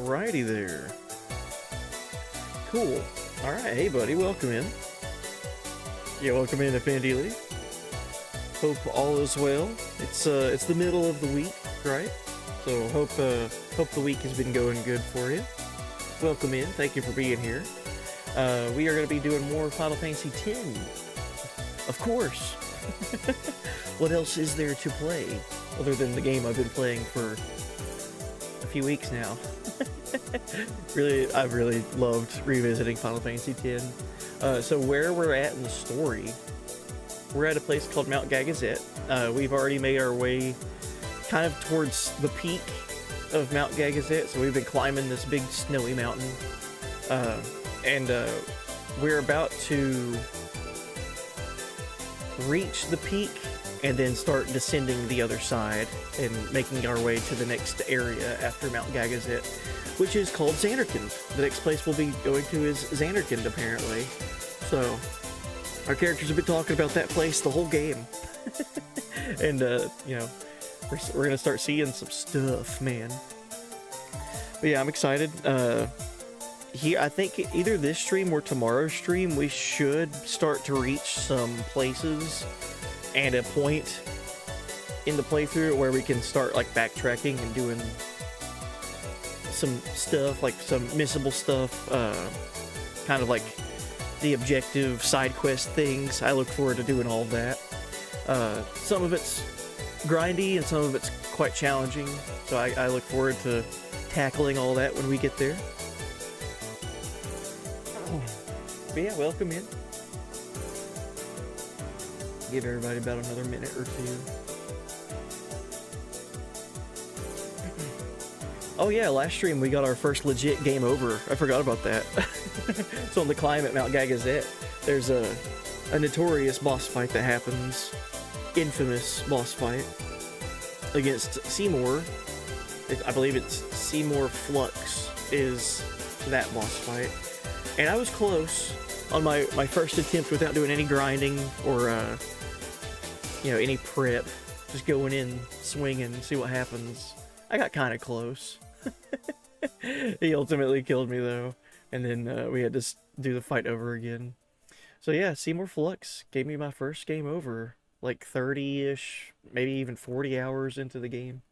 Alrighty there. Cool. Alright, hey buddy, welcome in. Yeah, welcome in, Affinity Lee. Hope all is well. It's the middle of the week, right? So hope the week has been going good for you. Welcome in, thank you for being here. We are going to be doing more Final Fantasy X. Of course. What else is there to play other than the game I've been playing for a few weeks now? I've really loved revisiting Final Fantasy X. So where we're at in the story, we're at a place called Mount Gagazet. We've already made our way kind of towards the peak of Mount Gagazet, so we've been climbing this big snowy mountain. And we're about to reach the peak and then start descending the other side and making our way to the next area after Mount Gagazet, which is called Xanarkand. The next place we'll be going to is Xanarkand, apparently. So, our characters have been talking about that place the whole game. And, you know, we're gonna start seeing some stuff, man. But yeah, I'm excited. Here, I think either this stream or tomorrow's stream, we should start to reach some places and a point in the playthrough where we can start like backtracking and doing some stuff, like some missable stuff, kind of like the objective side quest things. I look forward to doing all of that. Some of it's grindy and some of it's quite challenging, so I look forward to tackling all that when we get there. But yeah, welcome in. Give everybody about another minute or two. Oh yeah, last stream we got our first legit game over. I forgot about that. So on the climb at Mount Gagazet, there's a notorious boss fight that happens. Infamous boss fight against Seymour. I believe it's Seymour Flux is that boss fight. And I was close on my first attempt without doing any grinding or, you know, any prep. Just going in, swinging, see what happens. I got kind of close. He ultimately killed me, though. And then we had to do the fight over again. So yeah, Seymour Flux gave me my first game over. Like 30-ish, maybe even 40 hours into the game.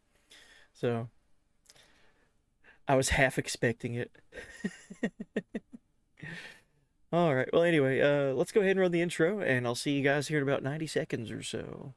So, I was half expecting it. Alright, well anyway, let's go ahead and run the intro, and I'll see you guys here in about 90 seconds or so.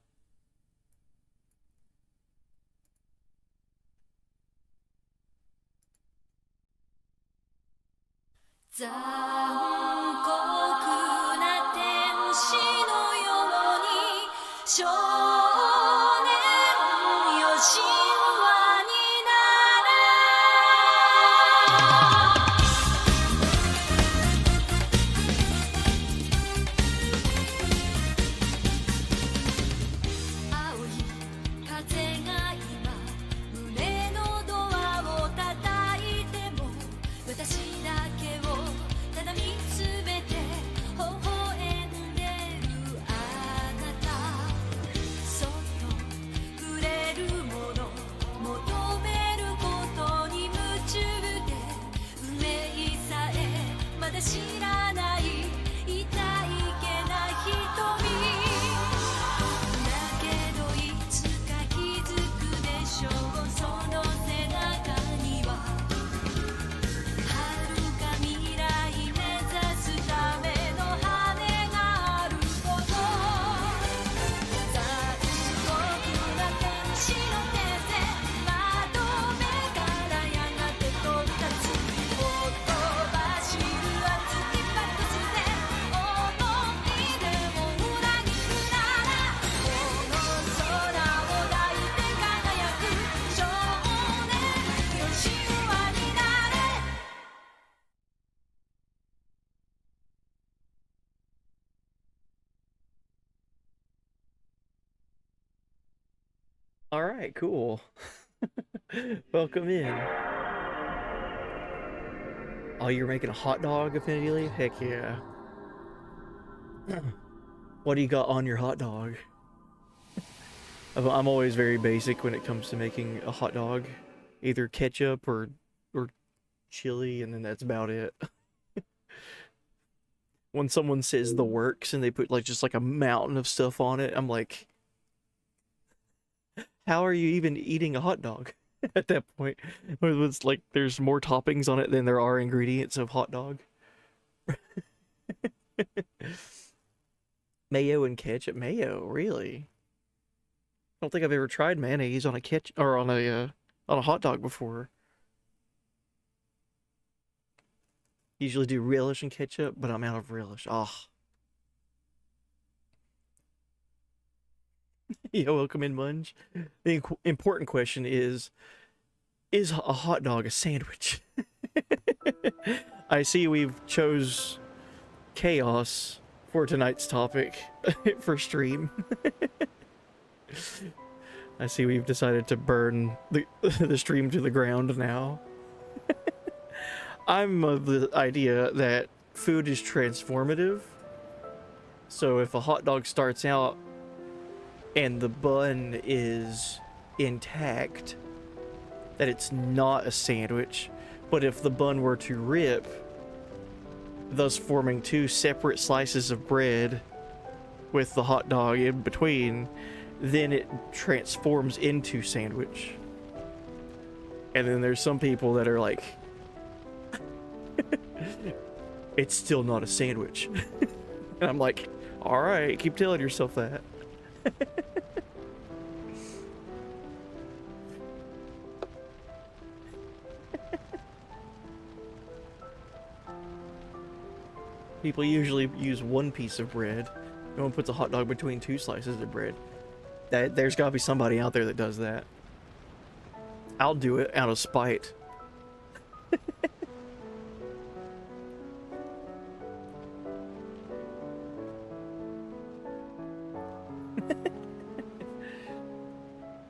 Alright, cool. Welcome in. Oh, you're making a hot dog, Affinity Leaf? Heck yeah. What do you got on your hot dog? I'm always very basic when it comes to making a hot dog. Either ketchup or chili, and then that's about it. When someone says the works and they put like just like a mountain of stuff on it, I'm like, how are you even eating a hot dog at that point? It's like there's more toppings on it than there are ingredients of hot dog. Mayo and ketchup. Mayo, really? I don't think I've ever tried mayonnaise on a ketchup or on a hot dog before. Usually do relish and ketchup, but I'm out of relish. Oh. Yeah, welcome in, Munge. The important question is a hot dog a sandwich? I see we've chose chaos for tonight's topic for stream. I see we've decided to burn the stream to the ground now. I'm of the idea that food is transformative. So if a hot dog starts out and the bun is intact, that it's not a sandwich. But if the bun were to rip, thus forming two separate slices of bread with the hot dog in between, then it transforms into sandwich. And then there's some people that are like, it's still not a sandwich. And I'm like, all right, keep telling yourself that. People usually use one piece of bread. No one puts a hot dog between two slices of bread. There's gotta be somebody out there that does that. I'll do it out of spite.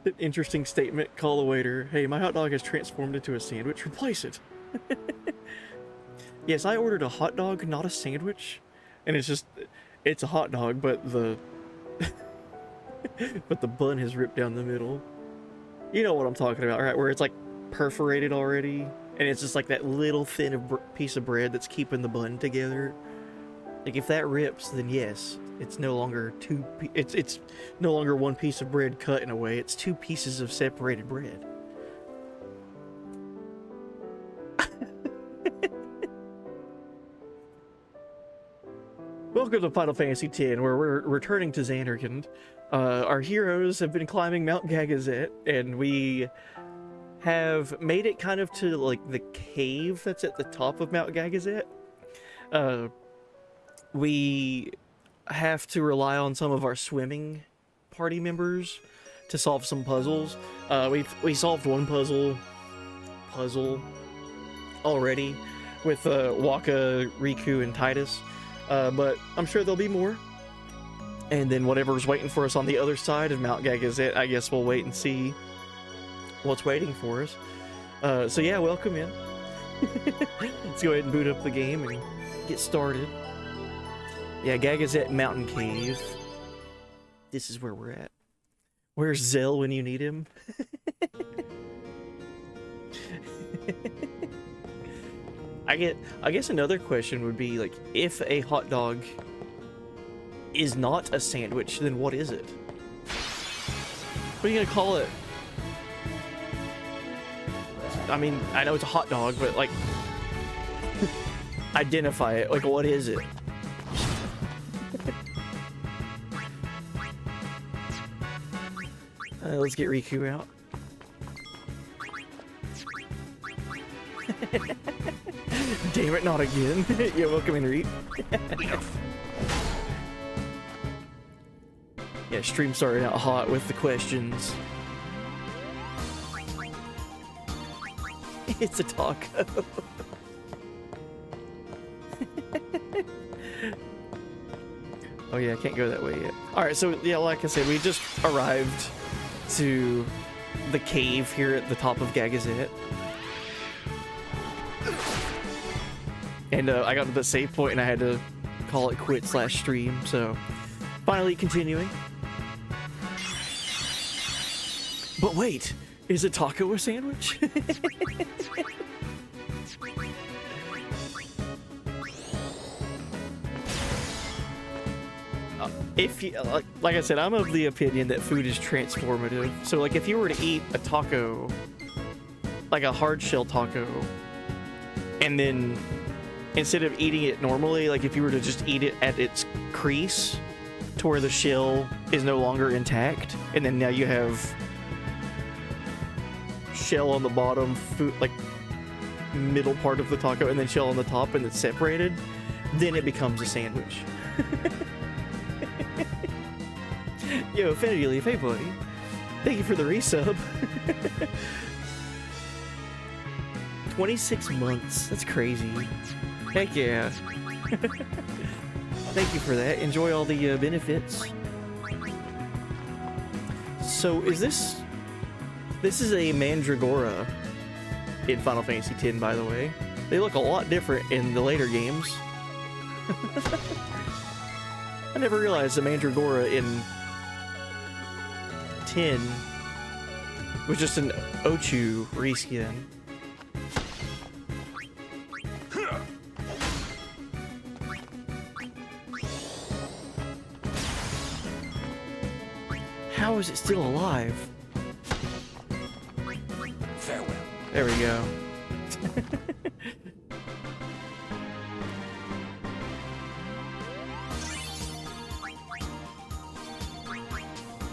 An interesting statement. Call the waiter. Hey, my hot dog has transformed into a sandwich. Replace it. Yes, I ordered a hot dog, not a sandwich. And it's a hot dog, but the but the bun has ripped down the middle. You know what I'm talking about, right? Where it's like perforated already, and it's just like that little thin piece of bread that's keeping the bun together. Like if that rips, then yes, it's no longer it's no longer one piece of bread cut in a way. It's two pieces of separated bread. Welcome to Final Fantasy X, where we're returning to Xanarkand. Our heroes have been climbing Mount Gagazet, and we have made it kind of to like the cave that's at the top of Mount Gagazet. We have to rely on some of our swimming party members to solve some puzzles. We solved one puzzle already with Waka, Riku, and Titus. But I'm sure there'll be more. And then whatever's waiting for us on the other side of Mount Gagazet, I guess we'll wait and see what's waiting for us. So yeah, welcome in. Let's go ahead and boot up the game and get started. Yeah, Gagazet Mountain Cave. This is where we're at. Where's Zell when you need him? I guess another question would be, like, if a hot dog is not a sandwich, then what is it? What are you gonna call it? I mean, I know it's a hot dog, but, like, identify it. Like, what is it? Let's get Riku out. Damn it, not again. You're welcome in, Reed. Yeah, stream started out hot with the questions. It's a taco. Oh yeah, I can't go that way yet. Alright, so yeah, like I said, we just arrived to the cave here at the top of Gagazet. And I got to the save point and I had to call it quit/stream, so finally continuing. But wait, is a taco a sandwich? if you like I said, I'm of the opinion that food is transformative. So like if you were to eat a taco, like a hard shell taco, and then instead of eating it normally, like if you were to just eat it at its crease to where the shell is no longer intact, and then now you have shell on the bottom, food like middle part of the taco, and then shell on the top, and it's separated, then it becomes a sandwich. Yo, Infinity Leaf, hey buddy. Thank you for the resub. 26 months. That's crazy. Heck yeah. Thank you for that. Enjoy all the benefits. So is this... This is a Mandragora in Final Fantasy X, by the way. They look a lot different in the later games. I never realized the Mandragora in 10 was just an Ochu reskin. How is it still alive? Farewell. There we go.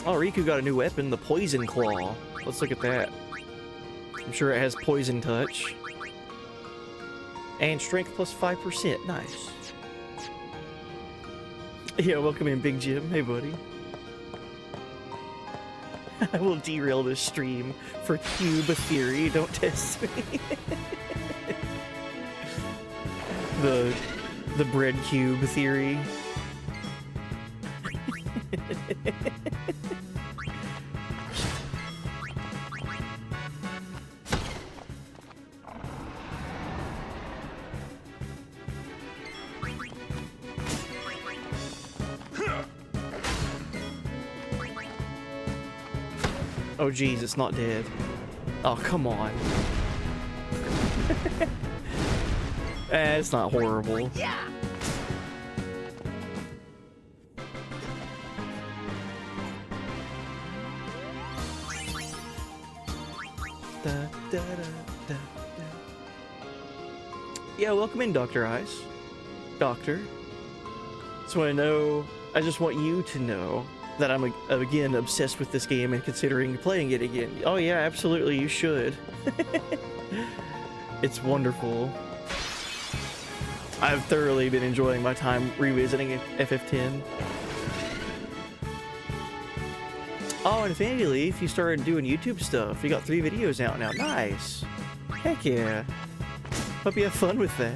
Oh, Riku got a new weapon, the Poison Claw. Let's look at that. I'm sure it has Poison Touch. And Strength plus 5%. Nice. Yeah, welcome in, Big Jim. Hey, buddy. I will derail this stream for cube theory. Don't test me. the bread cube theory. Oh geez, it's not dead. Oh, come on. It's not horrible. Yeah. Da, da, da, da, da. Yeah, welcome in, Dr. Ice. Doctor. So I just want you to know that I'm again obsessed with this game and considering playing it again. Oh yeah, absolutely, you should. It's wonderful. I've thoroughly been enjoying my time revisiting FF10. Oh, and Infinity Leaf, you started doing YouTube stuff. You got 3 videos out now. Nice. Heck yeah. Hope you have fun with that.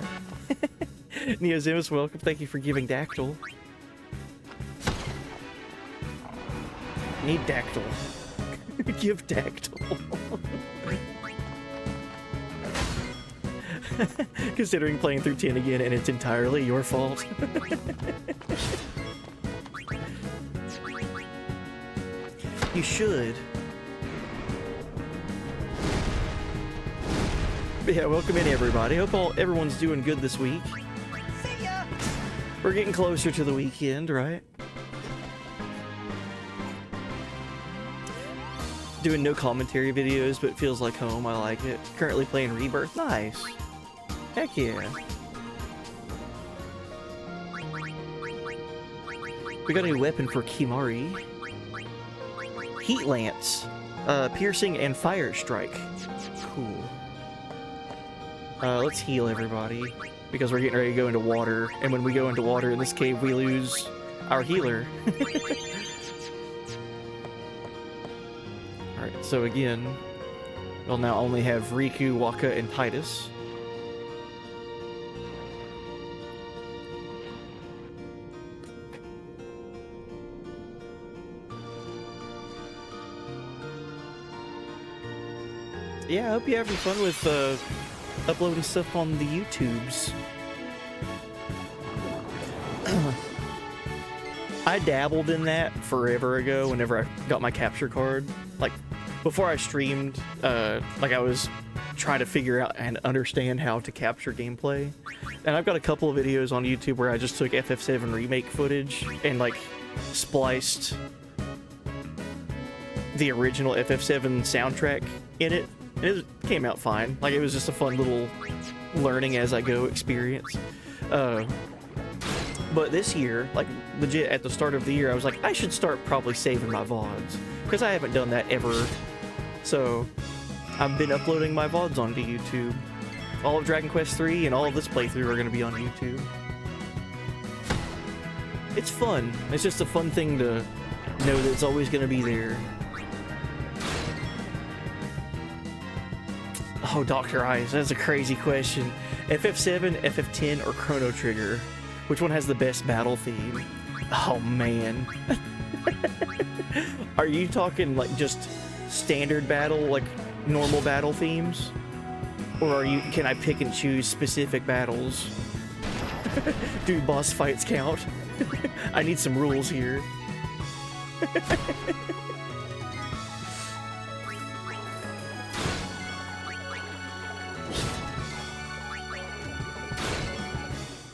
Neozimus, welcome. Thank you for giving Dactyl. Need Dactyl. Give Dactyl. Considering playing through 10 again and it's entirely your fault. You should. But yeah, welcome in everybody. Hope everyone's doing good this week. See ya. We're getting closer to the weekend, right? Doing no commentary videos, but it feels like home. I like it. Currently playing Rebirth. Nice. Heck yeah. We got a new weapon for Kimari. Heat Lance. Piercing and Fire Strike. Cool. Let's heal everybody, because we're getting ready to go into water, and when we go into water in this cave, we lose our healer. Alright, so again, we'll now only have Riku, Waka, and Titus. Yeah, I hope you're having fun with uploading stuff on the YouTubes. I dabbled in that forever ago whenever I got my capture card. Like, before I streamed, like I was trying to figure out and understand how to capture gameplay. And I've got a couple of videos on YouTube where I just took FF7 remake footage and like spliced the original FF7 soundtrack in it, and it came out fine. Like, it was just a fun little learning as I go experience. But this year, like legit at the start of the year, I was like, I should start probably saving my VODs, because I haven't done that ever. So I've been uploading my VODs onto YouTube. All of Dragon Quest III and all of this playthrough are going to be on YouTube. It's fun. It's just a fun thing to know that it's always going to be there. Oh, Dr. Ice, that's a crazy question. FF7, FF10, or Chrono Trigger? Which one has the best battle theme? Oh, man. Are you talking, like, just standard battle, like, normal battle themes? Or can I pick and choose specific battles? Do boss fights count? I need some rules here.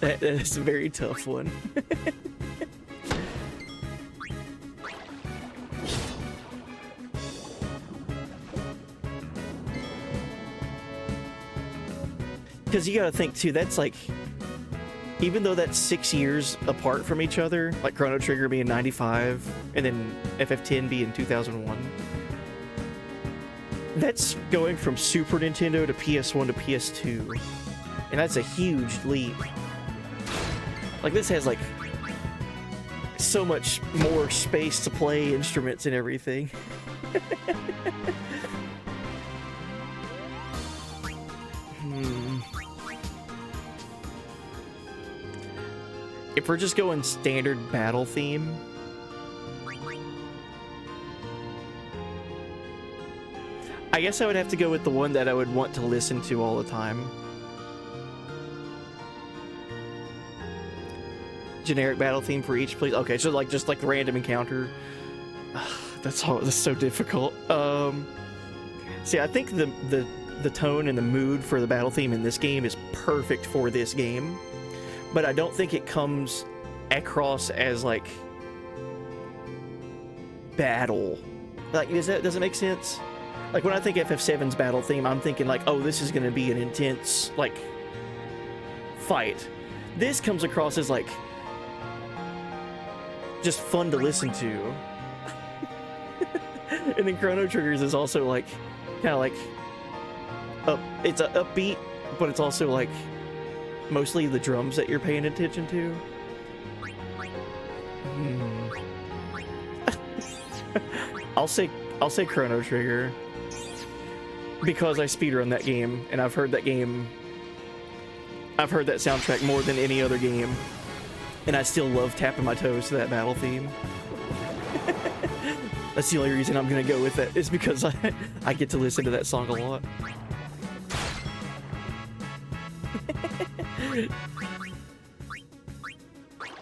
That is a very tough one. Because you gotta think too, that's like, even though that's 6 years apart from each other, like Chrono Trigger being 95 and then FF10 being 2001, that's going from Super Nintendo to PS1 to PS2, and that's a huge leap. Like, this has like so much more space to play instruments and everything. If we're just going standard battle theme, I guess I would have to go with the one that I would want to listen to all the time. Generic battle theme for each, please. Okay, so like just like the random encounter. That's so difficult. See, I think the tone and the mood for the battle theme in this game is perfect for this game, but I don't think it comes across as like battle. Like, does it make sense? Like, when I think FF7's battle theme, I'm thinking like, oh, this is gonna be an intense like fight. This comes across as like just fun to listen to. And then Chrono Triggers is also like kind of like it's a upbeat, but it's also like mostly the drums that you're paying attention to. I'll say Chrono Trigger because I speedrun that game, and I've heard that soundtrack more than any other game, and I still love tapping my toes to that battle theme. That's the only reason I'm gonna go with it, is because I get to listen to that song a lot.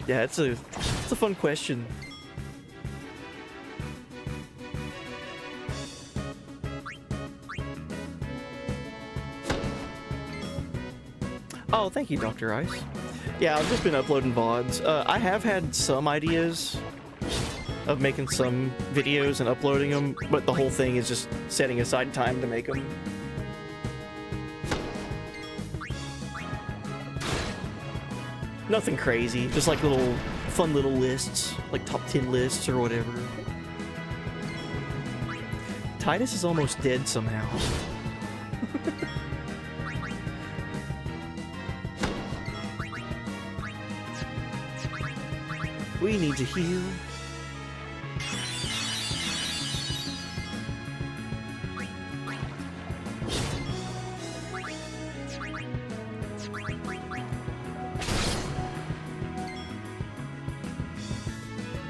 Yeah, it's a fun question. Oh, thank you, Dr. Ice. Yeah, I've just been uploading VODs. I have had some ideas of making some videos and uploading them, but the whole thing is just setting aside time to make them. Nothing crazy, just like little fun little lists, like top 10 lists or whatever. Titus is almost dead somehow. We need to heal.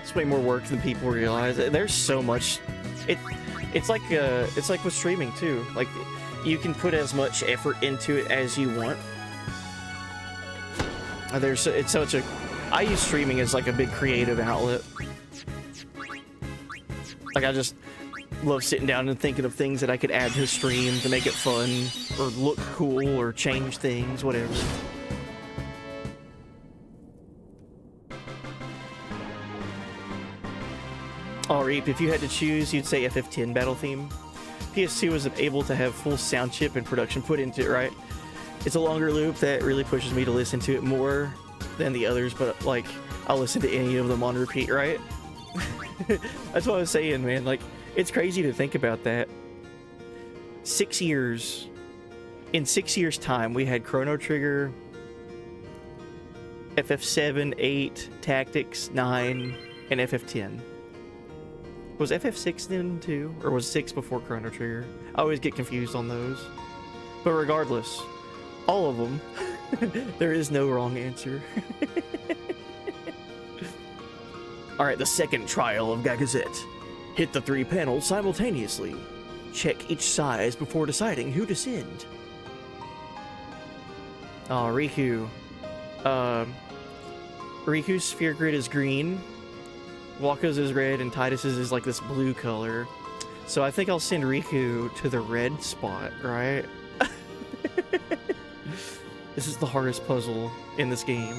It's way more work than people realize. There's so much. It's like with streaming too. Like, you can put as much effort into it as you want. It's such a. I use streaming as like a big creative outlet. Like, I just love sitting down and thinking of things that I could add to the stream to make it fun or look cool or change things, whatever. Oh, Reap, if you had to choose, you'd say FF10 battle theme. PS2 was able to have full sound chip and production put into it, right? It's a longer loop that really pushes me to listen to it more than the others, but like, I'll listen to any of them on repeat, right? That's what I was saying, man. Like, it's crazy to think about that. 6 years. In 6 years' time, we had Chrono Trigger, FF7, 8, Tactics, 9, and FF10. Was FF6 then too? Or was 6 before Chrono Trigger? I always get confused on those. But regardless, all of them, there is no wrong answer. Alright, the second trial of Gagazette. Hit the 3 panels simultaneously. Check each size before deciding who to send. Oh, Riku. Riku's sphere grid is green. Waka's is red, and Titus's is like this blue color. So I think I'll send Riku to the red spot, right? This is the hardest puzzle in this game.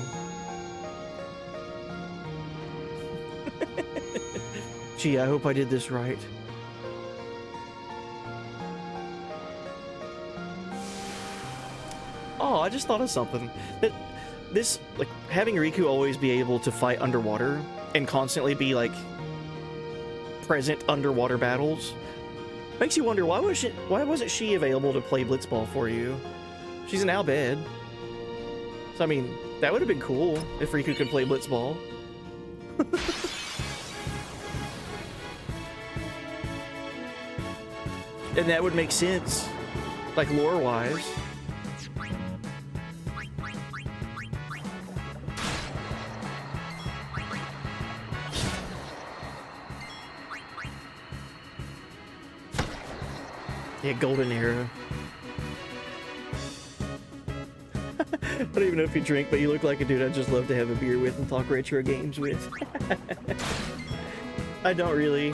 Gee, I hope I did this right. Oh, I just thought of something. That this, like, having Riku always be able to fight underwater and constantly be, like, present underwater battles makes you wonder, why wasn't she available to play Blitzball for you? She's an Albed. So, I mean, that would have been cool if Riku could play Blitzball. And that would make sense, like, lore-wise. Yeah, golden era. I don't even know if you drink, but you look like a dude I'd just love to have a beer with and talk retro games with. I don't really.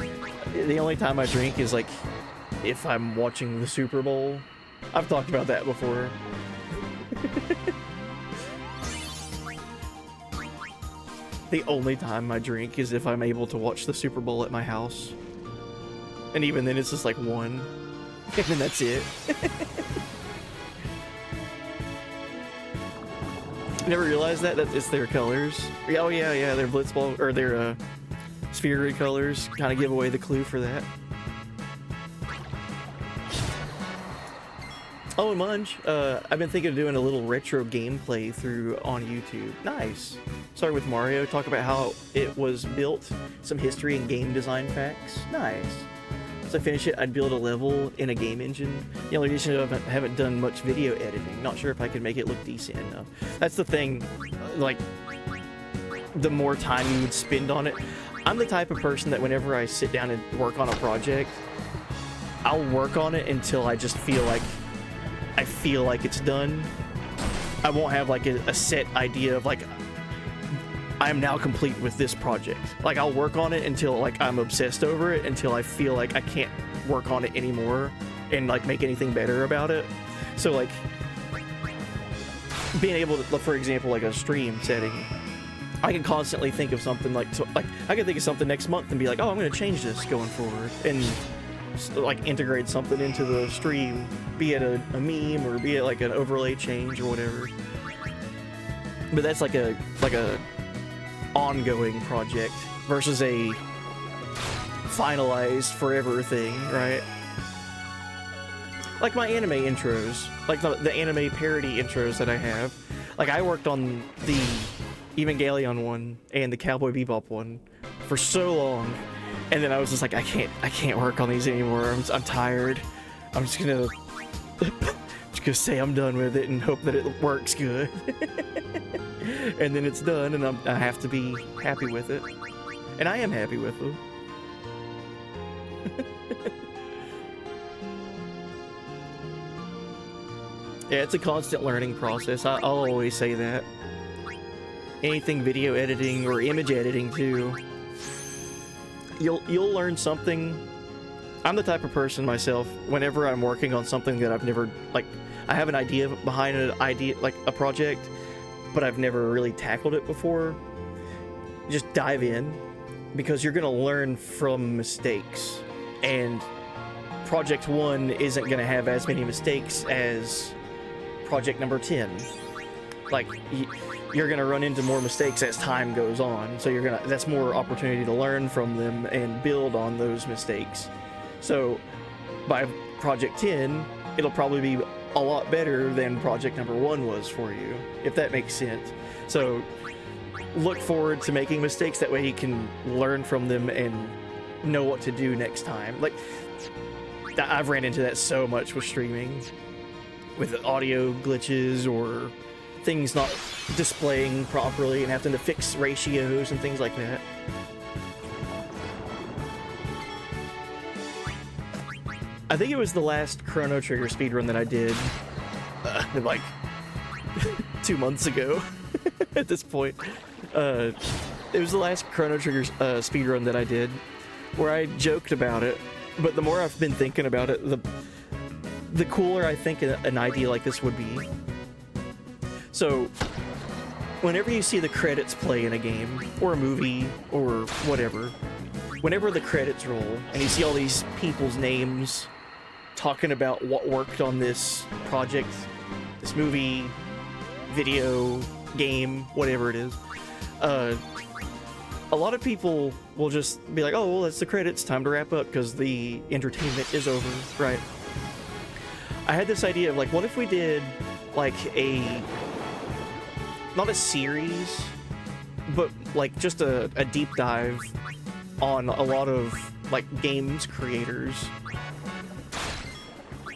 The only time I drink is, like, if I'm watching the Super Bowl. I've talked about that before. The only time I drink is if I'm able to watch the Super Bowl at my house. And even then it's just like one. And then that's it. Never realized that it's their colors. Oh yeah, their Blitzball, or their sphere grid colors kind of give away the clue for that. Oh, and Munch, I've been thinking of doing a little retro gameplay through on YouTube. Nice. Started with Mario, talk about how it was built, some history and game design facts. Nice. Once I finish it, I'd build a level in a game engine. The only reason I haven't done much video editing. Not sure if I can make it look decent enough. That's the thing, like, the more time you would spend on it. I'm the type of person that whenever I sit down and work on a project, I'll work on it until I just feel like it's done. I won't have like a set idea of like, I am now complete with this project. Like, I'll work on it until like I'm obsessed over it, until I feel like I can't work on it anymore and like make anything better about it. So like, being able to, for example, like a stream setting, I can constantly think of something like I can think of something next month and be like, oh, I'm going to change this going forward, and like integrate something into the stream, be it a meme or be it like an overlay change or whatever. But that's like a ongoing project versus a finalized forever thing, right? Like my anime intros, like the anime parody intros that I have. Like, I worked on the Evangelion one and the Cowboy Bebop one for so long, and then I was just like, I can't work on these anymore. I'm tired. I'm just gonna say I'm done with it and hope that it works good. And then it's done, and I have to be happy with it, and I am happy with them. Yeah, it's a constant learning process. I'll always say that. Anything video editing or image editing too, you'll learn something. I'm the type of person myself, whenever I'm working on something that I've never, like, I have an idea behind an idea, like a project, but I've never really tackled it before. Just dive in, because you're gonna learn from mistakes, and Project 1 isn't gonna have as many mistakes as Project number 10. Like, you're gonna run into more mistakes as time goes on, so that's more opportunity to learn from them and build on those mistakes. So by Project 10, it'll probably be a lot better than Project number 1 was for you, if that makes sense. So look forward to making mistakes, that way you can learn from them and know what to do next time. Like, I've ran into that so much with streaming, with audio glitches or things not displaying properly and having to fix ratios and things like that. I think it was the last Chrono Trigger speedrun that I did, like 2 months ago at this point. It was the last Chrono Trigger speedrun that I did, where I joked about it, but the more I've been thinking about it, the cooler I think an idea like this would be. So, whenever you see the credits play in a game, or a movie, or whatever, whenever the credits roll, and you see all these people's names talking about what worked on this project, this movie, video, game, whatever it is, a lot of people will just be like, oh, well, that's the credits, time to wrap up because the entertainment is over, right? I had this idea of, like, what if we did, like, not a series, but, like, just a deep dive on a lot of, like, games creators.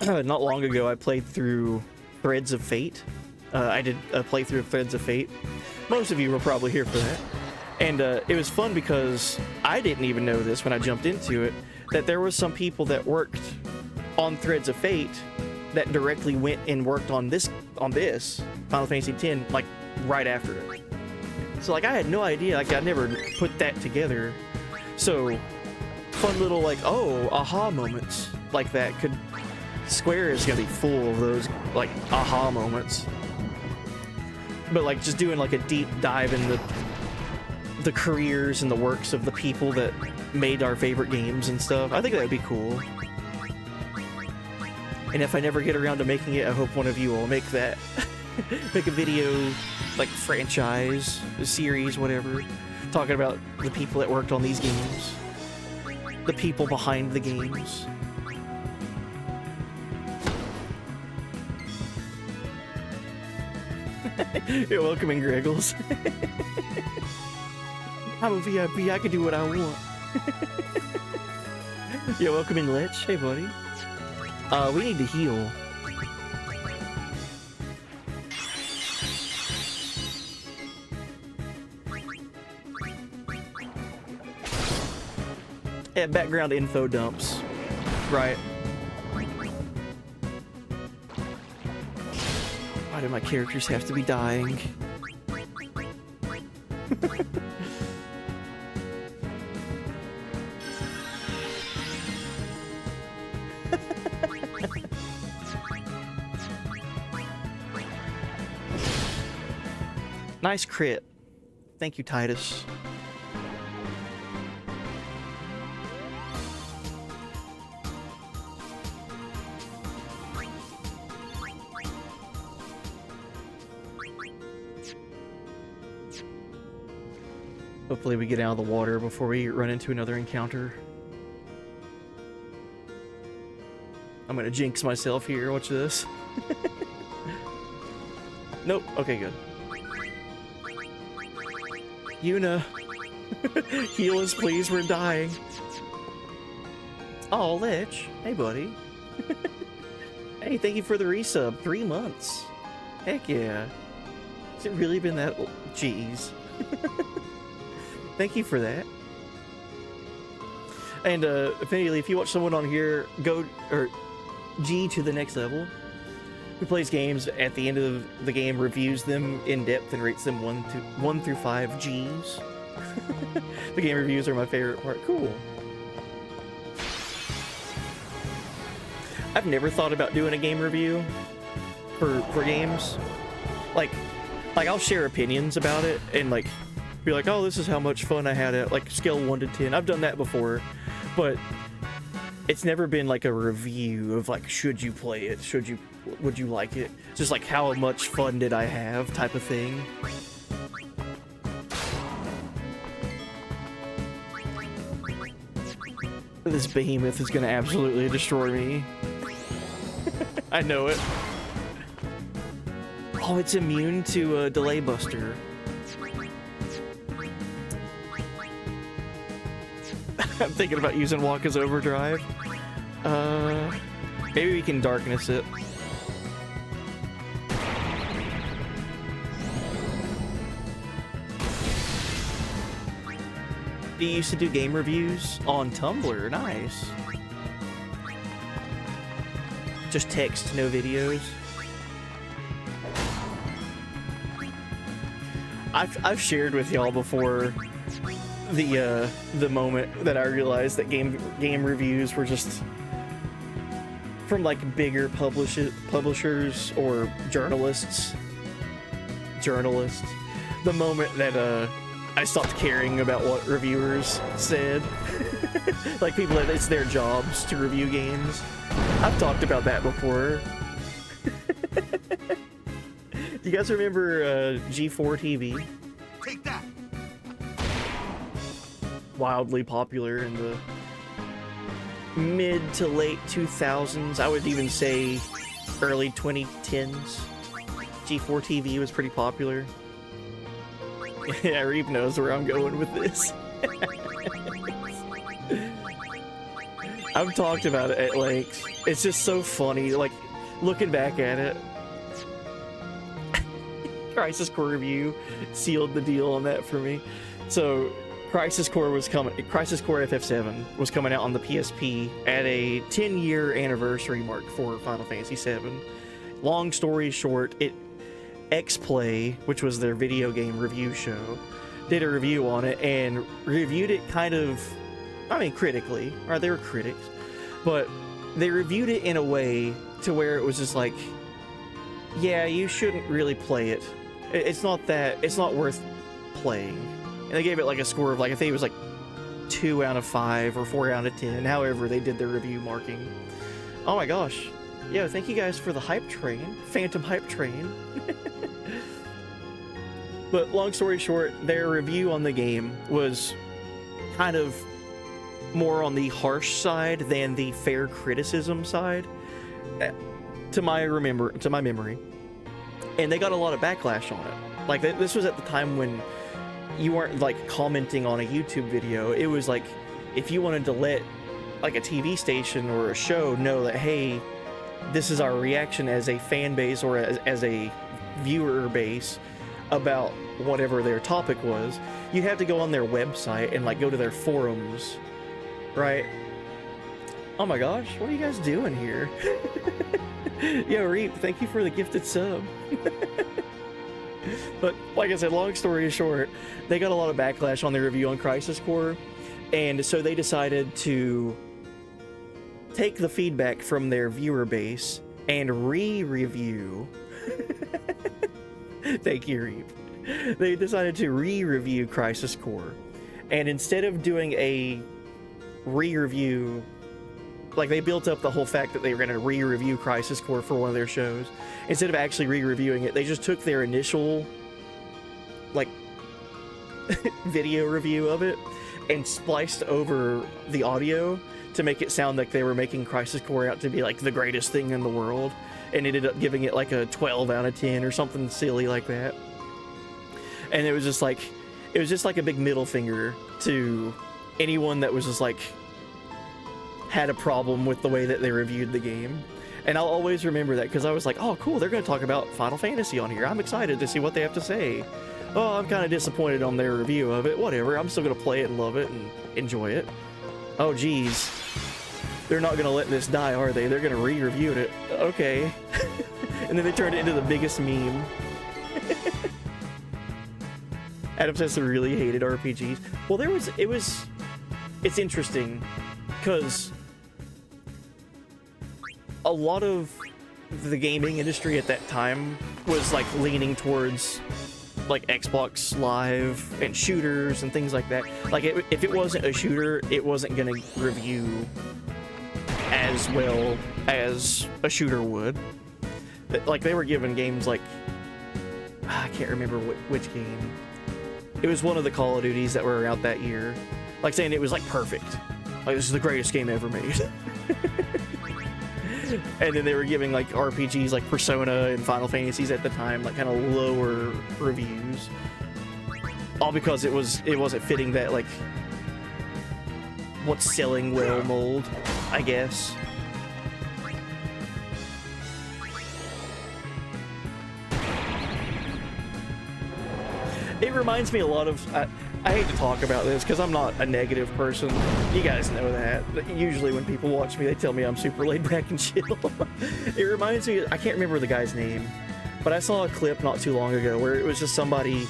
Not long ago, I played through Threads of Fate. I did a playthrough of Threads of Fate. Most of you were probably here for that. And it was fun because I didn't even know this when I jumped into it, that there was some people that worked on Threads of Fate that directly went and worked on this Final Fantasy X, like, right after it. So, like, I had no idea, like, I never put that together. So, fun little, like, oh, aha moments like that could... Square is gonna be full of those, like, aha moments. But, like, just doing, like, a deep dive in the careers and the works of the people that made our favorite games and stuff, I think that would be cool. And if I never get around to making it, I hope one of you will make that. Make a video, like, franchise, a series, whatever, talking about the people that worked on these games. The people behind the games. You're welcome in, Greggles. I'm a VIP, I can do what I want. You're welcome in, Lech. Hey, buddy. We need to heal. Yeah, background info dumps. Right. Why do my characters have to be dying? Nice crit. Thank you, Titus. Hopefully we get out of the water before we run into another encounter. I'm gonna jinx myself here, watch this. Nope, okay, good. Yuna, heal us please, we're dying. Oh, Lech, hey buddy. Hey, thank you for the resub, 3 months. Heck yeah. Has it really been that? Jeez. Thank you for that. And immediately, if you watch someone on here go G to the next level, who plays games at the end of the game, reviews them in depth and rates them 1 through 5 G's. The game reviews are my favorite part. Cool. I've never thought about doing a game review for games. Like I'll share opinions about it and like be like, oh, this is how much fun I had at, like, scale 1 to 10. I've done that before, but it's never been like a review of like, should you play it? Would you like it? It's just like, how much fun did I have type of thing. This behemoth is gonna absolutely destroy me. I know it. Oh, it's immune to a delay buster. I'm thinking about using Waka's Overdrive. Maybe we can darkness it. You used to do game reviews on Tumblr. Nice. Just text, no videos. I've shared with y'all before the moment that I realized that game reviews were just from like bigger publishers or journalists. The moment that I stopped caring about what reviewers said. Like people that it's their jobs to review games. I've talked about that before. Do you guys remember G4 TV? Take that. Wildly popular in the mid to late 2000s. I would even say early 2010s. G4 TV was pretty popular. Yeah, Reap knows where I'm going with this. I've talked about it at length. It's just so funny, like, looking back at it. Crisis Core review sealed the deal on that for me. So, Crisis Core FF7 was coming out on the PSP at a 10-year anniversary mark for Final Fantasy VII. Long story short, X-Play, which was their video game review show, did a review on it and reviewed it kind of, I mean, critically, or they were critics, but they reviewed it in a way to where it was just like, yeah, you shouldn't really play it. It's not worth playing. And they gave it like a score of like, I think it was like 2 out of 5 or 4 out of 10, however they did their review marking. Oh my gosh. Yeah, thank you guys for the hype train. Phantom hype train. But long story short, their review on the game was kind of more on the harsh side than the fair criticism side, to my memory. And they got a lot of backlash on it. Like, this was at the time when you weren't like commenting on a YouTube video. It was like, if you wanted to let like a TV station or a show know that, hey, this is our reaction as a fan base or as a viewer base about whatever their topic was, you had to go on their website and like go to their forums, right? Oh my gosh, what are you guys doing here? Yo, Reap, thank you for the gifted sub. But like I said, long story short, they got a lot of backlash on their review on Crisis Core, and so they decided to take the feedback from their viewer base and re-review. Thank you, Reap. They decided to re-review Crisis Core, and instead of doing a re-review, like they built up the whole fact that they were going to re-review Crisis Core for one of their shows, instead of actually re-reviewing it, they just took their initial like video review of it and spliced over the audio to make it sound like they were making Crisis Core out to be like the greatest thing in the world, and ended up giving it like a 12 out of 10 or something silly like that. And it was just like a big middle finger to anyone that was just like had a problem with the way that they reviewed the game. And I'll always remember that, because I was like, oh cool, they're going to talk about Final Fantasy on here. I'm excited to see what they have to say. Oh, I'm kind of disappointed on their review of it. Whatever, I'm still going to play it and love it and enjoy it. Oh geez, they're not going to let this die, are they? They're going to re-review it. Okay. And then they turned it into the biggest meme. Adam says he really hated RPGs. Well, it's interesting, because a lot of the gaming industry at that time was like leaning towards like Xbox Live and shooters and things like that. Like if it wasn't a shooter, it wasn't gonna review as well as a shooter would. But, like they were given games like I can't remember which game. It was one of the Call of Duties that were out that year. Like saying it was like perfect. Like this is the greatest game ever made. And then they were giving like RPGs like Persona and Final Fantasies at the time like kind of lower reviews. All because it wasn't fitting that like what's selling well mold, I guess. It reminds me a lot of I hate to talk about this because I'm not a negative person. You guys know that. Usually when people watch me, they tell me I'm super laid back and chill. It reminds me, I can't remember the guy's name, but I saw a clip not too long ago where it was just somebody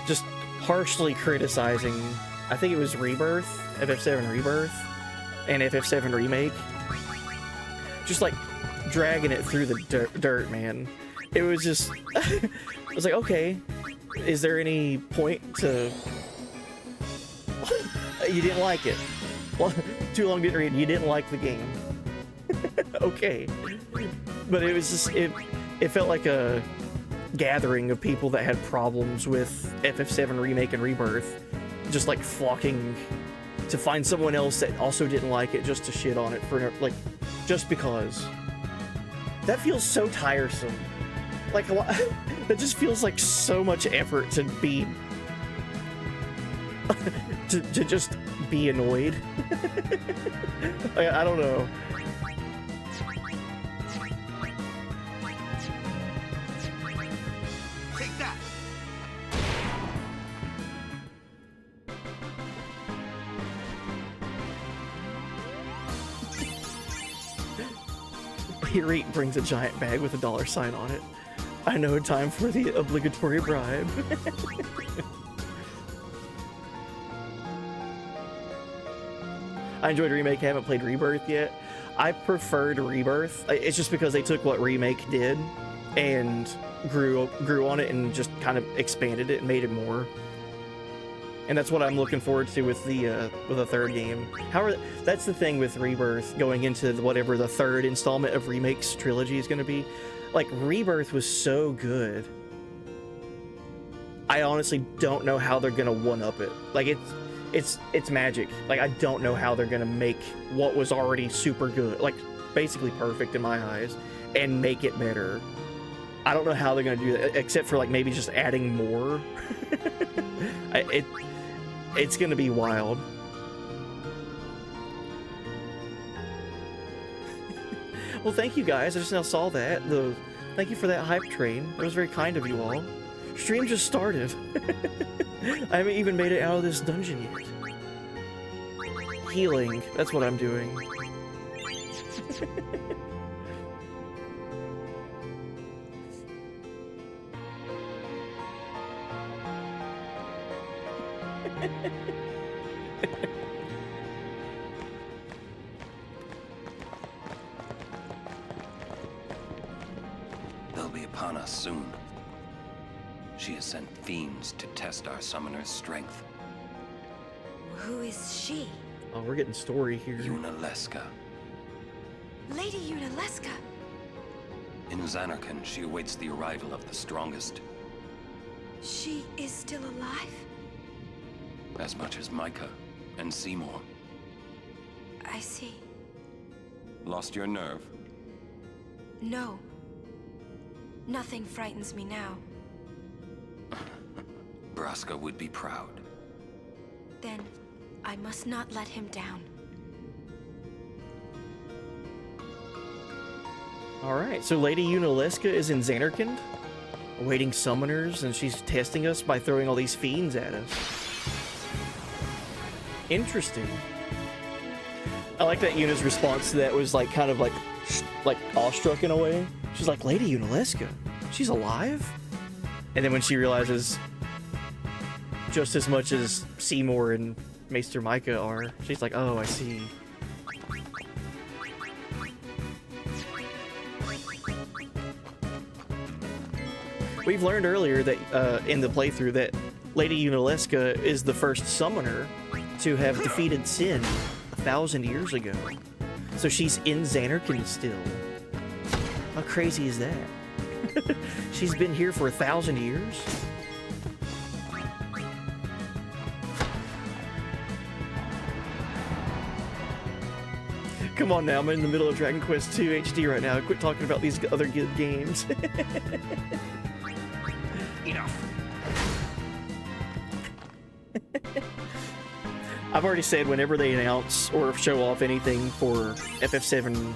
just harshly criticizing, I think it was Rebirth, FF7 Rebirth, and FF7 Remake. Just like dragging it through the dirt, man. It was just, I was like, okay, is there any point to... You didn't like it. Well, too long didn't read. You didn't like the game. Okay. But it was just, it felt like a gathering of people that had problems with FF7 Remake and Rebirth, just like flocking to find someone else that also didn't like it just to shit on it for like, just because. That feels so tiresome. Like a lot, that just feels like so much effort to be to just be annoyed. I don't know. Take that. Hirite brings a giant bag with a $sign on it. I know, time for the obligatory bribe. I enjoyed Remake, haven't played Rebirth yet. I preferred Rebirth. It's just because they took what Remake did and grew on it and just kind of expanded it and made it more. And that's what I'm looking forward to with the third game. That's the thing with Rebirth going into whatever the third installment of Remake's trilogy is going to be. Like, Rebirth was so good. I honestly don't know how they're gonna one-up it. Like, it's magic. Like, I don't know how they're gonna make what was already super good, like basically perfect in my eyes, and make it better. I don't know how they're gonna do that, except for like maybe just adding more. It's gonna be wild. Well, thank you guys. I just now saw that. Thank you for that hype train. That was very kind of you all. Stream just started. I haven't even made it out of this dungeon yet. Healing. That's what I'm doing. They'll be upon us soon. She has sent fiends to test our summoner's strength. Who is she? Oh, we're getting story here. Yunalesca. Lady Yunalesca. In Xanarkand, she awaits the arrival of the strongest. She is still alive? As much as Micah and Seymour. I see. Lost your nerve? No. Nothing frightens me now. Braska would be proud. Then, I must not let him down. Alright, so Lady Yunalesca is in Xanarkand, awaiting summoners, and she's testing us by throwing all these fiends at us. Interesting. I like that Yuna's response to that was like kind of like awestruck in a way. She's like, Lady Yunalesca? She's alive? And then when she realizes just as much as Seymour and Maester Micah are, she's like, oh, I see. We've learned earlier that in the playthrough that Lady Unalesca is the first summoner to have defeated Sin 1,000 years ago. So she's in Xanarkand still. How crazy is that? She's been here for 1,000 years? Come on now, I'm in the middle of Dragon Quest II HD right now. Quit talking about these other good games. Enough. I've already said whenever they announce or show off anything for FF7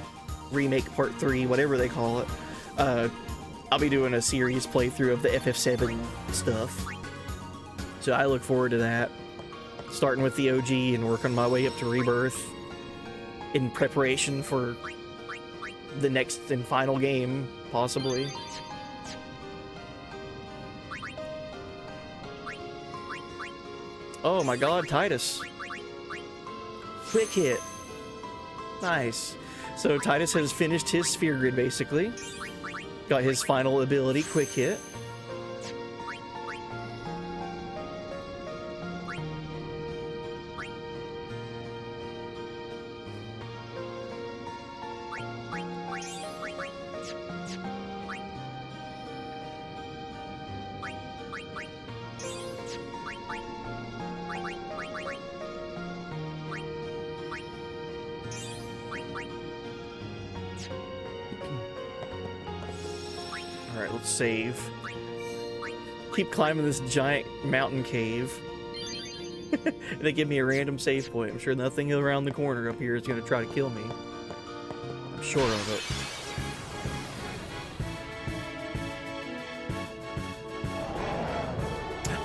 Remake Part 3, whatever they call it, I'll be doing a serious playthrough of the FF7 stuff. So I look forward to that. Starting with the OG and working my way up to Rebirth in preparation for the next and final game, possibly. Oh my god, Titus. Quick hit. Nice. So Titus has finished his sphere grid, basically. Got his final ability, quick hit. Alright, let's save. Keep climbing this giant mountain cave. They give me a random save point. I'm sure nothing around the corner up here is going to try to kill me. I'm sure of it.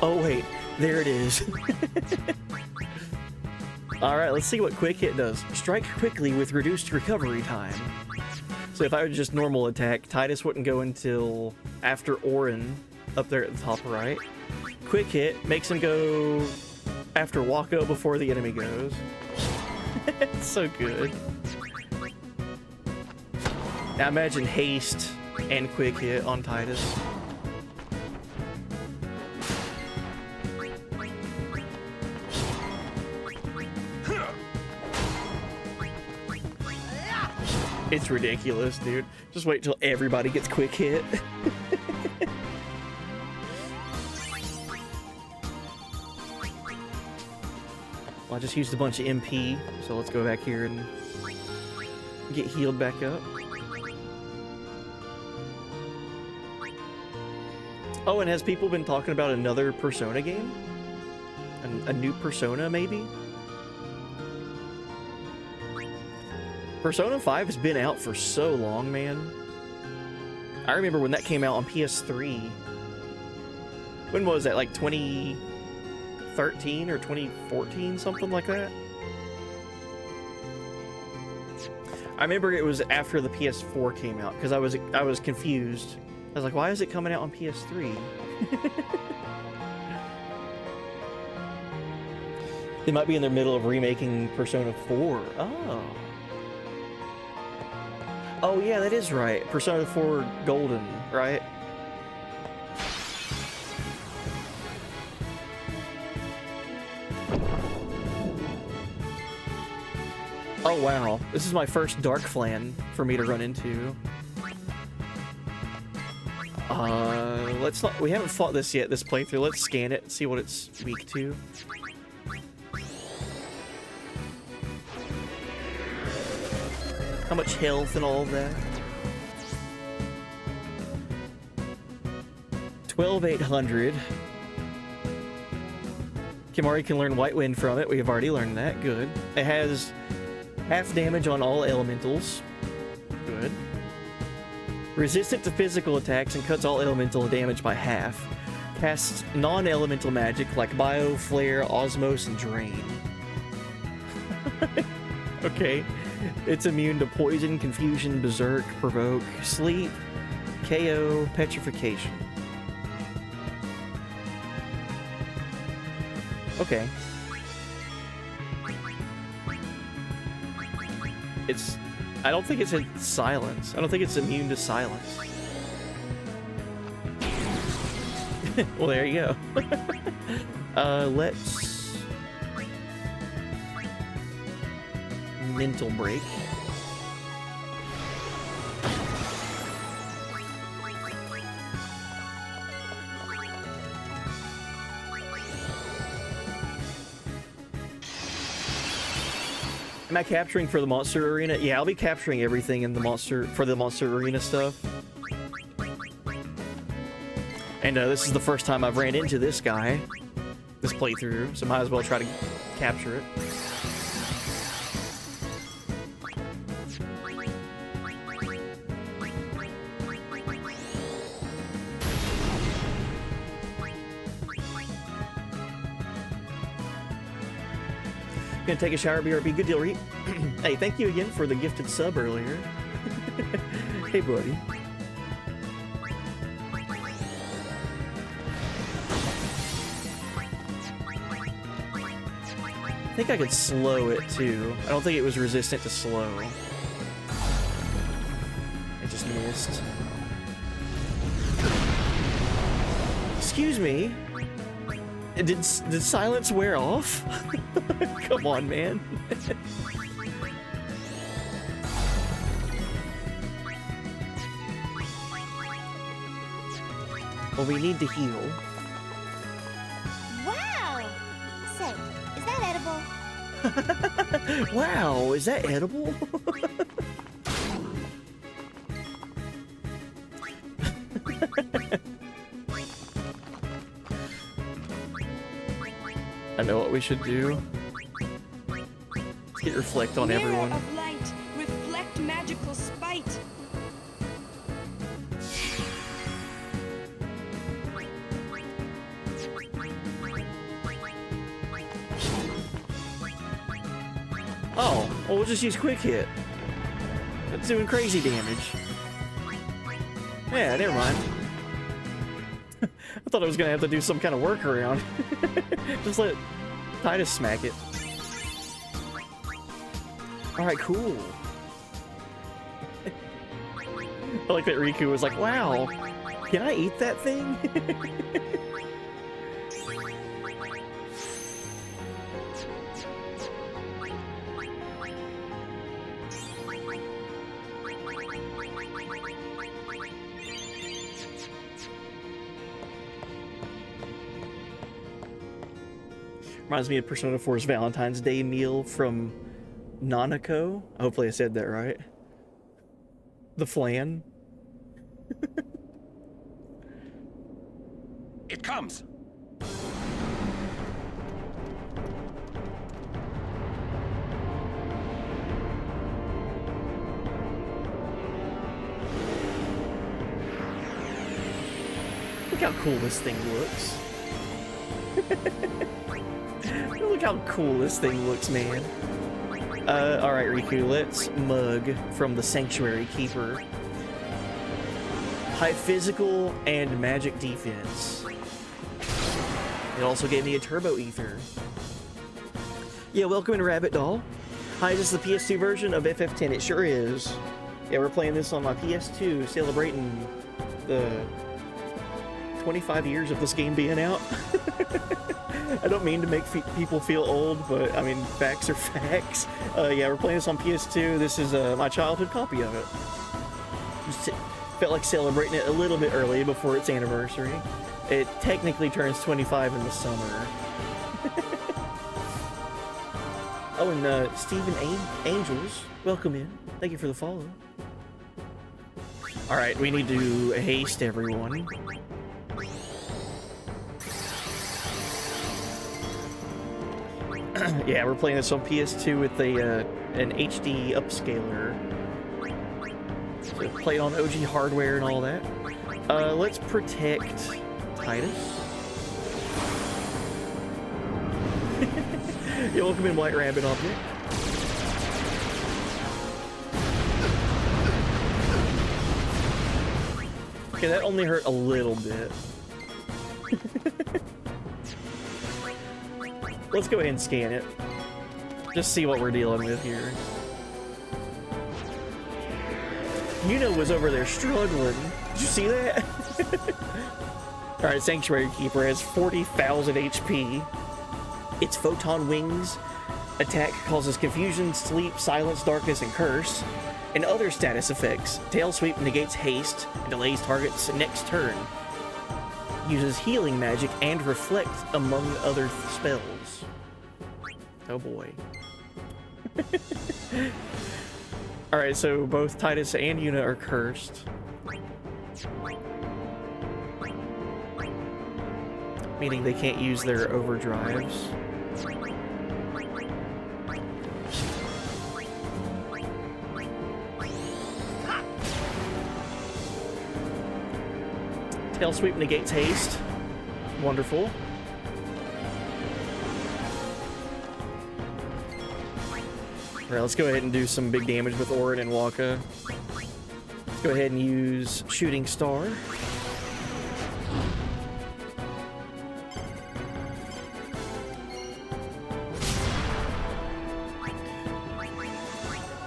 Oh wait, there it is. Alright, let's see what quick hit does. Strike quickly with reduced recovery time. So if I would just normal attack, Titus wouldn't go until after Orin, up there at the top right. Quick hit makes him go after Wako before the enemy goes. It's so good. Now imagine haste and quick hit on Titus. It's ridiculous, dude. Just wait till everybody gets quick hit. Well, I just used a bunch of MP, so let's go back here and get healed back up. Oh, and has people been talking about another Persona game? A new Persona, maybe? Persona 5 has been out for so long, man. I remember when that came out on PS3. When was that, like 2013 or 2014, something like that? I remember it was after the PS4 came out, because I was confused. I was like, why is it coming out on PS3? They might be in the middle of remaking Persona 4. Oh. Oh yeah, that is right. Persona 4 Golden, right? Oh wow, this is my first Dark Flan for me to run into. Let's not. We haven't fought this yet. This playthrough. Let's scan it and see what it's weak to. How much health and all of that? 12,800. Kimari can learn White Wind from it. We have already learned that. Good. It has half damage on all elementals. Good. Resistant to physical attacks and cuts all elemental damage by half. Casts non-elemental magic like Bio, Flare, Osmos, and Drain. Okay. It's immune to Poison, Confusion, Berserk, Provoke, Sleep, KO, Petrification. Okay. I don't think it's in Silence. I don't think it's immune to Silence. Well, there you go. Let's mental break. Am I capturing for the monster arena? Yeah, I'll be capturing everything in the monster arena stuff. And this is the first time I've ran into this guy, this playthrough, so might as well try to capture it. Gonna take a shower, BRB. Good deal, Reed. Hey, thank you again for the gifted sub earlier. Hey, buddy. I think I could slow it too. I don't think it was resistant to slow. It just missed. Excuse me. Did silence wear off? Come on, man. Well, we need to heal. Wow! Say, is that edible? Wow, is that edible? I know what we should do. Let's get reflect on Mirror everyone. of light, reflect magical spite. Oh, well, we'll just use quick hit. It's doing crazy damage. Yeah, never mind. I thought I was gonna have to do some kind of workaround. Just let Titus smack it. Alright, cool. I like that Riku was like, wow, can I eat that thing? Reminds me of Persona 4's Valentine's Day meal from Nanako. Hopefully I said that right. The flan. It comes! Look how cool this thing looks. Look how cool this thing looks, man. Alright, Riku, let's mug from the Sanctuary Keeper. High physical and magic defense. It also gave me a turbo ether. Yeah, welcome in, Rabbit Doll. Hi, this is the PS2 version of FF10. It sure is. Yeah, we're playing this on my PS2, celebrating the 25 years of this game being out. I don't mean to make people feel old, but I mean, facts are facts. Yeah, we're playing this on PS2. This is my childhood copy of it. Just felt like celebrating it a little bit early before its anniversary. It technically turns 25 in the summer. Oh, and Stephen Angels, welcome in. Thank you for the follow. Alright, we need to haste everyone. Yeah, we're playing this on PS2 with an HD upscaler. So play it on OG hardware and all that. Let's protect Titus. Yeah, welcome in, White Rabbit Object. Okay, that only hurt a little bit. Let's go ahead and scan it. Just see what we're dealing with here. Yuna was over there struggling. Did you see that? Alright, Sanctuary Keeper has 40,000 HP. Its photon wings attack causes confusion, sleep, silence, darkness, and curse, and other status effects. Tail Sweep negates haste and delays target's next turn. Uses healing magic and reflect among other spells. Oh boy. Alright, so both Titus and Yuna are cursed. Meaning they can't use their overdrives. Tail Sweep negates haste. Wonderful. Alright, let's go ahead and do some big damage with Orin and Waka. Let's go ahead and use Shooting Star.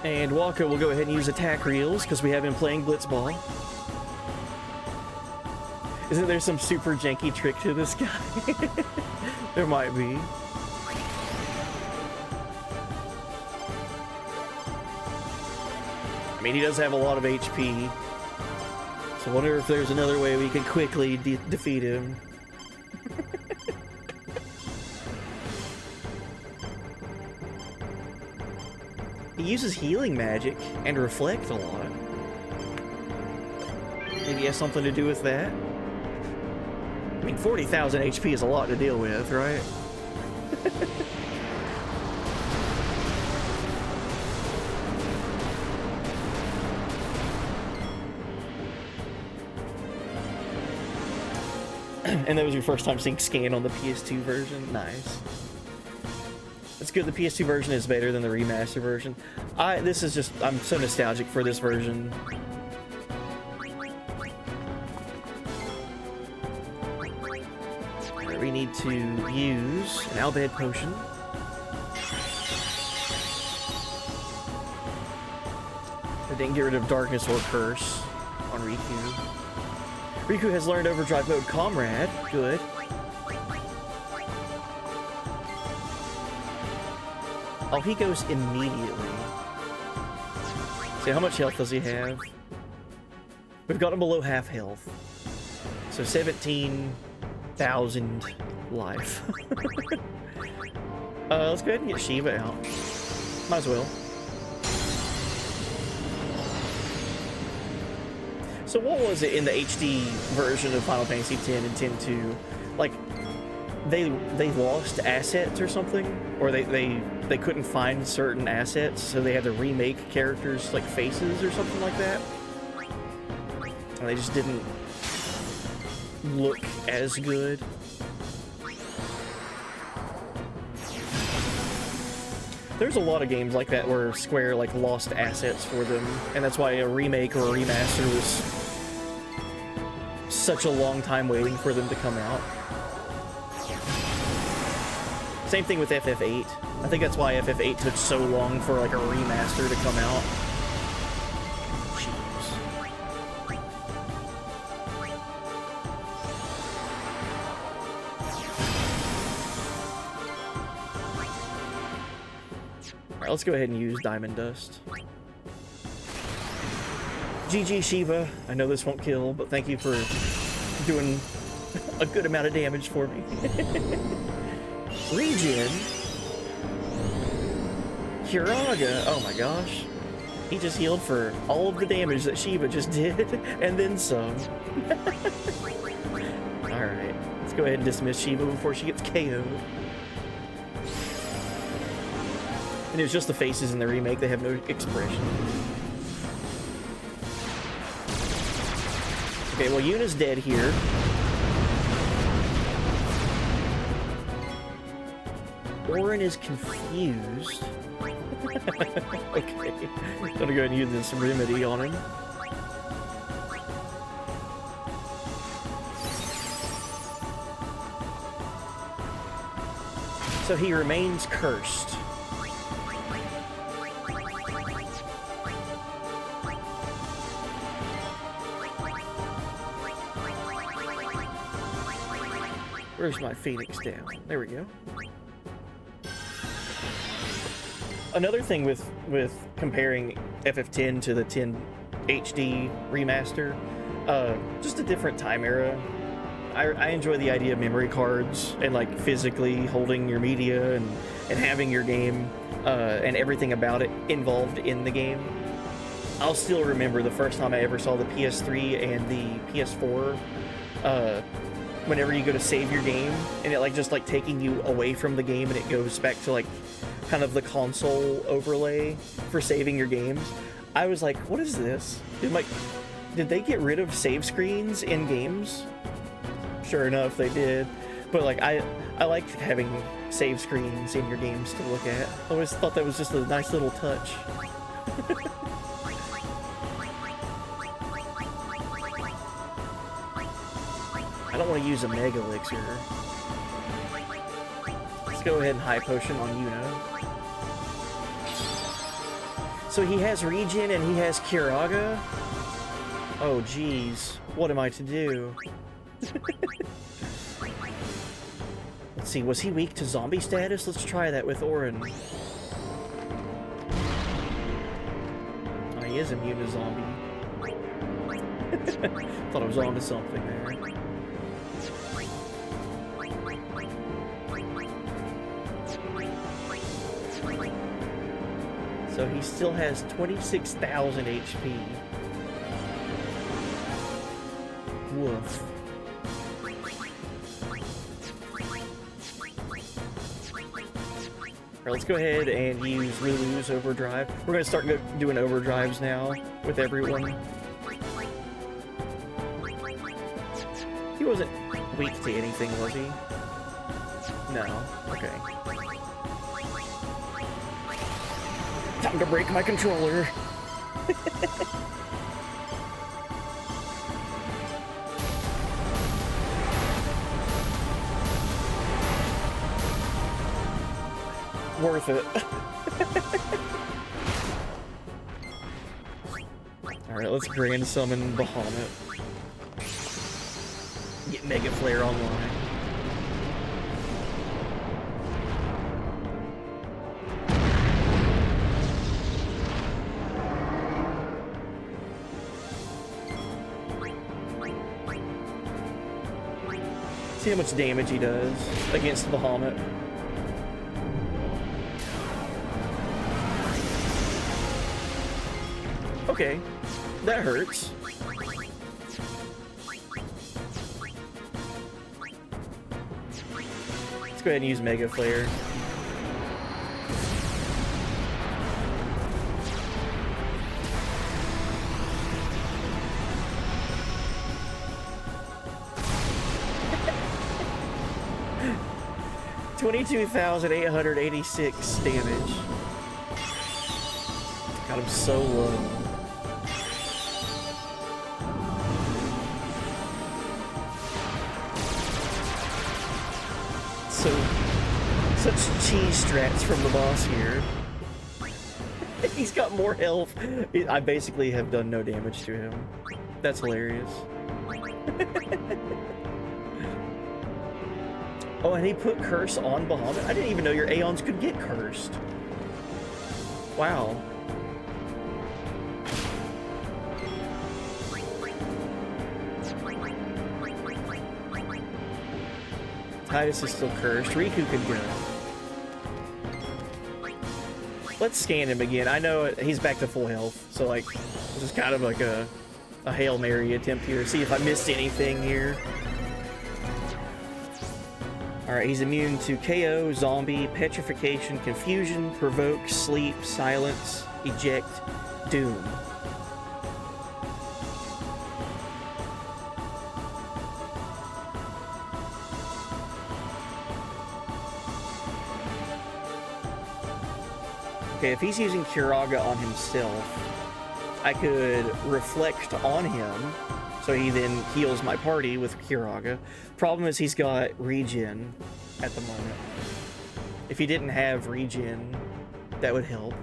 And Waka will go ahead and use attack reels because we have been playing Blitzball. Isn't there some super janky trick to this guy? There might be. I mean, he does have a lot of HP. So I wonder if there's another way we can quickly defeat him. He uses healing magic and reflect a lot. Maybe it has something to do with that. I mean, 40,000 HP is a lot to deal with, right? And that was your first time seeing Scan on the PS2 version? Nice. It's good the PS2 version is better than the remaster version. I'm so nostalgic for this version. We need to use an Albed potion. I didn't get rid of Darkness or Curse on Riku. Riku has learned Overdrive Mode Comrade. Good. Oh, he goes immediately. See, how much health does he have? We've got him below half health. So 17,000 life. Let's go ahead and get Shiva out. Might as well. So what was it in the HD version of Final Fantasy X and X-2? Like, they lost assets or something? Or they couldn't find certain assets, so they had to remake characters' like faces or something like that? And they just didn't look as good. There's a lot of games like that where Square like lost assets for them, and that's why a remake or a remaster was such a long time waiting for them to come out. Same thing with FF8. I think that's why FF8 took so long for like a remaster to come out. Jeez. Alright, let's go ahead and use Diamond Dust. GG Shiva. I know this won't kill, but thank you for doing a good amount of damage for me. Regen? Kiraga, oh my gosh. He just healed for all of the damage that Shiva just did, and then some. Alright, let's go ahead and dismiss Shiva before she gets KO'd. And it was just the faces in the remake, they have no expression. Okay, well Yuna's dead here. Orin is confused. Okay, I'm gonna go ahead and use this remedy on him. So he remains cursed. Where's my Phoenix down? There we go. Another thing with comparing FF10 to the 10 HD remaster, just a different time era. I enjoy the idea of memory cards and like physically holding your media and having your game and everything about it involved in the game. I'll still remember the first time I ever saw the PS3 and the PS4. Whenever you go to save your game and it like just like taking you away from the game and it goes back to like kind of the console overlay for saving your games. I was like, what is this? Did they get rid of save screens in games? Sure enough, they did. But like, I like having save screens in your games to look at. I always thought that was just a nice little touch. I don't want to use a Mega Elixir. Let's go ahead and High Potion on Yuno. So he has Regen and he has Kiraga? Oh geez, what am I to do? Let's see, was he weak to zombie status? Let's try that with Orin. Oh, he is immune to zombie. Thought I was onto something there. So he still has 26,000 HP. Woof. Alright, let's go ahead and use Lulu's Overdrive. We're going to start doing overdrives now with everyone. He wasn't weak to anything, was he? No. Okay. Time to break my controller. Worth it. Alright, let's Grand Summon Bahamut. Get Mega Flare online. See how much damage he does against Bahamut. Okay, that hurts. Let's go ahead and use Mega Flare. $22,886 damage. Got him so low. Such cheese strats from the boss here. He's got more health. I basically have done no damage to him. That's hilarious. Oh, and he put Curse on Bahamut? I didn't even know your Aeons could get cursed. Wow. Titus is still cursed. Riku could go. Let's scan him again. I know he's back to full health, so like, this is kind of like a Hail Mary attempt here. See if I missed anything here. Alright, he's immune to KO, Zombie, Petrification, Confusion, Provoke, Sleep, Silence, Eject, Doom. Okay, if he's using Kiraga on himself, I could reflect on him, so he then heals my party with Kiraga. Problem is he's got regen at the moment. If he didn't have regen, that would help.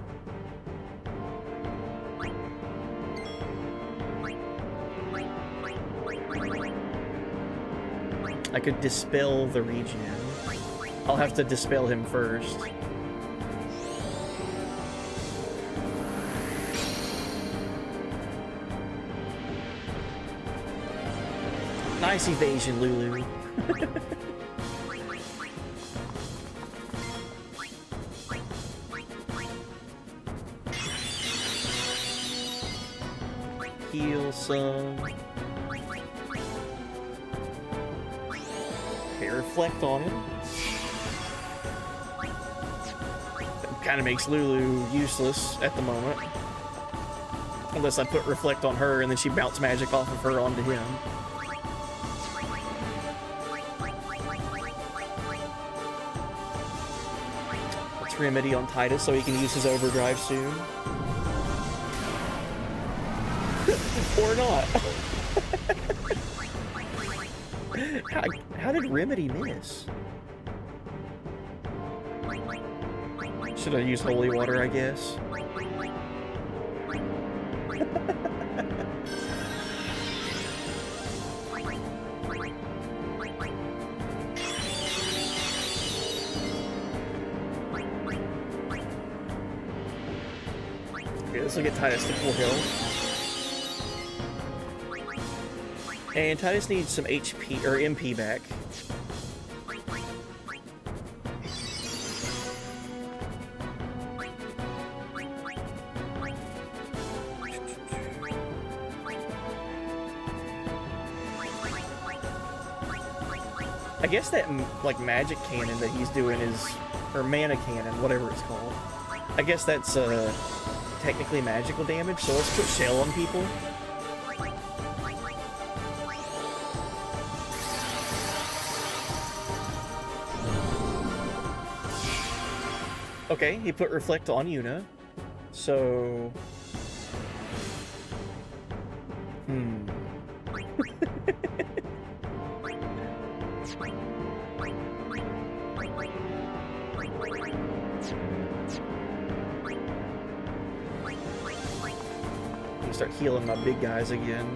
I could dispel the regen. I'll have to dispel him first. Nice evasion, Lulu. Heal some. Okay, reflect on him. That kind of makes Lulu useless at the moment. Unless I put reflect on her and then she bounce magic off of her onto him. Let's remedy on Titus so he can use his overdrive soon. Or not. How did Remedy miss? Should I use holy water, I guess? Okay, this will get Titus to full health. And Titus needs some HP, or MP back. I guess that, like, magic cannon that he's doing is, or mana cannon, whatever it's called. I guess that's, technically magical damage, so let's put shell on people. Okay, he put reflect on Yuna, so... Start healing my big guys again.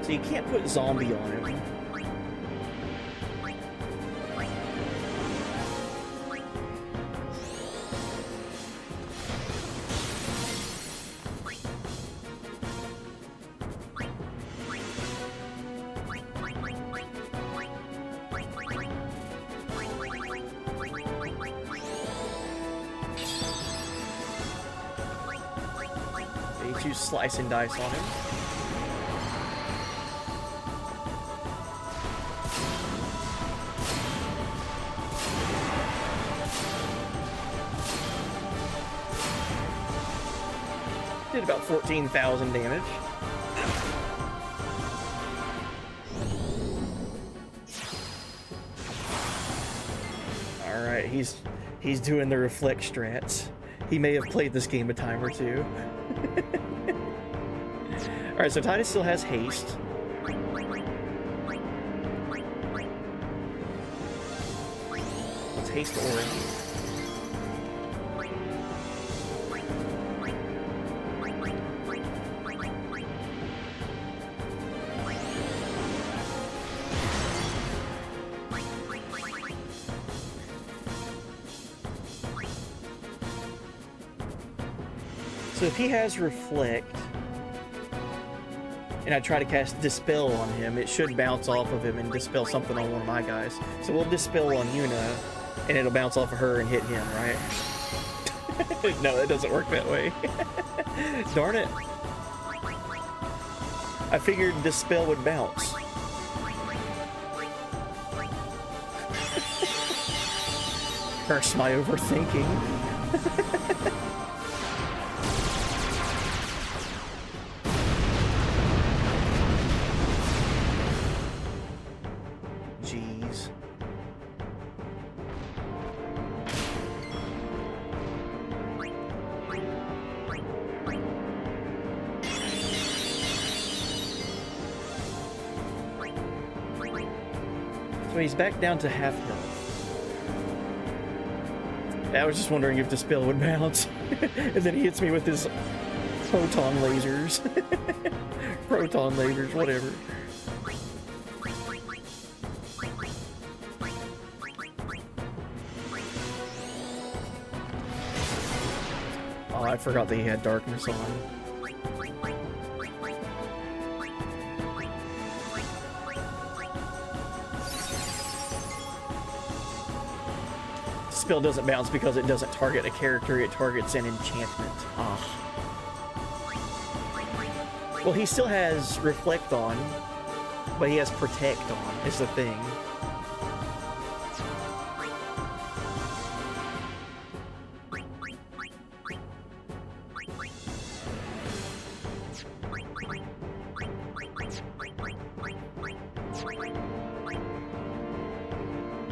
So you can't put zombie on him. Slice and dice on him. Did about 14,000 damage. All right, he's doing the reflect strats. He may have played this game a time or two. Alright, so Titus still has haste. Let's haste Ori. So if he has reflect, and I try to cast Dispel on him, it should bounce off of him and Dispel something on one of my guys. So we'll Dispel on Yuna, and it'll bounce off of her and hit him, right? No, it doesn't work that way. Darn it. I figured Dispel would bounce. Curse my overthinking. So he's back down to half health. I was just wondering if Dispel would bounce. And then he hits me with his proton lasers. Proton lasers, whatever. I forgot that he had darkness on. Spell doesn't bounce because it doesn't target a character, it targets an enchantment. Ah. Well, he still has Reflect on, but he has Protect on, is the thing.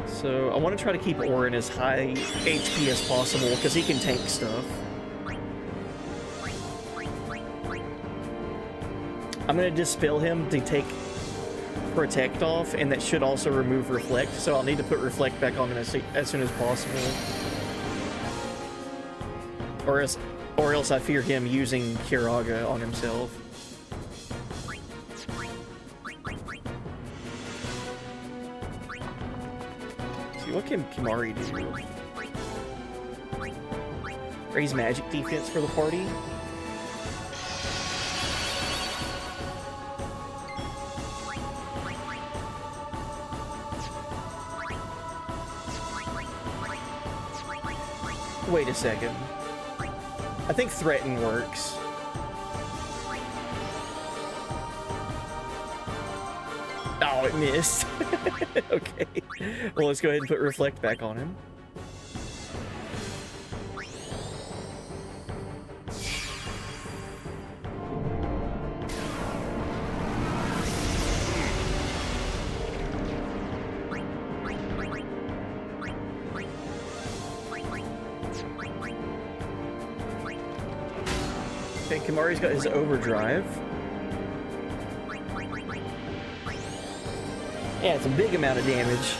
So I want to try to keep Orin as high HP as possible because he can tank stuff. I'm going to Dispel him to take Protect off, and that should also remove Reflect, so I'll need to put Reflect back on him as soon as possible. Or else I fear him using Kiraga on himself. What can Kimahri do? Raise magic defense for the party? Wait a second. I think Threaten works. Oh, it missed. Okay. Well, let's go ahead and put Reflect back on him. Okay, Kimahri's got his overdrive. Yeah, it's a big amount of damage.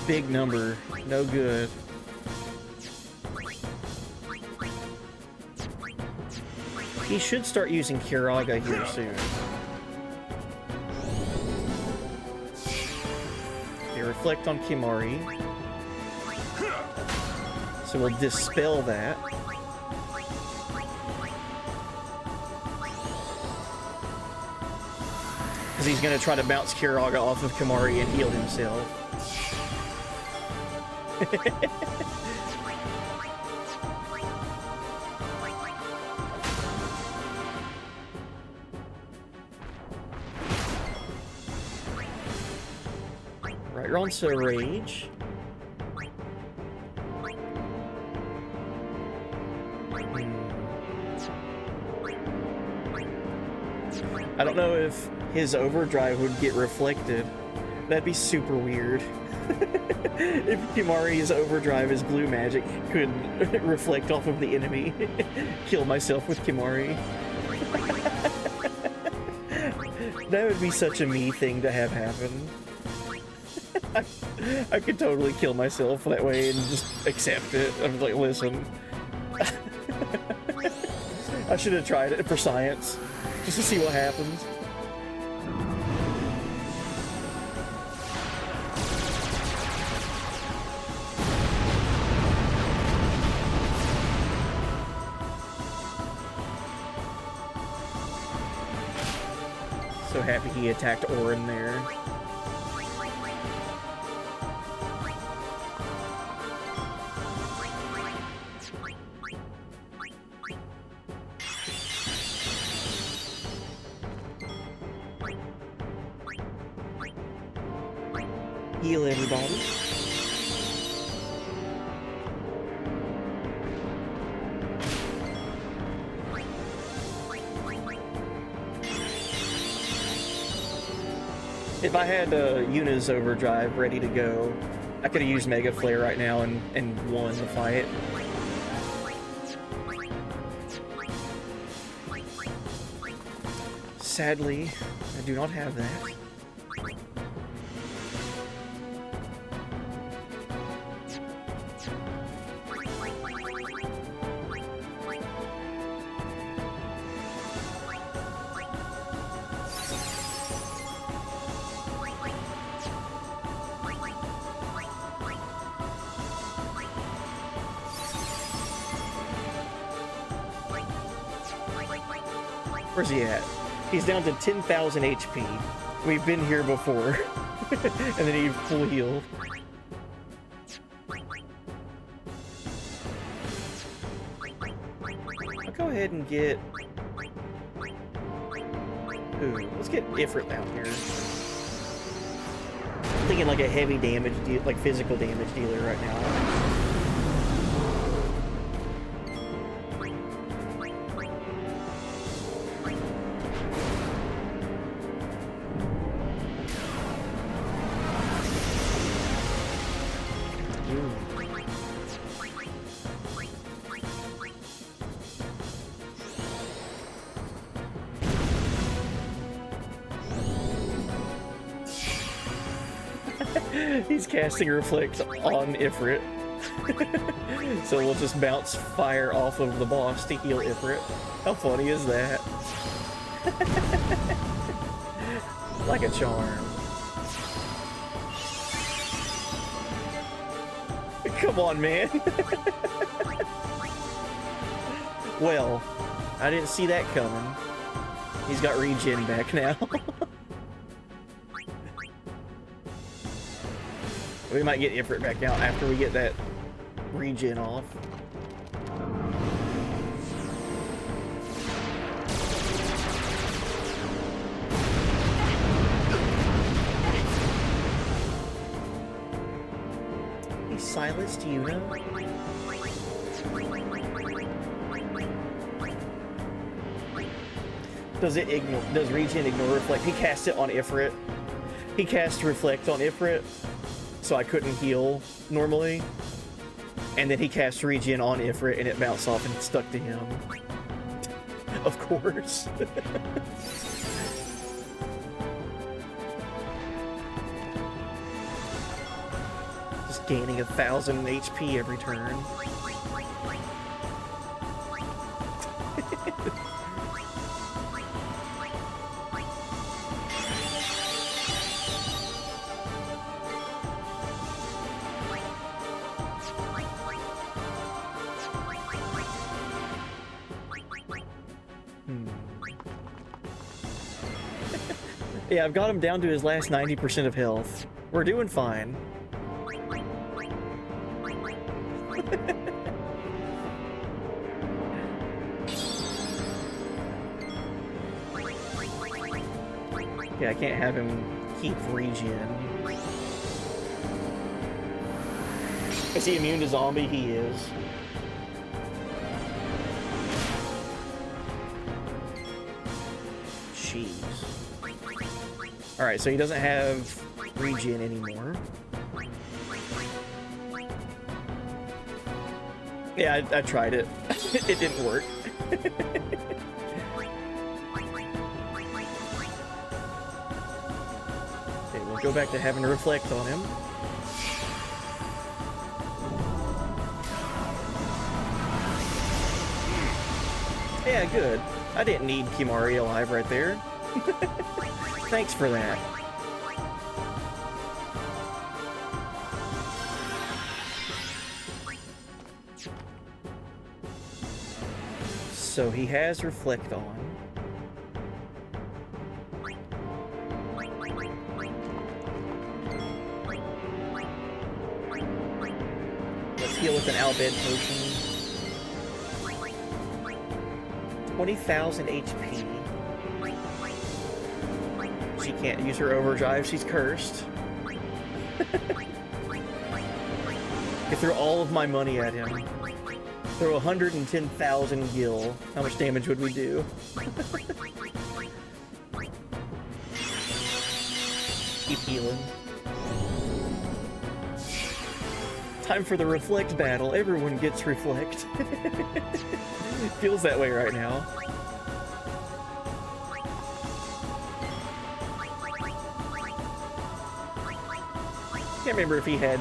Big number. No good. He should start using Kiraga here soon. Okay, Reflect on Kimahri. So we'll Dispel that. Because he's going to try to bounce Kiraga off of Kimahri and heal himself. Right, Ronso Rage. I don't know if his overdrive would get reflected. That'd be super weird. If Kimahri's overdrive is blue magic could reflect off of the enemy. Kill myself with Kimahri. That would be such a me thing to have happen. I could totally kill myself that way and just accept it. I'm like, listen. I should have tried it for science, just to see what happens. So happy he attacked Orin there. Heal everybody. If I had Yuna's overdrive ready to go, I could have used Mega Flare right now and won the fight. Sadly, I do not have that. Where's he at? He's down to 10,000 HP. We've been here before. And then he full healed. I'll go ahead and get... Ooh, let's get Ifrit down here. I'm thinking like a heavy damage deal, like physical damage dealer right now. He's casting Reflect on Ifrit. So we'll just bounce fire off of the boss to heal Ifrit. How funny is that? Like a charm. Come on, man. Well, I didn't see that coming. He's got regen back now. We might get Ifrit back out after we get that regen off. He's silenced you, know? Does regen ignore Reflect? He casts it on Ifrit. He cast Reflect on Ifrit, so I couldn't heal normally. And then he cast regen on Ifrit and it bounced off and stuck to him. Of course. Just gaining 1,000 HP every turn. Yeah, I've got him down to his last 90% of health. We're doing fine. Yeah, I can't have him keep regen. Is he immune to zombie? He is. Jeez. Alright, so he doesn't have regen anymore. Yeah, I tried it. It didn't work. Okay, we'll go back to having to reflect on him. Yeah, good. I didn't need Kimari alive right there. Thanks for that. So he has Reflect on. Let's heal with an Albed potion. 20,000 HP. She can't use her overdrive, she's cursed. I threw all of my money at him. Throw 110,000 gil. How much damage would we do? Keep healing. Time for the Reflect battle. Everyone gets Reflect. Feels that way right now. Can't remember if he had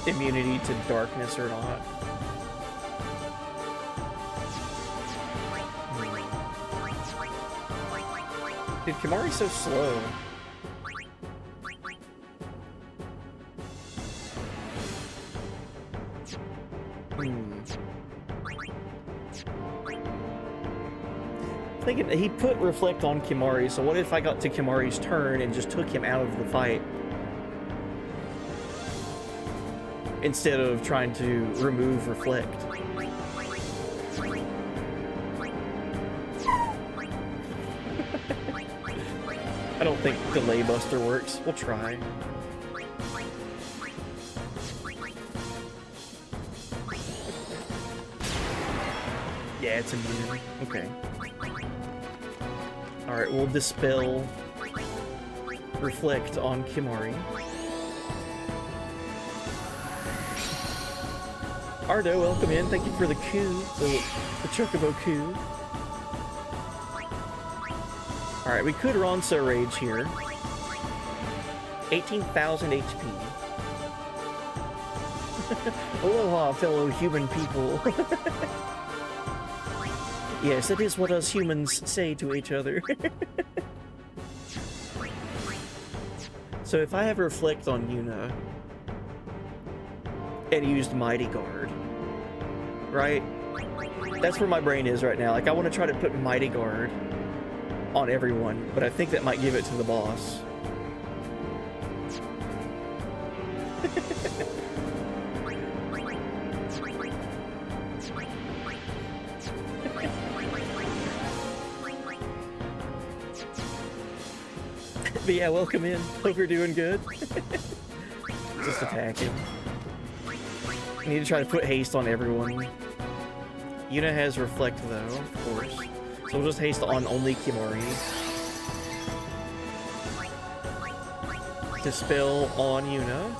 immunity to darkness or not. Dude, Kimari's so slow. Thinking he put reflect on Kimari, so what if I got to Kimari's turn and just took him out of the fight? Instead of trying to remove reflect. I don't think Delay Buster works. We'll try. Yeah, it's immune. Okay. Alright, we'll dispel reflect on Kimari. Ardo, welcome in. Thank you for the coup, the Chocobo coup. Alright, we could Ronso Rage here. 18,000 HP. Aloha, fellow human people. Yes, that is what us humans say to each other. So if I have Reflect on Yuna, and used Mighty Guard, right? That's where my brain is right now. Like, I want to try to put Mighty Guard on everyone, but I think that might give it to the boss. But yeah, welcome in. Hope you're doing good. Just attacking. I need to try to put haste on everyone. Yuna has reflect though, of course. So we'll just haste on only Kimari. Dispel on Yuna.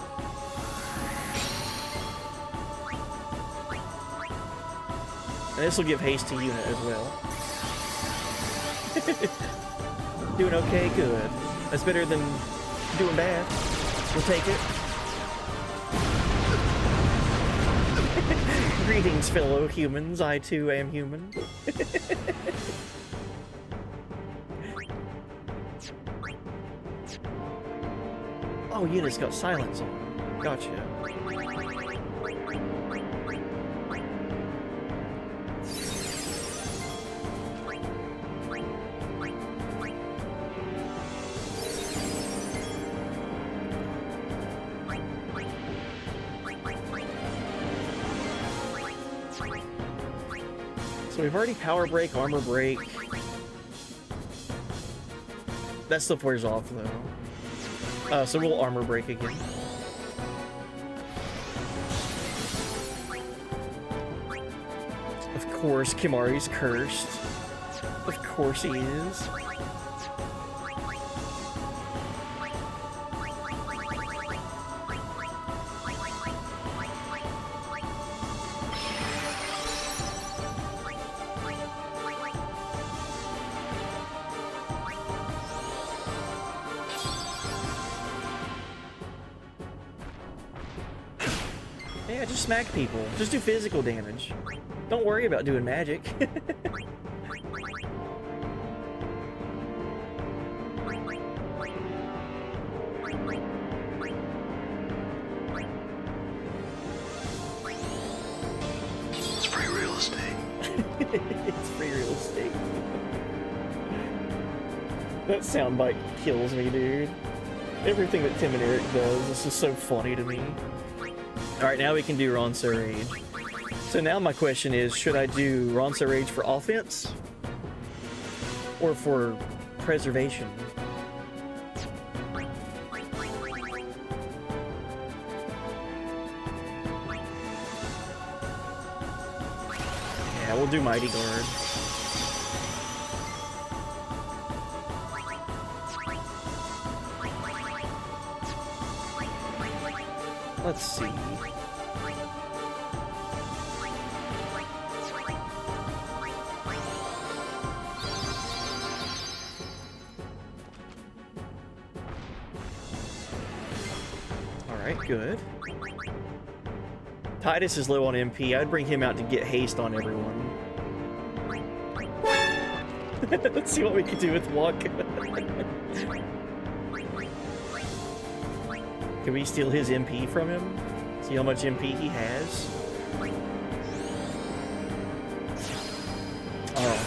And this will give haste to Yuna as well. Doing okay? Good. That's better than doing bad. We'll take it. Greetings, fellow humans. I too am human. Oh, Yuna's got silence on. Gotcha. So we've already power break, armor break. That stuff wears off though. So we'll armor break again. Of course, Kimari's cursed. Of course he is. Yeah, just smack people. Just do physical damage. Don't worry about doing magic. It's free real estate. It's free real estate. That soundbite kills me, dude. Everything that Tim and Eric does is just so funny to me. Alright, now we can do Ronso Rage. So now my question is, should I do Ronso Rage for offense? Or for preservation? Yeah, we'll do Mighty Guard. Let's see. Alright, good. Titus is low on MP. I'd bring him out to get haste on everyone. Let's see what we can do with Walk. Can we steal his MP from him? See how much MP he has? Oh.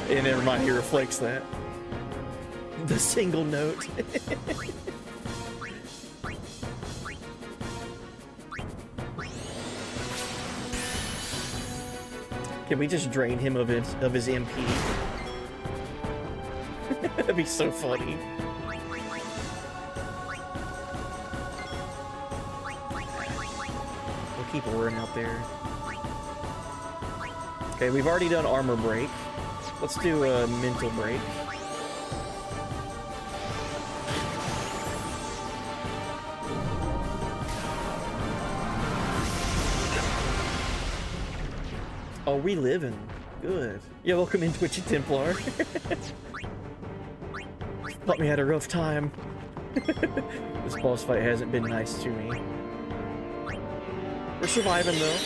And never mind, he reflects that. The single note. Can we just drain him of his MP? That'd be so funny. We'll keep roaring out there. Okay, we've already done armor break. Let's do a mental break. Oh, we living. Good. Yeah, welcome in Twitchy Templar. Thought we had a rough time. This boss fight hasn't been nice to me. We're surviving though.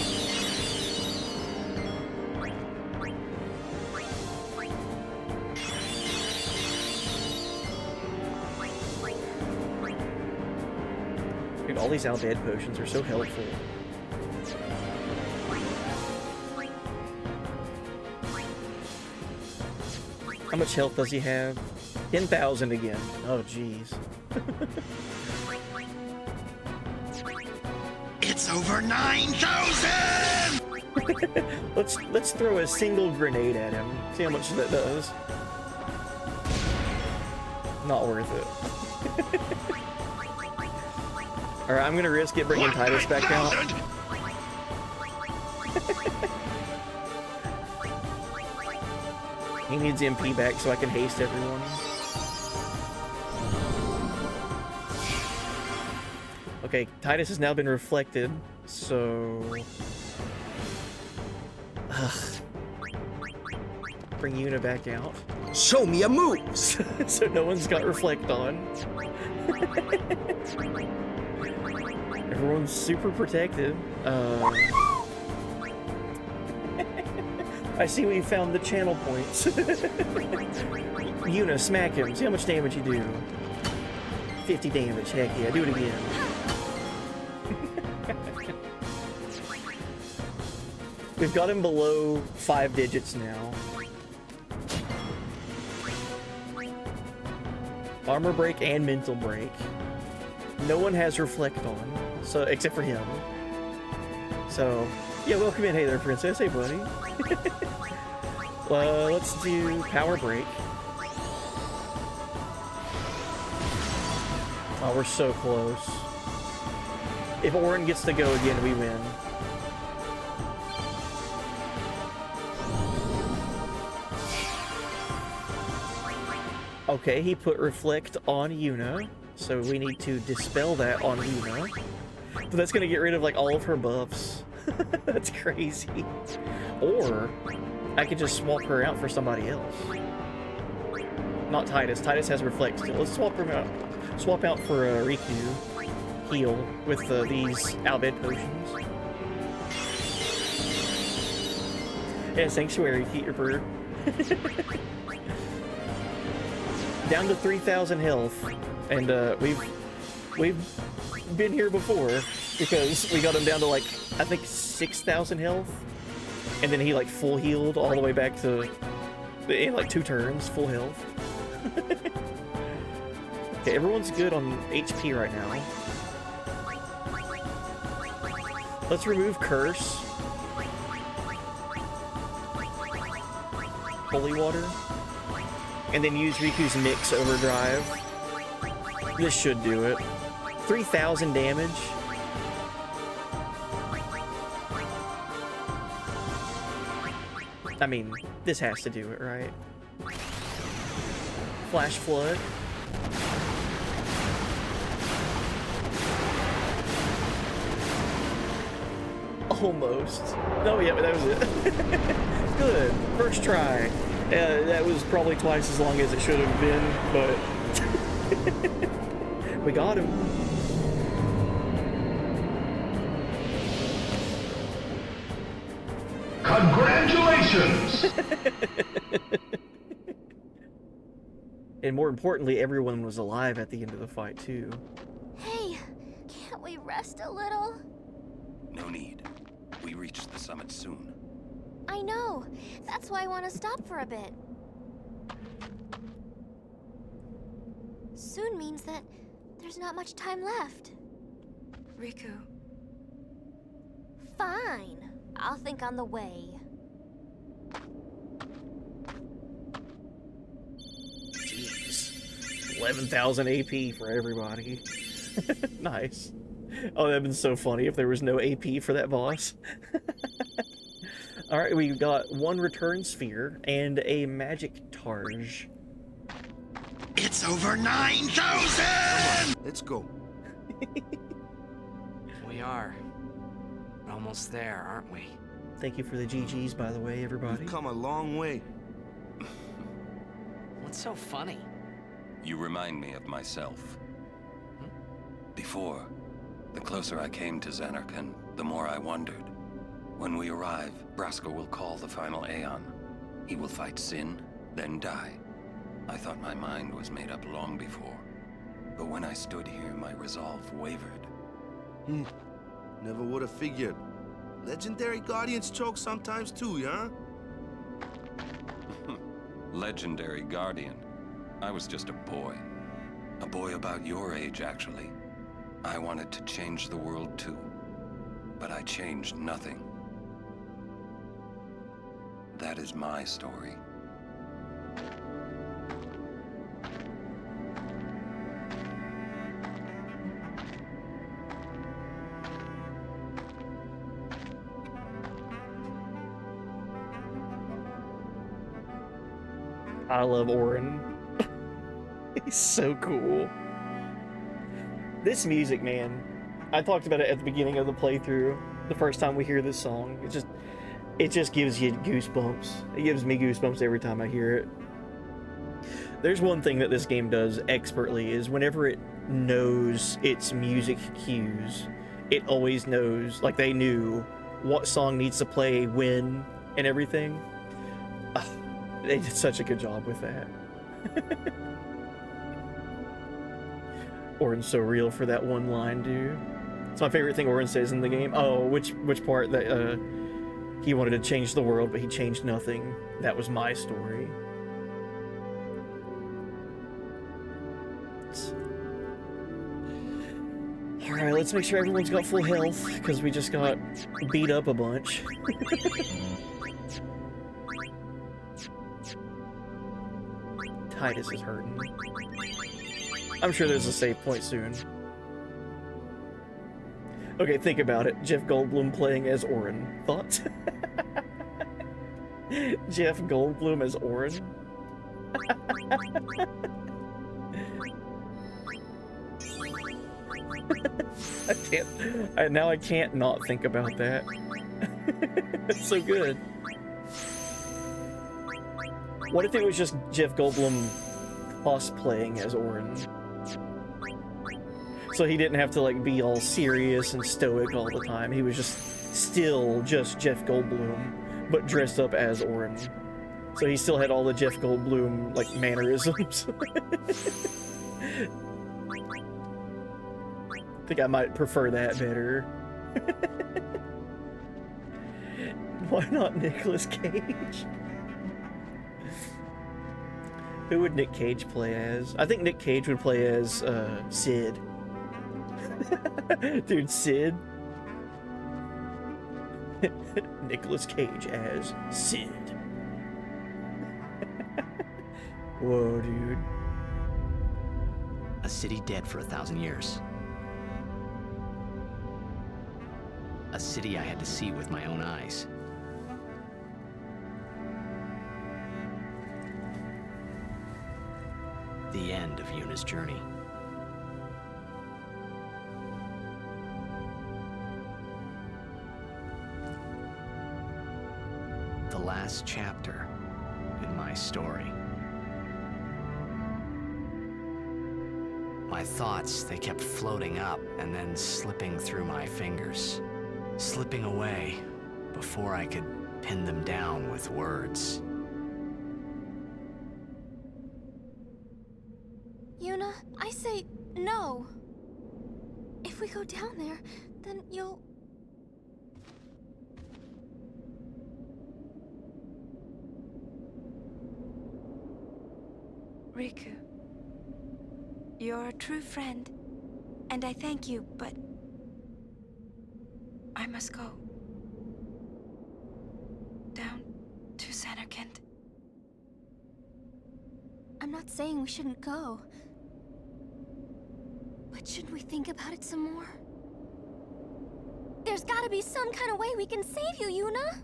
Dude, all these Al-Bhed potions are so helpful. How much health does he have? 10,000 again. Oh, jeez. It's over 9,000! Let's throw a single grenade at him. See how much that does. Not worth it. Alright, I'm gonna risk it bringing Titus back out. He needs MP back so I can haste everyone. Okay, Titus has now been reflected, so... Bring Yuna back out. Show me a move! So no one's got reflect on. Everyone's super protected. I see we found the channel points. Yuna, smack him. See how much damage you do. 50 damage. Heck yeah, do it again. We've got him below 5 digits now. Armor break and mental break. No one has reflect on, so except for him. So, yeah, welcome in. Hey there, princess. Hey, buddy. Let's do power break. Oh, we're so close. If Orin gets to go again, we win. Okay, he put reflect on Yuna, so we need to dispel that on Yuna. But that's gonna get rid of like all of her buffs. That's crazy. Or I could just swap her out for somebody else. Not Titus. Titus has reflect still. Let's swap him out. Swap out for Riku. Heal with these Al-Bhed potions. Yeah, Sanctuary, Keeper. Down to 3,000 health, and we've been here before because we got him down to like I think 6,000 health, and then he like full healed all the way back to in like 2 turns, full health. Okay, everyone's good on HP right now. Let's remove Curse. Holy Water. And then use Riku's Mix Overdrive. This should do it. 3,000 damage. I mean, this has to do it, right? Flash Flood. Almost. Oh yeah, that was it. Good. First try. That was probably twice as long as it should have been, but we got him. Congratulations! And more importantly, everyone was alive at the end of the fight, too. Hey, can't we rest a little? No need. We reach the summit soon. I know. That's why I want to stop for a bit. Soon means that there's not much time left. Riku, Fine. I'll think on the way. Jeez. 11,000 AP for everybody. Nice. Oh, that'd been so funny if there was no AP for that boss. Alright, we got one return sphere and a magic targe. It's over 9,000! Come on, let's go. We are. We're almost there, aren't we? Thank you for the GGs, by the way, everybody. We've come a long way. What's so funny? You remind me of myself. Before, the closer I came to Xanarkand, the more I wondered. When we arrive, Braska will call the final Aeon. He will fight Sin, then die. I thought my mind was made up long before. But when I stood here, my resolve wavered. Never would have figured. Legendary Guardians choke sometimes too, yeah? Legendary Guardian. I was just a boy. A boy about your age, actually. I wanted to change the world too. But I changed nothing. That is my story. I love Orin. He's so cool. This music, man. I talked about it at the beginning of the playthrough. The first time we hear this song, it just gives you goosebumps. It gives me goosebumps every time I hear it. There's one thing that this game does expertly is whenever it knows its music cues, it always knows, like they knew what song needs to play when and everything. They did such a good job with that. Orin's so real for that one line, dude. It's my favorite thing Orin says in the game. Oh, which part that he wanted to change the world, but he changed nothing. That was my story. Alright, let's make sure everyone's got full health, because we just got beat up a bunch. Titus is hurting. I'm sure there's a save point soon. Okay, think about it. Jeff Goldblum playing as Orin. Thoughts? Jeff Goldblum as Orin? I can't not think about that. It's so good. What if it was just Jeff Goldblum cosplaying as Orin? So he didn't have to like be all serious and stoic all the time. He was still just Jeff Goldblum, but dressed up as Orin. So he still had all the Jeff Goldblum like mannerisms. I think I might prefer that better. Why not Nicolas Cage? Who would Nick Cage play as? I think Nick Cage would play as Sid. Dude, Sid. Nicolas Cage as Sid. Whoa, dude. A city dead for 1,000 years. A city I had to see with my own eyes. The end of Yuna's journey. The last chapter in my story. My thoughts, they kept floating up and then slipping through my fingers, slipping away before I could pin them down with words. Yuna, I say no. If we go down there, then you'll... Riku, you're a true friend, and I thank you, but I must go. Down to Xanarkand. I'm not saying we shouldn't go. But should we think about it some more? There's gotta be some kind of way we can save you, Yuna!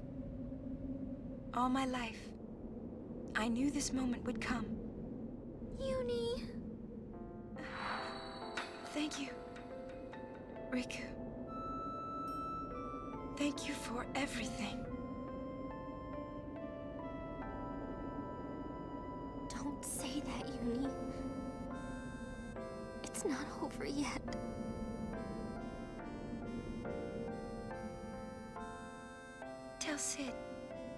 All my life, I knew this moment would come. Uni... Thank you, Riku. Thank you for everything. Don't say that, Uni. It's not over yet. Tell Sid,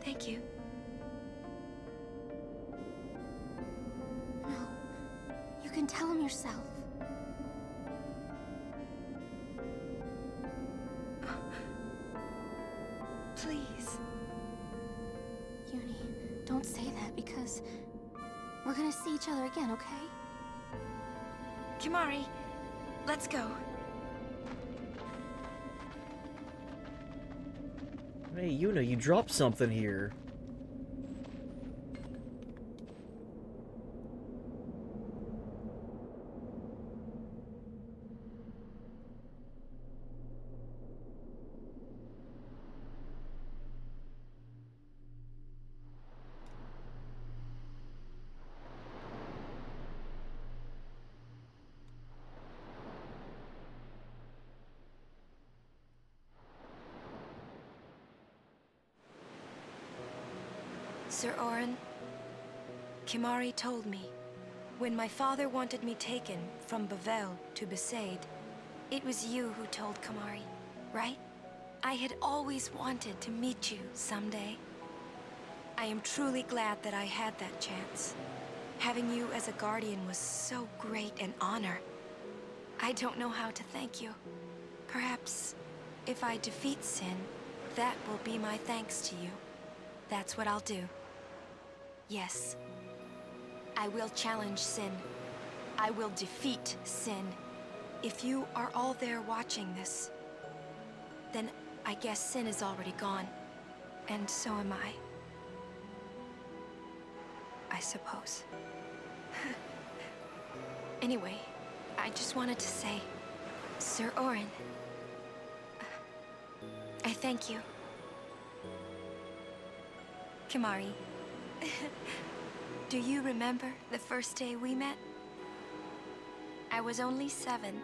thank you. No, you can tell him yourself. Please. Uni, don't say that because we're gonna see each other again, okay? Kimari, let's go. Hey, Yuna, you dropped something here. Sir Orin, Kimari told me, when my father wanted me taken from Bavel to Besaid, it was you who told Kimari, right? I had always wanted to meet you someday. I am truly glad that I had that chance. Having you as a guardian was so great an honor. I don't know how to thank you. Perhaps, if I defeat Sin, that will be my thanks to you. That's what I'll do. Yes. I will challenge Sin. I will defeat Sin. If you are all there watching this, then I guess Sin is already gone. And so am I. I suppose. Anyway, I just wanted to say, Sir Orin, I thank you. Kimari, do you remember the first day we met? I was only 7.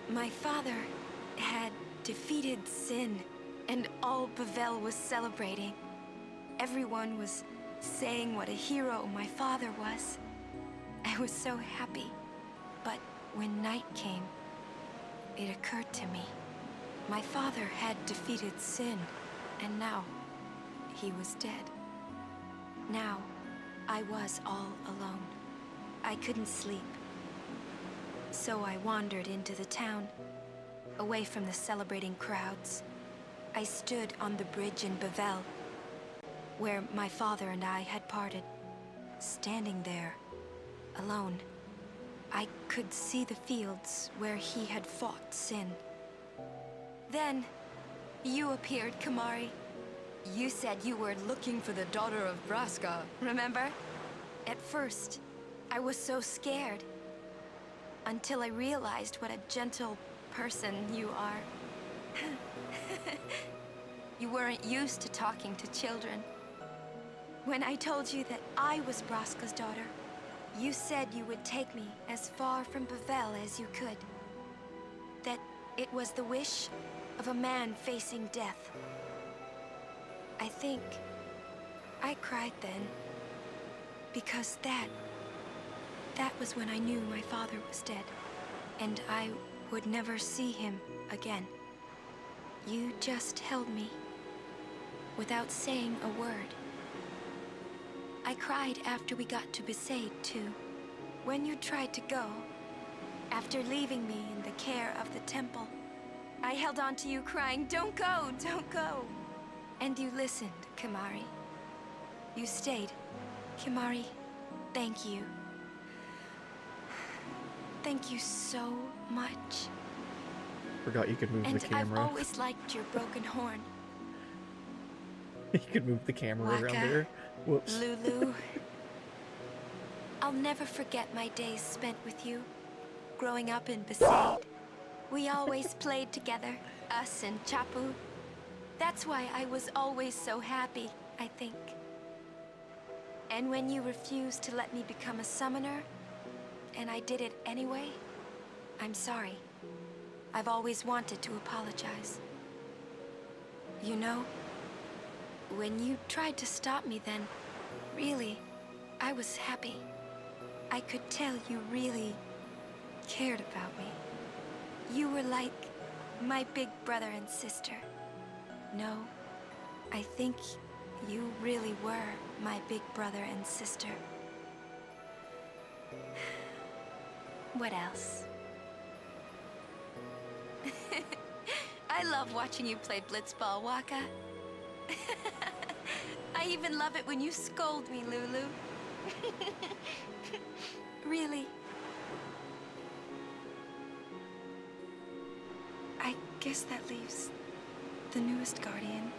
My father had defeated Sin, and all Bavel was celebrating. Everyone was saying what a hero my father was. I was so happy. But when night came, it occurred to me. My father had defeated Sin, and now he was dead. Now, I was all alone. I couldn't sleep. So I wandered into the town, away from the celebrating crowds. I stood on the bridge in Bavel, where my father and I had parted. Standing there, alone, I could see the fields where he had fought Sin. Then, you appeared, Kimari. You said you were looking for the daughter of Braska, remember? At first, I was so scared. Until I realized what a gentle person you are. You weren't used to talking to children. When I told you that I was Braska's daughter, you said you would take me as far from Bavel as you could. That it was the wish of a man facing death. I think I cried then, because that was when I knew my father was dead, and I would never see him again. You just held me, without saying a word. I cried after we got to Besaid, too. When you tried to go, after leaving me in the care of the temple, I held on to you crying, "Don't go, don't go!" And you listened, Kimari. You stayed. Kimari, thank you. Thank you so much. Forgot you could move the And camera. I've always liked your broken horn. You could move the camera around Waka, there. Whoops. Lulu. I'll never forget my days spent with you, growing up in Besaid. We always played together, us and Chapu. That's why I was always so happy, I think. And when you refused to let me become a summoner, and I did it anyway, I'm sorry. I've always wanted to apologize. You know, when you tried to stop me then, really, I was happy. I could tell you really cared about me. You were like my big brother and sister. No, I think you really were my big brother and sister. What else? I love watching you play blitzball, Waka. I even love it when you scold me, Lulu. Really. I guess that leaves the newest Guardian.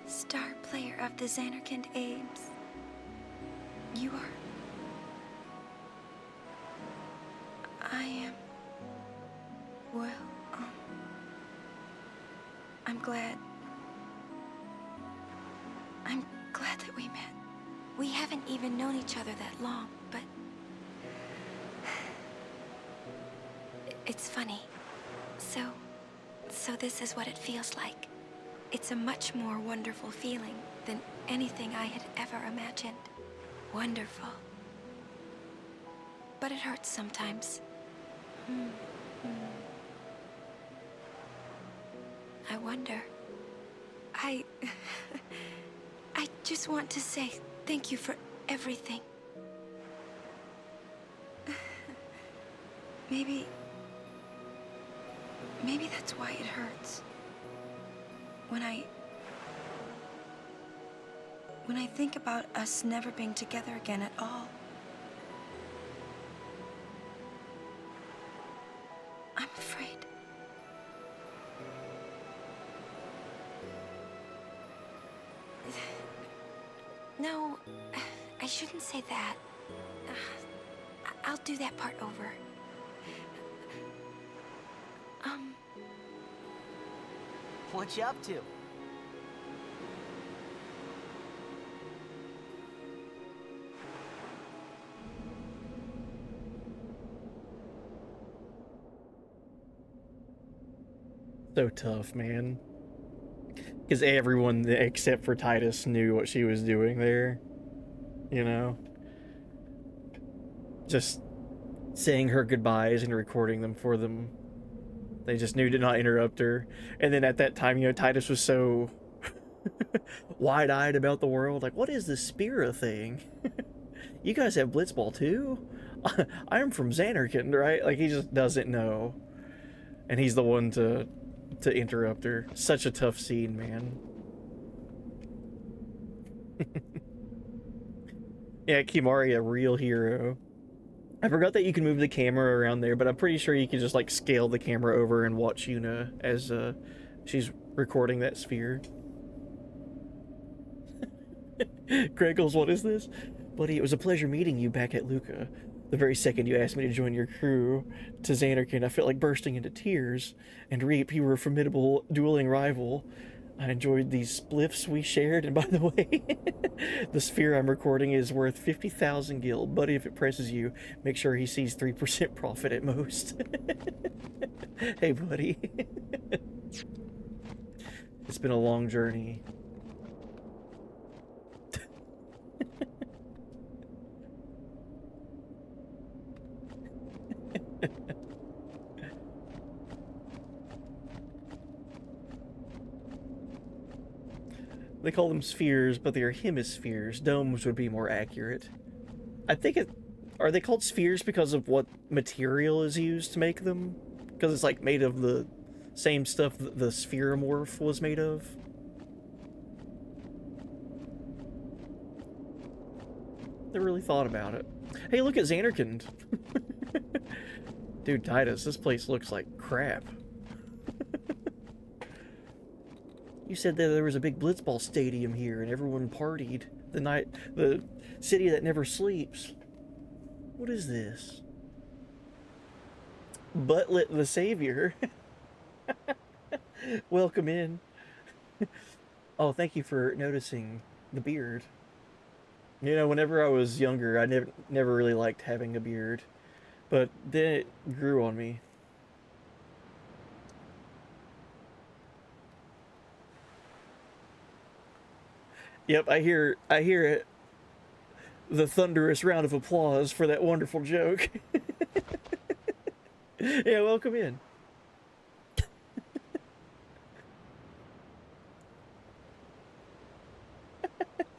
Star player of the Xanarkand Ames. You are. I am. Well, I'm glad. I'm glad that we met. We haven't even known each other that long, but... It's funny. So this is what it feels like. It's a much more wonderful feeling than anything I had ever imagined. Wonderful. But it hurts sometimes. I wonder. I just want to say thank you for everything. Maybe that's why it hurts. When I think about us never being together again at all. I'm afraid. No, I shouldn't say that. I'll do that part over. What you up to? So tough, man. Because everyone except for Titus knew what she was doing there. You know? Just saying her goodbyes and recording them for them. They just knew to not interrupt her. And then at that time, you know, Titus was so wide-eyed about the world. Like, what is this Spira thing? You guys have Blitzball too? I'm from Xanarkand, right? Like, he just doesn't know. And he's the one to interrupt her. Such a tough scene, man. Yeah, Kimari, a real hero. I forgot that you can move the camera around there, but I'm pretty sure you can just, like, scale the camera over and watch Yuna as she's recording that sphere. Greggles, what is this? Buddy, it was a pleasure meeting you back at Luca. The very second you asked me to join your crew to Xanarkand, I felt like bursting into tears. And Reap, you were a formidable dueling rival. I enjoyed these spliffs we shared, and by the way, the sphere I'm recording is worth 50,000 gil. Buddy, if it presses you, make sure he sees 3% profit at most. Hey, buddy. It's been a long journey. They call them spheres, but they are hemispheres. Domes would be more accurate. I think it... Are they called spheres because of what material is used to make them? Because it's, like, made of the same stuff that the spheromorph was made of? They really thought about it. Hey, look at Xanarkand. Dude, Titus, this place looks like crap. You said that there was a big blitzball stadium here and everyone partied the city that never sleeps. What is this? Butlet the Savior. Welcome in. Oh, thank you for noticing the beard. You know, whenever I was younger, I never really liked having a beard, but then it grew on me. Yep, I hear it. The thunderous round of applause for that wonderful joke. Yeah, welcome in.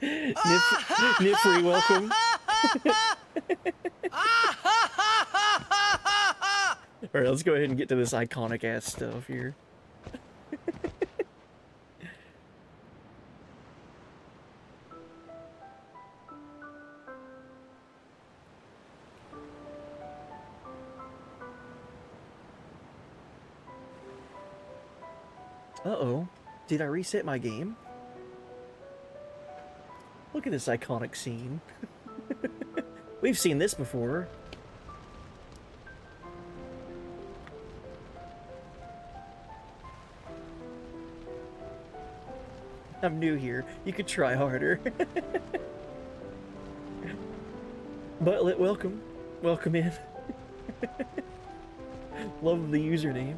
Nifri, welcome. Alright, let's go ahead and get to this iconic ass stuff here. Uh-oh. Did I reset my game? Look at this iconic scene. We've seen this before. I'm new here. You could try harder. Butlet, welcome. Welcome in. Love the username.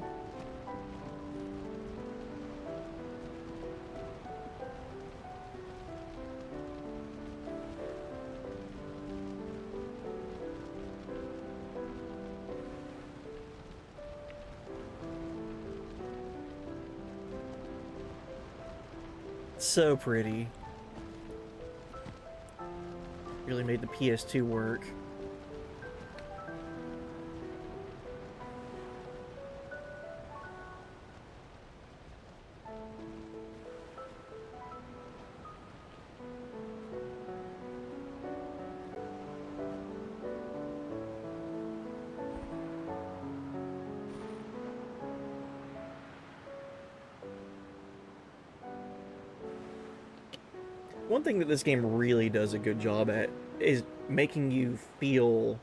So pretty. Really made the PS2 work. One thing that this game really does a good job at is making you feel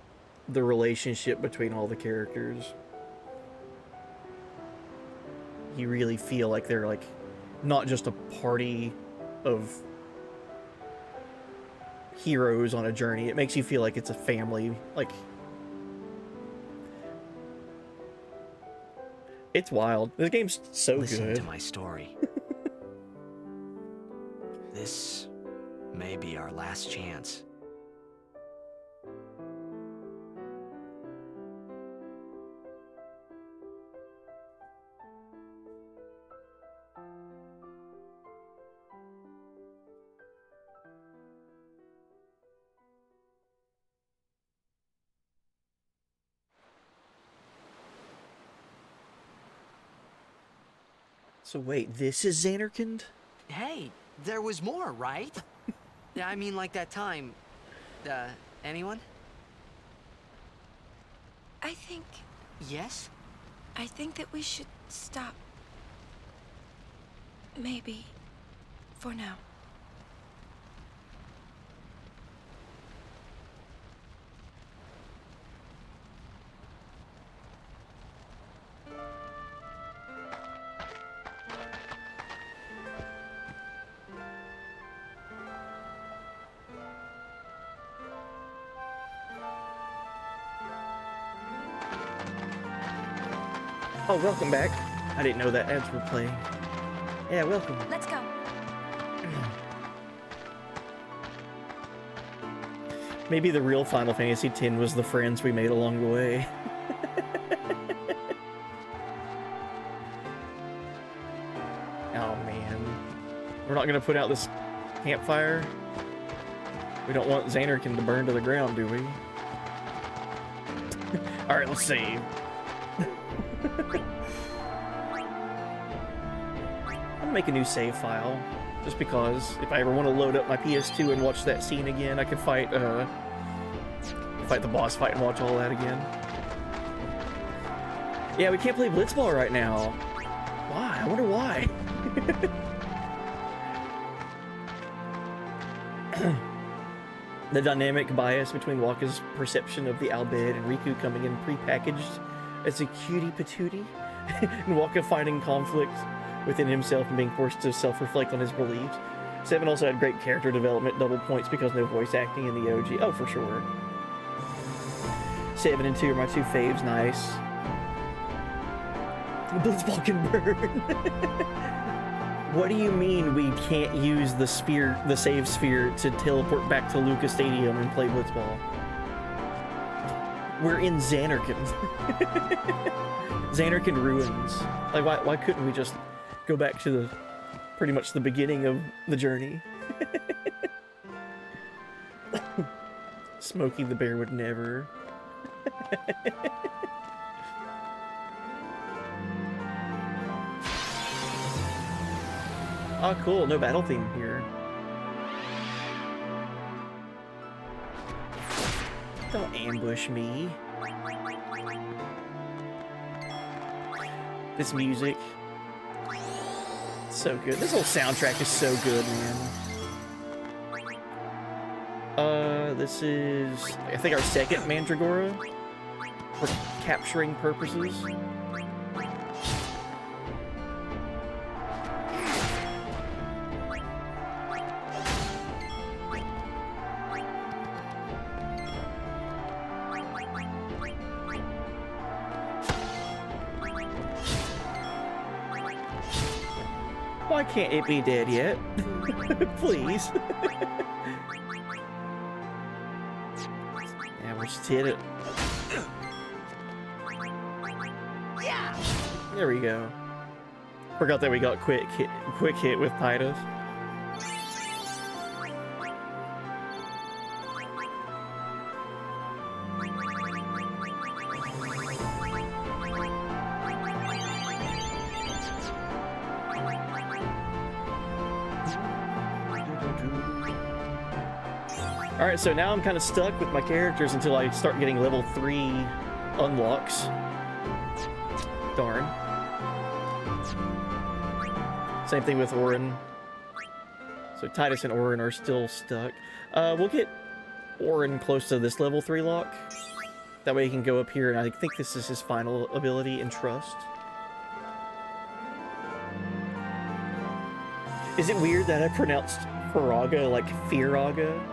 the relationship between all the characters. You really feel like they're like not just a party of heroes on a journey. It makes you feel like it's a family. Like, it's wild. This game's so good. Listen to my story. This may be our last chance. So wait, this is Xanarkand? Hey, there was more, right? Yeah, I mean, like that time. Anyone? I think Yes? that we should stop. Maybe. For now. Oh, welcome back. I didn't know that ads were playing. Yeah, welcome. Let's go. Maybe the real Final Fantasy X was the friends we made along the way. Oh man. We're not gonna put out this campfire? We don't want Xanarkand to burn to the ground, do we? Alright, let's save. I'll make a new save file, just because if I ever want to load up my PS2 and watch that scene again, I could fight fight the boss fight and watch all that again. Yeah, we can't play Blitzball right now. Why? I wonder why. The dynamic bias between Wakka's perception of the Albed and Riku coming in pre-packaged as a cutie patootie, and Wakka finding conflict within himself and being forced to self-reflect on his beliefs. 7 also had great character development, double points because no voice acting in the OG. Oh, for sure. 7 and 2 are my two faves, nice. Blitzball can burn. What do you mean we can't use the sphere, the save sphere, to teleport back to Lucas Stadium and play Blitzball? We're in Xanarkand. Xanarkand ruins. Like, why couldn't we just go back to the pretty much the beginning of the journey? Smokey the Bear would never. Oh, cool. No battle theme here. Don't ambush me. This music. So good. This whole soundtrack is so good, man. This is, I think, our second Mandragora for capturing purposes. Why can't it be dead yet? Please. Yeah, we'll just hit it. There we go. Forgot that we got quick hit with Pydos. Alright, so now I'm kind of stuck with my characters until I start getting level 3 unlocks. Darn. Same thing with Auron. So Tidus and Auron are still stuck. We'll get Auron close to this level 3 lock. That way he can go up here, and I think this is his final ability, Entrust. Is it weird that I pronounced Firaga like Firaga?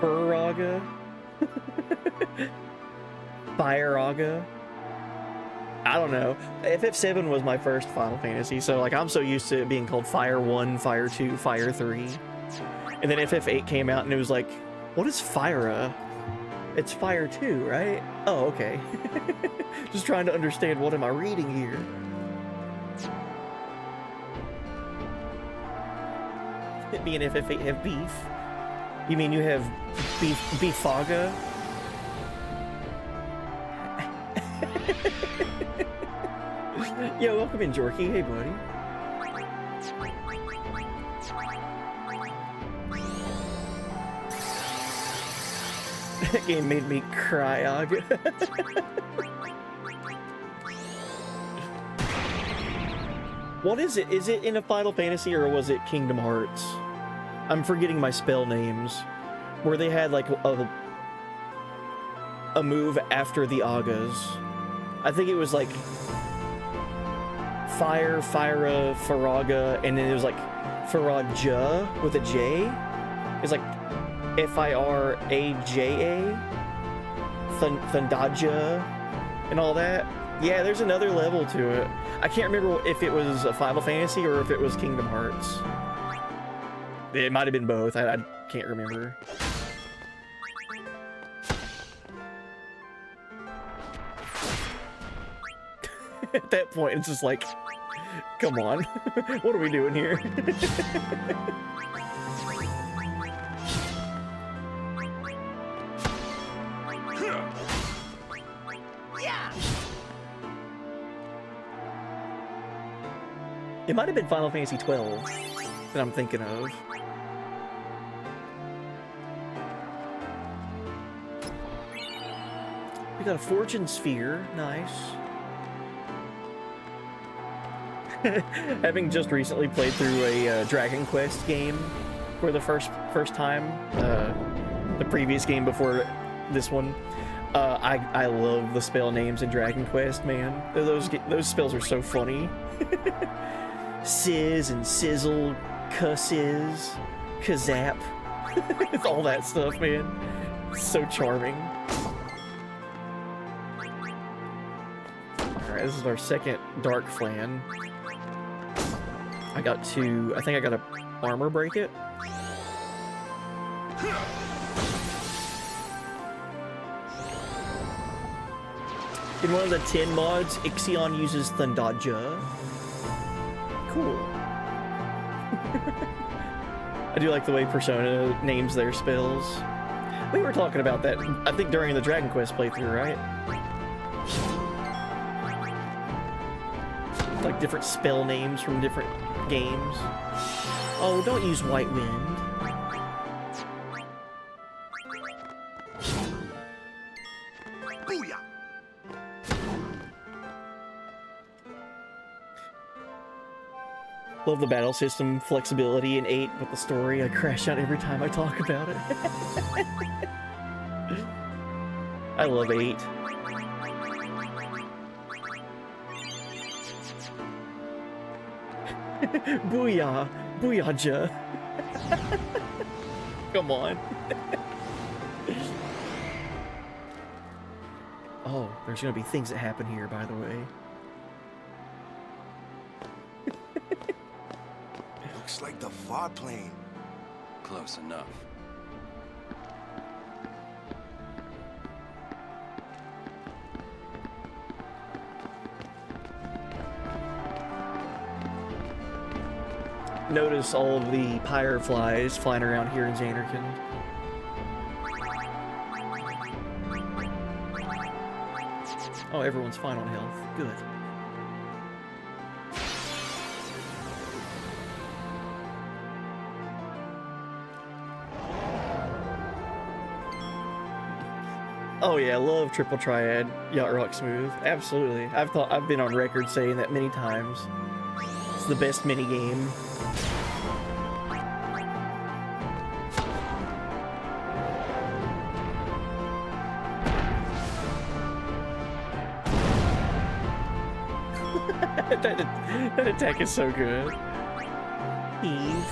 Firaga? Fireaga? I don't know. FF7 was my first Final Fantasy, so like I'm so used to it being called Fire 1, Fire 2, Fire 3. And then FF8 came out and it was like, what is Fyra? It's Fire 2, right? Oh, okay. Just trying to understand what am I reading here. Me and FF8 have beef. You mean you have beefaga? Yo, welcome in, Jorky. Hey, buddy. That game made me cry, Og. What is it? Is it in a Final Fantasy or was it Kingdom Hearts? I'm forgetting my spell names. Where they had like a move after the Agas. I think it was like Fire, Fyra, Firaga, and then it was like Firaja with a J. It's like F-I-R-A-J-A. Thundaja and all that. Yeah, there's another level to it. I can't remember if it was a Final Fantasy or if it was Kingdom Hearts. It might have been both. I can't remember. At that point, it's just like, come on. What are we doing here? It might have been Final Fantasy 12 that I'm thinking of. We got a fortune sphere. Nice. Having just recently played through a Dragon Quest game for the first time, the previous game before this one, I love the spell names in Dragon Quest, man. Those spells are so funny. Sizz and Sizzle, Cusses, Kazap, it's all that stuff, man. It's so charming. All right, this is our second Dark Flan. I think I got to armor break it. In one of the 10 mods, Ixion uses Thundaja. Cool. I do like the way Persona names their spells. We were talking about that, I think, during the Dragon Quest playthrough, right? Like different spell names from different games. Oh, don't use White Wind. Booyah! Love the battle system flexibility in 8, but the story, I crash out every time I talk about it. I love 8. Booyah! Booyahja! Come on. Oh, there's gonna be things that happen here, by the way. Looks like the VOD plane. Close enough. Notice all of the fireflies flying around here in Xanarkand. Oh, everyone's fine on health. Good. Oh yeah, I love Triple Triad Yacht Rock Smooth. Absolutely. I've been on record saying that many times. It's the best mini game. that attack is so good. Eve.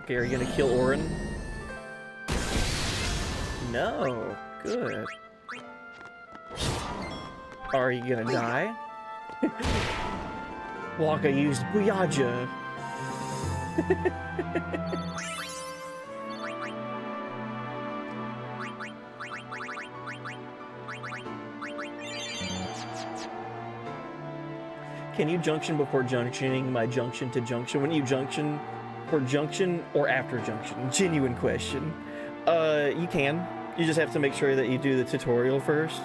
Okay, are you gonna kill Orin? No. Good. Are you gonna die? Waka used Booyahja. Can you junction before junctioning my junction to junction? When you junction for junction or after junction? Genuine question. You can. You just have to make sure that you do the tutorial first.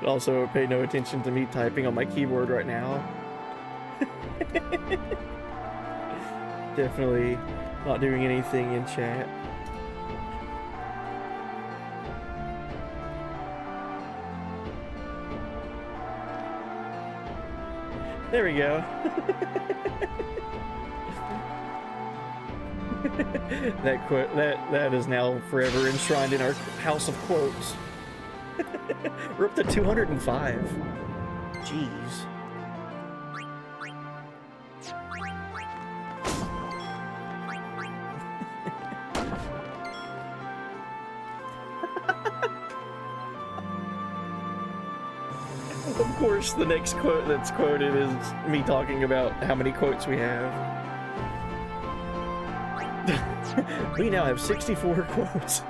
Also, pay no attention to me typing on my keyboard right now. Definitely not doing anything in chat. There we go. That quote, that is now forever enshrined in our house of quotes. We're up to 205. Jeez. Of course, the next quote that's quoted is me talking about how many quotes we have. We now have 64 quotes.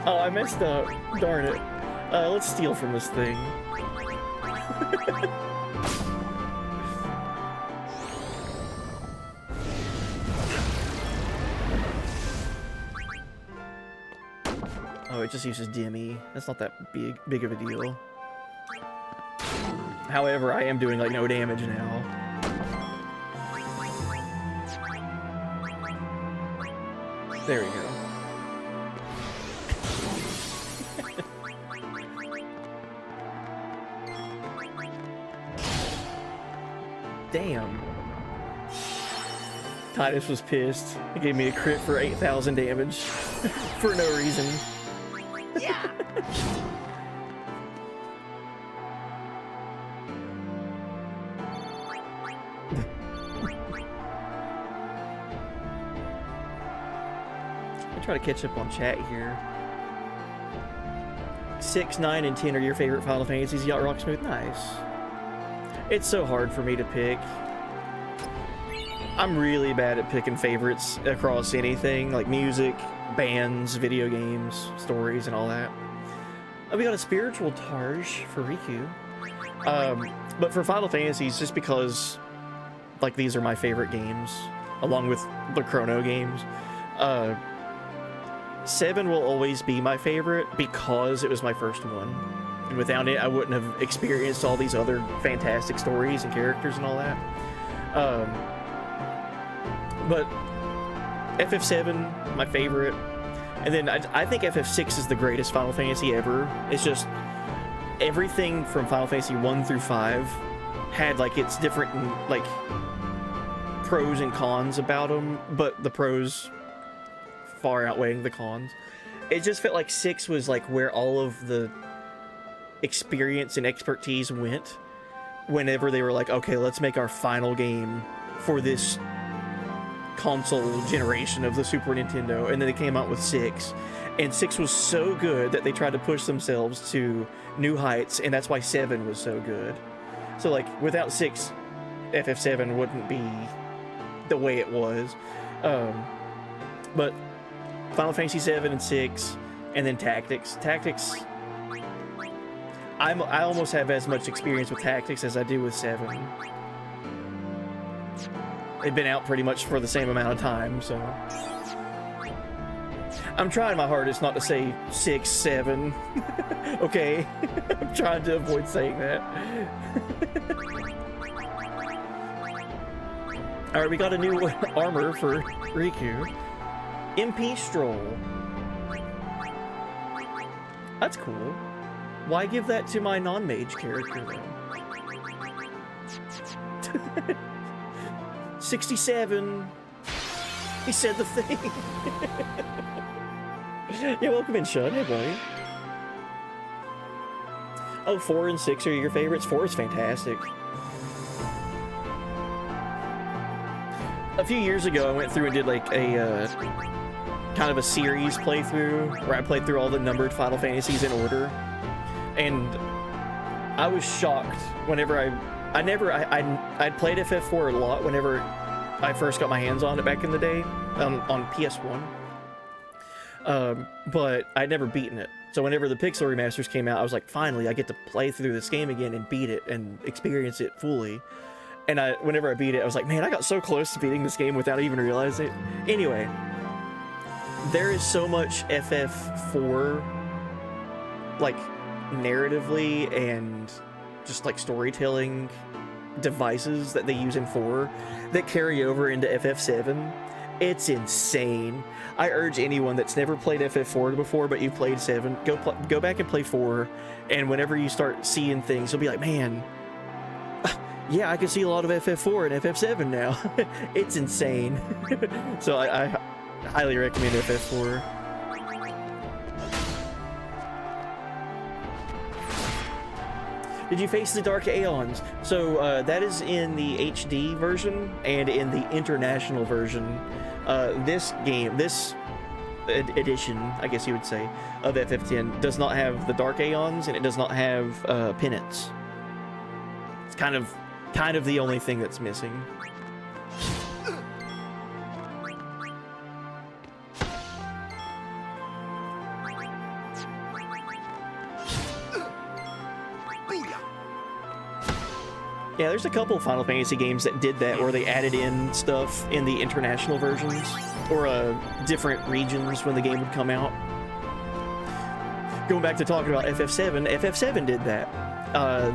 Oh, I messed up. Darn it. Let's steal from this thing. Oh, it just uses Demi. That's not that big of a deal. However, I am doing like no damage now. There we go. Damn. Titus was pissed. He gave me a crit for 8,000 damage for no reason. Yeah. I'll try to catch up on chat here. 6, 9, and 10 are your favorite Final Fantasies. Yacht Rock Smooth, nice. It's so hard for me to pick. I'm really bad at picking favorites across anything, like music, bands, video games, stories, and all that. We got a spiritual Targe for Riku. But for Final Fantasies, just because, like, these are my favorite games, along with the Chrono games, 7 will always be my favorite because it was my first one. And without it, I wouldn't have experienced all these other fantastic stories and characters and all that. But FF7, my favorite. And then I think FF6 is the greatest Final Fantasy ever. It's just everything from Final Fantasy 1 through 5 had like its different like pros and cons about them, but the pros far outweighing the cons. It just felt like 6 was like where all of the experience and expertise went whenever they were like, okay, let's make our final game for this console generation of the Super Nintendo. And then they came out with 6, and 6 was so good that they tried to push themselves to new heights, and that's why 7 was so good. So like without 6, FF7 wouldn't be the way it was. But Final Fantasy 7 and 6, and then Tactics. I almost have as much experience with Tactics as I do with 7. They've been out pretty much for the same amount of time, so I'm trying my hardest not to say 6, 7. Okay, I'm trying to avoid saying that. All right, we got a new armor for Riku. MP Stroll. That's cool. Why give that to my non-mage character, though? 67. He said the thing. Yeah, welcome in, Shun. Hey, buddy. Oh, 4 and 6 are your favorites? 4 is fantastic. A few years ago, I went through and did like a kind of a series playthrough where I played through all the numbered Final Fantasies in order, and I was shocked whenever I'd played FF4 a lot whenever I first got my hands on it back in the day on PS1, but I'd never beaten it. So whenever the Pixel remasters came out, I was like, finally, I get to play through this game again and beat it and experience it fully. And whenever I beat it, I was like, man, I got so close to beating this game without even realizing it. Anyway, there is so much FF4, like, narratively and just, like, storytelling devices that they use in 4 that carry over into FF7. It's insane. I urge anyone that's never played FF4 before, but you've played 7, go back and play 4, and whenever you start seeing things, you'll be like, man, yeah, I can see a lot of FF4 and FF7 now. It's insane. So I highly recommend FF4. Did you face the Dark Aeons? So that is in the HD version and in the international version. This edition, I guess you would say, of FF10 does not have the Dark Aeons, and it does not have Penance. It's kind of the only thing that's missing. Yeah, there's a couple Final Fantasy games that did that, where they added in stuff in the international versions, or different regions when the game would come out. Going back to talking about FF7, FF7 did that.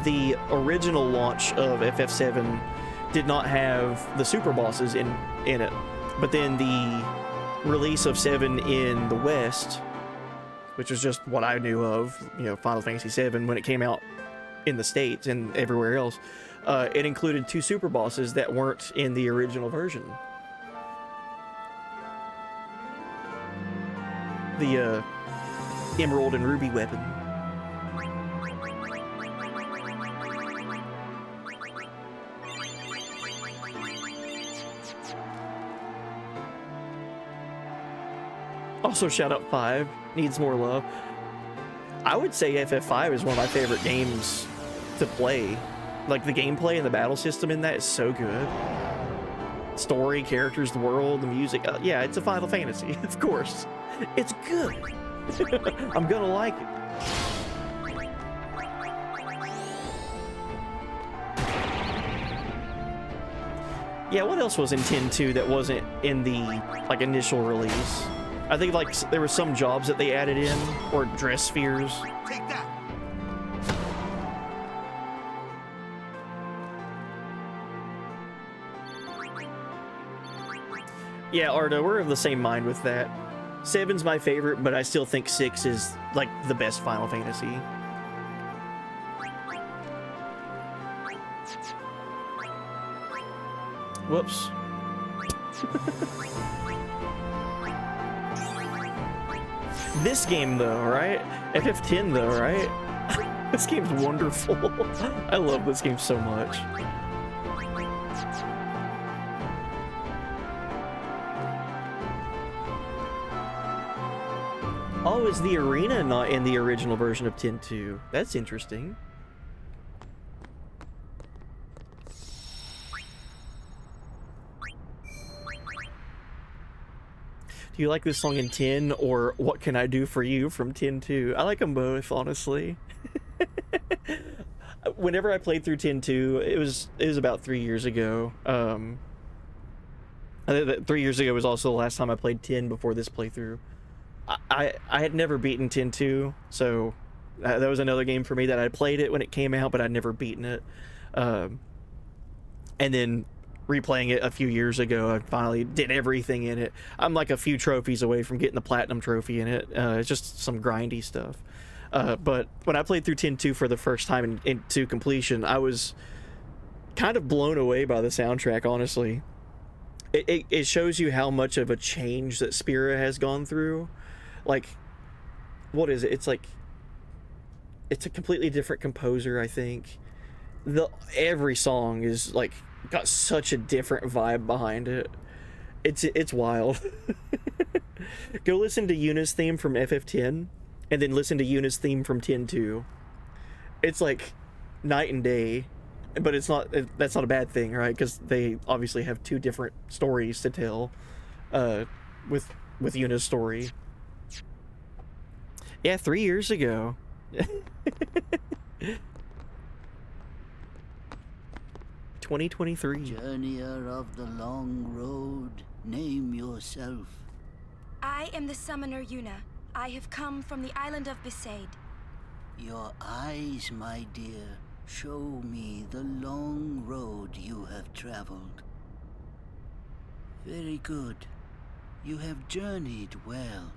The original launch of FF7 did not have the super bosses in it, but then the release of 7 in the West, which was just what I knew of, you know, Final Fantasy 7 when it came out in the States and everywhere else, it included 2 super bosses that weren't in the original version. The Emerald and Ruby weapon. Also, shout out 5, needs more love. I would say FF5 is one of my favorite games to play. Like, the gameplay and the battle system in that is so good. Story, characters, the world, the music. Yeah, it's a Final Fantasy, of course. It's good. I'm gonna like it. Yeah, what else was in 10.2 that wasn't in the, like, initial release? I think, like, there were some jobs that they added in, or dress spheres. Take that. Yeah, Arda, we're of the same mind with that. 7's my favorite, but I still think 6 is, like, the best Final Fantasy. Whoops. This game, though, right? FF10, though, right? This game's wonderful. I love this game so much. Oh, is the arena not in the original version of 10.2? That's interesting. Do you like this song in 10 or What Can I Do For You from 10.2? I like them both, honestly. Whenever I played through 10.2, it was about 3 years ago. I think that 3 years ago was also the last time I played 10 before this playthrough. I had never beaten 10.2, so that was another game for me that I played it when it came out, but I'd never beaten it. And then replaying it a few years ago, I finally did everything in it. I'm like a few trophies away from getting the platinum trophy in it. It's just some grindy stuff. But when I played through 10.2 for the first time into completion, I was kind of blown away by the soundtrack, honestly. It shows you how much of a change that Spira has gone through. Like, what is it? It's like, it's a completely different composer, I think. Every song is like got such a different vibe behind it. It's wild. Go listen to Yuna's theme from FF10 and then listen to Yuna's theme from 10.2. It's like night and day, but it's not, that's not a bad thing, right? Because they obviously have 2 different stories to tell with Yuna's story. Yeah, 3 years ago. 2023. Journeyer of the long road, name yourself. I am the summoner Yuna. I have come from the island of Besaid. Your eyes, my dear, show me the long road you have traveled. Very good. You have journeyed well.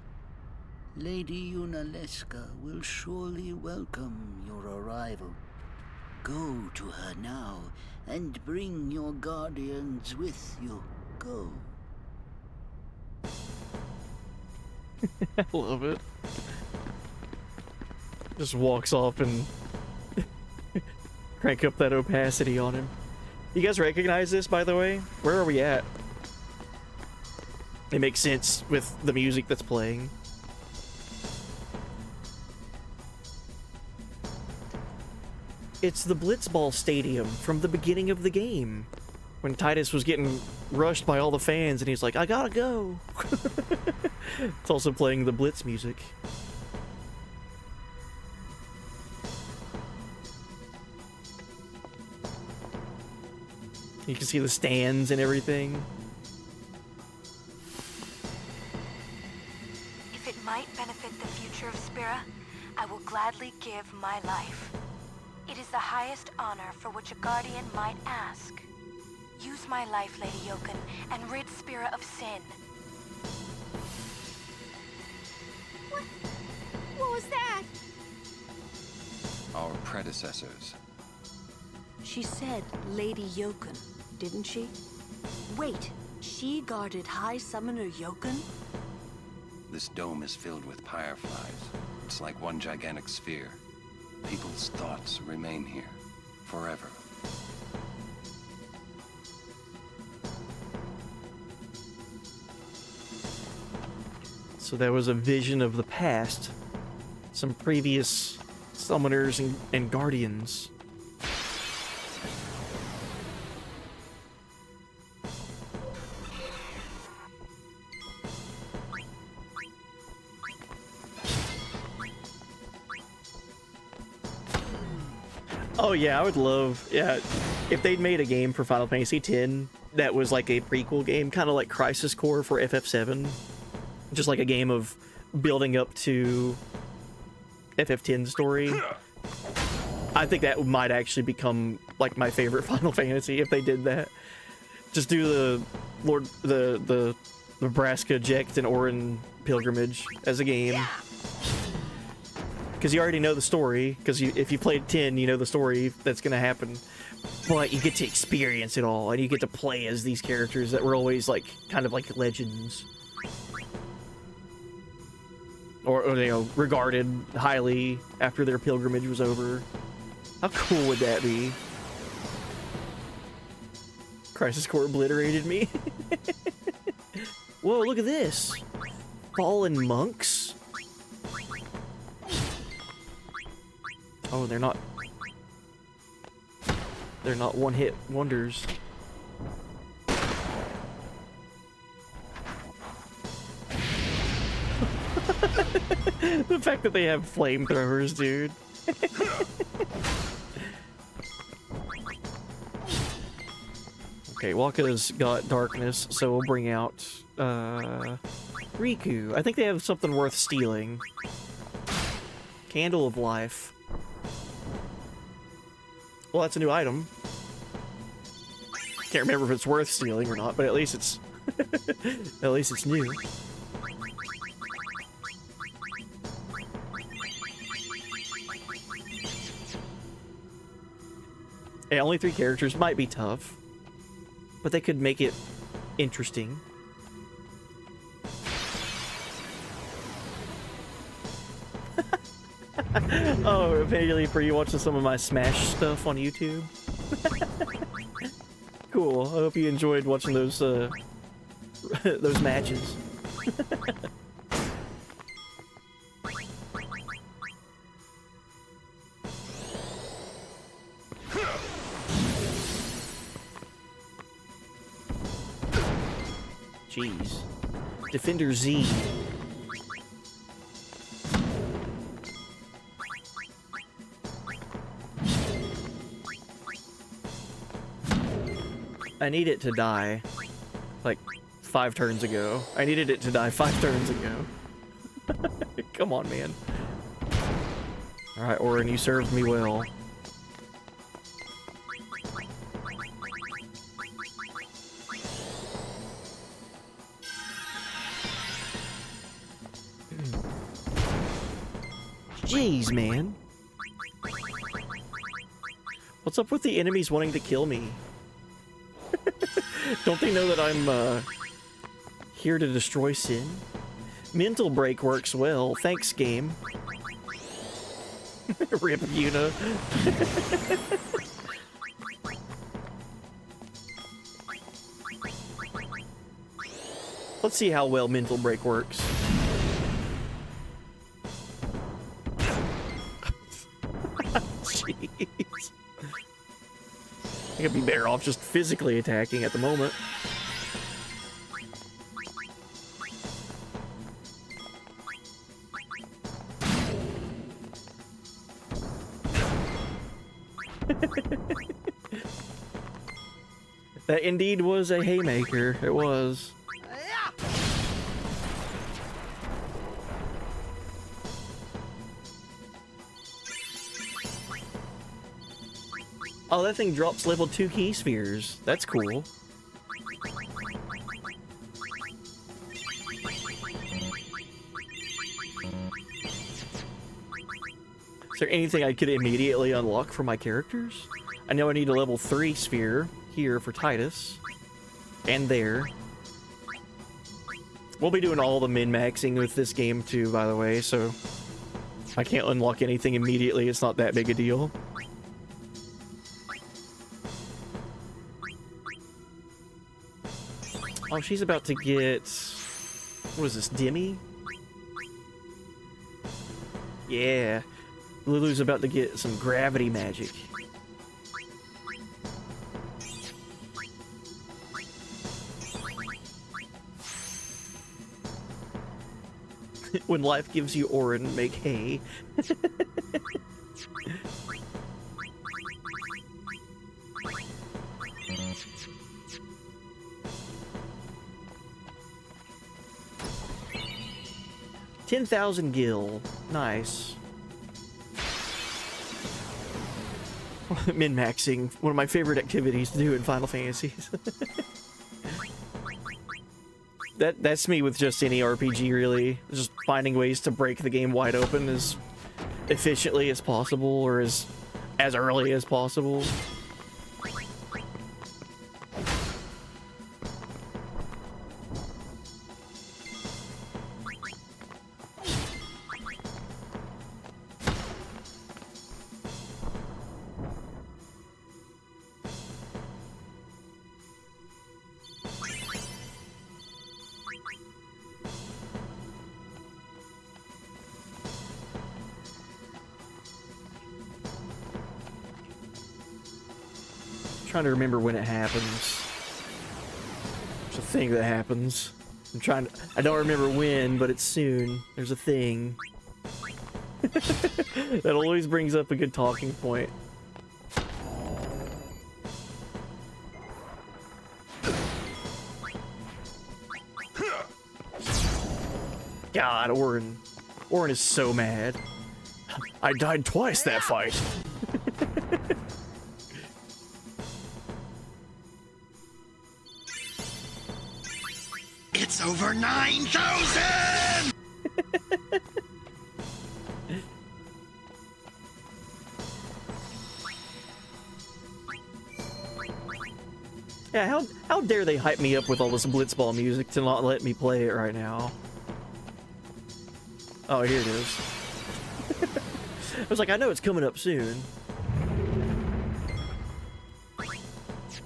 Lady Yunalesca will surely welcome your arrival. Go to her now, and bring your guardians with you. Go. I love it. Just walks off and crank up that opacity on him. You guys recognize this, by the way? Where are we at? It makes sense with the music that's playing. It's the Blitzball Stadium from the beginning of the game. When Titus was getting rushed by all the fans and he's like, I gotta go. It's also playing the Blitz music. You can see the stands and everything. If it might benefit the future of Spira, I will gladly give my life. It is the highest honor for which a guardian might ask. Use my life, Lady Yoken, and rid Spira of sin. What was that? Our predecessors. She said Lady Jokun, didn't she? Wait, she guarded High Summoner Jokun? This dome is filled with fireflies. It's like one gigantic sphere. People's thoughts remain here, forever. So that was a vision of the past. Some previous summoners and guardians. Oh yeah, I would love, yeah, if they'd made a game for Final Fantasy X that was like a prequel game, kind of like Crisis Core for FF7. Just like a game of building up to FF10's story. I think that might actually become like my favorite Final Fantasy if they did that. Just do the Nebraska, Jecht, and Orin pilgrimage as a game. Because you already know the story, because if you played 10, you know the story that's going to happen. But you get to experience it all, and you get to play as these characters that were always like kind of like legends. Or you know, regarded highly after their pilgrimage was over. How cool would that be? Crisis Core obliterated me. Whoa, look at this. Fallen monks? Oh, they're not one-hit wonders. The fact that they have flamethrowers, dude. Okay, Waka's got darkness, so we'll bring out Riku. I think they have something worth stealing. Candle of Life. Well, that's a new item. Can't remember if it's worth stealing or not, but at least it's at least it's new. Yeah, only 3 characters might be tough, but they could make it interesting. Oh, immediately for you watching some of my Smash stuff on YouTube. Cool. I hope you enjoyed watching those those matches. Jeez. Defender Z. I need it to die like 5 turns ago. I needed it to die 5 turns ago. Come on, man. Alright, Orin, you served me well. Jeez, man. What's up with the enemies wanting to kill me? Don't they know that I'm here to destroy Sin? Mental break works well. Thanks, game. Rip Yuna. Let's see how well mental break works. Jeez. I think I'd be better off just physically attacking at the moment. That indeed was a haymaker. It was. Oh, that thing drops level 2 key spheres. That's cool. Is there anything I could immediately unlock for my characters? I know I need a level 3 sphere here for Titus. And there. We'll be doing all the min-maxing with this game too, by the way, so I can't unlock anything immediately. It's not that big a deal. Oh, she's about to get... What is this, Demi? Yeah. Lulu's about to get some gravity magic. When life gives you Orin, make hay. $10,000 gil. Nice. Min-maxing. One of my favorite activities to do in Final Fantasies. That's me with just any RPG, really. Just finding ways to break the game wide open as efficiently as possible, or as early as possible. Trying to remember when it happens. There's a thing that happens. I don't remember when, but it's soon. There's a thing. That always brings up a good talking point. God, Orin. Orin is so mad. I died twice that fight. It's over 9,000! Yeah, how dare they hype me up with all this blitzball music to not let me play it right now? Oh, here it is. I was like, I know it's coming up soon.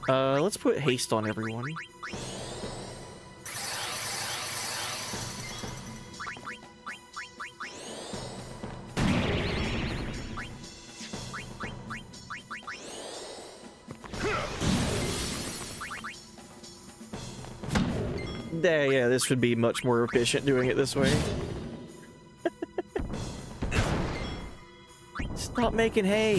Let's put haste on everyone. Yeah, this would be much more efficient doing it this way. Stop making hay.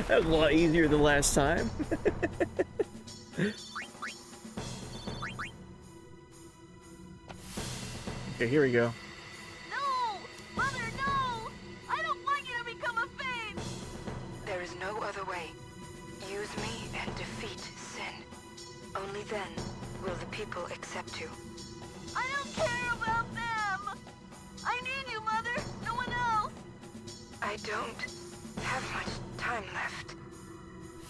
That was a lot easier than last time. Okay, here we go. Then will the people accept you. I don't care about them! I need you, Mother! No one else! I don't have much time left.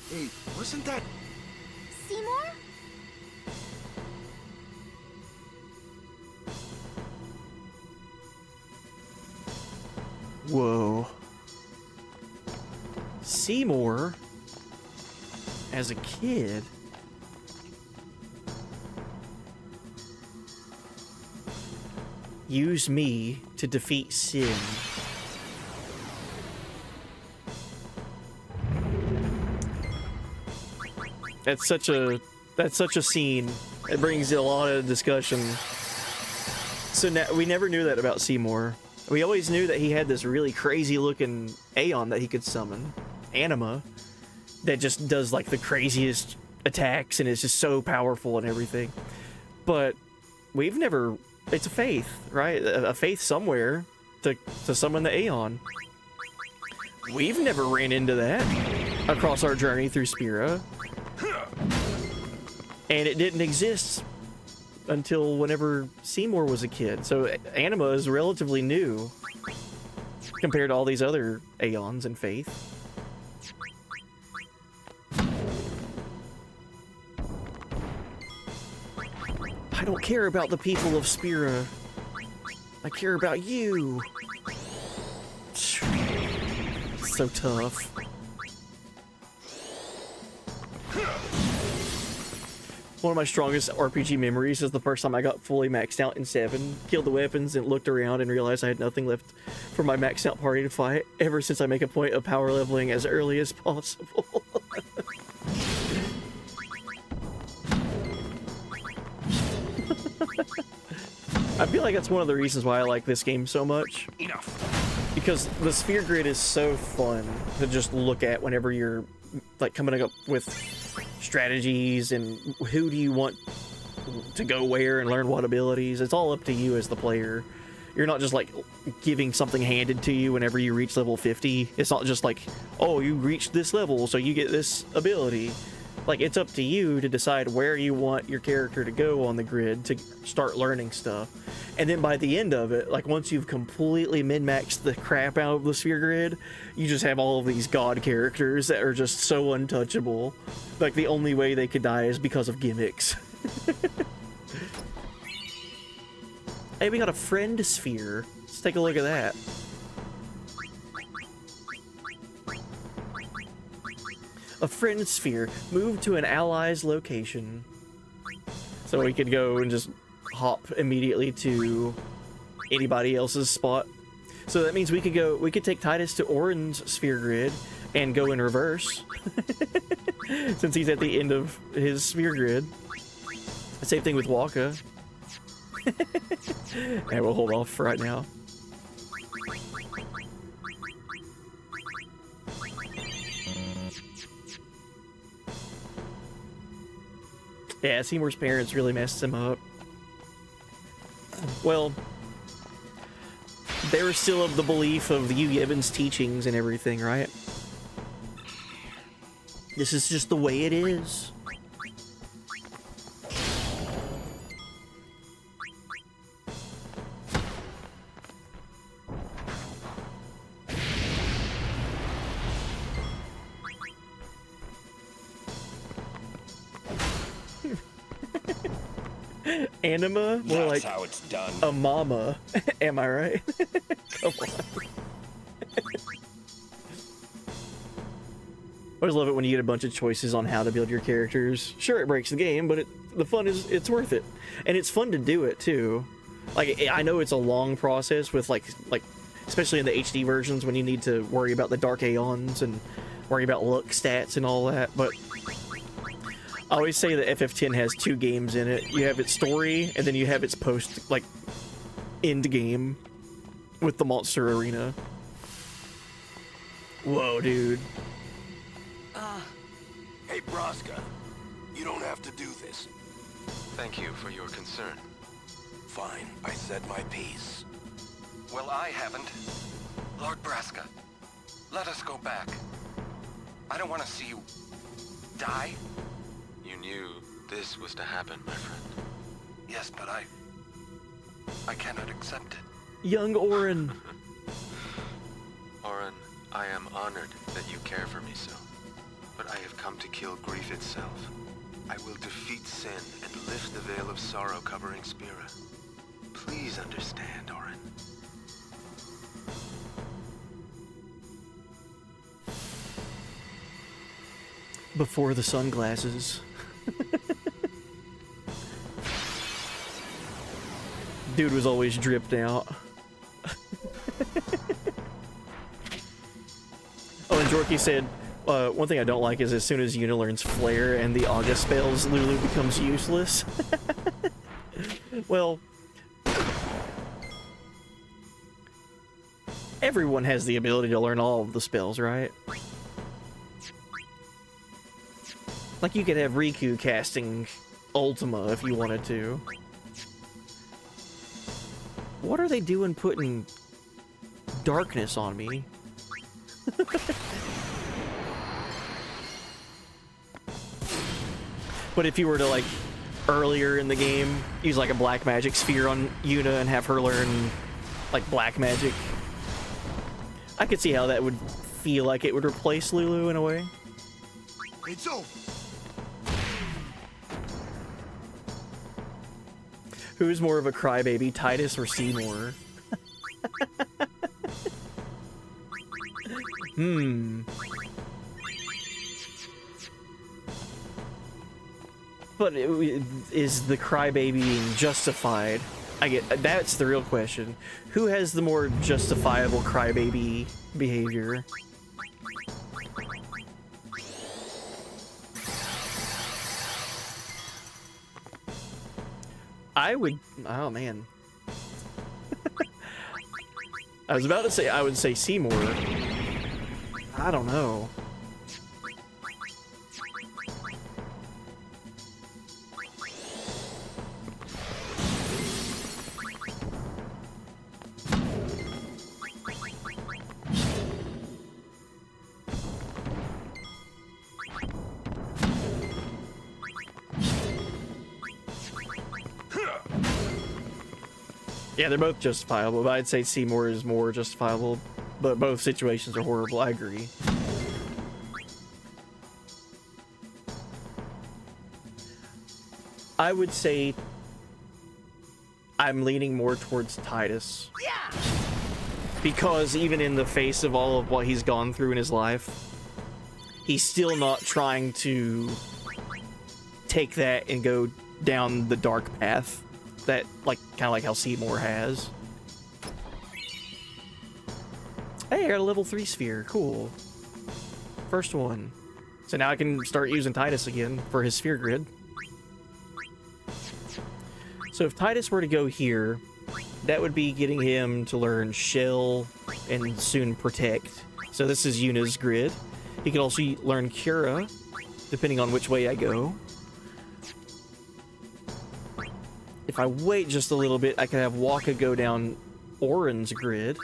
Hey, wasn't that... Seymour? Whoa. Seymour? As a kid? Use me to defeat Sin. That's such a scene. It brings a lot of discussion. So now, we never knew that about Seymour. We always knew that he had this really crazy looking Aeon that he could summon, Anima, that just does like the craziest attacks and is just so powerful and everything. But we've never... It's a faith, right? A faith somewhere to summon the Aeon. We've never ran into that across our journey through Spira. And it didn't exist until whenever Seymour was a kid. So Anima is relatively new compared to all these other Aeons and Faith. I don't care about the people of Spira. I care about you. So tough. One of my strongest RPG memories is the first time I got fully maxed out in 7, killed the weapons, and looked around and realized I had nothing left for my maxed out party to fight, ever since I make a point of power leveling as early as possible. I feel like that's one of the reasons why I like this game so much. Enough. Because the sphere grid is so fun to just look at whenever you're like coming up with strategies and who do you want to go where and learn what abilities. It's all up to you as the player. You're not just like giving something handed to you whenever you reach level 50. It's not just like, oh, you reached this level, so you get this ability. Like, it's up to you to decide where you want your character to go on the grid to start learning stuff. And then by the end of it, like once you've completely min-maxed the crap out of the sphere grid, you just have all of these god characters that are just so untouchable. Like, the only way they could die is because of gimmicks. Hey, we got a friend sphere. Let's take a look at that. A friend sphere. Move to an ally's location. So we could go and just hop immediately to anybody else's spot. So that means we could take Titus to Orin's sphere grid and go in reverse. Since he's at the end of his sphere grid. Same thing with Waka. And we'll hold off for right now. Yeah, Seymour's parents really messed him up. Well, they were still of the belief of the Hugh Gibbons teachings and everything, right? This is just the way it is. Anima? More That's like how it's done. A mama. Am I right? Come on. I always love it when you get a bunch of choices on how to build your characters. Sure, it breaks the game, but the fun is, it's worth it. And it's fun to do it, too. Like, I know it's a long process with, like especially in the HD versions when you need to worry about the Dark Aeons and worry about luck stats and all that, but I always say that FF10 has 2 games in it. You have its story, and then you have its post, like, end game with the monster arena. Whoa, dude. Hey, Braska, you don't have to do this. Thank you for your concern. Fine, I said my piece. Well, I haven't. Lord Braska, let us go back. I don't want to see you die. You knew this was to happen, my friend. Yes, but I cannot accept it. Young Orin. Orin, I am honored that you care for me so. But I have come to kill grief itself. I will defeat sin and lift the veil of sorrow covering Spira. Please understand, Orin. Before the sunglasses. Dude was always dripped out. Oh, and Jorky said, one thing I don't like is as soon as Yuna learns Flare and the Aga spells, Lulu becomes useless. Well, everyone has the ability to learn all of the spells, right? Like, you could have Riku casting Ultima if you wanted to. What are they doing putting darkness on me? But if you were to, like, earlier in the game, use, like, a black magic sphere on Yuna and have her learn, like, black magic, I could see how that would feel like it would replace Lulu in a way. It's over. Who's more of a crybaby, Titus or Seymour? But is the crybabying justified? That's the real question. Who has the more justifiable crybaby behavior? I would... Oh, man. I was about to say I would say Seymour. I don't know. Yeah, they're both justifiable, but I'd say Seymour is more justifiable, but both situations are horrible. I agree. I would say I'm leaning more towards Titus. Yeah! Because even in the face of all of what he's gone through in his life, he's still not trying to take that and go down the dark path that, like, kind of like how Seymour has. Hey, I got a level 3 sphere. Cool. First one. So now I can start using Titus again for his sphere grid. So if Titus were to go here, that would be getting him to learn Shell and soon Protect. So this is Yuna's grid. He could also learn Cura, depending on which way I go. If I wait just a little bit, I could have Waka go down Oren's grid.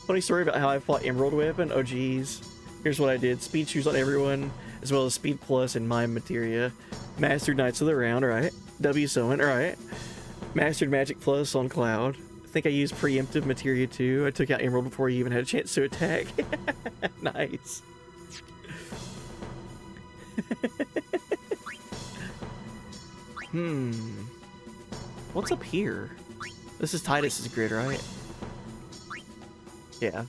Funny story about how I fought Emerald Weapon. Oh geez. Here's what I did. Speed shoes on everyone, as well as Speed Plus and Mime Materia. Mastered Knights of the Round, alright. W Summon, alright. Mastered Magic Plus on Cloud. I think I used Preemptive Materia too. I took out Emerald before he even had a chance to attack. Nice. What's up here? This is Titus's grid, right? Yeah.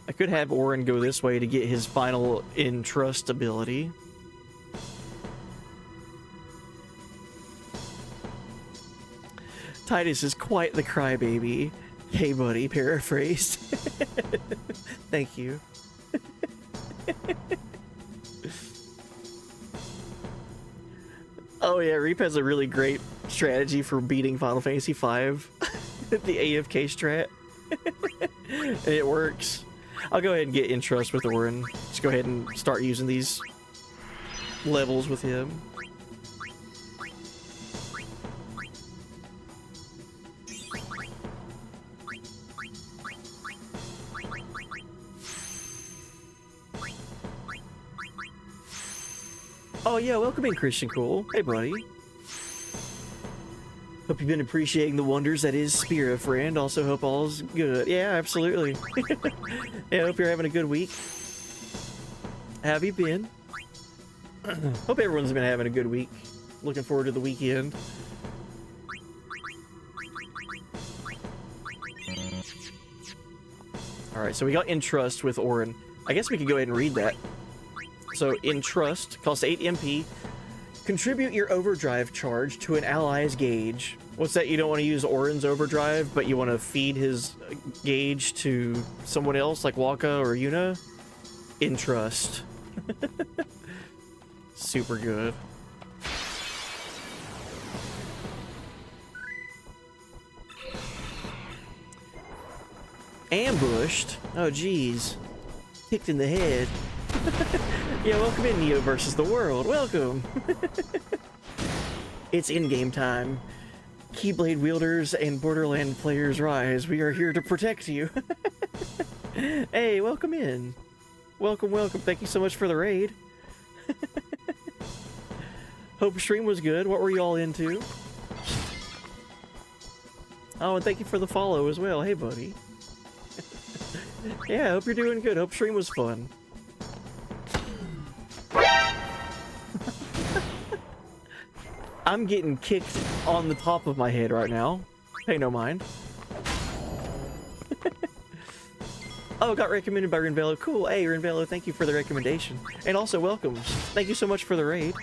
I could have Oren go this way to get his final Entrust ability. Titus is quite the crybaby. Hey buddy, paraphrased. Thank you. Oh yeah, Reap has a really great strategy for beating Final Fantasy V. The AFK strat. And it works. I'll go ahead and get Entrust with Oren. Just go ahead and start using these levels with him. Oh yeah, welcome in, Christian Cool. Hey buddy. Hope you've been appreciating the wonders that is Spira, friend. Also hope all's good. Yeah, absolutely. Yeah, hope you're having a good week. How have you been? Hope everyone's been having a good week. Looking forward to the weekend. Alright, so we got Entrust with Oren. I guess we could go ahead and read that. So, Entrust costs 8 MP. Contribute your overdrive charge to an ally's gauge. What's that? You don't want to use Oren's overdrive, but you want to feed his gauge to someone else, like Waka or Yuna? Entrust. Super good. Ambushed? Oh, geez. Kicked in the head. Yeah, welcome in, Neo versus the world. Welcome. It's in-game time. Keyblade wielders and Borderland players rise. We are here to protect you. Hey, welcome in. Welcome, welcome. Thank you so much for the raid. Hope stream was good. What were you all into? Oh, and thank you for the follow as well. Hey, buddy. Yeah, hope you're doing good. Hope stream was fun. I'm getting kicked on the top of my head right now. Pay no mind. Oh, got recommended by Rinvelo. Cool. Hey, Rinvelo, thank you for the recommendation. And also, welcome. Thank you so much for the raid.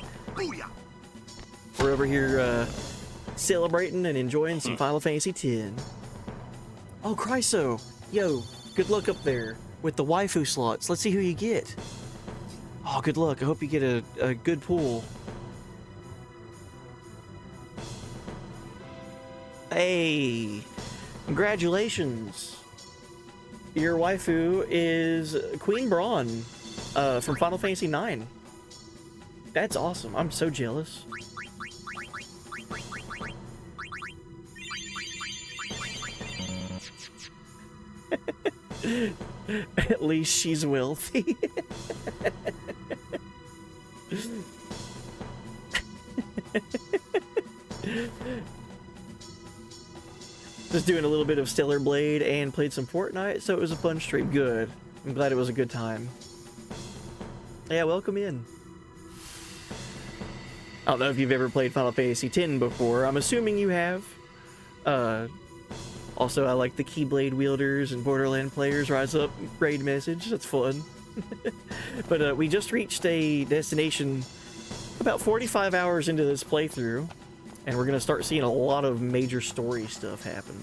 We're over here celebrating and enjoying some Final Fantasy X. Oh, Chryso. Yo, good luck up there with the waifu slots. Let's see who you get. Oh, good luck. I hope you get a good pool. Hey, congratulations. Your waifu is Queen Braun from Final Fantasy IX. That's awesome. I'm so jealous. At least she's wealthy. Just doing a little bit of Stellar Blade and played some Fortnite, so it was a fun stream. Good. I'm glad it was a good time. Yeah, welcome in. I don't know if you've ever played Final Fantasy X before. I'm assuming you have. Also, I like the Keyblade wielders and Borderland players rise up raid message. That's fun. But we just reached a destination about 45 hours into this playthrough, and we're going to start seeing a lot of major story stuff happen.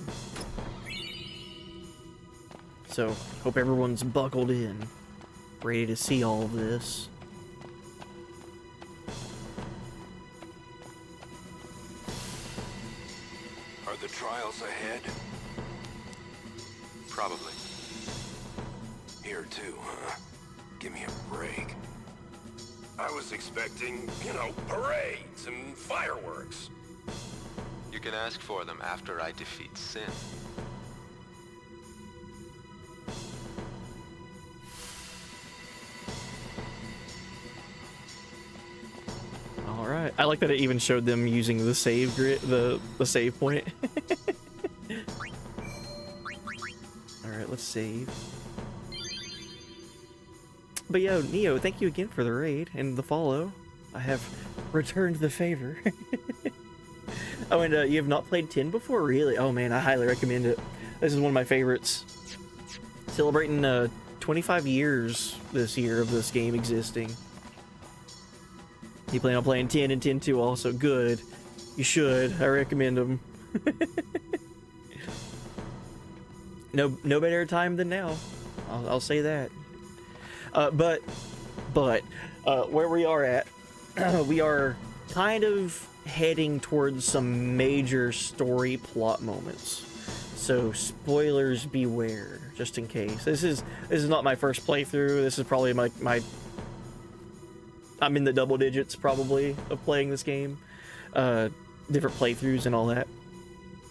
So, hope everyone's buckled in, ready to see all of this. Are the trials ahead? Probably. Here too, huh? Give me a break. I was expecting, you know, parades and fireworks. You can ask for them after I defeat Sin. All right. I like that it even showed them using the save grid, the save point. All right, let's save. But yo, Neo, thank you again for the raid and the follow. I have returned the favor. Oh, and you have not played 10 before? Really? Oh man, I highly recommend it. This is one of my favorites. Celebrating 25 years this year of this game existing. You plan on playing 10 and 10-2 also? Good. You should. I recommend them. No better time than now. I'll say that. But where we are at, we are kind of heading towards some major story plot moments. So spoilers beware, just in case. This is not my first playthrough. This is probably my I'm in the double digits probably of playing this game. Different playthroughs and all that.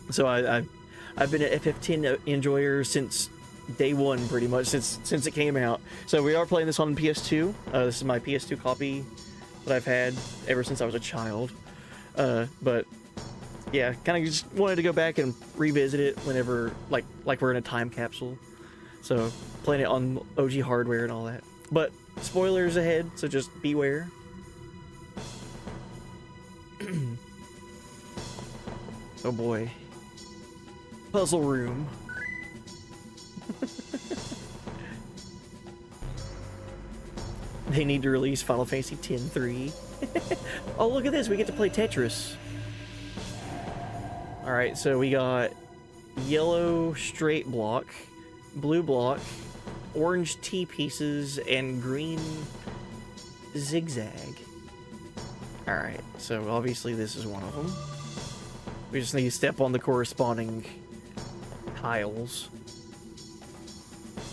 So I've been an FF10 enjoyer since day one, pretty much, since it came out. So we are playing this on PS2. This is my PS2 copy that I've had ever since I was a child. But yeah, kind of just wanted to go back and revisit it whenever, like we're in a time capsule. So playing it on OG hardware and all that. But spoilers ahead, so just beware. Oh boy. Puzzle room. They need to release Final Fantasy X-3. Oh, look at this. We get to play Tetris. Alright, so we got yellow straight block, blue block, orange T pieces, and green zigzag. Alright, so obviously this is one of them. We just need to step on the corresponding tiles.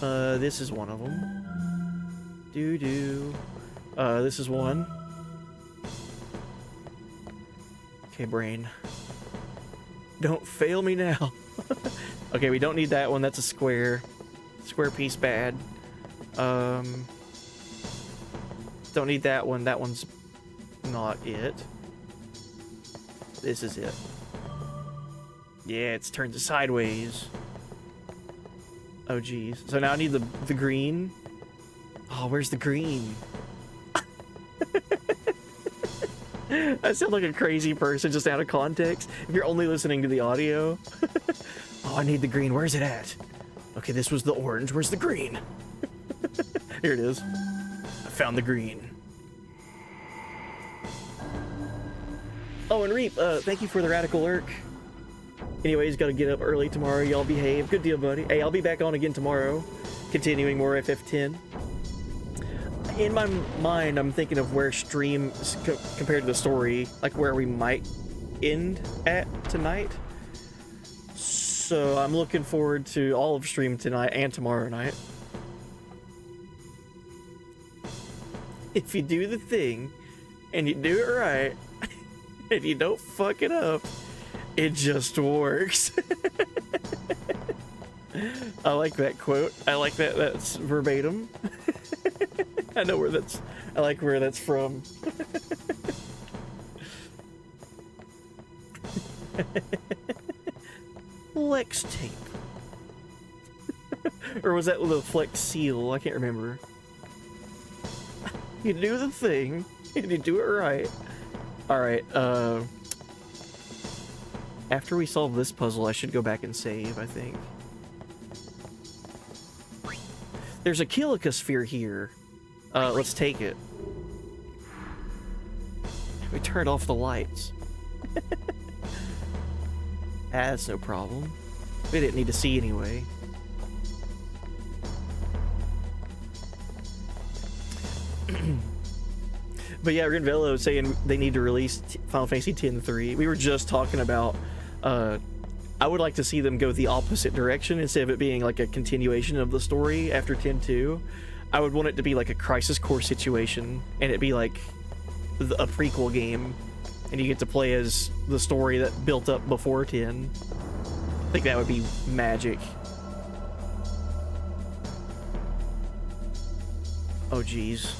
This is one of them. Doo-doo. This is one. Okay, brain. Don't fail me now. Okay, we don't need that one. That's a square. Square piece bad. Don't need that one. That one's not it. This is it. Yeah, it's turned sideways. Oh, geez. So now I need the green. Oh, where's the green? I sound like a crazy person just out of context. If you're only listening to the audio. Oh, I need the green. Where's it at? Okay, this was the orange. Where's the green? Here it is. I found the green. Oh, and Reap, thank you for the radical lurk. Anyways, gotta get up early tomorrow. Y'all behave. Good deal, buddy. Hey, I'll be back on again tomorrow, continuing more FF10. In my mind, I'm thinking of where stream compared to the story, like where we might end at tonight. So I'm looking forward to all of stream tonight and tomorrow night. If you do the thing, and you do it right, and you don't fuck it up, it just works. I like that quote. I like that. That's verbatim. I know where that's. I like where that's from. Flex tape. Or was that the flex seal? I can't remember. You do the thing, and you do it right. Alright, after we solve this puzzle, I should go back and save, I think. There's a Killica here. Let's take it. We turned off the lights. That's no problem. We didn't need to see anyway. But yeah, Rinvello is saying they need to release Final Fantasy X-3. We were just talking about, I would like to see them go the opposite direction instead of it being like a continuation of the story after 10-2. I would want it to be like a Crisis Core situation, and it be like a prequel game, and you get to play as the story that built up before 10. I think that would be magic. Oh, geez.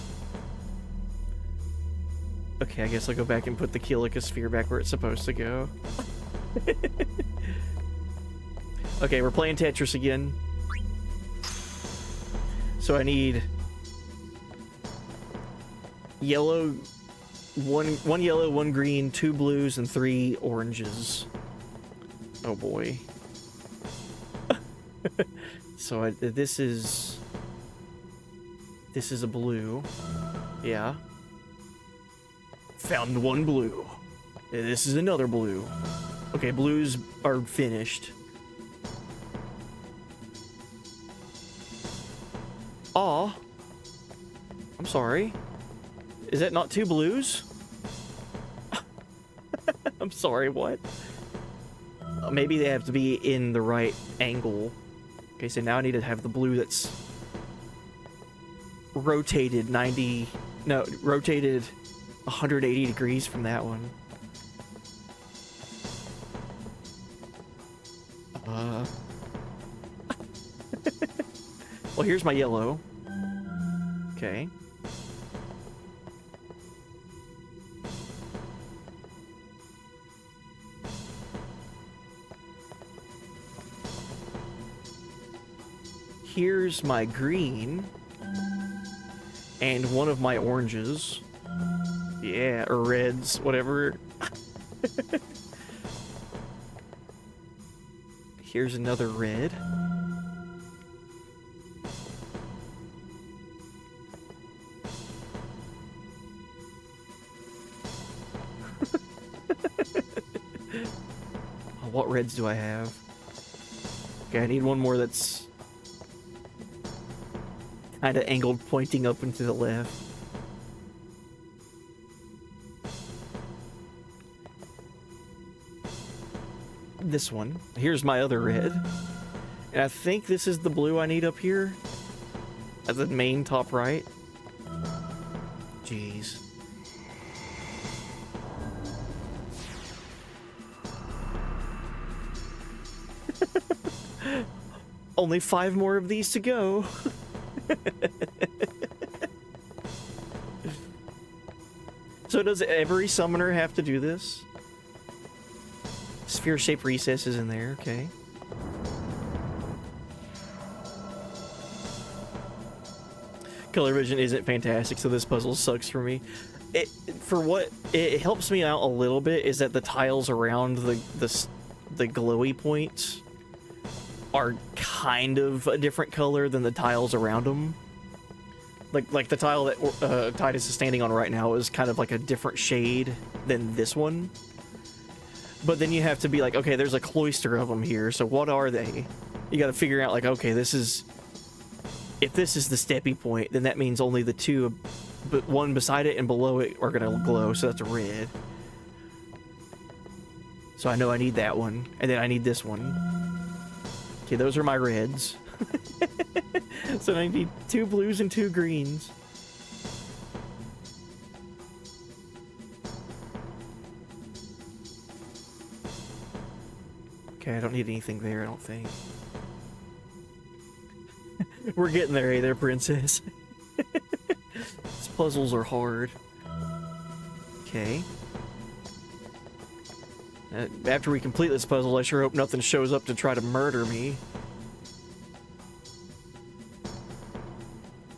Okay, I guess I'll go back and put the Killica sphere back where it's supposed to go. Okay, we're playing Tetris again. So I need yellow, one yellow, one green, 2 blues, and 3 oranges. Oh boy. So this is a blue. Yeah. Found 1 blue. This is another blue. Okay, blues are finished. Aw. I'm sorry. Is that not 2 blues? I'm sorry, what? Maybe they have to be in the right angle. Okay, so now I need to have the blue that's rotated 180 degrees from that one. Well, here's my yellow. Okay. Here's my green. And one of my oranges. Yeah, or reds, whatever. Here's another red. What reds do I have? Okay, I need one more that's kind of angled, pointing up and to the left. This one. Here's my other red. And I think this is the blue I need up here. At the main top right. Jeez. Only 5 more of these to go. So does every summoner have to do this? Sphere-shaped recess is in there, okay. Color vision isn't fantastic, so this puzzle sucks for me. It helps me out a little bit is that the tiles around the glowy points are kind of a different color than the tiles around them. Like the tile that Titus is standing on right now is kind of like a different shade than this one. But then you have to be like, okay, there's a cloister of them here, so what are they? You gotta figure out like, okay, if this is the steppy point, then that means only the two, but one beside it and below it are gonna glow, so that's a red. So I know I need that one, and then I need this one. Okay, those are my reds. So I need 2 blues and 2 greens. Okay, I don't need anything there, I don't think. We're getting there, hey there, princess. These puzzles are hard. Okay. After we complete this puzzle, I sure hope nothing shows up to try to murder me.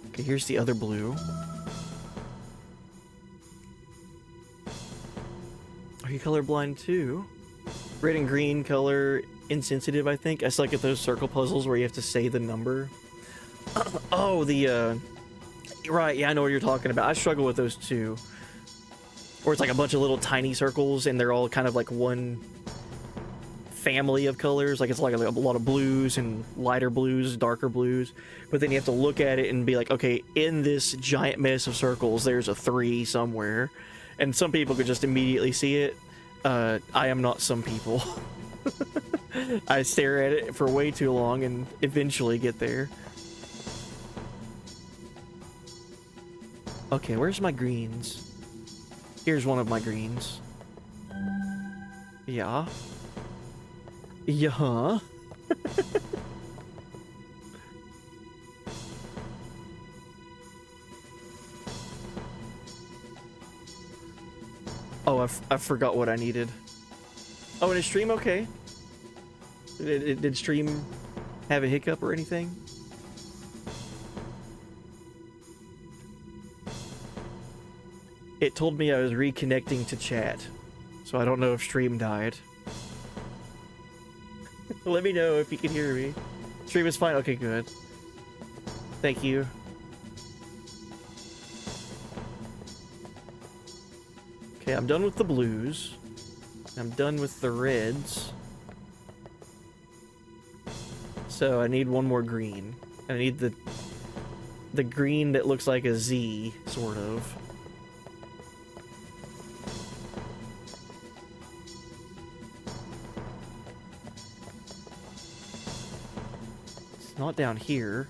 Okay, here's the other blue. Are you colorblind too? Red and green color insensitive, I think. I suck at those circle puzzles where you have to say the number. Oh, right, yeah, I know what you're talking about. I struggle with those too. Or it's like a bunch of little tiny circles and they're all kind of like one family of colors. Like it's like a lot of blues and lighter blues, darker blues. But then you have to look at it and be like, okay, in this giant mess of circles, there's a 3 somewhere. And some people could just immediately see it. I am not some people. I stare at it for way too long and eventually get there. Okay, where's my greens? Here's one of my greens. Yeah. Yeah. Oh, I forgot what I needed. Oh, and is stream okay? Did stream have a hiccup or anything? It told me I was reconnecting to chat, so I don't know if stream died. Let me know if you can hear me. Stream is fine? Okay, good. Thank you. Okay, I'm done with the blues. I'm done with the reds. So I need one more green. I need the green that looks like a Z, sort of. It's not down here.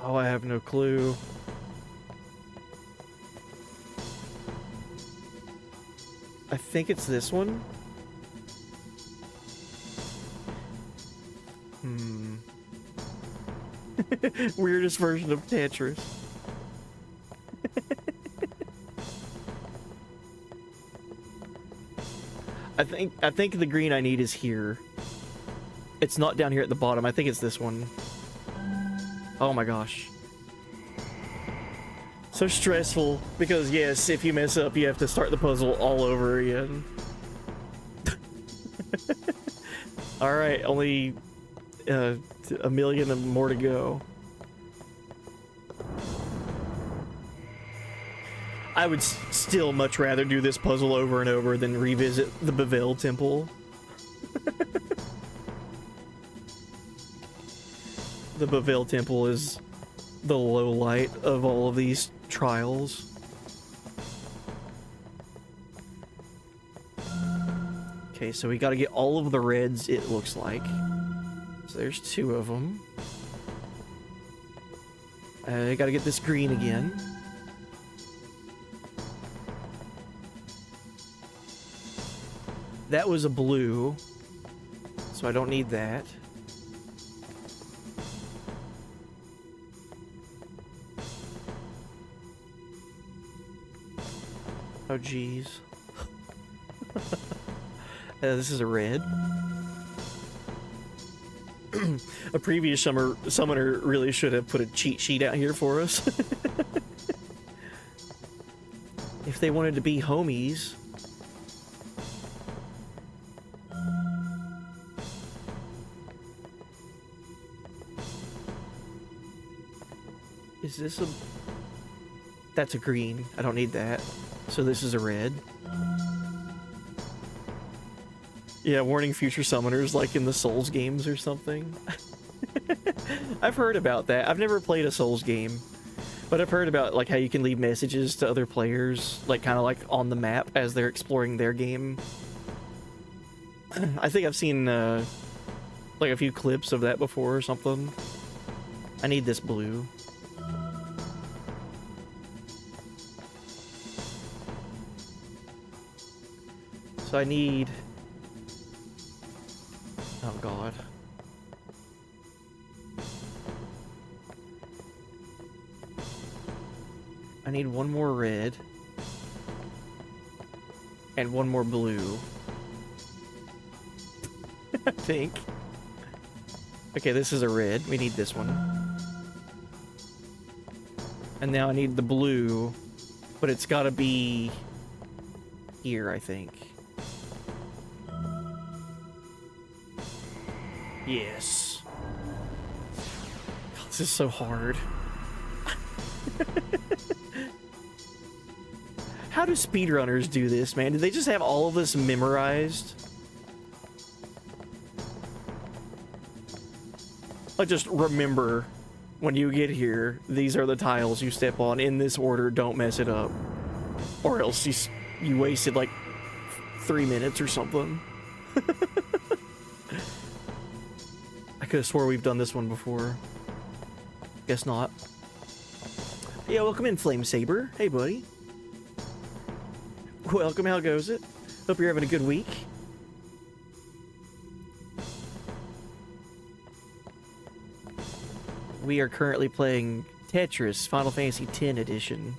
Oh, I have no clue. I think it's this one. Weirdest version of Tetris. I think the green I need is here. It's not down here at the bottom. I think it's this one. Oh my gosh. So stressful, because yes, if you mess up, you have to start the puzzle all over again. Alright, only a million more to go. I would still much rather do this puzzle over and over than revisit the Bevelle Temple. The Bevelle Temple is the low light of all of these trials. Okay, so we got to get all of the reds, it looks like. So there's 2 of them. I got to get this green again. That was a blue, so I don't need that. Oh, jeez. This is a red. A previous summoner really should have put a cheat sheet out here for us. If they wanted to be homies. Is this a... That's a green. I don't need that. So this is a red. Yeah, warning future summoners like in the Souls games or something. I've heard about that. I've never played a Souls game, but I've heard about like how you can leave messages to other players, like kind of like on the map as they're exploring their game. I think I've seen like a few clips of that before or something. I need this blue. So I need... Oh god. I need one more red. And one more blue. I think. Okay, this is a red. We need this one. And now I need the blue, but it's gotta be here, I think. Yes. God, this is so hard. How do speedrunners do this, man? Do they just have all of this memorized? Like, just remember, when you get here, these are the tiles you step on in this order, don't mess it up. Or else you wasted, like, 3 minutes or something. I could have swore we've done this one before. Guess not. Yeah, welcome in, Flame Saber. Hey, buddy. Welcome, how goes it? Hope you're having a good week. We are currently playing Tetris Final Fantasy X Edition.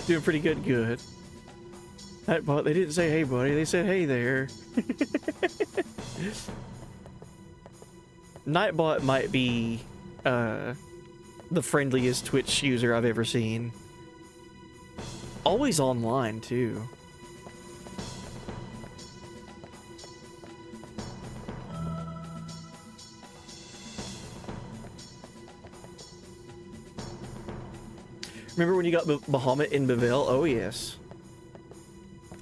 Doing pretty good. Nightbot, they didn't say hey buddy, they said hey there. Nightbot might be the friendliest Twitch user I've ever seen. Always online too. Remember when you got Bahamut in Bevelle? Oh yes.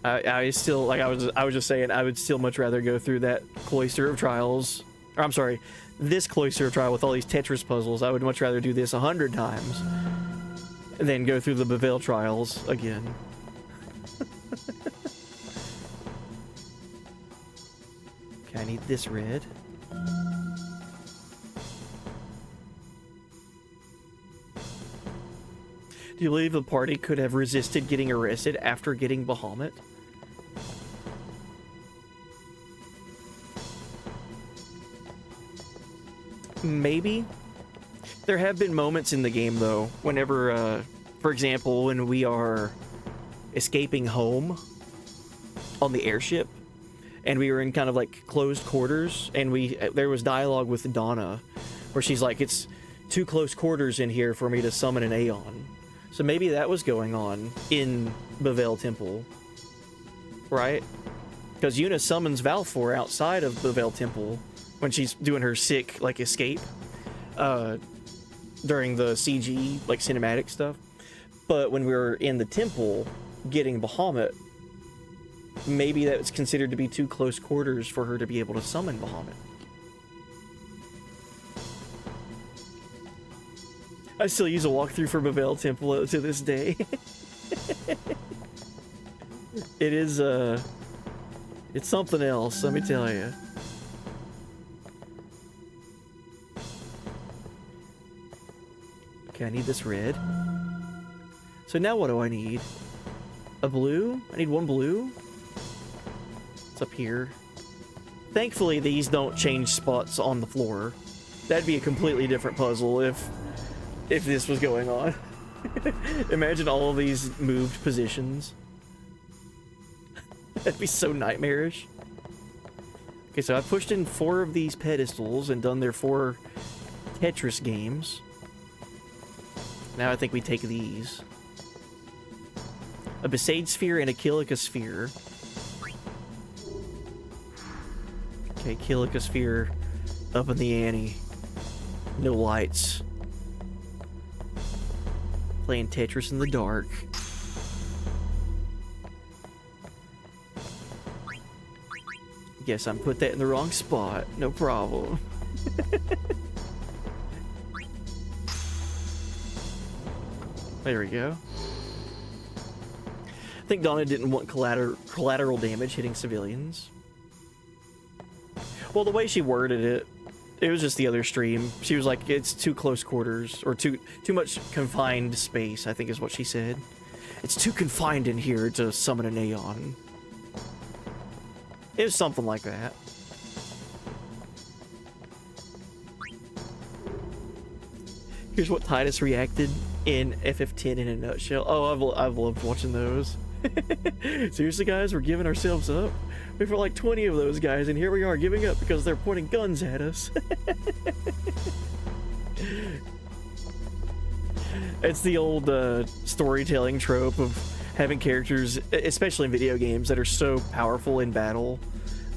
I still, like I was just saying, I would still much rather go through that Cloister of Trials, or I'm sorry, this Cloister of Trial with all these Tetris puzzles. I would much rather do this 100 times than go through the Bevelle Trials again. Okay, I need this red. Do you believe the party could have resisted getting arrested after getting Bahamut? Maybe. There have been moments in the game, though, whenever, for example, when we are escaping home on the airship, and we were in kind of like closed quarters, and there was dialogue with Donna, where she's like, it's too close quarters in here for me to summon an Aeon. So maybe that was going on in Bevelle Temple, right? Because Yuna summons Valfor outside of Bevelle Temple when she's doing her sick, like, escape during the CG, like, cinematic stuff. But when we were in the temple getting Bahamut, maybe that was considered to be too close quarters for her to be able to summon Bahamut. I still use a walkthrough for Babel Temple to this day. It is, it's something else, let me tell you. Okay, I need this red. So now what do I need? A blue? I need one blue? It's up here. Thankfully, these don't change spots on the floor. That'd be a completely different puzzle if this was going on. Imagine all of these moved positions. That'd be so nightmarish. Okay, so I pushed in 4 of these pedestals and done their 4 Tetris games. Now I think we take these. A Besaid Sphere and a Kilika Sphere. Okay, Kilika Sphere up in the ante. No lights. Playing Tetris in the dark. Guess I'm put that in the wrong spot. No problem. There we go. I think Donna didn't want collateral damage hitting civilians. Well, the way she worded it, it was just the other stream. She was like, it's too close quarters, or too much confined space, I think is what she said. It's too confined in here to summon an Aeon. It was something like that. Here's what Titus reacted in FF10 in a nutshell. Oh, I've loved watching those. Seriously, guys, we're giving ourselves up? We were like 20 of those guys, and here we are giving up because they're pointing guns at us. It's the old storytelling trope of having characters, especially in video games, that are so powerful in battle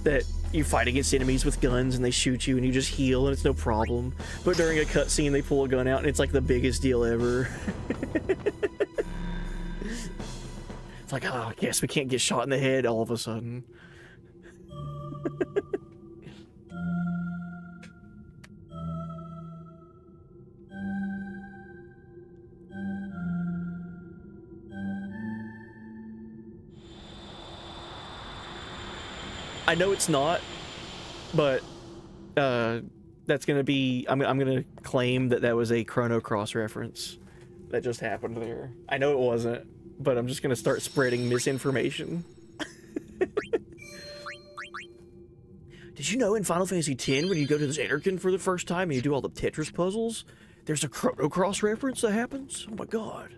that you fight against enemies with guns and they shoot you and you just heal and it's no problem. But during a cutscene, they pull a gun out and it's like the biggest deal ever. It's like, oh, I guess we can't get shot in the head all of a sudden. I know it's not, but that's gonna be. I'm gonna claim that was a Chrono Cross reference that just happened there. I know it wasn't, but I'm just gonna start spreading misinformation. Did you know in Final Fantasy X, when you go to Xanarkand for the first time and you do all the Tetris puzzles, there's a Chrono Cross reference that happens? Oh my god.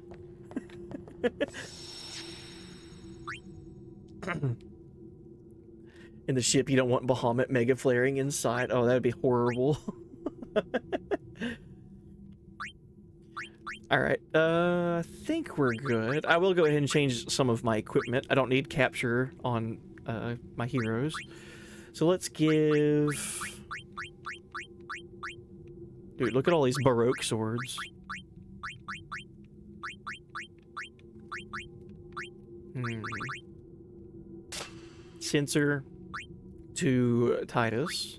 In the ship, you don't want Bahamut mega flaring inside. Oh, that'd be horrible. Alright, I think we're good. I will go ahead and change some of my equipment. I don't need capture on my heroes. So let's give... Dude, look at all these Baroque swords. Sensor to Titus.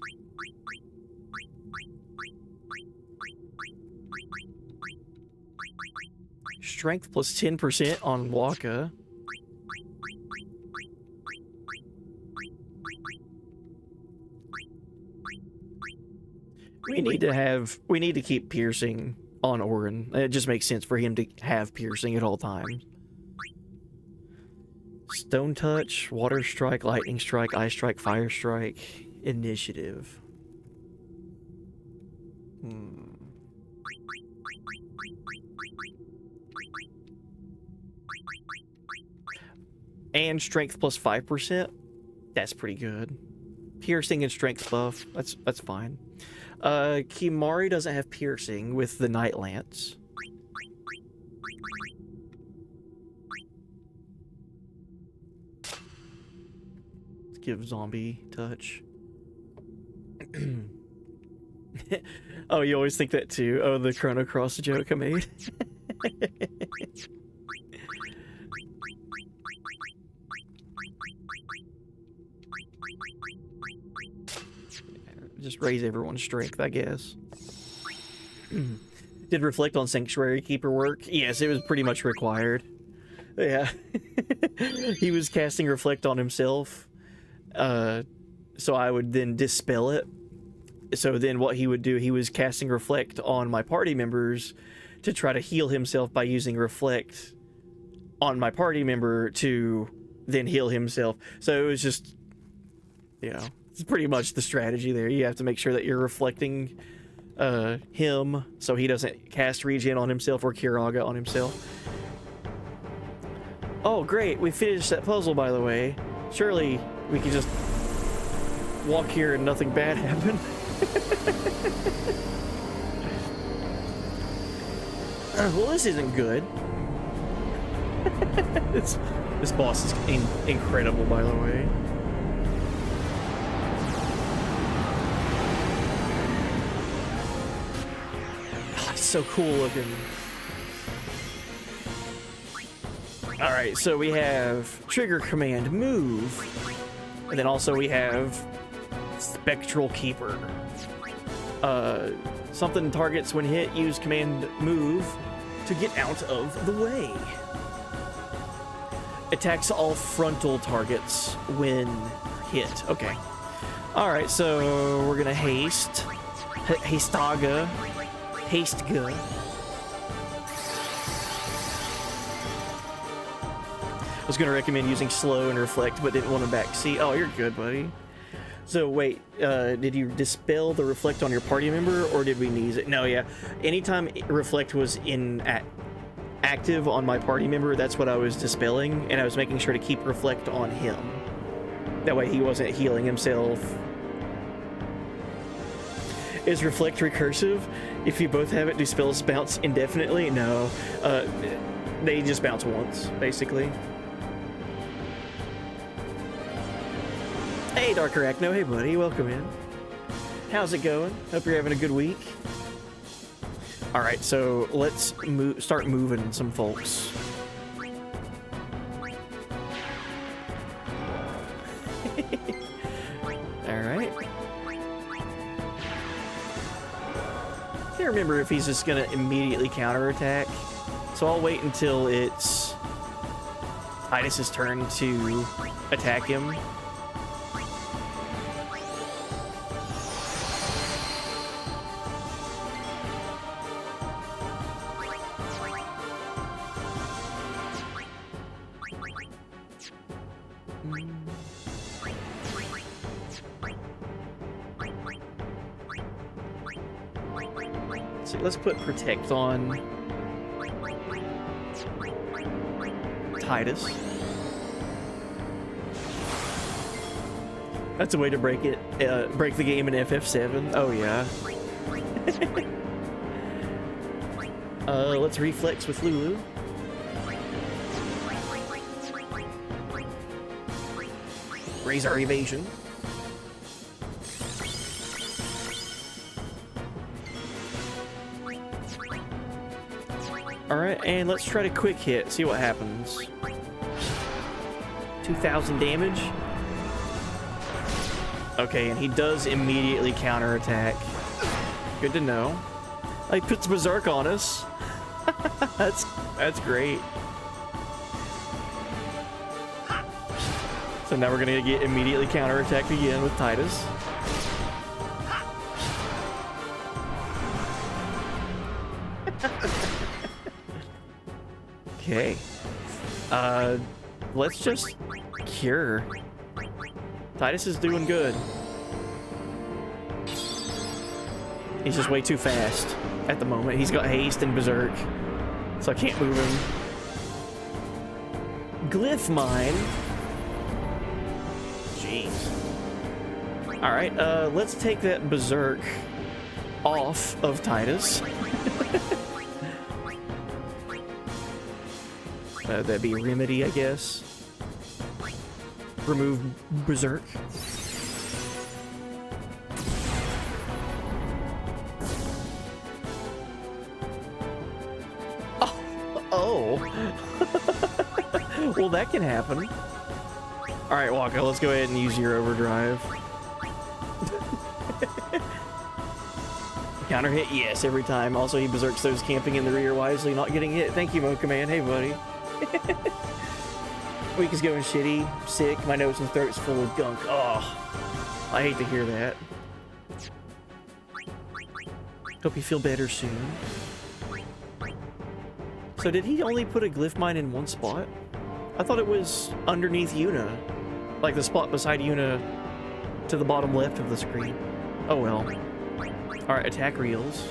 Strength plus 10% on Waka. We need to keep piercing on Orin. It just makes sense for him to have piercing at all times. Stone Touch, Water Strike, Lightning Strike, Ice Strike, Fire Strike, Initiative. And Strength plus 5%. That's pretty good. Piercing and Strength buff. That's fine. Kimari doesn't have piercing with the Night Lance. Let's give Zombie Touch. Oh, you always think that too. Oh, the Chrono Cross joke I made. Just raise everyone's strength, I guess. Did reflect on Sanctuary Keeper work? Yes, it was pretty much required. Yeah. He was casting reflect on himself. So I would then dispel it. So then what he would do, he was casting reflect on my party members to try to heal himself by using reflect on my party member to then heal himself. So it was just, you know, it's pretty much the strategy there. You have to make sure that you're reflecting him so he doesn't cast regen on himself or Kiraga on himself. Oh, great. We finished that puzzle, by the way. Surely we could just walk here and nothing bad happen. Well, this isn't good. This boss is incredible, by the way. Oh, it's so cool looking. Alright, so we have trigger command move, and then also we have Spectral Keeper. Something targets when hit, use command move to get out of the way. Attacks all frontal targets when hit. Okay. Alright, so we're gonna haste. Hastaga. Hastega. I was gonna recommend using slow and reflect, but didn't want to backseat. Oh, you're good, buddy. So wait, did you dispel the reflect on your party member, or did we knees it? No, yeah. Anytime reflect was active on my party member, that's what I was dispelling, and I was making sure to keep reflect on him. That way he wasn't healing himself. Is reflect recursive? If you both have it, do spells bounce indefinitely? No. They just bounce once, basically. Hey, Dark Arachno. Hey, buddy. Welcome in. How's it going? Hope you're having a good week. All right, so let's start moving some folks. All right. Can't remember if he's just gonna immediately counterattack, so I'll wait until it's Titus's turn to attack him. Let's put Protect on Titus. That's a way to break it. Break the game in FF7. Oh yeah. Let's reflex with Lulu. Raise our evasion. Alright, and let's try to quick hit, see what happens. 2,000 damage. Okay, and he does immediately counterattack. Good to know. He puts Berserk on us. That's great. So now we're gonna get immediately counterattacked again with Titus. Okay. Let's just cure. Titus is doing good. He's just way too fast at the moment. He's got haste and berserk, so I can't move him. Glyph mine. Jeez. Alright, let's take that berserk off of Titus. That'd be Remedy, I guess. Remove Berserk. Oh. Well, that can happen. Alright, Waka, let's go ahead and use your overdrive. Counter hit? Yes, every time. Also, he berserks those camping in the rear wisely, not getting hit. Thank you, Mocha Man. Hey, buddy. Week is going shitty. Sick. My nose and throat's full of gunk. Oh, I hate to hear that. Hope you feel better soon. So did he only put a glyph mine in one spot? I thought it was underneath Yuna. Like the spot beside Yuna to the bottom left of the screen. Oh well. Alright, attack reels.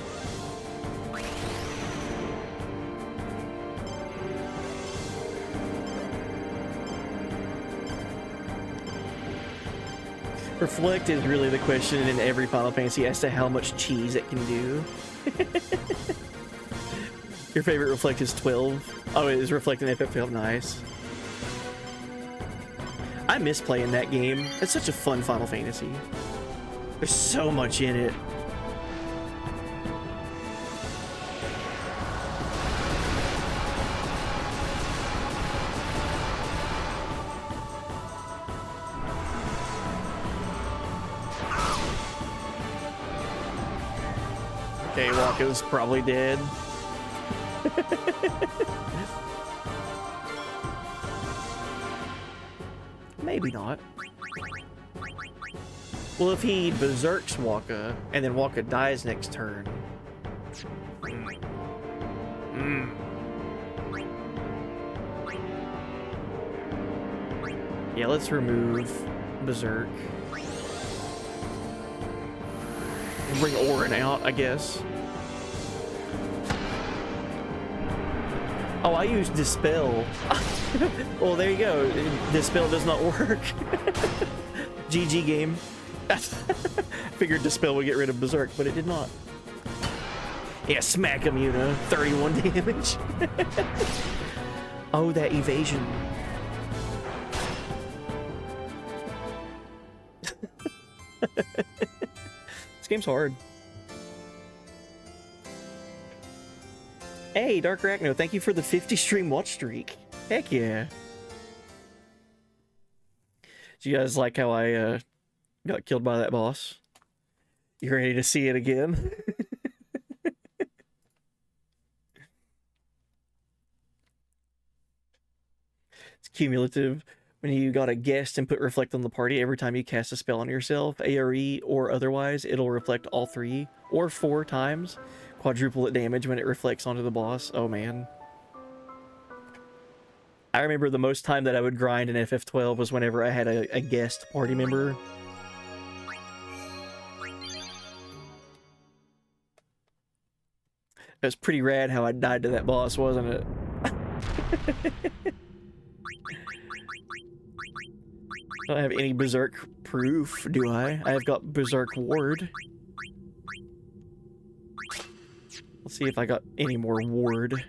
Reflect is really the question in every Final Fantasy as to how much cheese it can do. Your favorite Reflect is 12. Oh, it is Reflect in FF12. Nice. I miss playing that game. It's such a fun Final Fantasy. There's so much in it. Okay, Wakko's probably dead. Maybe not. Well, if he berserks Wakka, and then Wakka dies next turn. Yeah, let's remove Berserk. And bring Orin out, I guess. Oh, I used Dispel. Well, there you go. Dispel does not work. GG game. Figured Dispel would get rid of Berserk, but it did not. Yeah, smack him, Yuna. 31 damage. Oh, that evasion. This game's hard. Hey, Dark Arachno, thank you for the 50 stream watch streak. Heck yeah. Do you guys like how I got killed by that boss? You ready to see it again? It's cumulative. When you got a guest and put reflect on the party, every time you cast a spell on yourself, ARE or otherwise, it'll reflect all 3 or 4 times. Quadruple it damage when it reflects onto the boss. Oh man. I remember the most time that I would grind in FF12 was whenever I had a guest party member. It was pretty rad how I died to that boss, wasn't it? I don't have any Berserk proof, do I? I have got Berserk Ward. Let's see if I got any more Ward.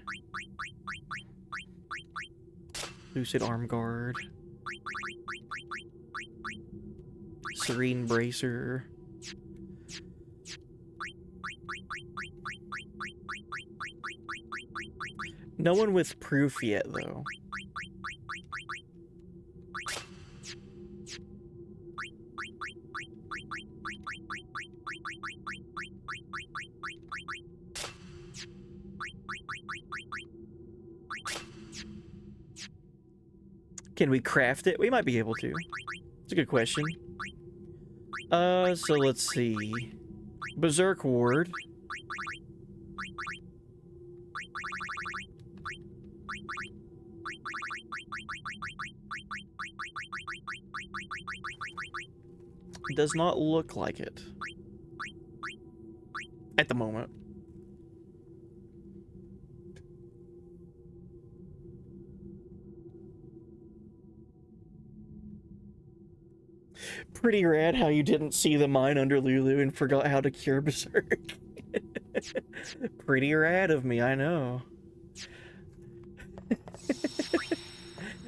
Lucid Arm Guard. Serene Bracer. No one with proof yet, though. Can we craft it? We might be able to. It's a good question. So let's see. Berserk Ward. Does not look like it. At the moment. Pretty rad how you didn't see the mine under Lulu and forgot how to cure Berserk. Pretty rad of me, I know.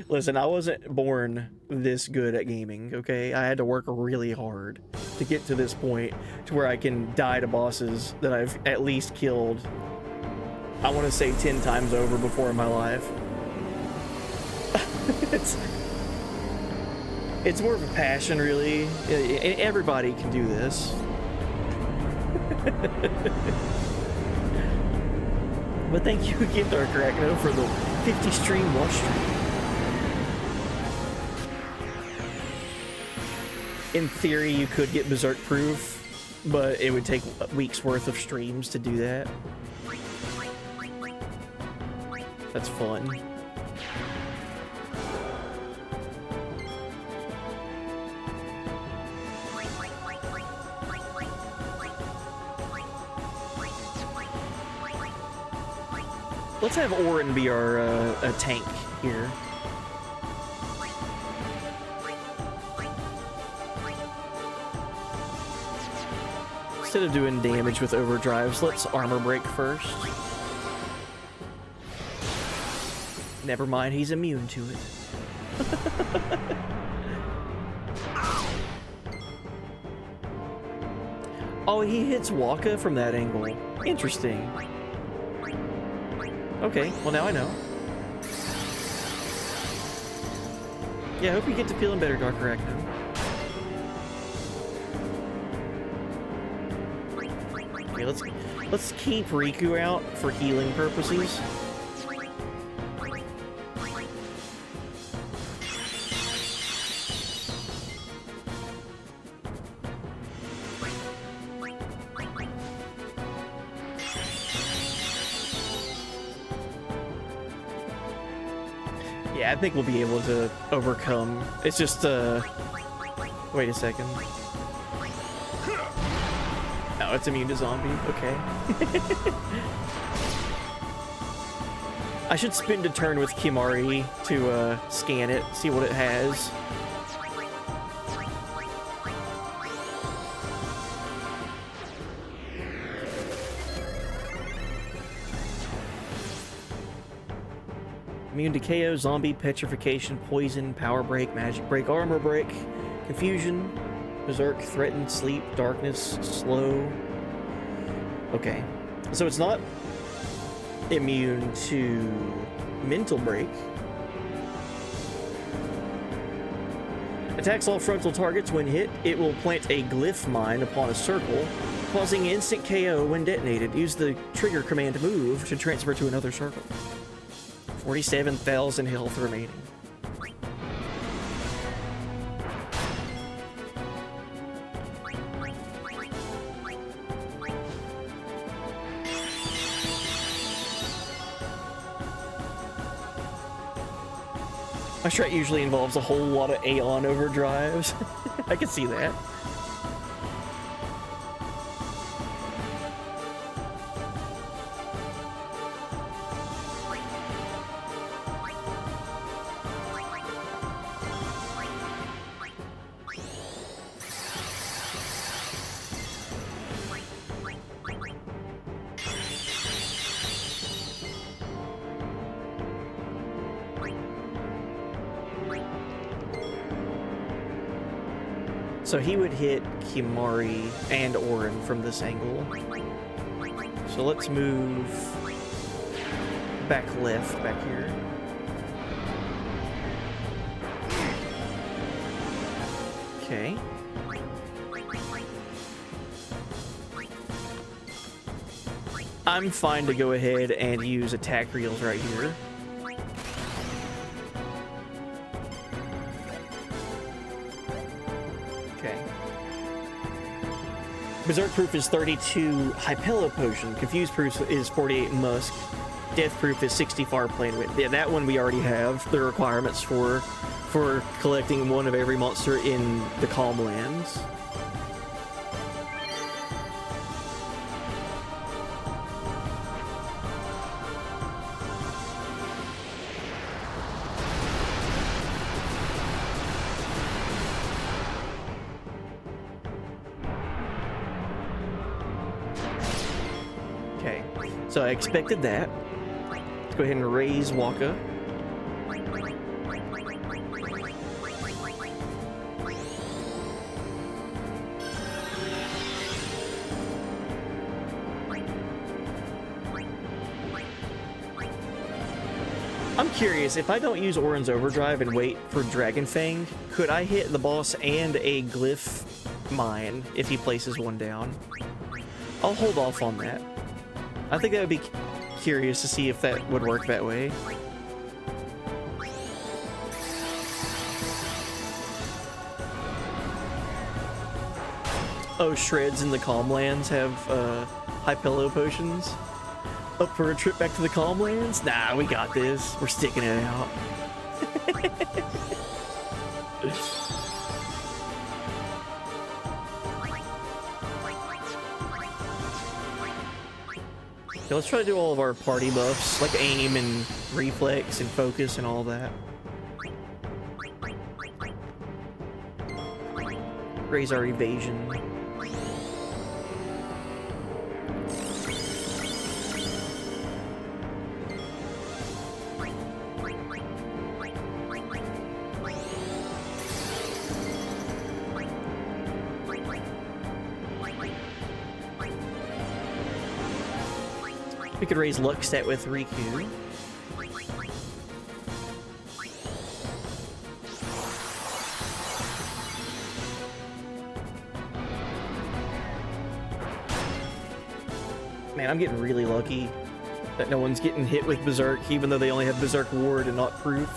Listen, I wasn't born this good at gaming, okay? I had to work really hard to get to this point to where I can die to bosses that I've at least killed, I want to say 10 times over before in my life. It's more of a passion, really. Everybody can do this. But thank you again, Dark Arachno, for the 50 stream watch stream. In theory, you could get Berserk proof, but it would take weeks worth of streams to do that. That's fun. Let's have Orin be our a tank here. Instead of doing damage with overdrives, let's armor break first. Never mind, he's immune to it. Oh, he hits Waka from that angle. Interesting. Okay, well now I know. Yeah, I hope you get to feeling better, Dark Arachno. Okay, let's keep Riku out for healing purposes. Yeah, I think we'll be able to overcome. It's just, wait a second. Oh, it's immune to zombie. Okay. I should spend a turn with Kimari to, scan it, see what it has. Immune to KO, zombie, petrification, poison, power break, magic break, armor break, confusion, berserk, threatened, sleep, darkness, slow. Okay, so it's not immune to mental break. Attacks all frontal targets when hit. It will plant a glyph mine upon a circle, causing instant KO when detonated. Use the trigger command move to transfer to another circle. 47,000 health remaining. My strat usually involves a whole lot of Aeon overdrives. I can see that. So he would hit Kimari and Orin from this angle. So let's move back left, back here. Okay. I'm fine to go ahead and use attack reels right here. Berserk proof is 32 Hypella Potion. Confused proof is 48 Musk. Death proof is 60 Far Plane Wind. Yeah, that one we already have the requirements for collecting one of every monster in the Calm Lands. So I expected that. Let's go ahead and raise Waka. I'm curious, if I don't use Orin's Overdrive and wait for Dragon Fang, could I hit the boss and a glyph mine if he places one down? I'll hold off on that. I think that would be curious to see if that would work that way. Oh, Shreds in the Calmlands have high pillow potions. Up for a trip back to the Calmlands? Nah, we got this. We're sticking it out. Yeah, let's try to do all of our party buffs, like aim and reflex and focus and all that. Raise our evasion. We could raise luck stat with Riku. Man, I'm getting really lucky that no one's getting hit with Berserk, even though they only have Berserk Ward and not Proof.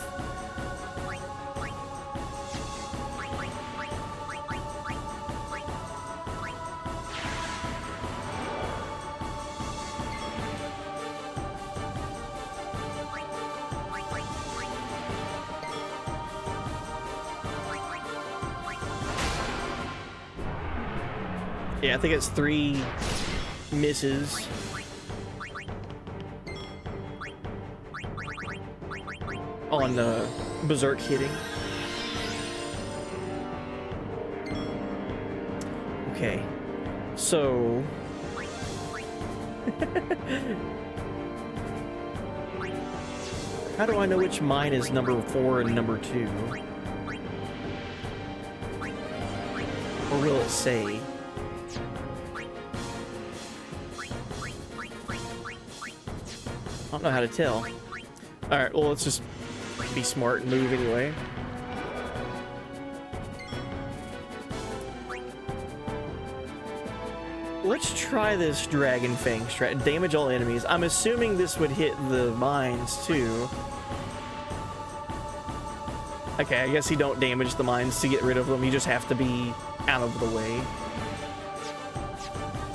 Yeah, I think it's 3 misses. On Berserk hitting. Okay, so how do I know which mine is number 4 and number 2? Or will it say? I don't know how to tell. Alright, well, let's just be smart and move anyway. Let's try this Dragon Fang strat. Damage all enemies. I'm assuming this would hit the mines too. Okay, I guess you don't damage the mines to get rid of them. You just have to be out of the way.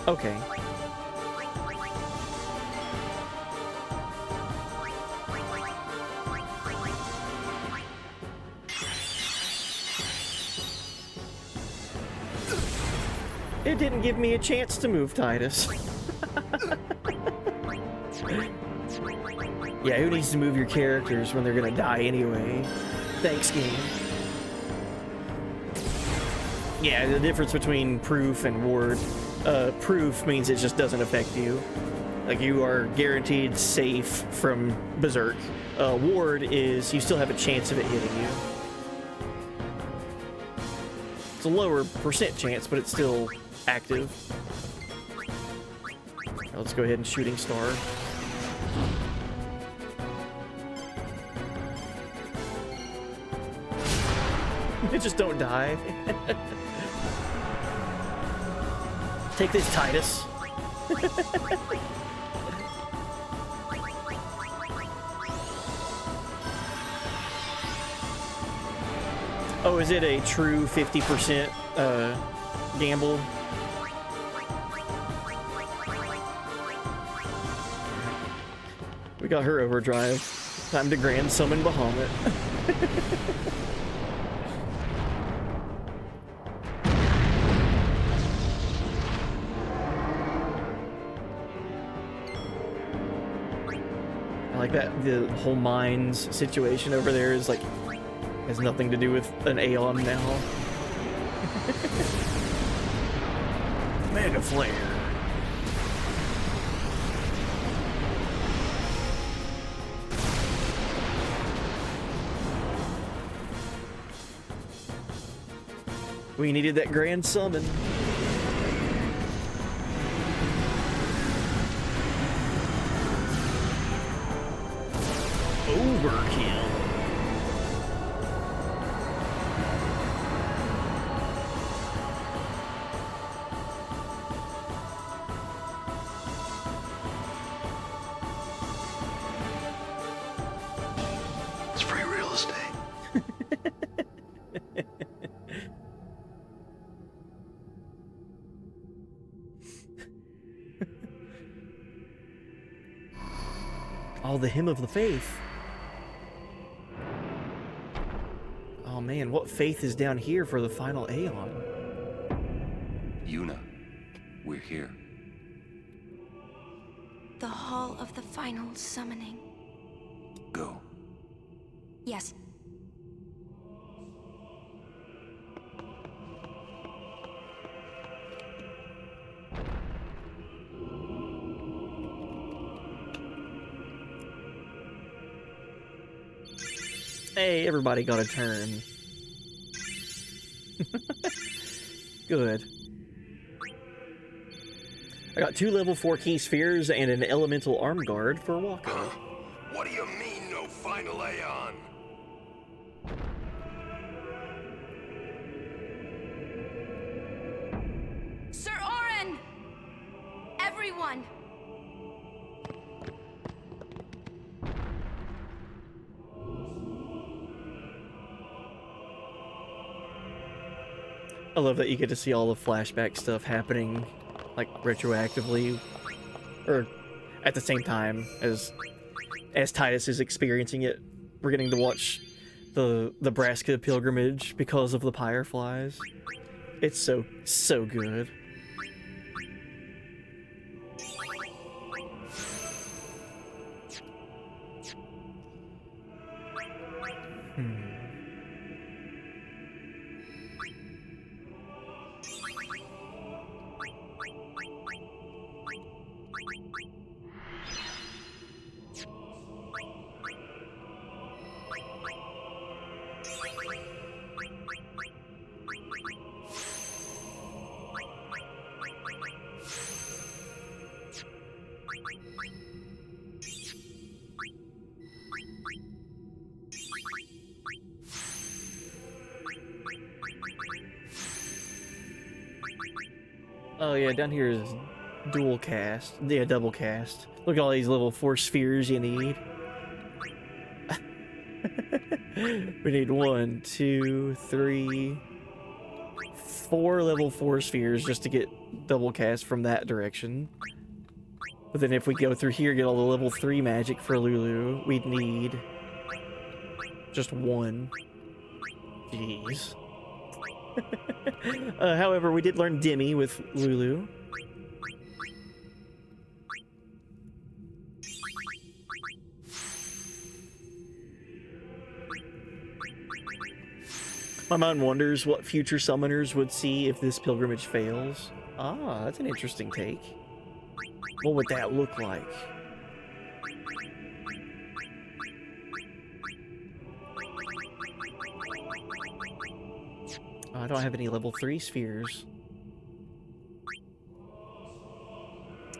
Okay. It didn't give me a chance to move Titus. Yeah, who needs to move your characters when they're gonna die anyway? Thanks, game. Yeah, the difference between Proof and Ward. Proof means it just doesn't affect you. Like, you are guaranteed safe from Berserk. Ward is you still have a chance of it hitting you. It's a lower percent chance, but it's still active. Now let's go ahead and Shooting Star. Just don't die. Take this, Titus. Oh, is it a true 50% gamble? We got her overdrive. Time to Grand Summon Bahamut. I like that the whole mines situation over there is like has nothing to do with an Aeon now. Mega Flare. We needed that Grand Summon. Overkill. Oh, the Hymn of the Faith. Oh man, what faith is down here for the final Aeon? Yuna, we're here. The Hall of the Final Summoning. Go. Yes. Hey, everybody got a turn. Good. I got 2 level 4 key spheres and an elemental arm guard for Waka. What do you mean, no final Aeon? Sir Orin! Everyone! I love that you get to see all the flashback stuff happening, like, retroactively, or at the same time as Titus is experiencing it. We're getting to watch the Braska pilgrimage because of the Fireflies. It's so good. Oh yeah, down here is dual cast. Yeah, double cast. Look at all these little 4 spheres you need. We need 1, 2, 3, 4 level 4 spheres just to get double cast from that direction. But then if we go through here, get all the level 3 magic for Lulu, we'd need just 1. Jeez. However, we did learn Demi with Lulu. My mind wonders what future summoners would see if this pilgrimage fails. Ah, that's an interesting take. What would that look like? Oh, I don't have any level 3 spheres.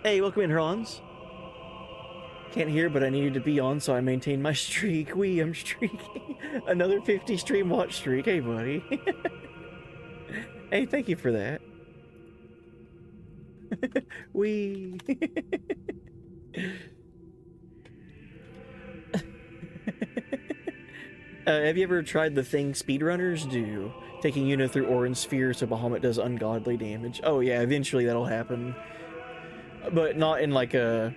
Hey, welcome in, Hans. Can't hear, but I needed to be on, so I maintained my streak. I'm streaking. Another 50 stream watch streak. Hey, buddy. Hey, thank you for that. Have you ever tried the thing speedrunners do? Taking Yuna through orange spheres so Bahamut does ungodly damage. Oh yeah, eventually that'll happen. But not in like a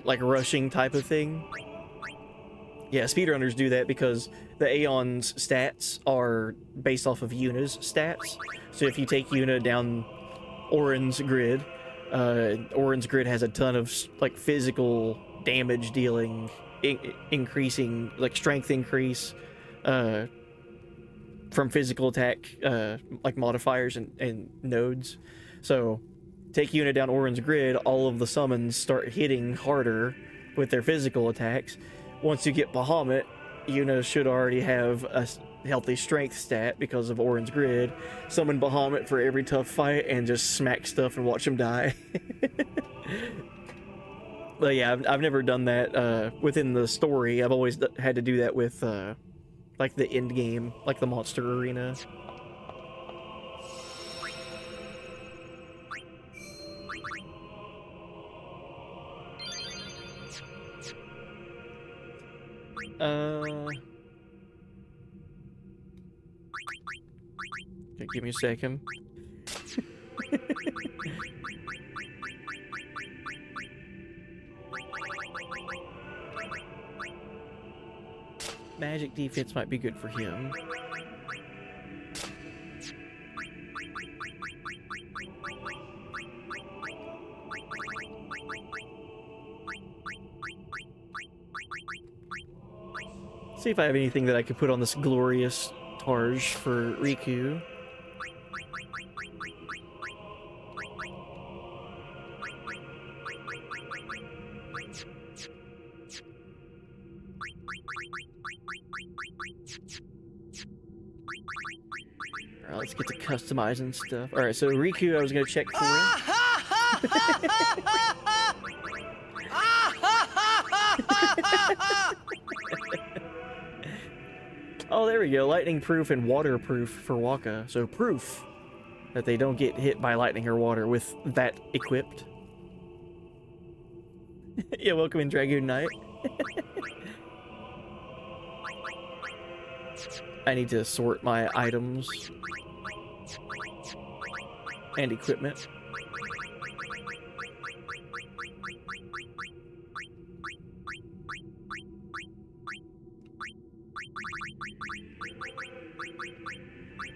rushing type of thing. Yeah, speedrunners do that because the Aeon's stats are based off of Yuna's stats. So if you take Yuna down Orin's grid, Orin's grid has a ton of like physical damage dealing, increasing, like strength increase from physical attack like modifiers and nodes. So take Yuna down Orin's grid, all of the summons start hitting harder with their physical attacks. Once you get Bahamut, Yuna should already have a healthy strength stat because of Orin's grid. Summon Bahamut for every tough fight and just smack stuff and watch him die. But yeah, I've never done that within the story. I've always had to do that with like the end game, like the monster arena. Okay, give me a second. Magic defense might be good for him. See if I have anything that I could put on this glorious Targe for Riku. Alright, let's get to customizing stuff. Alright, so Riku I was gonna check for. Oh, there we go. Lightning proof and waterproof for Waka. So proof that they don't get hit by lightning or water with that equipped. Yeah, welcome in Dragoon Knight. I need to sort my items and equipment.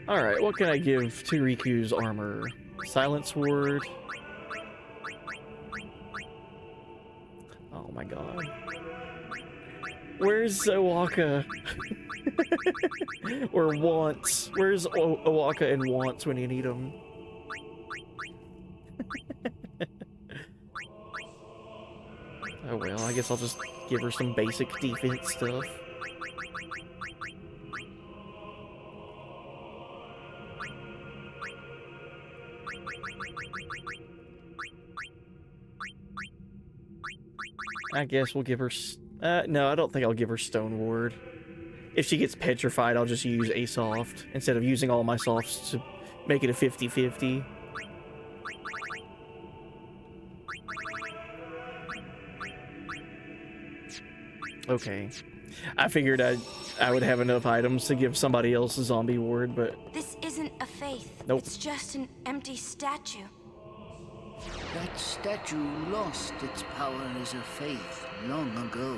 Alright, what can I give to Riku's armor? Silence Ward. Oh my god. Where's Owaka? Or Wants? Where's Owaka and Wants when you need them? Oh well, I guess I'll just give her some basic defense stuff. I guess we'll give her... no, I don't think I'll give her Stone Ward. If she gets petrified, I'll just use a soft, instead of using all my softs to make it a 50-50. Okay. I figured I would have enough items to give somebody else a zombie ward, but... This isn't a faith. Nope. It's just an empty statue. That statue lost its power as a faith long ago.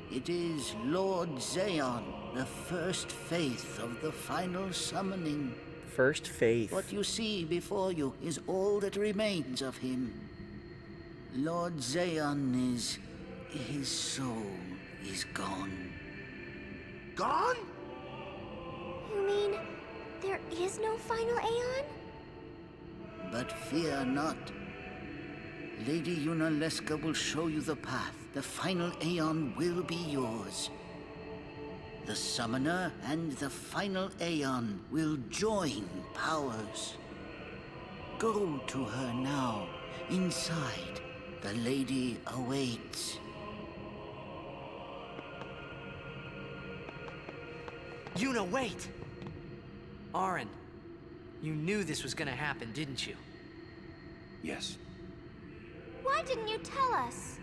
It is Lord Zeon, the first faith of the final summoning. First faith. What you see before you is all that remains of him. Lord Zeon is... his soul is gone. Gone? You mean there is no final Aeon? But fear not. Lady Yunalesca will show you the path. The final Aeon will be yours. The Summoner and the final Aeon will join powers. Go to her now. Inside, the lady awaits. Yuna, wait! Aaron, you knew this was gonna happen, didn't you? Yes. Why didn't you tell us?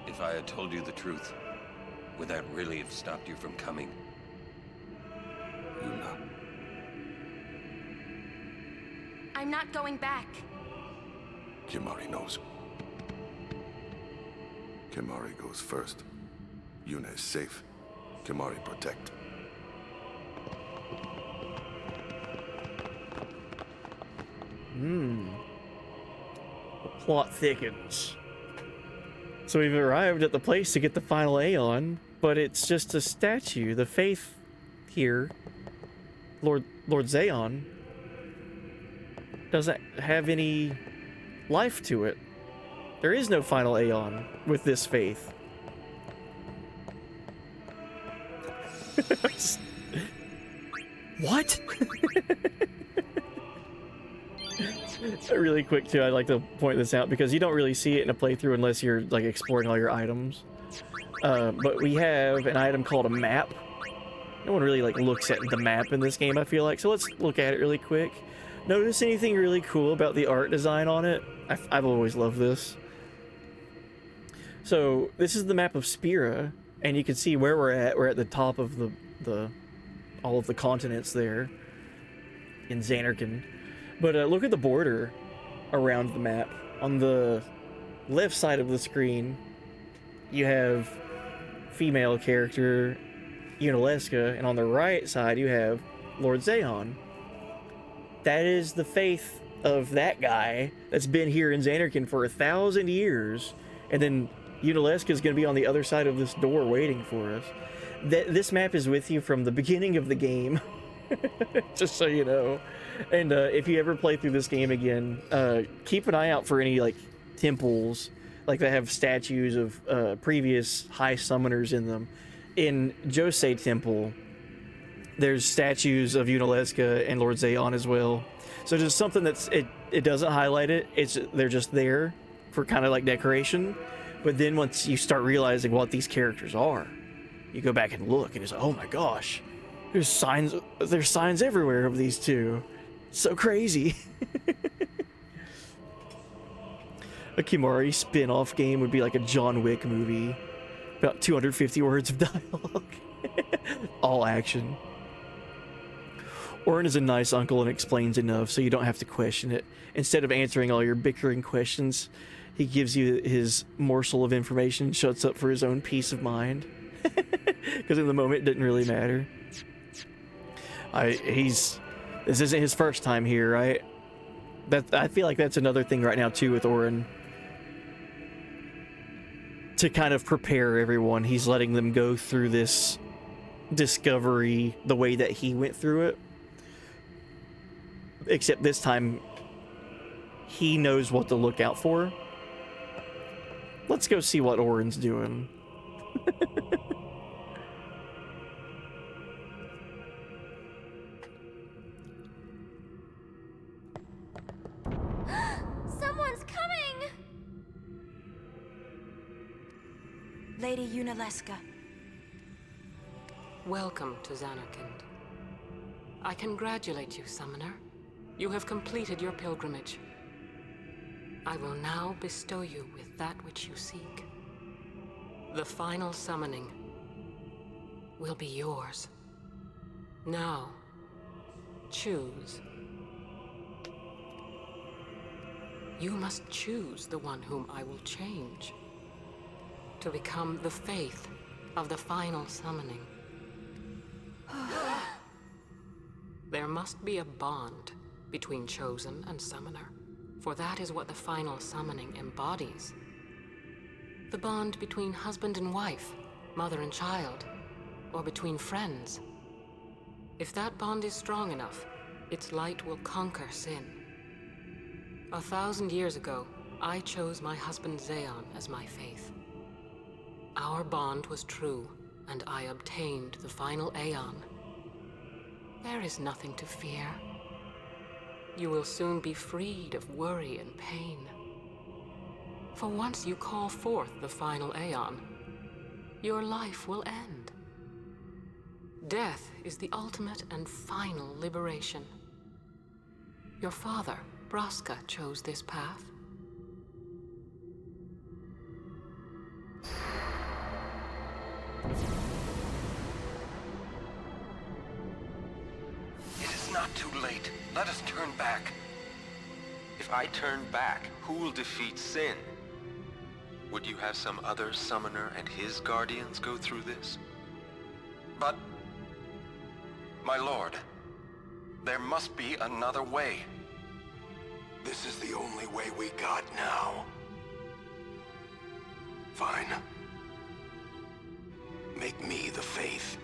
If I had told you the truth, would that really have stopped you from coming? Yuna. I'm not going back. Kimahri knows. Kimahri goes first. Yuna is safe. Kimahri protect. The plot thickens. So we've arrived at the place to get the final Aeon, but it's just a statue. The faith here, Lord Zeon, doesn't have any life to it. There is no final Aeon with this faith. What? Really quick too, I'd like to point this out because you don't really see it in a playthrough unless you're like exploring all your items. But we have an item called a map. No one really like looks at the map in this game, I feel like. So let's look at it really quick. Notice anything really cool about the art design on it? I've always loved this. So this is the map of Spira, and you can see where we're at. We're at the top of the all of the continents there in Xanarkand. But look at the border around the map. On the left side of the screen, you have female character Yunalesca, and on the right side you have Lord Zeon. That is the faith of that guy that's been here in Xanarkand for 1,000 years, and then Yunalesca is going to be on the other side of this door waiting for us. This map is with you from the beginning of the game, just so you know. And if you ever play through this game again, keep an eye out for any like temples like that have statues of previous high summoners in them. In Josei Temple, there's statues of Yunalesca and Lord Zeon as well. So just something that's it doesn't highlight it. They're just there for kind of like decoration. But then once you start realizing what these characters are, you go back and look, and it's like, oh my gosh, there's signs everywhere of these two. It's so crazy. A Kimari spin-off game would be like a John Wick movie. About 250 words of dialogue. All action. Orin is a nice uncle and explains enough so you don't have to question it. Instead of answering all your bickering questions, he gives you his morsel of information and shuts up for his own peace of mind. Because in the moment it didn't really matter. This isn't his first time here, right? I feel like that's another thing right now too with Orin. To kind of prepare everyone, he's letting them go through this discovery the way that he went through it. Except this time, he knows what to look out for. Let's go see what Orin's doing. Someone's coming! Lady Yunalesca. Welcome to Xanarkand. I congratulate you, Summoner. You have completed your pilgrimage. I will now bestow you with that which you seek. The final summoning will be yours. Now, choose. You must choose the one whom I will change to become the faith of the final summoning. There must be a bond between Chosen and Summoner, for that is what the final summoning embodies. The bond between husband and wife, mother and child, or between friends. If that bond is strong enough, its light will conquer sin. 1,000 years ago, I chose my husband Zeon as my faith. Our bond was true, and I obtained the final Aeon. There is nothing to fear. You will soon be freed of worry and pain. For once you call forth the final Aeon, your life will end. Death is the ultimate and final liberation. Your father, Braska, chose this path. It is not too late. Let us turn back. If I turn back, who will defeat Sin? Would you have some other summoner and his guardians go through this? But, my lord, there must be another way. This is the only way we got now. Fine. Make me the faith.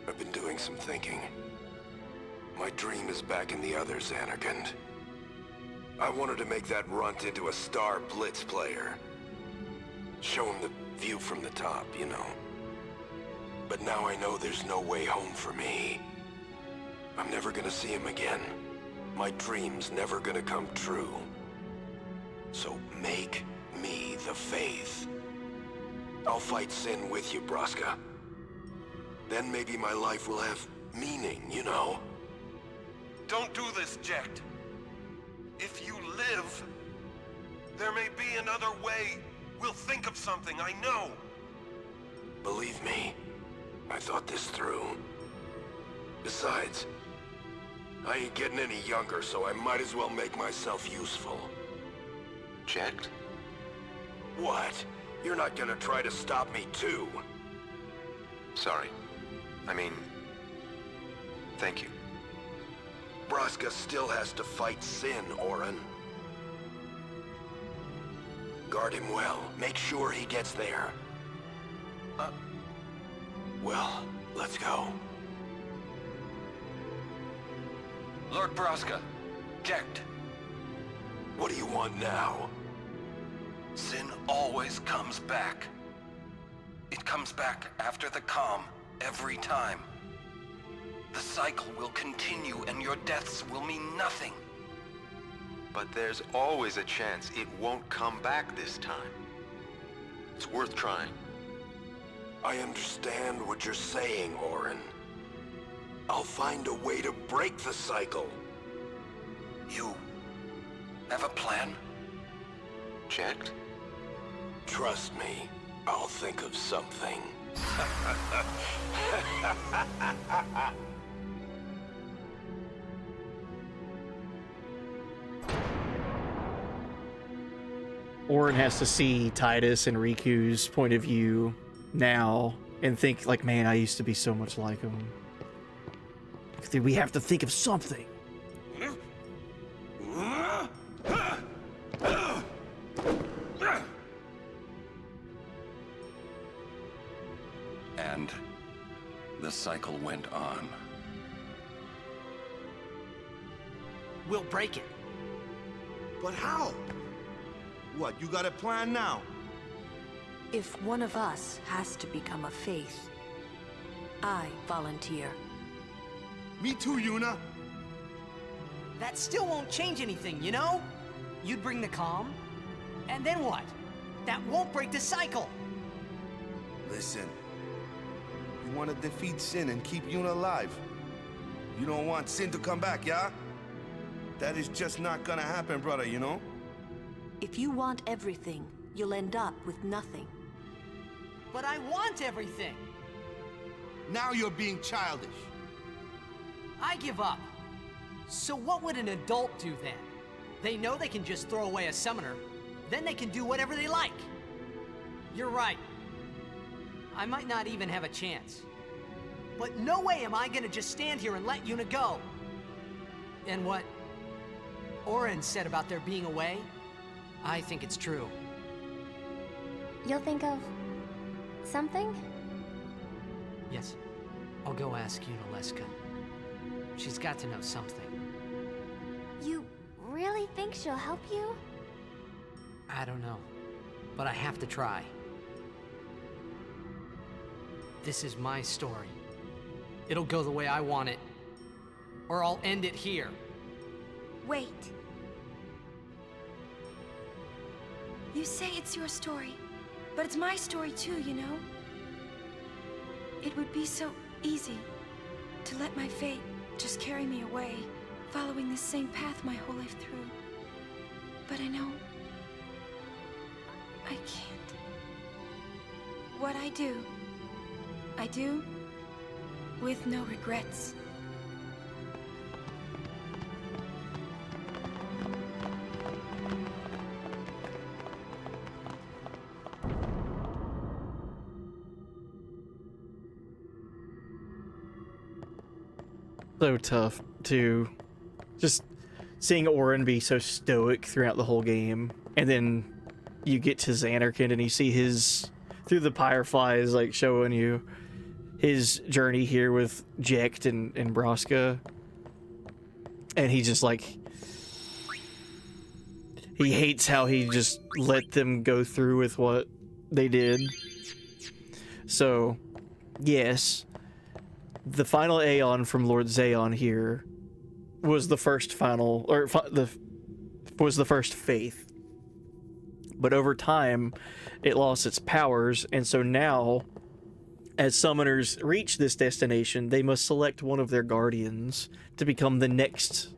I've been doing some thinking. My dream is back in the other Xanarkand. I wanted to make that runt into a star blitz player. Show him the view from the top, you know. But now I know there's no way home for me. I'm never gonna see him again. My dream's never gonna come true. So make me the faith. I'll fight Sin with you, Braska. Then maybe my life will have meaning, you know? Don't do this, Jecht. If you live, there may be another way We'll think of something, I know! Believe me, I thought this through. Besides, I ain't getting any younger, so I might as well make myself useful. Checked? What? You're not gonna try to stop me too? Sorry. I mean... thank you. Braska still has to fight Sin, Orin. Guard him well. Make sure he gets there. Well, let's go. Lord Braska, checked. What do you want now? Sin always comes back. It comes back after the calm, every time. The cycle will continue and your deaths will mean nothing. But there's always a chance it won't come back this time. It's worth trying. I understand what you're saying, Orin. I'll find a way to break the cycle. You have a plan? Checked? Trust me, I'll think of something. Orin has to see Titus and Riku's point of view now and think like, man, I used to be so much like him. We have to think of something. And the cycle went on. We'll break it. But how? What, you got a plan now? If one of us has to become a faith, I volunteer. Me too, Yuna. That still won't change anything, you know? You'd bring the calm, and then what? That won't break the cycle. Listen, you want to defeat Sin and keep Yuna alive. You don't want Sin to come back, yeah? That is just not gonna happen, brother, you know? If you want everything, you'll end up with nothing. But I want everything. Now you're being childish. I give up. So what would an adult do then? They know they can just throw away a summoner, then they can do whatever they like. You're right. I might not even have a chance. But no way am I gonna just stand here and let Yuna go. And what Orin said about there being a way, I think it's true. You'll think of something? Yes. I'll go ask Yuna Leska. She's got to know something. You really think she'll help you? I don't know. But I have to try. This is my story. It'll go the way I want it. Or I'll end it here. Wait. You say it's your story, but it's my story too, you know? It would be so easy to let my fate just carry me away, following this same path my whole life through. But I know I can't. What I do with no regrets. So tough to just seeing Orin be so stoic throughout the whole game, and then you get to Xanarkand and you see his through the Fireflies, like showing you his journey here with Jecht and Braska, and he just like he hates how he just let them go through with what they did. So yes, the final Aeon from Lord Xeon here was the first final, or was the first faith. But over time, it lost its powers, and so now, as summoners reach this destination, they must select one of their guardians to become the next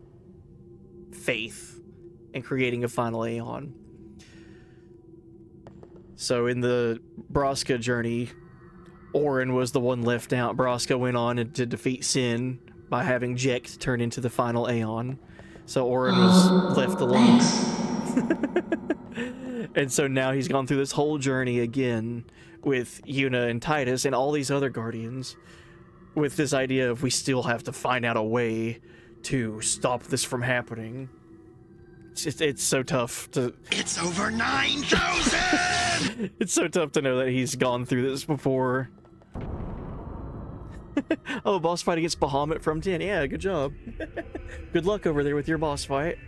faith in creating a final Aeon. So in the Braska journey, Orin was the one left out. Braska went on to defeat Sin by having Jekt turn into the final Aeon. So Orin was left alone. And so now he's gone through this whole journey again with Yuna and Titus and all these other Guardians, with this idea of we still have to find out a way to stop this from happening. It's so tough to... It's over 9,000! It's so tough to know that he's gone through this before. Oh, boss fight against Bahamut from 10. Yeah, good job. Good luck over there with your boss fight.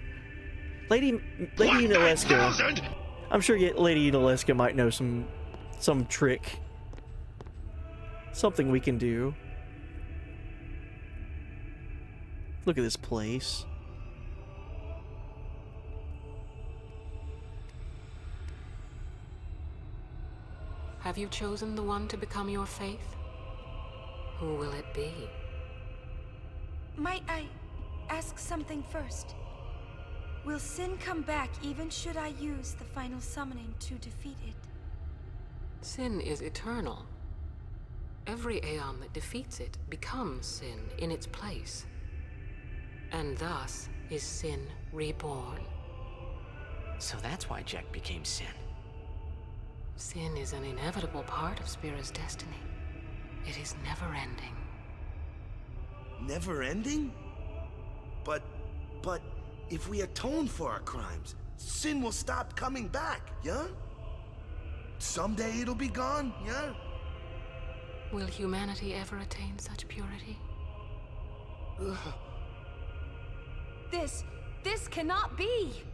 Lady Unaleska. I'm sure Lady Unaleska might know some trick. Something we can do. Look at this place. Have you chosen the one to become your faith? Who will it be? Might I ask something first? Will Sin come back even should I use the final summoning to defeat it? Sin is eternal. Every Aeon that defeats it becomes Sin in its place. And thus is Sin reborn. So that's why Jekt became Sin. Sin is an inevitable part of Spira's destiny. It is never-ending. Never-ending? But if we atone for our crimes, Sin will stop coming back, yeah? Someday it'll be gone, yeah? Will humanity ever attain such purity? This cannot be!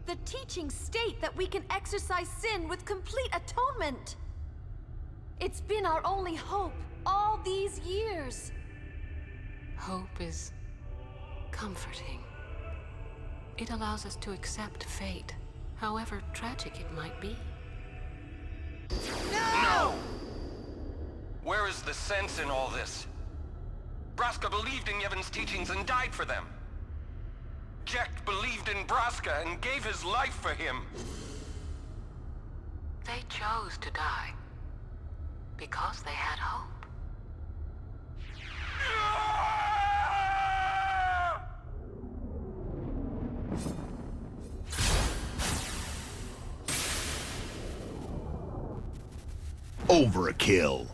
The teachings state that we can exercise sin with complete atonement! It's been our only hope all these years! Hope is comforting. It allows us to accept fate, however tragic it might be. No! Where is the sense in all this? Braska believed in Yevon's teachings and died for them. Jekt believed in Braska and gave his life for him. They chose to die because they had hope. Overkill.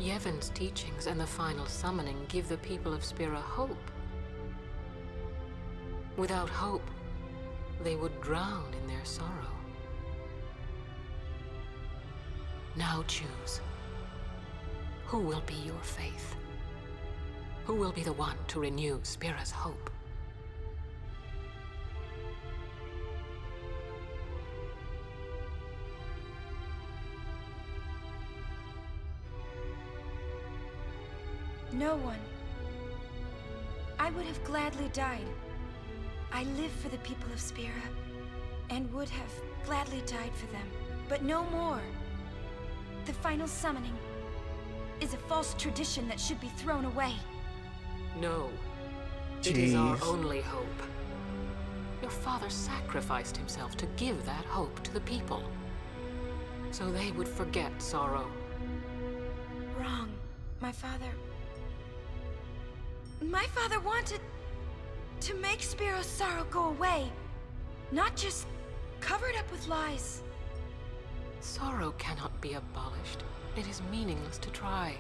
Yevon's teachings and the final summoning give the people of Spira hope. Without hope, they would drown in their sorrow. Now choose. Who will be your faith? Who will be the one to renew Spira's hope? No one. I would have gladly died. I live for the people of Spira, and would have gladly died for them, but no more. The final summoning is a false tradition that should be thrown away. No. It is our only hope. Your father sacrificed himself to give that hope to the people, so they would forget sorrow. Wrong. My father wanted to make Spiro's sorrow go away, not just cover it up with lies. Sorrow cannot be abolished. It is meaningless to try.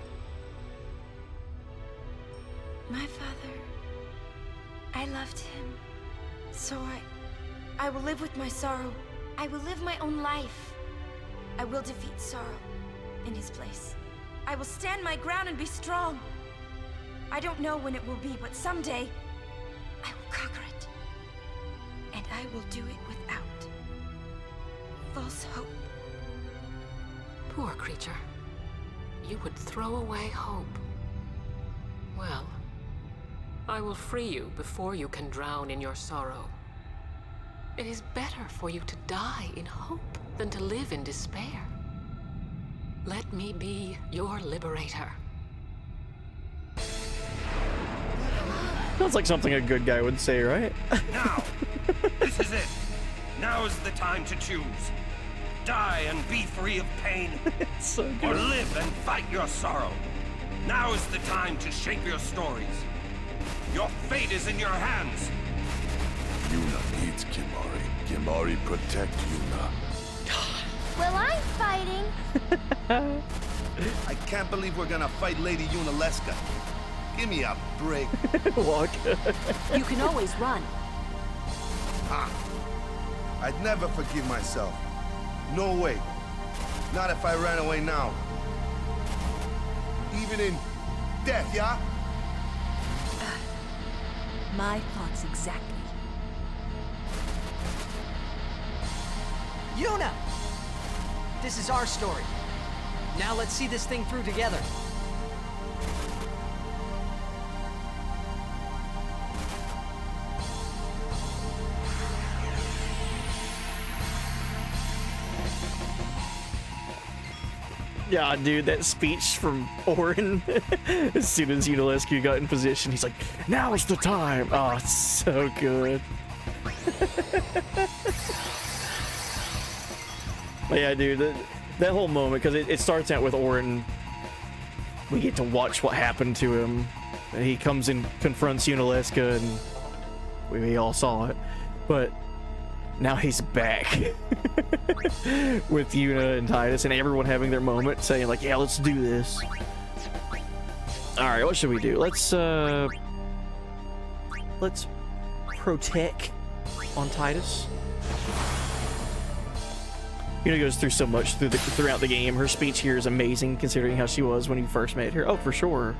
My father, I loved him. So I will live with my sorrow. I will live my own life. I will defeat sorrow in his place. I will stand my ground and be strong. I don't know when it will be, but someday I will conquer it. And I will do it without false hope. Poor creature. You would throw away hope. Well, I will free you before you can drown in your sorrow. It is better for you to die in hope than to live in despair. Let me be your liberator. Sounds like something a good guy would say, right? Now! This is it! Now is the time to choose. Die and be free of pain. So or live and fight your sorrow. Now is the time to shape your stories. Your fate is in your hands. Yuna needs Kimari. Kimari protect Yuna. Well, I'm fighting. I can't believe we're gonna fight Lady Yunalesca. Give me a break. Walk. You can always run. Ah, I'd never forgive myself. No way. Not if I ran away now. Even in death, yeah? My thoughts exactly. Yuna! This is our story. Now let's see this thing through together. Yeah, dude, that speech from Orin, as soon as Yunalescu got in position, he's like, now's the time. Oh, it's so good. But yeah, dude, that whole moment, because it starts out with Orin. We get to watch what happened to him. And he comes and confronts Yunalesca, and we all saw it. But now he's back with Yuna and Titus and everyone having their moment, saying like, yeah, let's do this. All right, what should we do? Let's protect on Titus. Yuna goes through so much throughout the game. Her speech here is amazing, considering how she was when you first met her. Oh, for sure.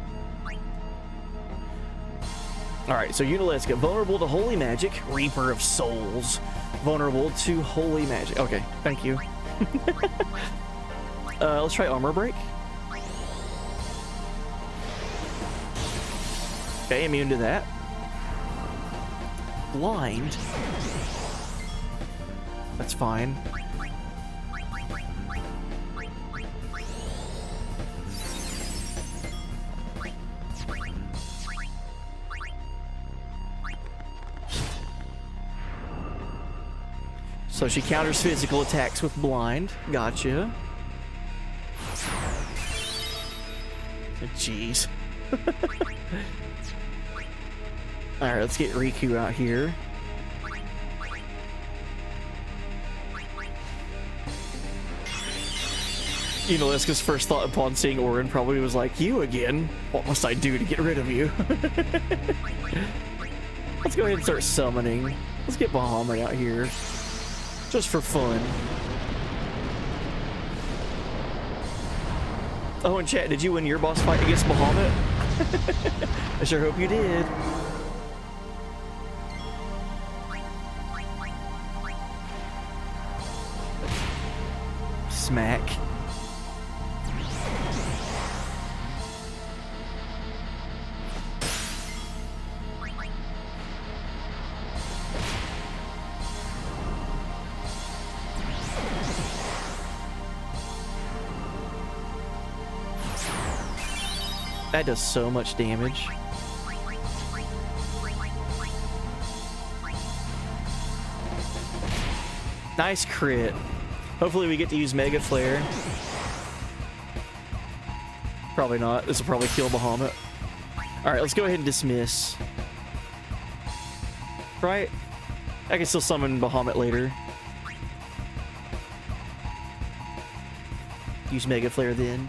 All right, so Yunalesca, vulnerable to holy magic, Reaper of Souls. Vulnerable to holy magic. Okay, thank you. Let's try armor break. Okay, immune to that. Blind. That's fine. So she counters physical attacks with blind. Gotcha. Jeez. Alright, let's get Riku out here. Yunalesca's first thought upon seeing Orin probably was like, you again? What must I do to get rid of you? Let's go ahead and start summoning. Let's get Bahamut out here. Just for fun. Oh, and chat, did you win your boss fight against Bahamut? I sure hope you did. Smack. That does so much damage. Nice crit. Hopefully we get to use Mega Flare. Probably not. This will probably kill Bahamut. Alright, let's go ahead and dismiss. Right? I can still summon Bahamut later. Use Mega Flare then.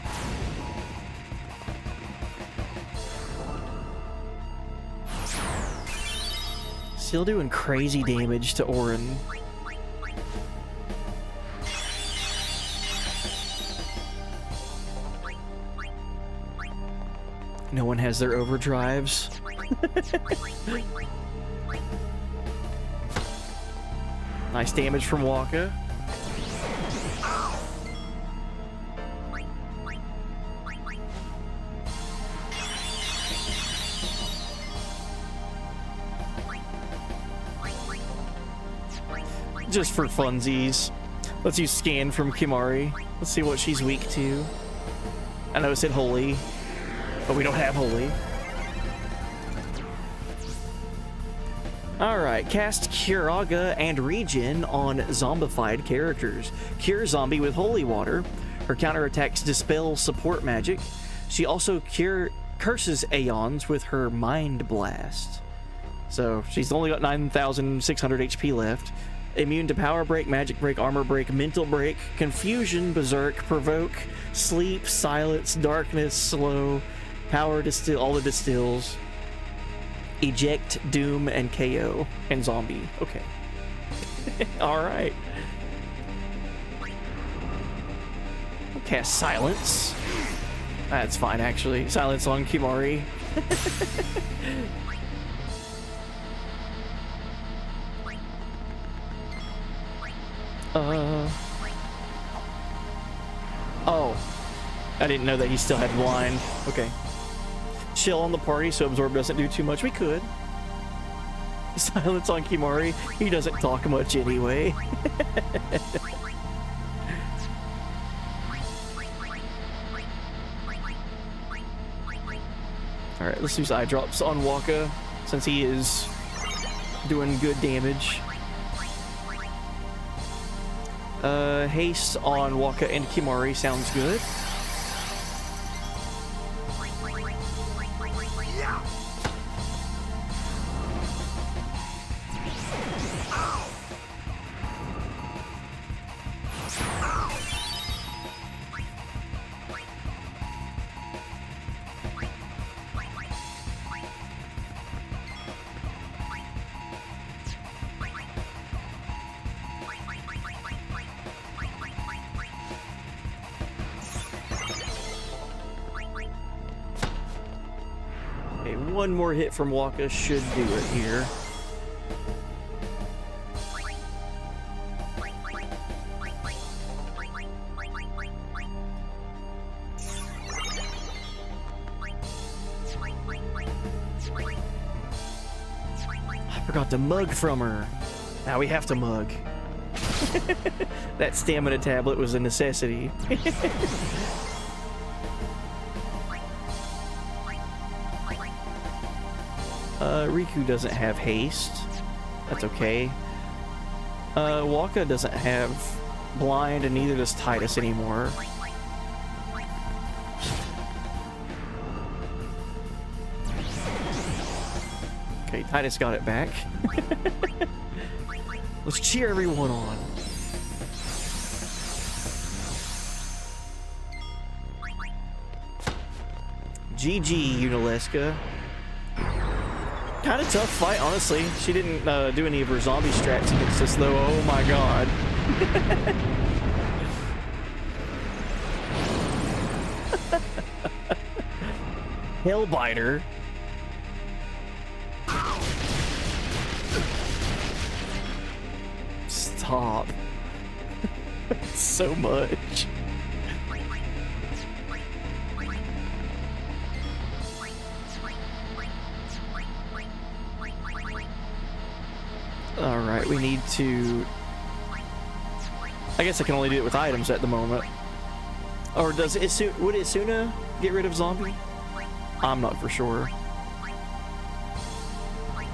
Still doing crazy damage to Orin. No one has their overdrives. Nice damage from Waka. Just for funsies. Let's use Scan from Kimari. Let's see what she's weak to. I know it said Holy, but we don't have Holy. Alright, cast Curaga and Regen on zombified characters. Cure Zombie with Holy Water. Her counterattacks dispel support magic. She also curses Aeons with her Mind Blast. So she's only got 9,600 HP left. Immune to Power Break, Magic Break, Armor Break, Mental Break, Confusion, Berserk, Provoke, Sleep, Silence, Darkness, Slow, Power Distill, all the distills. Eject, Doom, and KO, and Zombie. Okay. Alright. Cast Silence. That's fine, actually. Silence on Kimari. Oh. I didn't know that he still had blind. Okay. Chill on the party so Absorb doesn't do too much. We could. Silence on Kimari. He doesn't talk much anyway. Alright, let's use eye drops on Waka since he is doing good damage. Haste on Waka and Kimari sounds good. One more hit from Waka should do it here. I forgot to mug from her. Now we have to mug. That stamina tablet was a necessity. Riku doesn't have haste. That's okay. Waka doesn't have blind, and neither does Titus anymore. Okay, Titus got it back. Let's cheer everyone on. GG, Unaleska. Kind of tough fight, honestly. She didn't do any of her zombie strats against us, though. Oh my god. Hellbiter. Stop. So much. Alright, we need to... I guess I can only do it with items at the moment. Or does would Isuna get rid of zombie? I'm not for sure.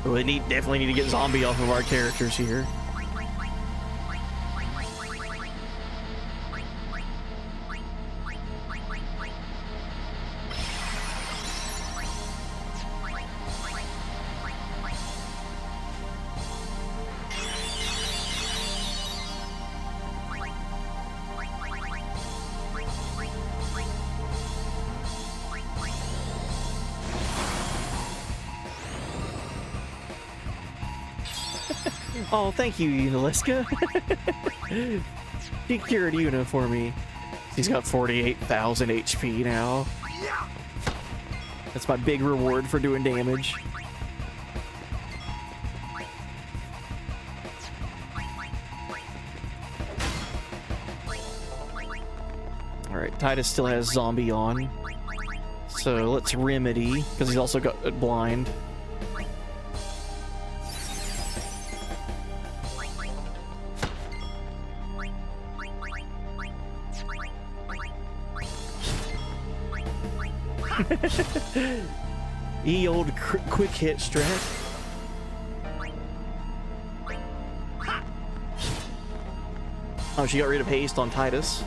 We definitely need to get zombie off of our characters here. Oh, thank you, Unaleska. She cured Una for me. She's got 48,000 HP now. That's my big reward for doing damage. Alright, Titus still has zombie on. So let's remedy, because he's also got blind. Old quick hit strat. Oh, she got rid of haste on Titus.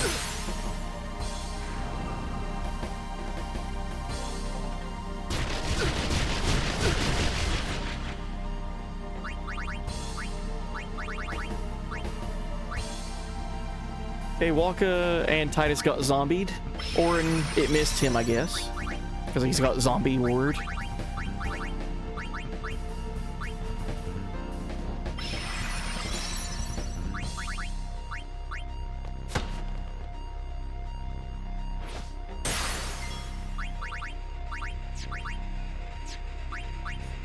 Okay, Walker and Titus got zombied. Orin, it missed him, I guess. Because he's got zombie ward.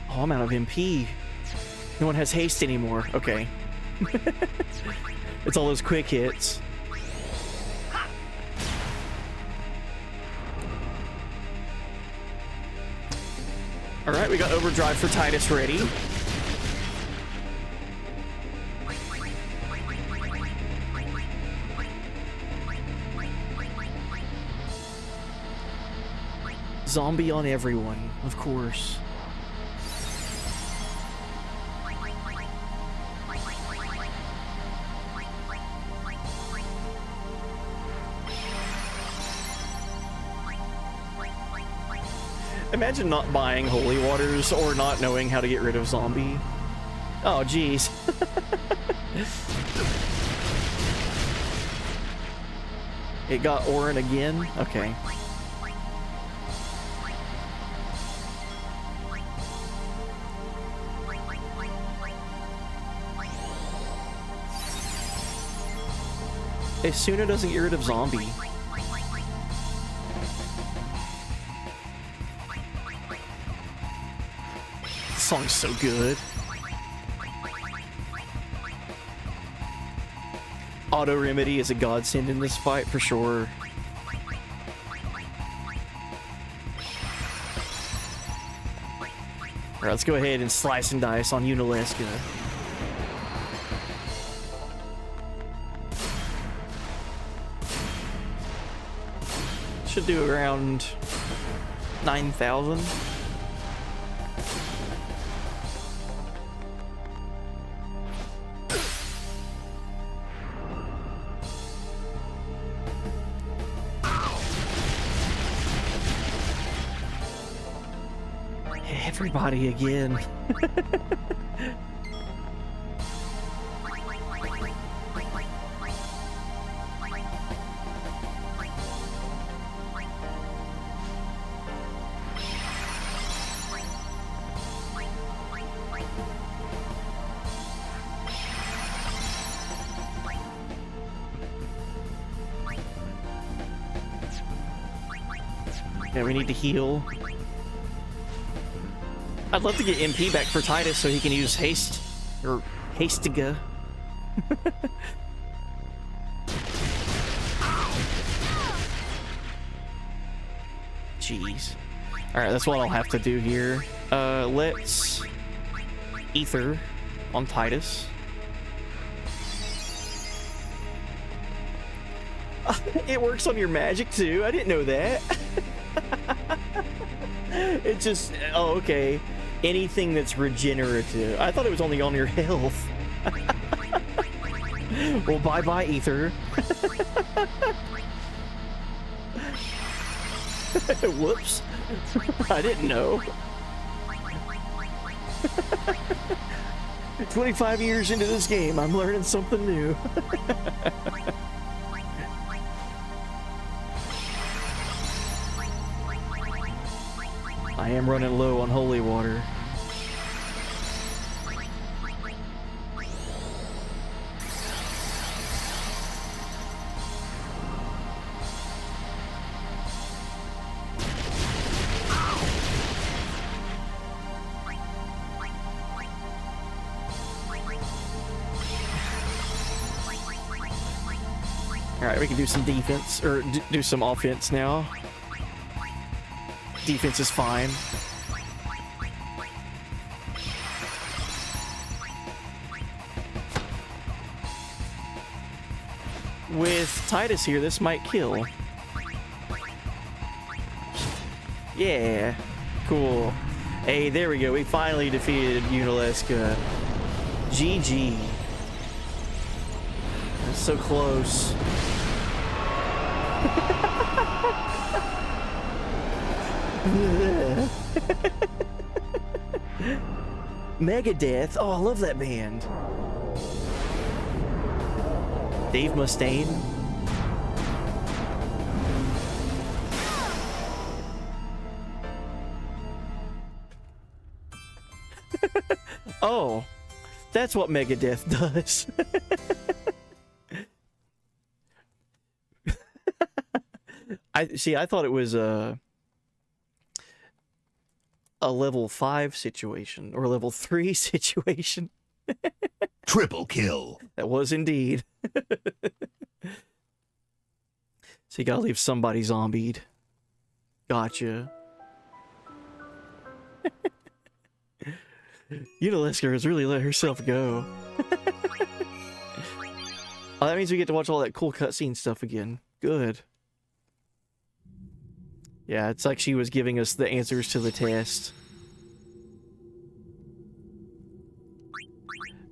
Oh, I'm out of MP. No one has haste anymore. Okay. It's all those quick hits. Alright, we got overdrive for Titus ready. Zombie on everyone, of course. Imagine not buying holy waters or not knowing how to get rid of zombie. Oh, jeez. It got Orin again? Okay. Asuna doesn't get rid of zombie. This song's so good. Auto remedy is a godsend in this fight for sure. Alright, let's go ahead and slice and dice on Unaleska. Should do around 9,000. Everybody again. Yeah, we need to heal. I'd love to get MP back for Titus so he can use haste, or Hastega. Jeez. Alright, that's what I'll have to do here. Let's Ether on Titus. It works on your magic too. I didn't know that. It just, oh, okay. Anything that's regenerative. I thought it was only on your health. Well, bye-bye, Ether. Whoops. I didn't know. 25 years into this game, I'm learning something new. I am running low on holy water. Alright, we can do some defense, or do some offense now. Defense is fine. With Titus here, this might kill. Yeah, cool. Hey, there we go. We finally defeated Unaleska. GG. So close. Megadeth. Oh, I love that band. Dave Mustaine. Oh, that's what Megadeth does. I thought it was a level 5 situation or a level 3 situation. Triple kill. That was indeed. So you gotta leave somebody zombied. Gotcha. Unaleska has really let herself go. Oh, that means we get to watch all that cool cutscene stuff again. Good. Yeah, it's like she was giving us the answers to the test.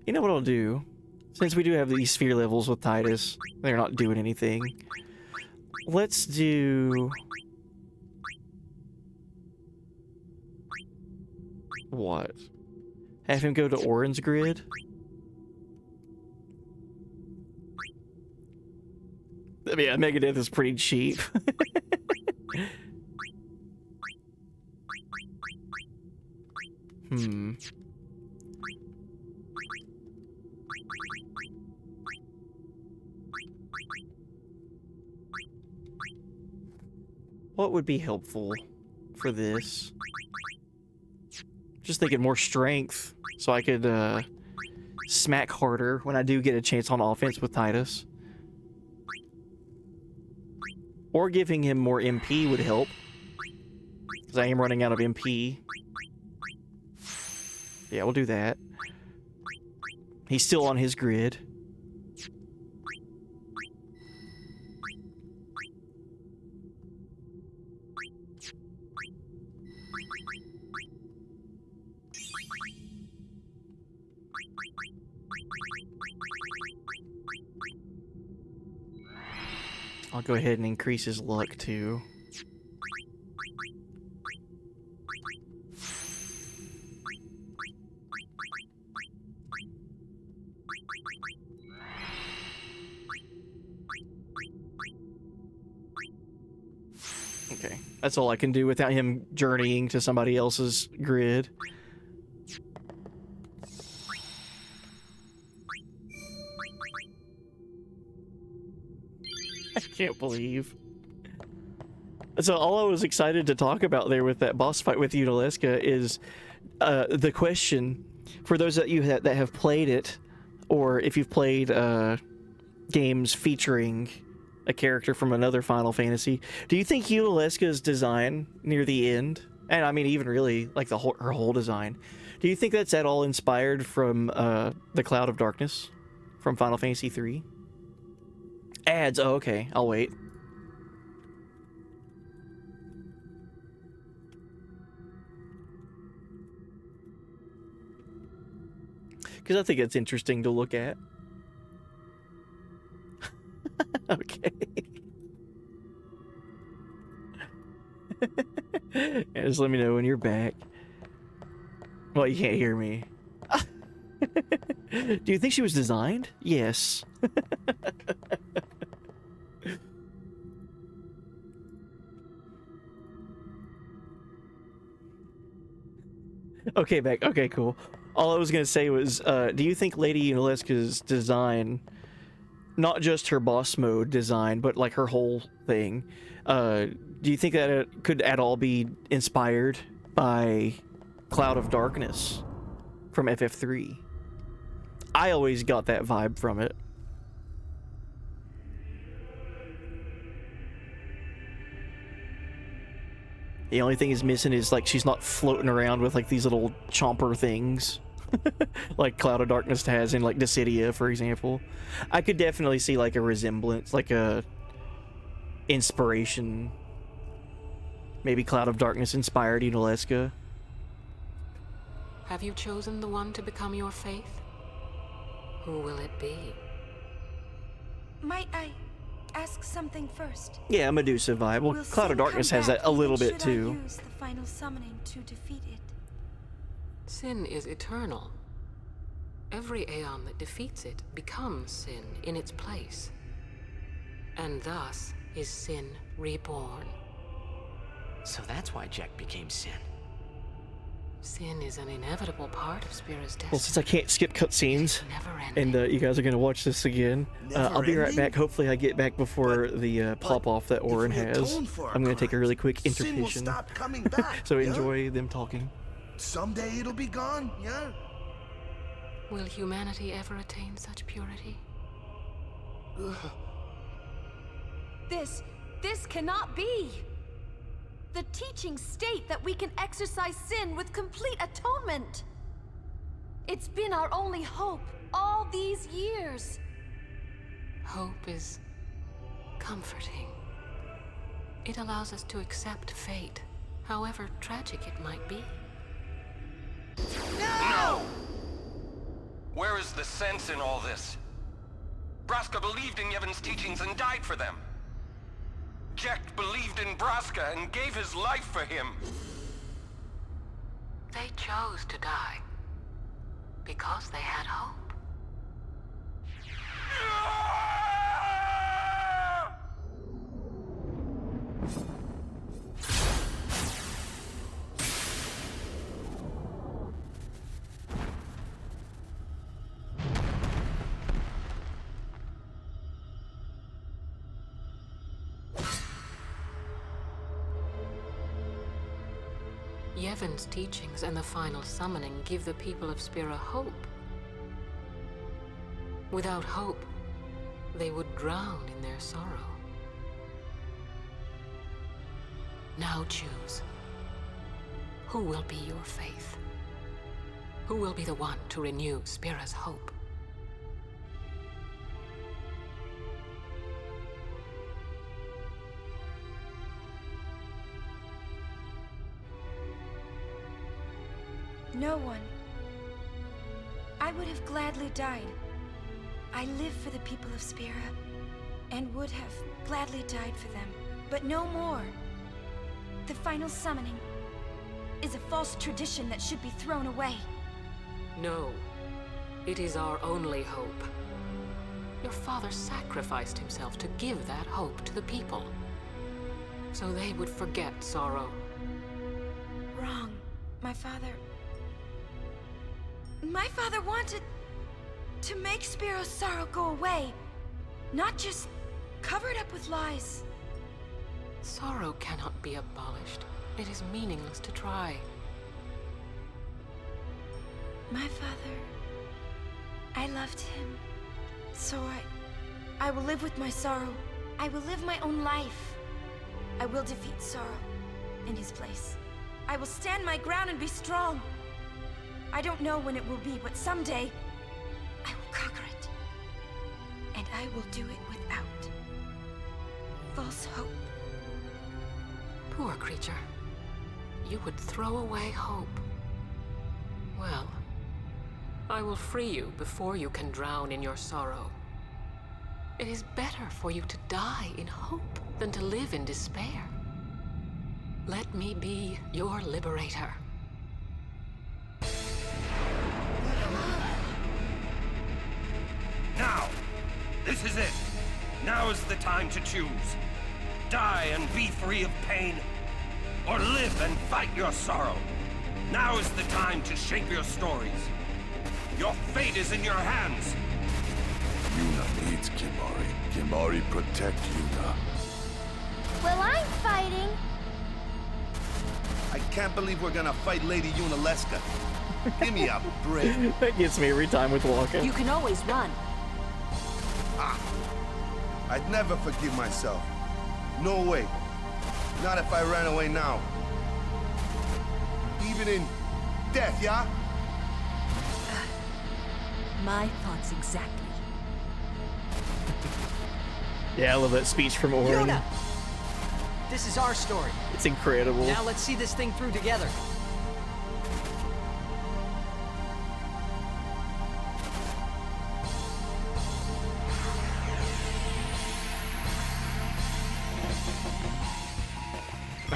You know what I'll do? Since we do have these sphere levels with Titus, they're not doing anything. Let's do... what? Have him go to Orin's grid? I mean, Megadeth is pretty cheap. What would be helpful for this? Just thinking more strength, so I could smack harder when I do get a chance on offense with Titus. Or giving him more MP would help, because I am running out of MP. Yeah, we'll do that. He's still on his grid. I'll go ahead and increase his luck too. Okay, that's all I can do without him journeying to somebody else's grid. I can't believe. So all I was excited to talk about there with that boss fight with Unaleska is the question for those of you that have played it, or if you've played games featuring a character from another Final Fantasy, do you think Unaleska's design near the end, and I mean even really like her whole design, do you think that's at all inspired from the Cloud of Darkness from Final Fantasy 3? Ads. Oh, okay. I'll wait. Because I think it's interesting to look at. Okay. Yeah, just let me know when you're back. Well, you can't hear me. Do you think she was designed? Yes. Okay, back. Okay, cool. All I was gonna say was, do you think Lady Unaleska's design, not just her boss mode design, but like her whole thing, do you think that it could at all be inspired by Cloud of Darkness from FF3? I always got that vibe from it. The only thing is missing is like she's not floating around with like these little chomper things like Cloud of Darkness has in like Dissidia, for example. I could definitely see like a resemblance, like a inspiration. Maybe Cloud of Darkness inspired Unaleska. Have you chosen the one to become your faith? Who will it be? Might I ask something first? Yeah, Medusa vibe. Well, Will Cloud Sin of Darkness come has back that a little even bit should I too. use the final summoning to defeat it? Sin is eternal. Every Aeon that defeats it becomes Sin in its place. And thus is Sin reborn. So that's why Jack became Sin. Sin is an inevitable part of Spira's destiny. Well, since I can't skip cutscenes, and you guys are going to watch this again, I'll be right back. Hopefully I get back before the pop-off that Orin has. I'm going to take a really quick Sin will intermission. stop coming back. So yeah? enjoy them talking. Someday it'll be gone, yeah? Will humanity ever attain such purity? This cannot be! The teachings state that we can exercise sin with complete atonement! It's been our only hope all these years! Hope is comforting. It allows us to accept fate, however tragic it might be. No! Where is the sense in all this? Braska believed in Yevon's teachings and died for them. Jekt believed in Braska and gave his life for him. They chose to die because they had hope. Yevon's teachings and the final summoning give the people of Spira hope. Without hope, they would drown in their sorrow. Now choose. Who will be your faith? Who will be the one to renew Spira's hope? No one. I would have gladly died. I live for the people of Spira, and would have gladly died for them, but no more. The final summoning is a false tradition that should be thrown away. No, it is our only hope. Your father sacrificed himself to give that hope to the people, so they would forget sorrow. Wrong. My father wanted to make Spiro's sorrow go away, not just cover it up with lies. Sorrow cannot be abolished. It is meaningless to try. My father, I loved him. So I will live with my sorrow. I will live my own life. I will defeat sorrow in his place. I will stand my ground and be strong. I don't know when it will be, but someday I will conquer it. And I will do it without false hope. Poor creature. You would throw away hope. Well, I will free you before you can drown in your sorrow. It is better for you to die in hope than to live in despair. Let me be your liberator. Now! This is it! Now is the time to choose. Die and be free of pain, or live and fight your sorrow. Now is the time to shape your stories. Your fate is in your hands. Yuna needs Kimahri. Kimahri protect Yuna. Well, I'm fighting. I can't believe we're gonna fight Lady Yunalesca. Give me a break. That gets me every time with walking. You can always run. I'd never forgive myself. No way. Not if I ran away now. Even in death, yeah? My thoughts exactly. Yeah, I love that speech from Orin. Yuna! This is our story. It's incredible. Now let's see this thing through together.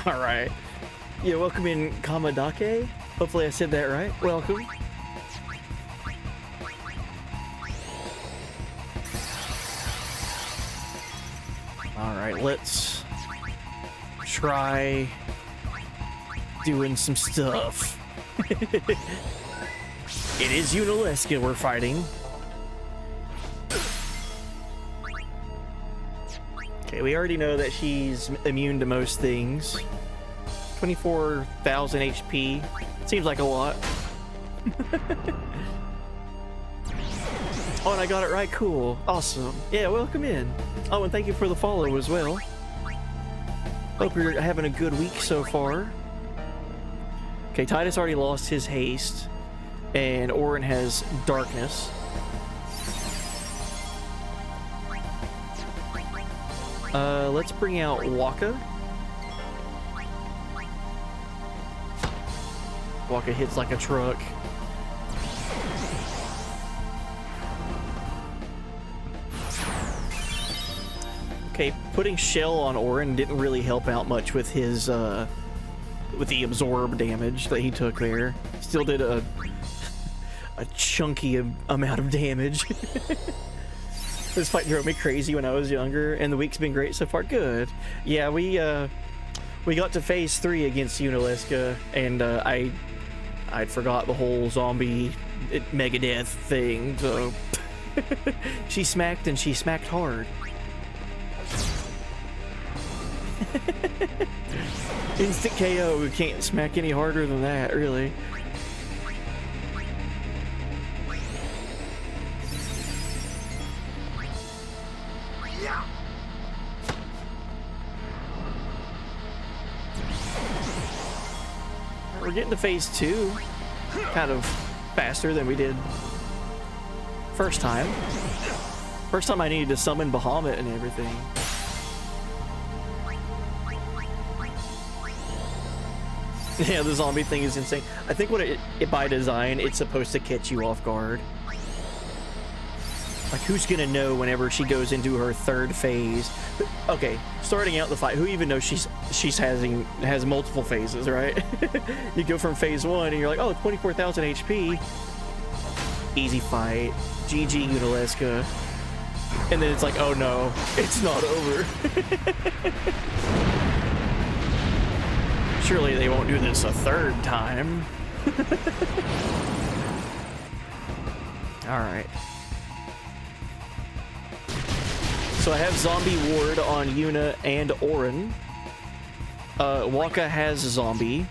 All right. Yeah, welcome in Kamadake. Hopefully I said that right. Welcome. All right, let's try doing some stuff. It is Unaleska we're fighting. Okay, we already know that she's immune to most things. 24,000 HP. Seems like a lot. Oh, and I got it right. Cool. Awesome. Yeah, welcome in. Oh, and thank you for the follow as well. Hope you're having a good week so far. Okay, Titus already lost his haste, and Orin has darkness. Let's bring out Waka. Waka hits like a truck. Okay, putting Shell on Orin didn't really help out much with his, with the absorb damage that he took there. Still did a chunky amount of damage. This fight drove me crazy when I was younger, and the week's been great so far. Good. Yeah, we got to phase 3 against Unaleska, and I'd forgot the whole zombie Megadeth thing, so she smacked, and she smacked hard. Instant KO. We can't smack any harder than that, really. We're getting to phase 2 kind of faster than we did first time. First time I needed to summon Bahamut and everything. Yeah, the zombie thing is insane. I think what it by design, it's supposed to catch you off guard. Like, who's gonna know whenever she goes into her third phase? Okay, starting out the fight, who even knows has multiple phases, right? You go from phase 1 and you're like, oh, 24,000 HP. Easy fight. GG Unaleska. And then it's like, oh no, it's not over. Surely they won't do this a third time. Alright. So I have Zombie Ward on Yuna and Orin. Waka has Zombie.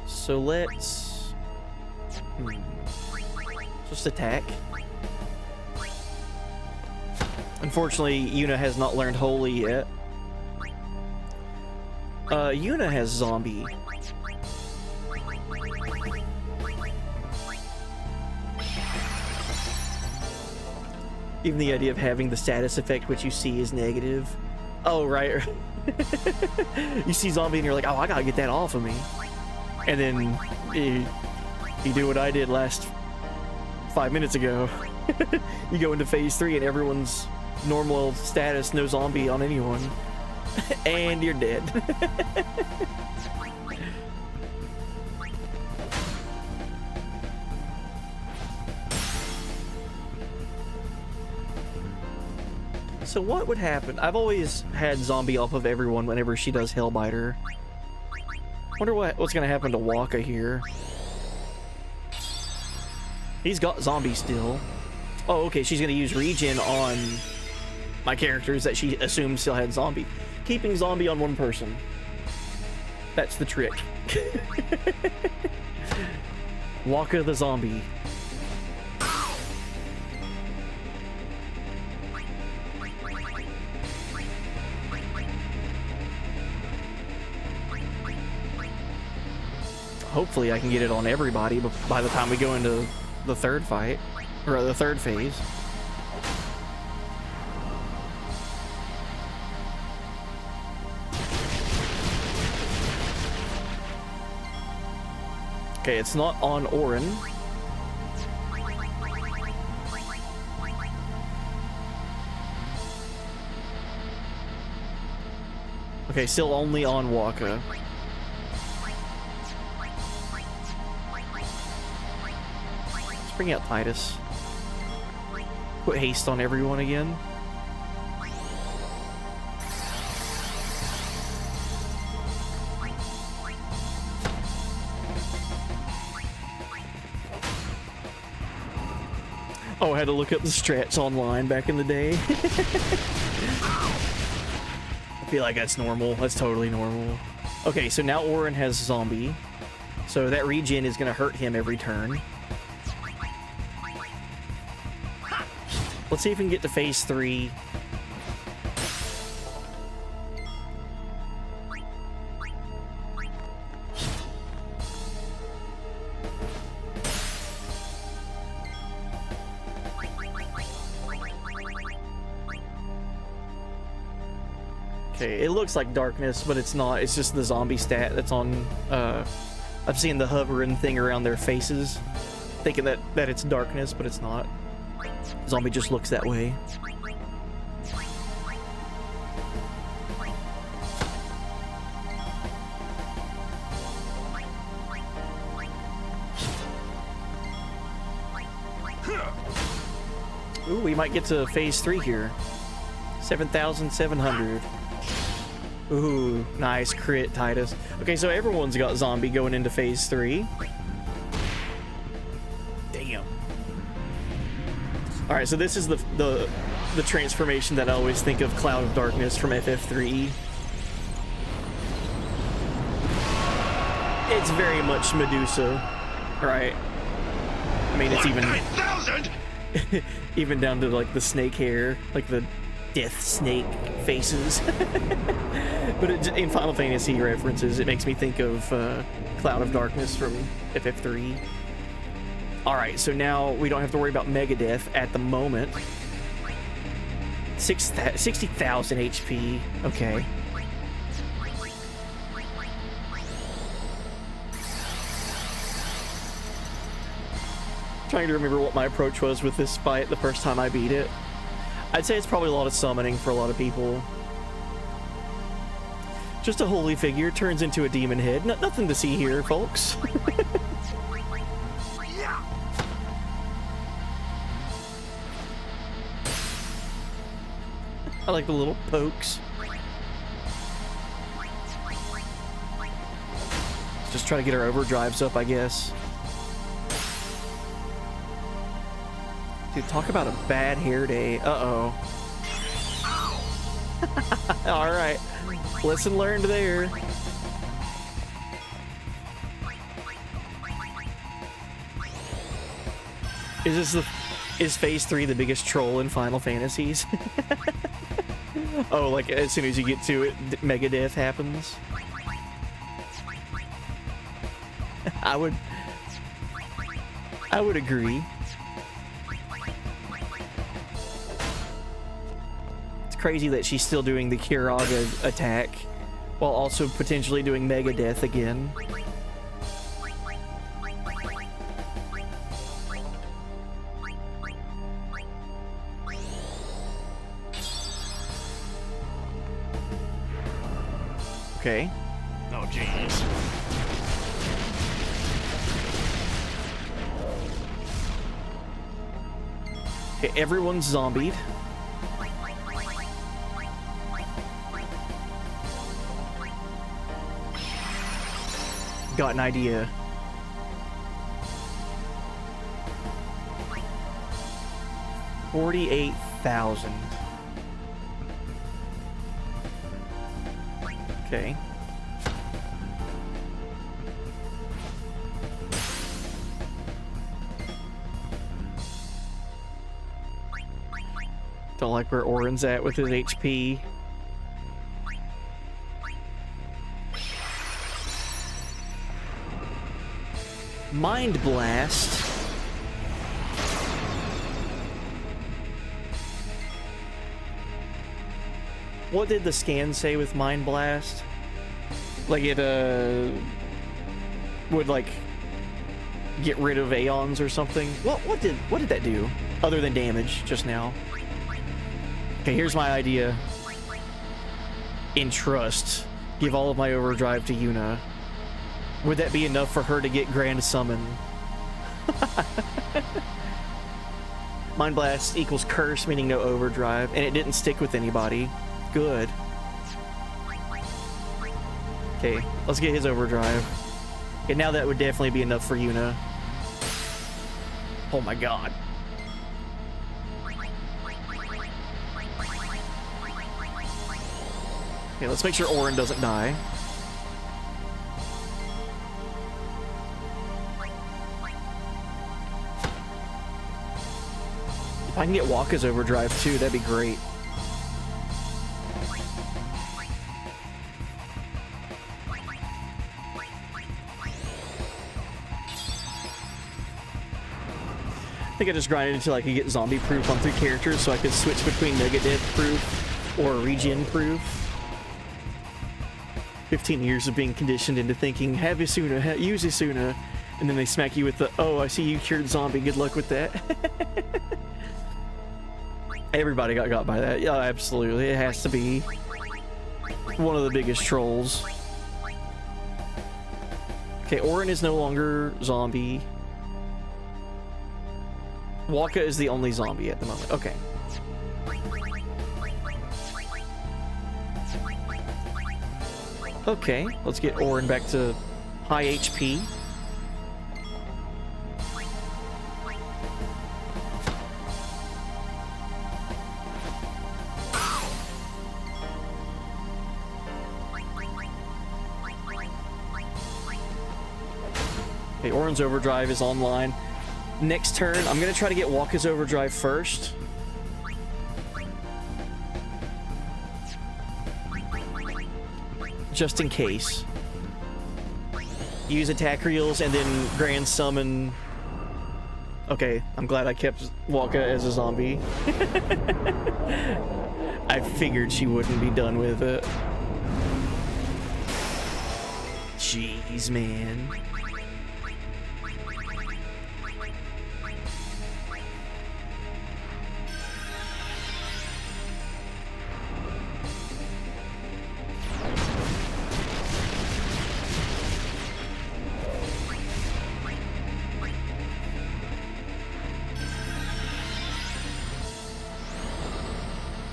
So let's... just attack. Unfortunately, Yuna has not learned Holy yet. Yuna has Zombie. Even the idea of having the status effect which you see is negative. Oh, right. You see Zombie and you're like, oh, I gotta get that off of me. And then you do what I did last 5 minutes ago. You go into phase 3 and everyone's normal status, no zombie on anyone. And you're dead. So what would happen? I've always had zombie off of everyone whenever she does Hellbiter. Wonder what's gonna happen to Waka here. He's got zombie still. Oh, okay, she's gonna use regen on my characters that she assumes still had zombie. Keeping zombie on one person. That's the trick. Waka the zombie. Hopefully I can get it on everybody by the time we go into the third fight, or the third phase. Okay, it's not on Orin. Okay, still only on Waka. Let's bring out Titus. Put haste on everyone again. Oh, I had to look up the strats online back in the day. I feel like that's normal. That's totally normal. Okay, so now Orin has zombie. So that regen is going to hurt him every turn. Let's see if we can get to phase 3. Okay, it looks like darkness, but it's not. It's just the zombie stat that's on, I've seen the hovering thing around their faces, thinking that it's darkness, but it's not. Zombie just looks that way. Ooh, we might get to phase 3 here. 7,700. Ooh, nice crit, Titus. Okay, so everyone's got zombie going into phase 3. Damn. All right, so this is the transformation that I always think of Cloud of Darkness from FF3. It's very much Medusa, right? I mean, it's even 9,000? even down to like the snake hair, like the death snake faces. But in Final Fantasy references, it makes me think of Cloud of Darkness from FF3. Alright, so now we don't have to worry about Megadeth at the moment. 60,000 HP. Okay. Trying to remember what my approach was with this fight the first time I beat it. I'd say it's probably a lot of summoning for a lot of people. Just a holy figure turns into a demon head. Nothing to see here, folks. I like the little pokes. Let's just try to get our overdrives up, I guess. Dude, talk about a bad hair day. Uh-oh. Alright. Lesson learned there. Is phase 3 the biggest troll in Final Fantasies? Oh, like as soon as you get to it, Megadeth happens? I would agree. Crazy that she's still doing the Kiraga attack while also potentially doing Megadeth again. Okay. Oh, jeez. Okay, everyone's zombied. Got an idea. $48,000. Okay. Don't like where Orin's at with his HP. Mind Blast. What did the scan say with Mind Blast? Like it would like get rid of Aeons or something? What did that do other than damage just now? Okay, here's my idea. entrust, give all of my overdrive to Yuna. Would that be enough for her to get Grand Summon? Mind Blast equals curse, meaning no overdrive, and it didn't stick with anybody. Good. Okay, let's get his overdrive. And now that would definitely be enough for Yuna. Oh my god. Okay, let's make sure Orin doesn't die. If I can get Waka's overdrive too, that'd be great. I think I just grinded until I could get zombie proof on 3 characters so I could switch between Megadeth proof or regen proof. 15 years of being conditioned into thinking, have Isuna, use Isuna, and then they smack you with the, oh, I see you cured zombie, good luck with that. Everybody got by that. Yeah, absolutely. It has to be one of the biggest trolls. Okay, Orin is no longer zombie. Waka is the only zombie at the moment. Okay. Okay, let's get Orin back to high HP. Okay, Orin's overdrive is online. Next turn, I'm gonna try to get Waka's overdrive first. Just in case. Use attack reels and then grand summon. Okay, I'm glad I kept Waka as a zombie. I figured she wouldn't be done with it. Jeez, man.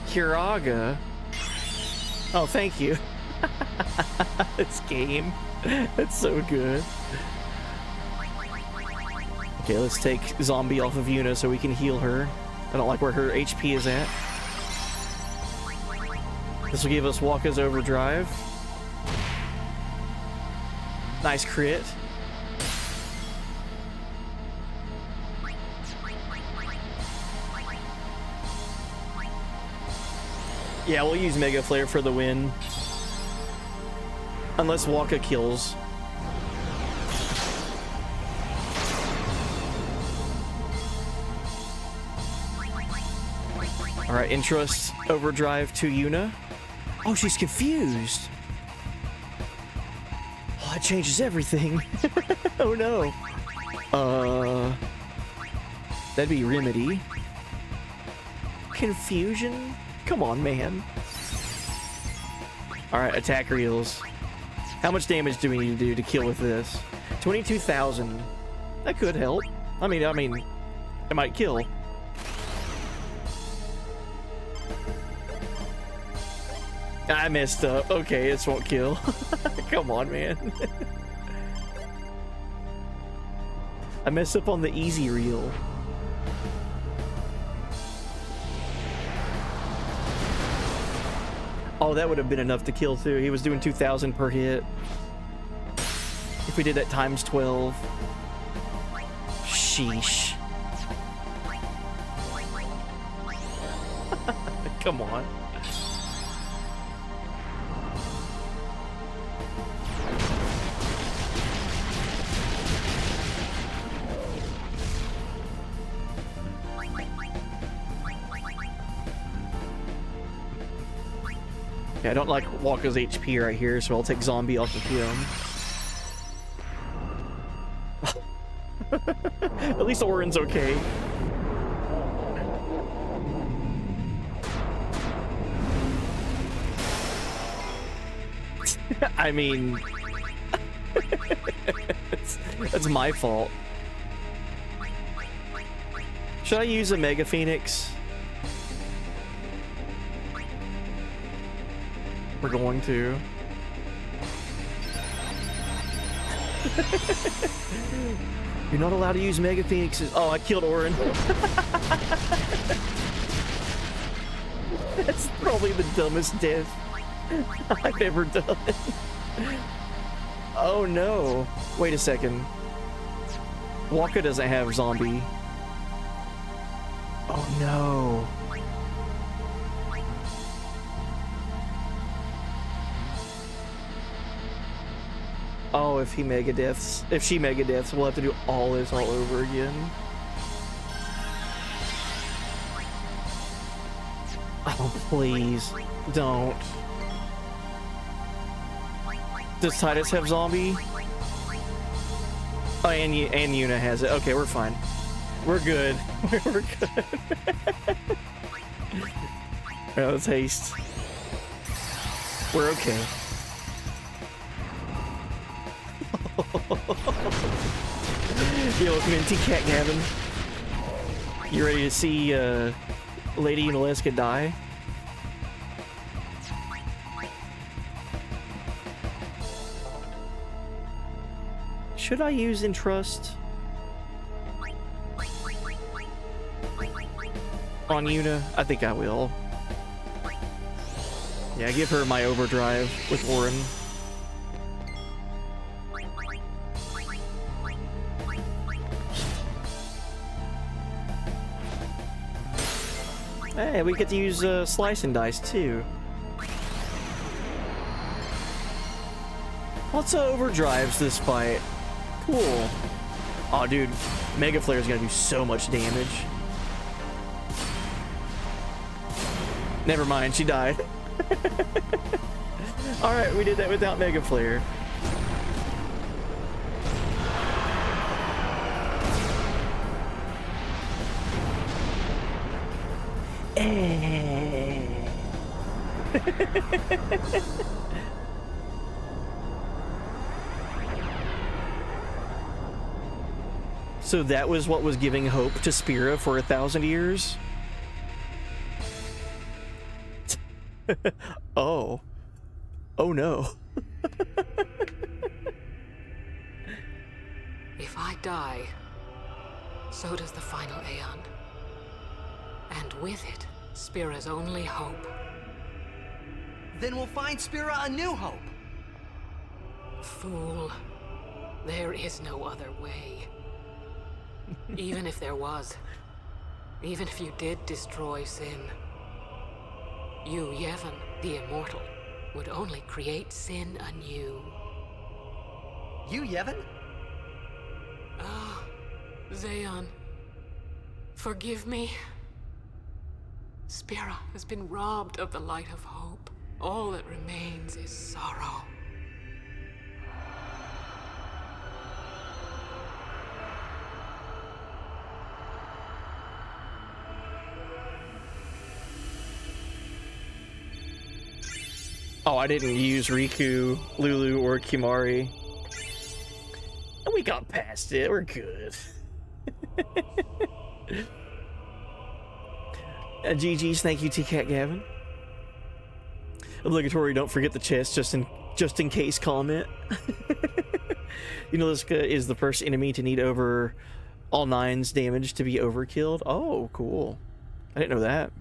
Kiraga. Oh, thank you. This game. That's so good. Okay, let's take zombie off of Yuna so we can heal her. I don't like where her HP is at. This will give us Waka's overdrive. Nice crit. Yeah, we'll use Mega Flare for the win. Unless Waka kills. Alright, Interest overdrive to Yuna. Oh, she's confused. Oh, that changes everything. Oh no. That'd be Remedy. Confusion? Come on, man. Alright, attack reels. How much damage do we need to do to kill with this? 22,000. That could help. I mean, it might kill. I messed up. Okay, this won't kill. Come on, man. I messed up on the easy reel. Oh, that would have been enough to kill too. He was doing 2,000 per hit. If we did that times 12. Sheesh. Come on. Yeah, I don't like Waka's HP right here, so I'll take zombie off of him. At least Orin's okay. I mean, that's my fault. Should I use a Mega Phoenix? We're going to. You're not allowed to use Mega Phoenixes. Oh, I killed Orin. That's probably the dumbest death I've ever done. Oh no. Wait a second. Waka doesn't have zombie. Oh no. Oh, if she mega deaths, we'll have to do all this all over again. Oh, please, don't. Does Titus have zombie? Oh, and Yuna has it. Okay, we're fine. We're good. We're good. Alright, let's haste. We're okay. Yo, Minty Cat Gavin. You ready to see Lady Unaleska die? Should I use Entrust on Yuna? I think I will. Yeah, give her my overdrive with Orin. Hey, we get to use Slice and Dice too. Lots of overdrives this fight. Cool. Oh, dude, Mega Flare is gonna do so much damage. Never mind, she died. Alright, we did that without Mega Flare. So that was what was giving hope to Spira for 1,000 years? Oh. Oh no. If I die, so does the final Aeon. And with it, Spira's only hope. Then we'll find Spira a new hope. Fool. There is no other way. Even if there was, even if you did destroy Sin, you, Yevon, the Immortal, would only create Sin anew. You, Yevon? Ah, Zayon, forgive me. Spira has been robbed of the light of hope. All that remains is sorrow. Oh, I didn't use Riku, Lulu, or Kimari. And we got past it. We're good. GG's, thank you, T-Cat Gavin. Obligatory, don't forget the chest, just in case comment. Unaleska is the first enemy to need over all 9's damage to be overkilled. Oh, cool. I didn't know that.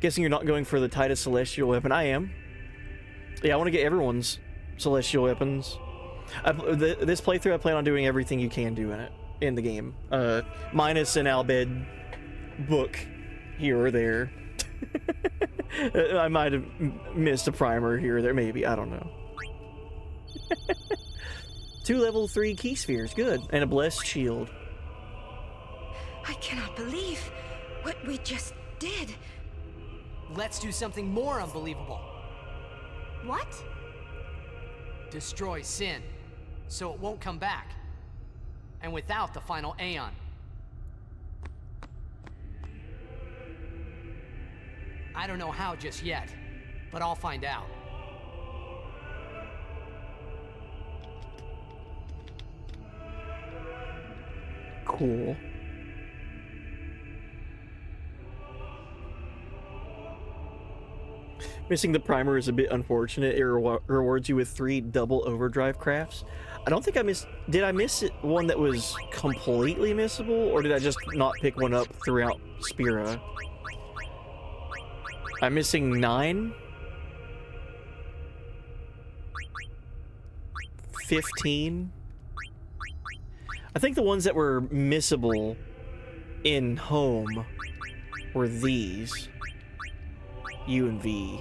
Guessing you're not going for the Titus Celestial weapon. I am. Yeah, I want to get everyone's celestial weapons. This playthrough, I plan on doing everything you can do in the game, minus an Albed book here or there. I might have missed a primer here or there, maybe. I don't know. 2 level 3 key spheres, good, and a blessed shield. I cannot believe what we just did. Let's do something more unbelievable. What? Destroy Sin, so it won't come back. And without the final Aeon. I don't know how just yet, but I'll find out. Cool. Missing the primer is a bit unfortunate. It rewards you with 3 double overdrive crafts. I don't think I missed... Did I miss it, one that was completely missable? Or did I just not pick one up throughout Spira? I'm missing 9? 15? I think the ones that were missable in home were these. U and V.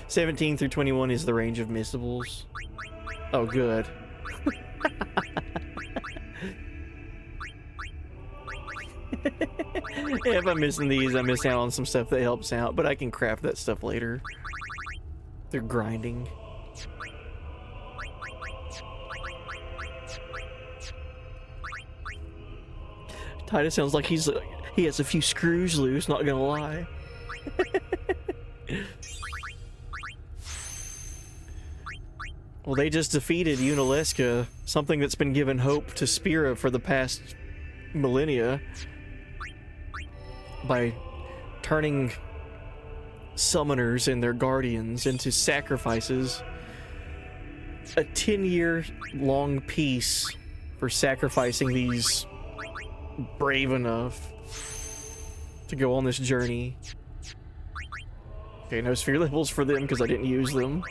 17 through 21 is the range of missables. Oh, good. Yeah, if I'm missing these, I'm missing out on some stuff that helps out, but I can craft that stuff later. They're grinding. Titus sounds like he has a few screws loose, not gonna lie. Well, they just defeated Unaleska, something that's been given hope to Spira for the past millennia, by turning summoners and their guardians into sacrifices. A 10-year-long peace for sacrificing these brave enough to go on this journey. Okay, no sphere levels for them because I didn't use them.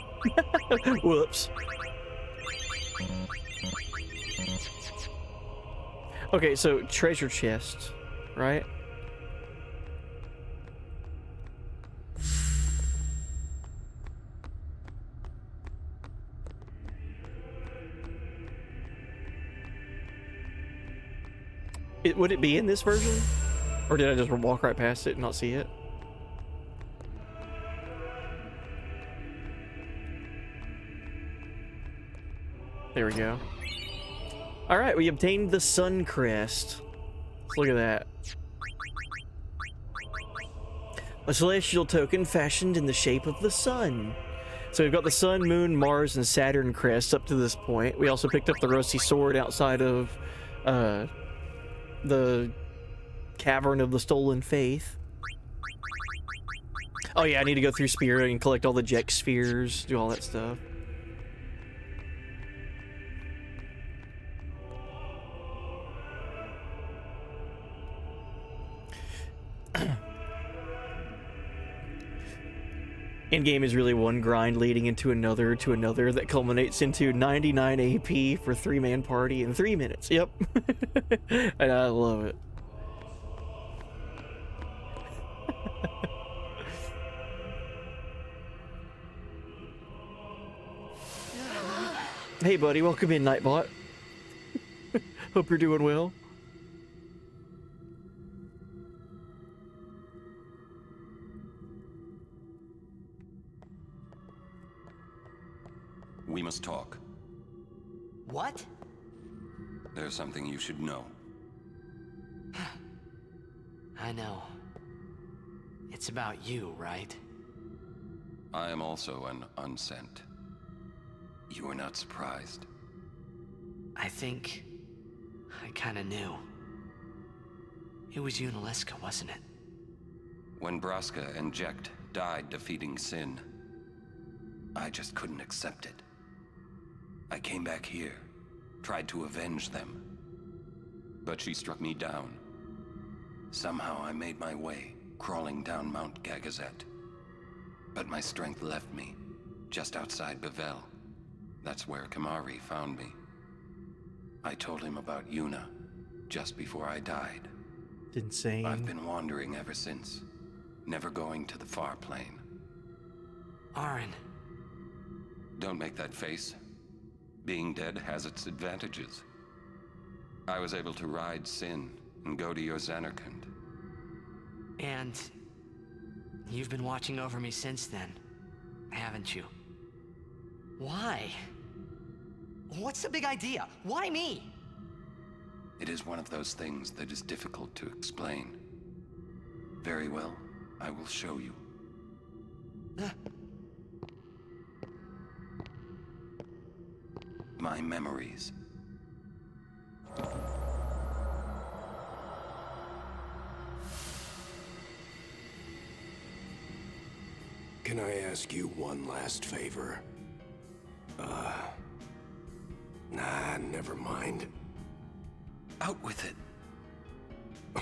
Whoops. Okay, so treasure chest, right? Would it be in this version? Or did I just walk right past it and not see it? There we go. Alright, we obtained the Sun Crest. Let's look at that. A celestial token fashioned in the shape of the sun. So we've got the Sun, Moon, Mars, and Saturn crests up to this point. We also picked up the Rusty Sword outside of the Cavern of the Stolen Faith. Oh yeah, I need to go through Spira and collect all the Jex spheres, do all that stuff. Endgame is really one grind leading into another to another that culminates into 99 AP for 3-man party in 3 minutes. Yep. And I love it. Hey buddy, welcome in, Nightbot. Hope you're doing well. We must talk. What? There's something you should know. I know. It's about you, right? I am also an unsent. You are not surprised. I think I kinda knew. It was Unaleska, wasn't it? When Braska and Jecht died defeating Sin, I just couldn't accept it. I came back here, tried to avenge them. But she struck me down. Somehow I made my way, crawling down Mount Gagazet. But my strength left me, just outside Bevel. That's where Kamari found me. I told him about Yuna, just before I died. Insane. I've been wandering ever since, never going to the far plane. Aaron. Don't make that face. Being dead has its advantages. I was able to ride Sin and go to your Xanarkand. And you've been watching over me since then, haven't you? Why? What's the big idea? Why me? It is one of those things that is difficult to explain. Very well, I will show you. My memories. Can I ask you one last favor? Nah, never mind. Out with it.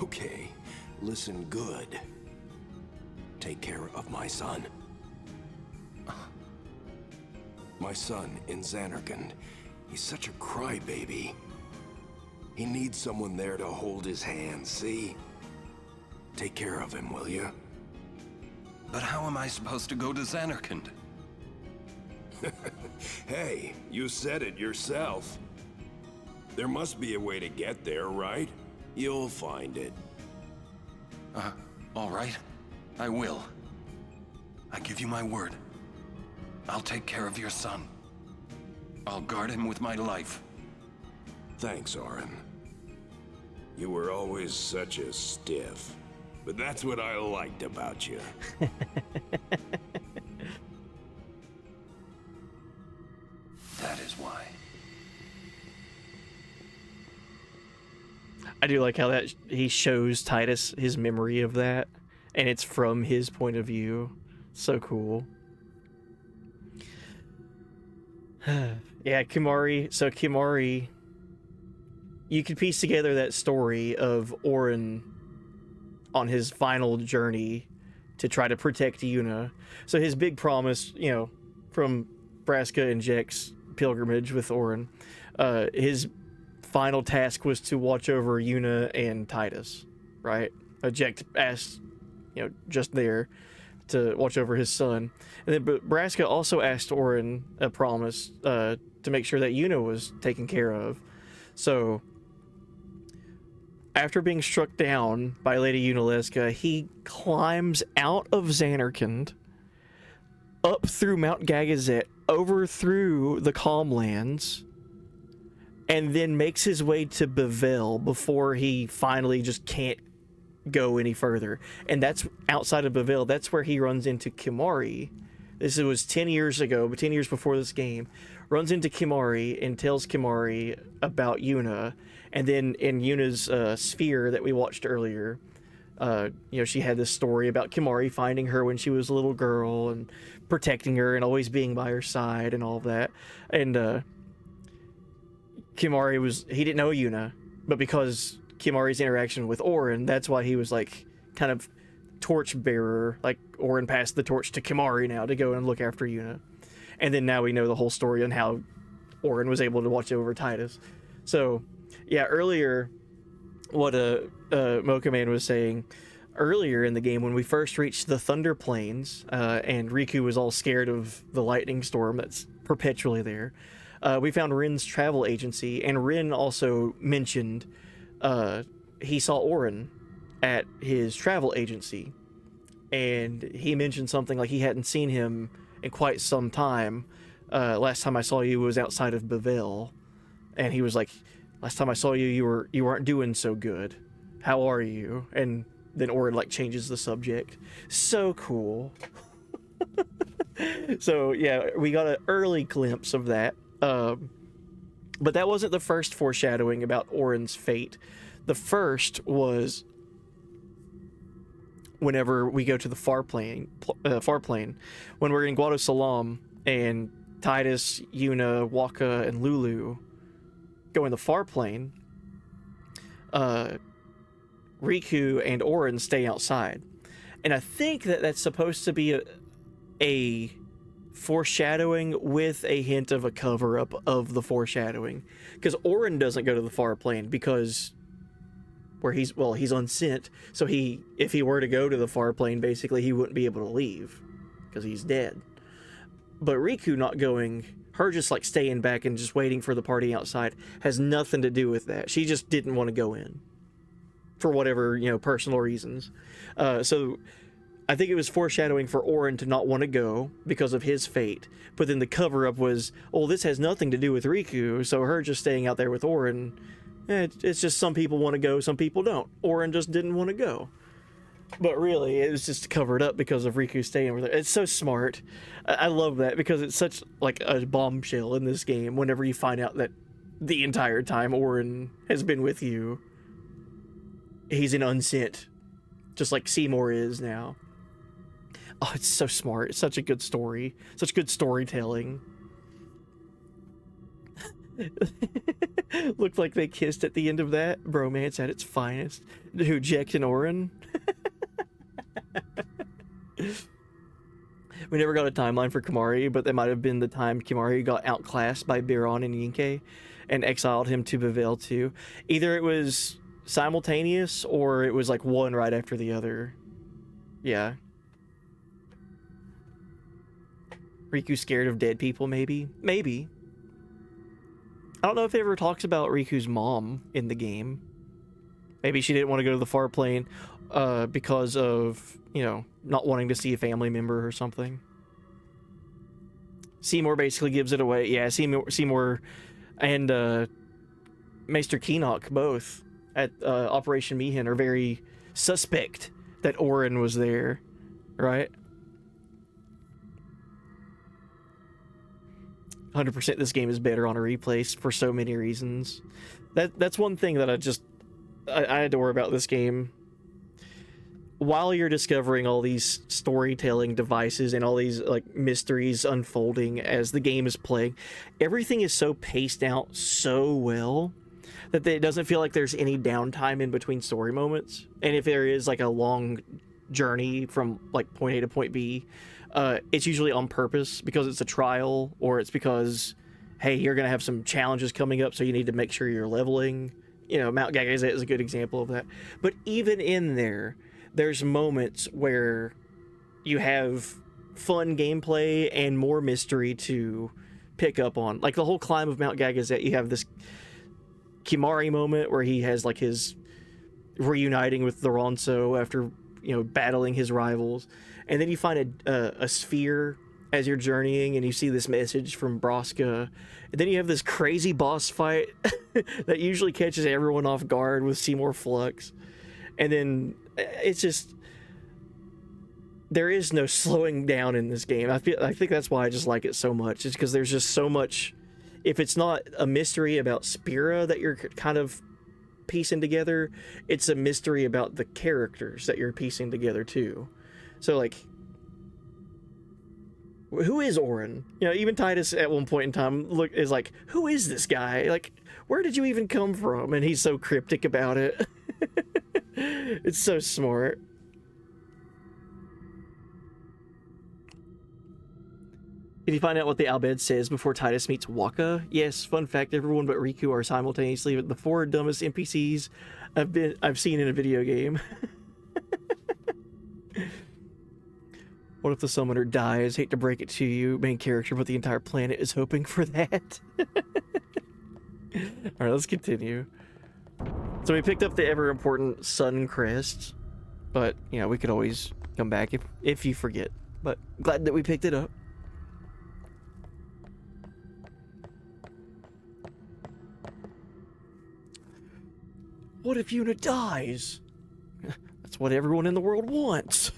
Okay, listen good. Take care of my son. My son in Xanarkand. He's such a crybaby. He needs someone there to hold his hand, see? Take care of him, will you? But how am I supposed to go to Xanarkand? Hey, you said it yourself. There must be a way to get there, right? You'll find it. All right. I will. I give you my word. I'll take care of your son. I'll guard him with my life. Thanks, Orin. You were always such a stiff. But that's what I liked about you. That is why. I do like how that he shows Titus his memory of that, and it's from his point of view. So cool. Yeah, Kimahri. So Kimahri, you could piece together that story of Orin on his final journey to try to protect Yuna. So his big promise, you know, from Braska and Jek's pilgrimage with Orin, his final task was to watch over Yuna and Titus, right? Jek asked, you know, just there to watch over his son. And then Braska also asked Orin a promise to make sure that Yuna was taken care of. So after being struck down by Lady Yunalesca, he climbs out of Xanarkand, up through Mount Gagazet, over through the Calmlands, and then makes his way to Bevelle before he finally just can't go any further. And that's outside of Bevelle. That's where he runs into Kimahri. This was 10 years ago, but 10 years before this game. Runs into Kimahri and tells Kimahri about Yuna. And then in Yuna's sphere that we watched earlier, you know, she had this story about Kimahri finding her when she was a little girl and protecting her and always being by her side and all of that. And Kimahri he didn't know Yuna, but because Kimahri's interaction with Orin, that's why he was like kind of torch bearer. Like Orin passed the torch to Kimahri now to go and look after Yuna. And then now we know the whole story on how Orin was able to watch over Titus. So yeah, earlier, what Mocha Man was saying earlier in the game when we first reached the Thunder Plains, and Riku was all scared of the lightning storm that's perpetually there, we found Rin's travel agency, and Rin also mentioned he saw Orin at his travel agency, and he mentioned something like he hadn't seen him in quite some time. Last time I saw you was outside of Bevelle, and he was like, last time I saw you, you weren't doing so good. How are you? And then Orin like changes the subject. So cool. So yeah, we got an early glimpse of that. But that wasn't the first foreshadowing about Orin's fate. The first was whenever we go to the far plane, when we're in Guado Salam and Titus, Yuna, Waka, and Lulu go in the far plane, Riku and Orin stay outside. And I think that that's supposed to be a foreshadowing with a hint of a cover-up of the foreshadowing. Because Orin doesn't go to the far plane because he's unsent. So if he were to go to the far plane, basically he wouldn't be able to leave because he's dead. But Riku not going, her just like staying back and just waiting for the party outside, has nothing to do with that. She just didn't want to go in for whatever, personal reasons. So I think it was foreshadowing for Orin to not want to go because of his fate. But then the cover-up was, this has nothing to do with Riku, so her just staying out there with Orin, it's just some people want to go, some people don't. Orin just didn't want to go. But really, it was just covered up because of Riku staying with her. It's so smart. I love that because it's such like a bombshell in this game whenever you find out that the entire time Orin has been with you, he's an unsent, just like Seymour is now. Oh, it's so smart. It's such a good story. Such good storytelling. Looked like they kissed at the end of that. Bromance at its finest. Who, Jack and Orin? We never got a timeline for Kimari, but that might have been the time Kimari got outclassed by Biron and Yinke and exiled him to Bevelle too. Either it was simultaneous or it was like one right after the other. Yeah. Riku's scared of dead people, maybe? Maybe. I don't know if it ever talks about Riku's mom in the game. Maybe she didn't want to go to the far plane because of, you know, not wanting to see a family member or something. Seymour basically gives it away. Yeah, Seymour and Maester Keenock both at Operation Mihin are very suspect that Orin was there, right? 100% this game is better on a replay for so many reasons. That's one thing that I adore about this game. While you're discovering all these storytelling devices and all these like mysteries unfolding as the game is playing, everything is so paced out so well that it doesn't feel like there's any downtime in between story moments. And if there is like a long journey from like point A to point B, it's usually on purpose because it's a trial, or it's because, hey, you're going to have some challenges coming up, so you need to make sure you're leveling. You know, Mount Gagazet is a good example of that. But even in there, there's moments where you have fun gameplay and more mystery to pick up on. Like the whole climb of Mount Gagazet, you have this Kimari moment where he has like his reuniting with the Ronso after, you know, battling his rivals. And then you find a sphere as you're journeying, and you see this message from Braska. And then you have this crazy boss fight that usually catches everyone off guard with Seymour Flux. And then it's just, there is no slowing down in this game. I think that's why I just like it so much. It's because there's just so much. If it's not a mystery about Spira that you're kind of piecing together, it's a mystery about the characters that you're piecing together too. So like, who is Orin? You know, even Titus at one point in time is like, who is this guy? Like, where did you even come from? And he's so cryptic about it. It's so smart. Did you find out what the Albed says before Titus meets Waka? Yes, fun fact, everyone but Riku are simultaneously the 4 dumbest NPCs I've seen in a video game. What if the summoner dies? Hate to break it to you, main character, but the entire planet is hoping for that. Alright, let's continue. So we picked up the ever-important Sun Crest, but, you know, we could always come back if you forget. But glad that we picked it up. What if Yuna dies? That's what everyone in the world wants.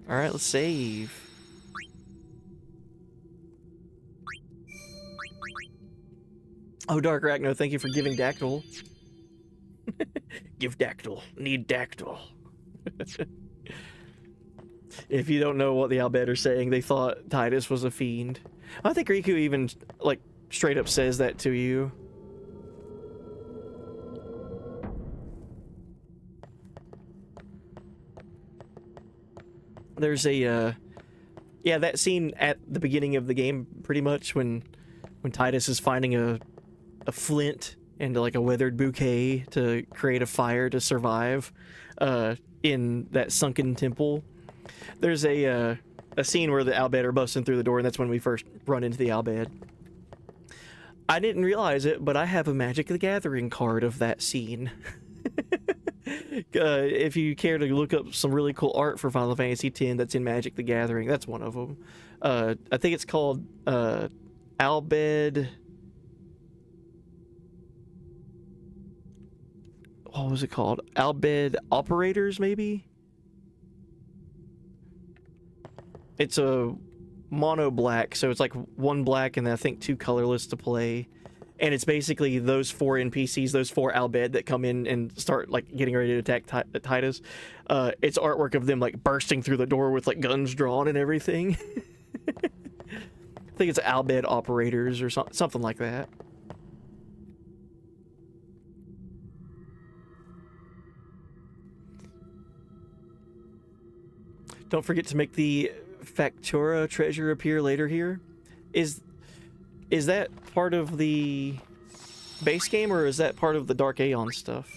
Alright, let's save. Oh, Dark Arachno, thank you for giving Dactyl. Give Dactyl. Need Dactyl. If you don't know what the Albed are saying, they thought Titus was a fiend. I think Riku even, like, straight up says that to you. There's a, yeah, that scene at the beginning of the game, pretty much, when Titus is finding a flint and like a weathered bouquet to create a fire to survive, in that sunken temple. There's a scene where the Albed are busting through the door, and that's when we first run into the Albed. I didn't realize it, but I have a Magic the Gathering card of that scene. If you care to look up some really cool art for Final Fantasy X that's in Magic the Gathering, that's one of them. I think it's called Albed. What was it called? Albed Operators, maybe? It's a mono black, so it's like 1 black and then I think 2 colorless to play. and it's basically those 4 NPCs, those 4 Albed that come in and start like getting ready to attack Titus. It's artwork of them like bursting through the door with like guns drawn and everything. I think it's Albed operators or something like that. Don't forget to make the Factura treasure appear later here. Is that part of the base game, or is that part of the Dark Aeon stuff?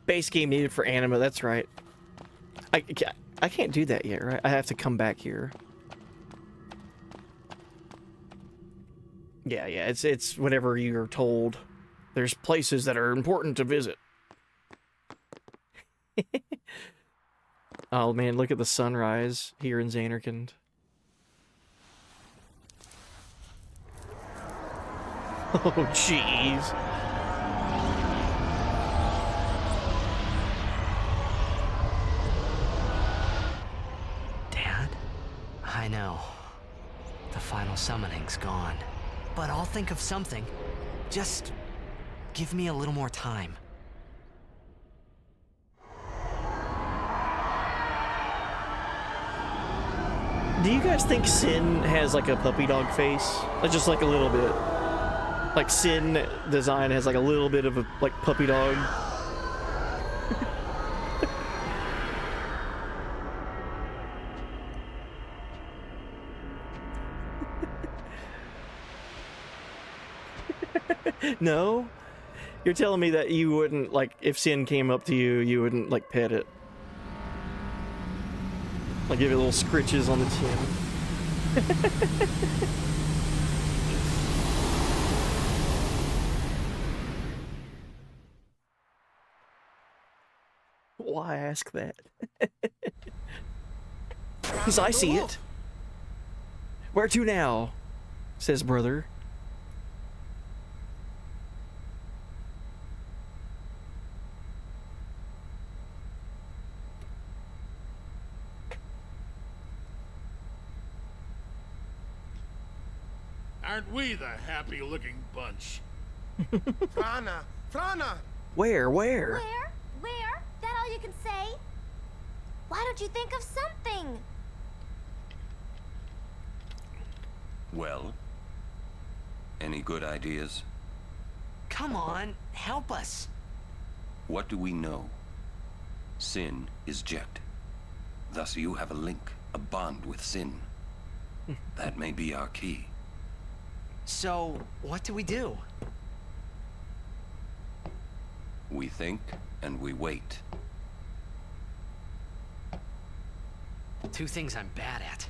Base game needed for anima, that's right. I can't do that yet, right? I have to come back here. Yeah, it's whenever you're told there's places that are important to visit. Oh man, look at the sunrise here in Zanarkand. Oh jeez. I know. The final summoning's gone. But I'll think of something. Just give me a little more time. Do you guys think Sin has like a puppy dog face? Like just like a little bit. Like Sin design has like a little bit of a like puppy dog. No? You're telling me that you wouldn't, like, if Sin came up to you, you wouldn't, like, pet it? Like, give it little scritches on the chin. Why ask that? Because I see it. Where to now? Says brother. Aren't we the happy-looking bunch? Frana! Where? Where? That all you can say? Why don't you think of something? Well, any good ideas? Come on, help us. What do we know? Sin is Jet. Thus you have a link, a bond with Sin. That may be our key. So, what do we do? We think and we wait. 2 things I'm bad at.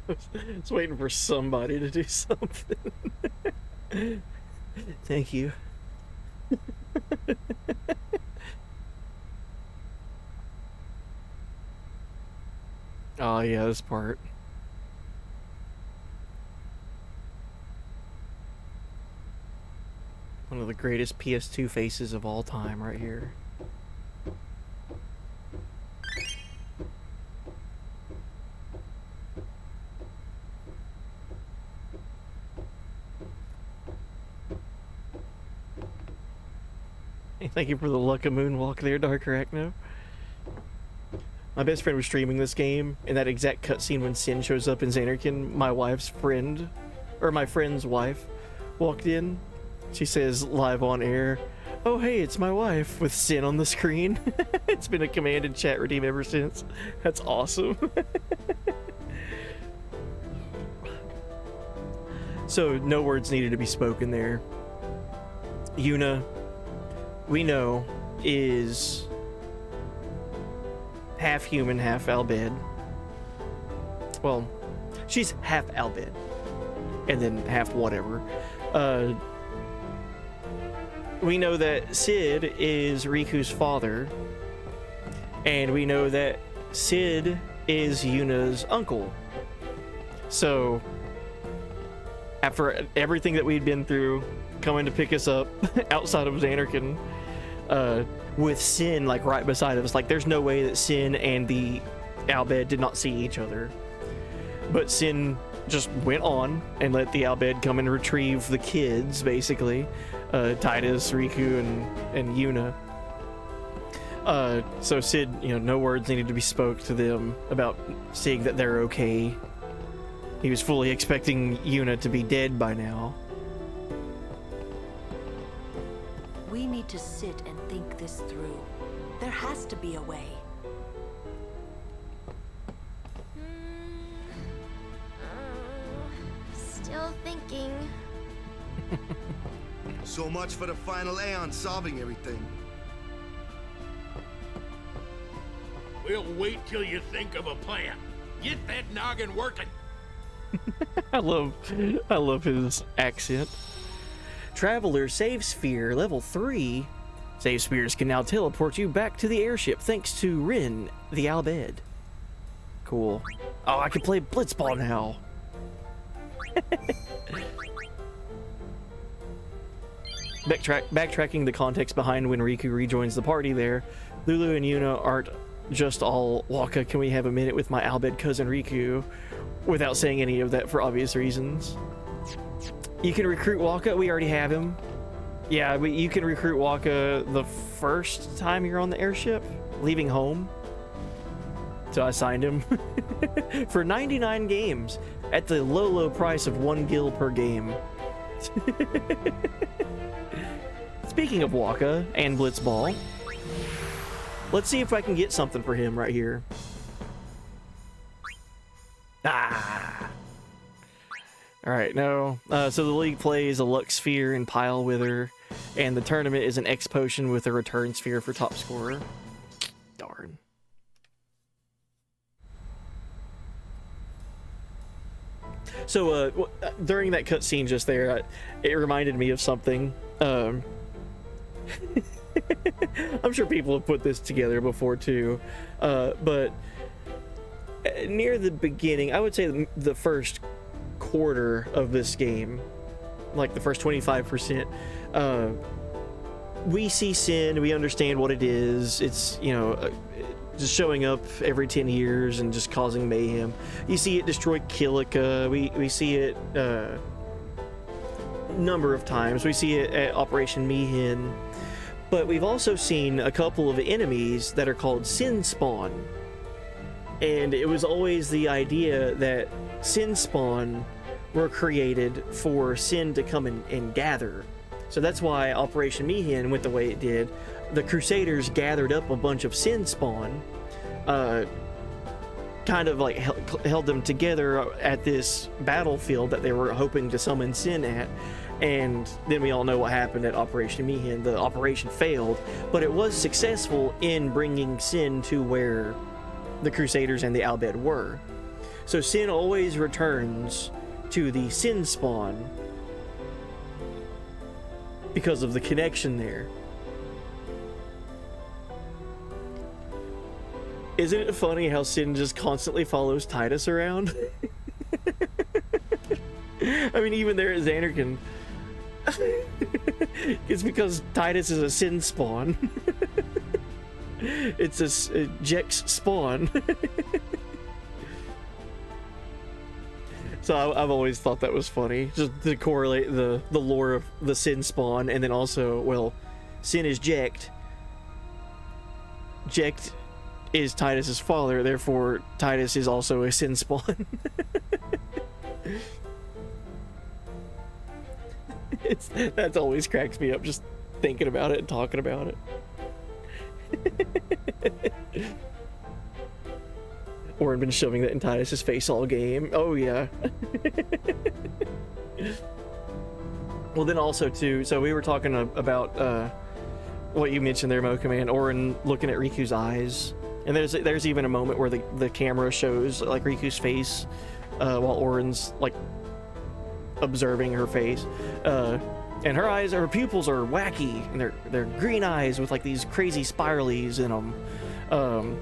I was waiting for somebody to do something. Thank you. Oh yeah, this part. One of the greatest PS2 faces of all time right here. Thank you for the luck of moonwalk there, Dark Arachno. My best friend was streaming this game, and that exact cutscene when Sin shows up in Xanarkin, my wife's friend, or my friend's wife, walked in. She says live on air, "Oh hey, it's my wife," with Sin on the screen. It's been a commanded chat redeem ever since. That's awesome. So no words needed to be spoken there. Yuna, we know, is half human, half Albed. Well, she's half Albed, and then half whatever. We know that Sid is Riku's father, and we know that Sid is Yuna's uncle. So, after everything that we'd been through, coming to pick us up outside of Xanarkin, with Sin like right beside us, like there's no way that Sin and the Albed did not see each other. But Sin just went on and let the Albed come and retrieve the kids, basically. Titus, Riku, and Yuna. So Sid, no words needed to be spoke to them about seeing that they're okay. He was fully expecting Yuna to be dead by now. We need to sit and think this through. There has to be a way. Still thinking. So much for the final Aeon solving everything. We'll wait till you think of a plan. Get that noggin working. I love his accent. Traveler Save Sphere Level 3. Save Spheres can now teleport you back to the airship thanks to Rin, the Albed. Cool. Oh, I can play Blitzball now. Backtracking the context behind when Riku rejoins the party there, Lulu and Yuna aren't just all, "Waka, can we have a minute with my Albed cousin Riku?" without saying any of that for obvious reasons. You can recruit Waka. We already have him. Yeah, but you can recruit Waka the first time you're on the airship, leaving home. So I signed him for 99 games at the low price of 1 gil per game. Speaking of Waka and Blitzball, let's see if I can get something for him right here. Ah. All right, no. So the league plays a Lux Sphere and Pile Wither, and the tournament is an X Potion with a Return Sphere for top scorer. Darn. So during that cutscene just there, it reminded me of something. I'm sure people have put this together before too, but near the beginning, I would say the first quarter of this game, like the first 25%, we see Sin, we understand what it is. It's, just showing up every 10 years and just causing mayhem. You see it destroy Kilika. We see it a number of times. We see it at Operation Mihin. But we've also seen a couple of enemies that are called Sin Spawn. And it was always the idea that Sin Spawn were created for Sin to come and gather. So that's why Operation Mihin went the way it did. The Crusaders gathered up a bunch of Sin Spawn, kind of like held them together at this battlefield that they were hoping to summon Sin at. And then we all know what happened at Operation Mihin. The operation failed, but it was successful in bringing Sin to where the Crusaders and the Albed were. So Sin always returns to the Sin Spawn because of the connection there. Isn't it funny how Sin just constantly follows Titus around? I mean, even there at Xanarkin. It's because Titus is a Sin Spawn. It's a Jex spawn. So I've always thought that was funny, just to correlate the lore of the Sin Spawn, and then also, well, Sin is Jekt. Jekt is Titus's father, therefore Titus is also a sin spawn. That's always cracks me up just thinking about it and talking about it. Orin been shoving that in Titus's face all game. Oh yeah. Well, then also too, so we were talking about what you mentioned there, Mo Command, Orin looking at Riku's eyes, and there's even a moment where the camera shows like Riku's face while Orin's like observing her face, and her pupils are wacky, and they're green eyes with like these crazy spiralies in them.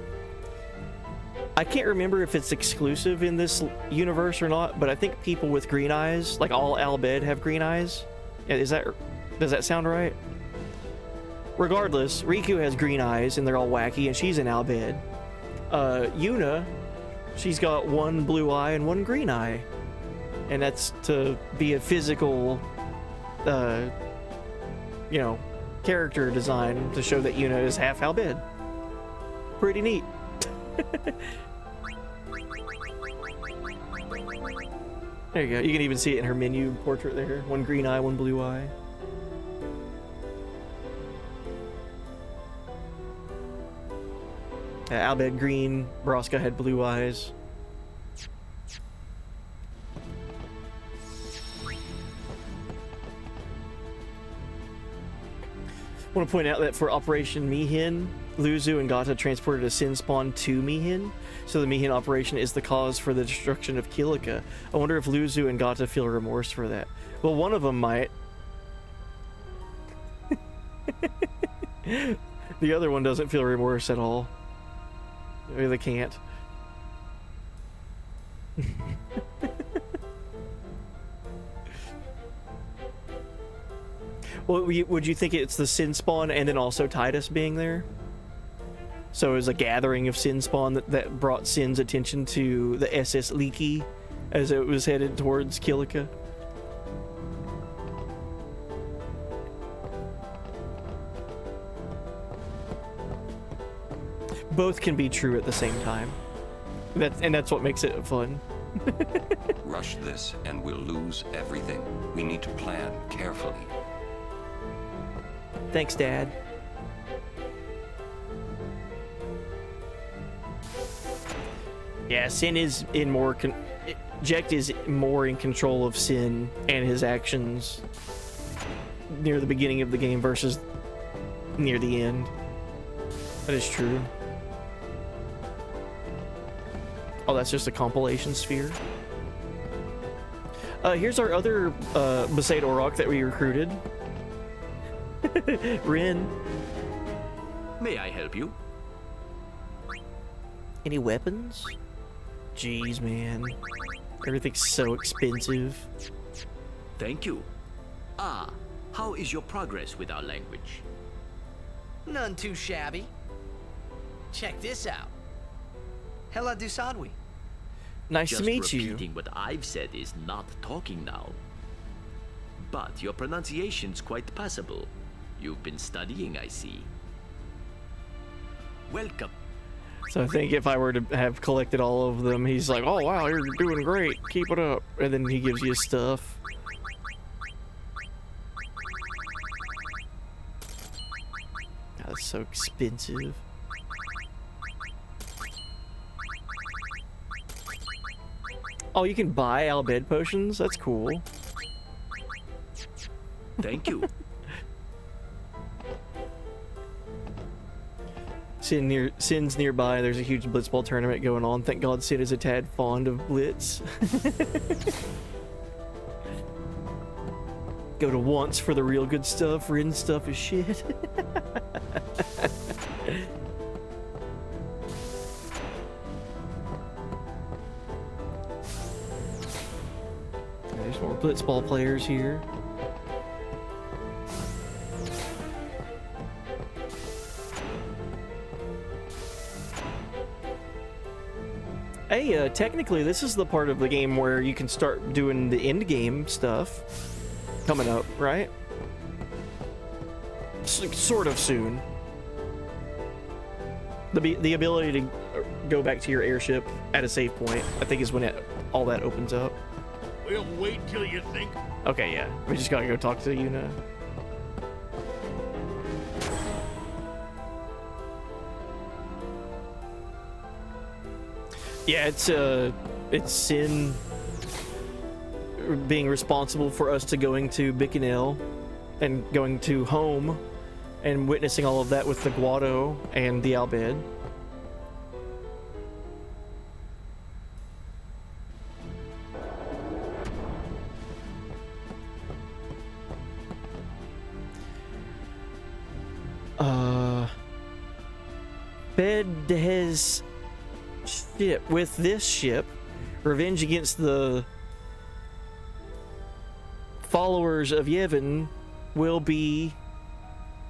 I can't remember if it's exclusive in this universe or not, but I think people with green eyes, like all Al Bhed, have green eyes. Does that sound right? Regardless, Riku has green eyes and they're all wacky, and she's in Al Bhed. Yuna, she's got one blue eye and one green eye, and that's to be a physical, character design to show that Yuna is half Al Bhed. Pretty neat. There you go. You can even see it in her menu portrait there. One green eye, one blue eye. Al Bhed green, Braska had blue eyes. I want to point out that for Operation Mihin, Luzu and Gata transported a Sin Spawn to Mihin, so the Mihin operation is the cause for the destruction of Kilika. I wonder if Luzu and Gata feel remorse for that. Well, one of them might. The other one doesn't feel remorse at all. Maybe they can't. Well, would you think it's the Sin Spawn and then also Titus being there? So it was a gathering of Sin Spawn that brought Sin's attention to the SS Leaky as it was headed towards Kilika. Both can be true at the same time. That's what makes it fun. Rush this and we'll lose everything. We need to plan carefully. Thanks, Dad. Yeah, Sin is in more Jekt is more in control of Sin and his actions near the beginning of the game versus near the end. That is true. Oh, that's just a compilation sphere. Here's our other Besaid Orok that we recruited. Rin. May I help you? Any weapons? Jeez, man. Everything's so expensive. Thank you. Ah, how is your progress with our language? None too shabby. Check this out. Hela Dusadwi. Nice to meet you. Just repeating what I've said is not talking now. But your pronunciation's quite passable. You've been studying, I see. Welcome. So I think if I were to have collected all of them, he's like, oh wow, you're doing great, keep it up. And then he gives you stuff. God, that's so expensive. Oh, you can buy Al Bhed potions? That's cool. Thank you. Sin's nearby. There's a huge blitzball tournament going on. Thank God Sin is a tad fond of blitz. Go to once for the real good stuff. Rin stuff is shit. There's more blitzball players here. Hey, technically this is the part of the game where you can start doing the end game stuff coming up, right? Sort of soon. The ability to go back to your airship at a save point, I think, is when all that opens up. We'll wait till you think. Okay, yeah. We just gotta go talk to Yuna. Yeah, it's Sin being responsible for us to going to Bikanel and going to home and witnessing all of that with the Guado and the Albed. Fed his ship with this ship. Revenge against the followers of Yevon will be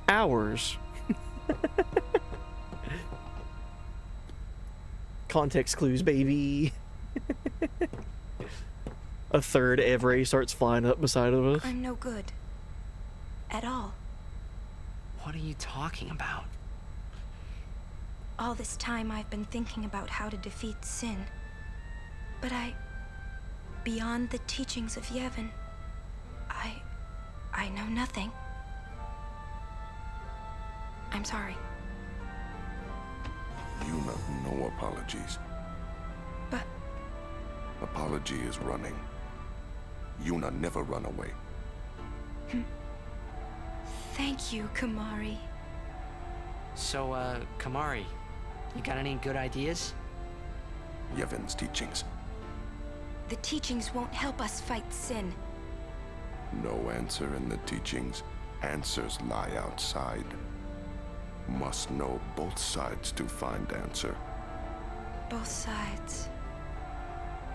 ours. Context clues, baby. A third Evray starts flying up beside of us. I'm no good. At all. What are you talking about? All this time I've been thinking about how to defeat Sin. But beyond the teachings of Yevon, I know nothing. I'm sorry. Yuna, no apologies. But... Apology is running. Yuna, never run away. Thank you, Kamari. So, Kamari, you got any good ideas? Yevon's teachings. The teachings won't help us fight Sin. No answer in the teachings. Answers lie outside. Must know both sides to find answer. Both sides.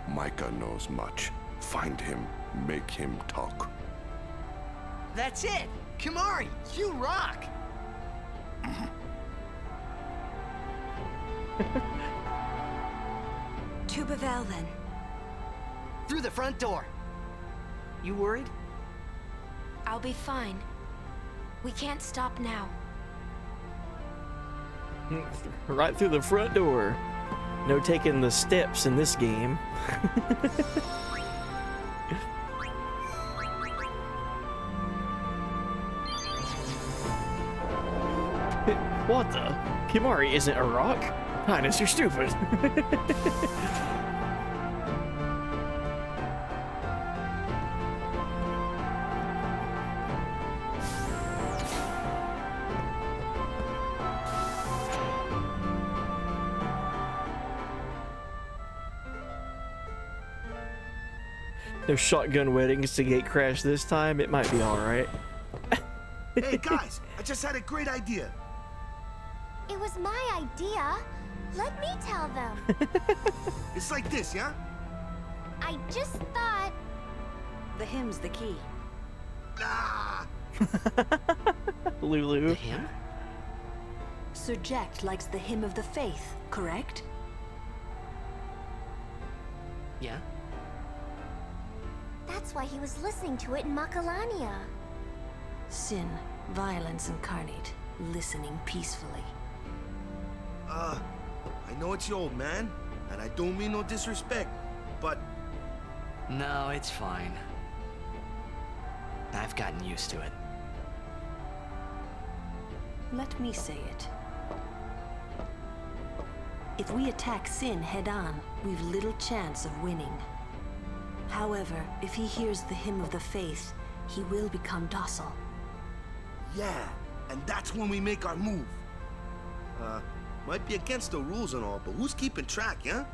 Micah knows much. Find him, make him talk. That's it! Kamari, you rock! To Bavel, then. Through the front door. You worried? I'll be fine. We can't stop now. Right through the front door. No taking the steps in this game. What the? Kimari isn't a rock? Highness, you're stupid. No shotgun weddings to gate crash this time. It might be all right. Hey guys, I just had a great idea. It was my idea. Let me tell them. It's like this, yeah? I just thought... The hymn's the key. Ah! Lulu. The hymn? Sir Jack likes the hymn of the faith, correct? Yeah. That's why he was listening to it in Makalania. Sin, violence incarnate, listening peacefully. I know it's your old man, and I don't mean no disrespect, but... No, it's fine. I've gotten used to it. Let me say it. If we attack Sin head-on, we've little chance of winning. However, if he hears the hymn of the faith, he will become docile. Yeah, and that's when we make our move. Might be against the rules and all, but who's keeping track, yeah?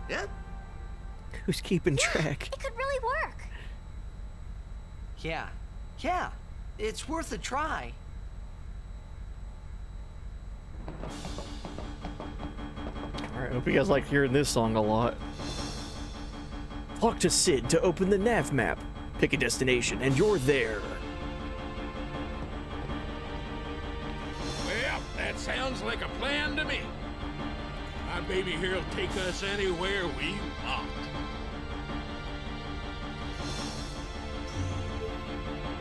Yeah? Who's keeping track? It could really work. Yeah. It's worth a try. Alright, hope you guys like hearing this song a lot. Talk to Sid to open the nav map. Pick a destination, and you're there. Well, that sounds like a plan to me. My baby here'll take us anywhere we want.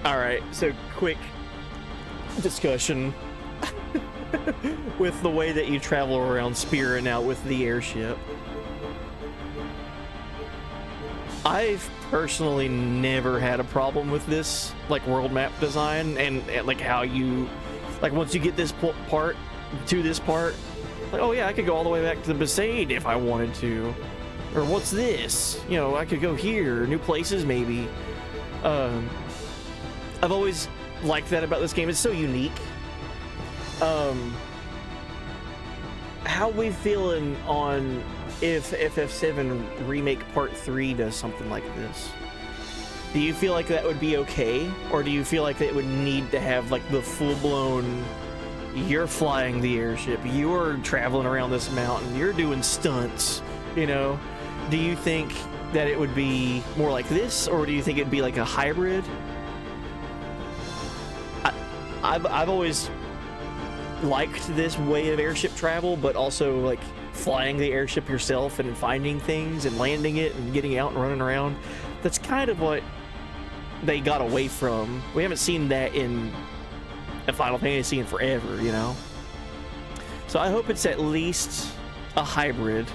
Alright, so quick discussion. with the way that you travel around Spira now with the airship. I've personally never had a problem with this, like, world map design and like how you, like, once you get this part, like, oh yeah, I could go all the way back to the Besaid if I wanted to. Or what's this? You know, I could go here, new places maybe. I've always liked that about this game. It's so unique. How we feeling on if FF7 Remake Part 3 does something like this? Do you feel like that would be okay? Or do you feel like it would need to have, like, the full-blown, you're flying the airship, you're traveling around this mountain, you're doing stunts, you know? Do you think that it would be more like this, or do you think it'd be like a hybrid? I've always liked this way of airship travel, but also, like, flying the airship yourself and finding things and landing it and getting out and running around. That's kind of what they got away from. We haven't seen that in a Final Fantasy in forever, you know? So I hope it's at least a hybrid.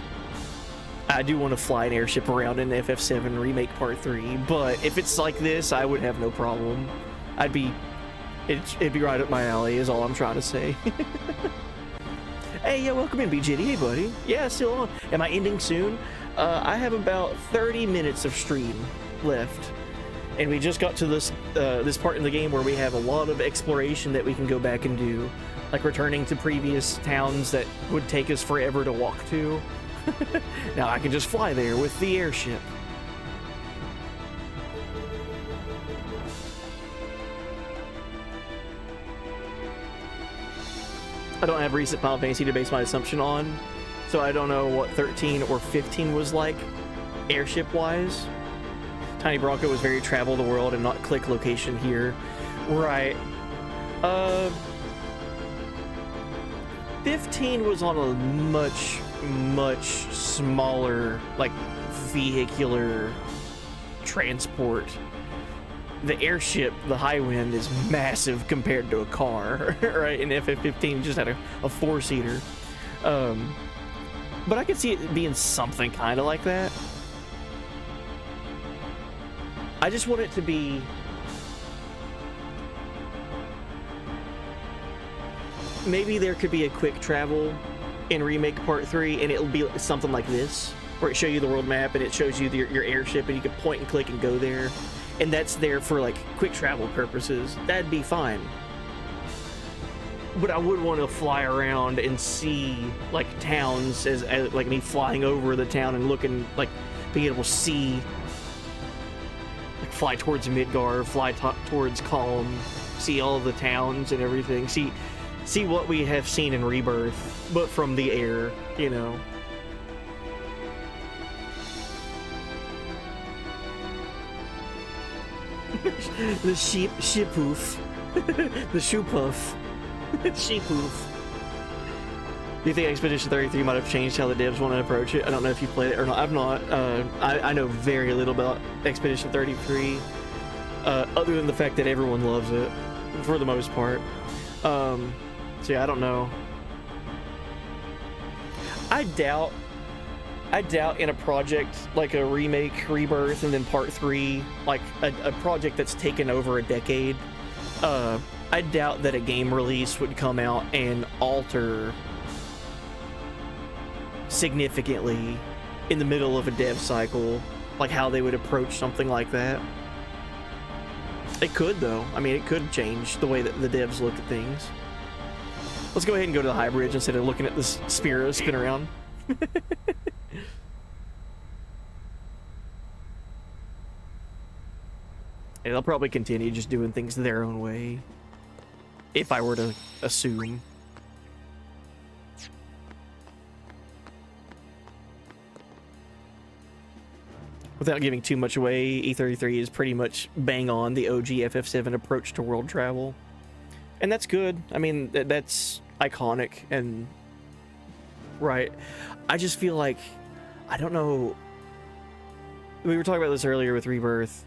I do want to fly an airship around in FF7 Remake Part 3, but if it's like this, I would have no problem. It'd be right up my alley, is all I'm trying to say. Hey, yeah, welcome in, BJD. Hey, buddy. Yeah, still on. Am I ending soon? I have about 30 minutes of stream left, and we just got to this part in the game where we have a lot of exploration that we can go back and do, like returning to previous towns that would take us forever to walk to. Now I can just fly there with the airship. I don't have recent Final Fantasy to base my assumption on, so I don't know what 13 or 15 was like, airship-wise. Tiny Bronco was very travel the world and not click location here. Right. 15 was on a much smaller, like, vehicular transport. The airship, the Highwind, is massive compared to a car, right? And FF15 just had a four-seater. But I could see it being something kind of like that. I just want it to be... Maybe there could be a quick travel in Remake Part 3, and it'll be something like this, where it shows you the world map, and it shows you your airship, and you can point and click and go there. And that's there for, like, quick travel purposes. That'd be fine. But I would want to fly around and see, like, towns as like me flying over the town and looking, like, being able to see, like, fly towards Midgar, fly towards Calm, see all the towns and everything, see what we have seen in Rebirth, but from the air, you know. The sheepoof. The shoepoof. Sheepoof. Do you think Expedition 33 might have changed how the devs want to approach it? I don't know if you played it or not. I've not. I know very little about Expedition 33, other than the fact that everyone loves it, for the most part. So yeah, I don't know. I doubt in a project like a remake, Rebirth, and then Part 3, like a project that's taken over a decade, I doubt that a game release would come out and alter significantly in the middle of a dev cycle, like how they would approach something like that. It could, though. I mean, it could change the way that the devs look at things. Let's go ahead and go to the high bridge instead of looking at this Spira spin around. And they'll probably continue just doing things their own way, if I were to assume. Without giving too much away, E33 is pretty much bang on the OG FF7 approach to world travel. And that's good. I mean, that's iconic and right. I just feel like, I don't know, we were talking about this earlier with Rebirth.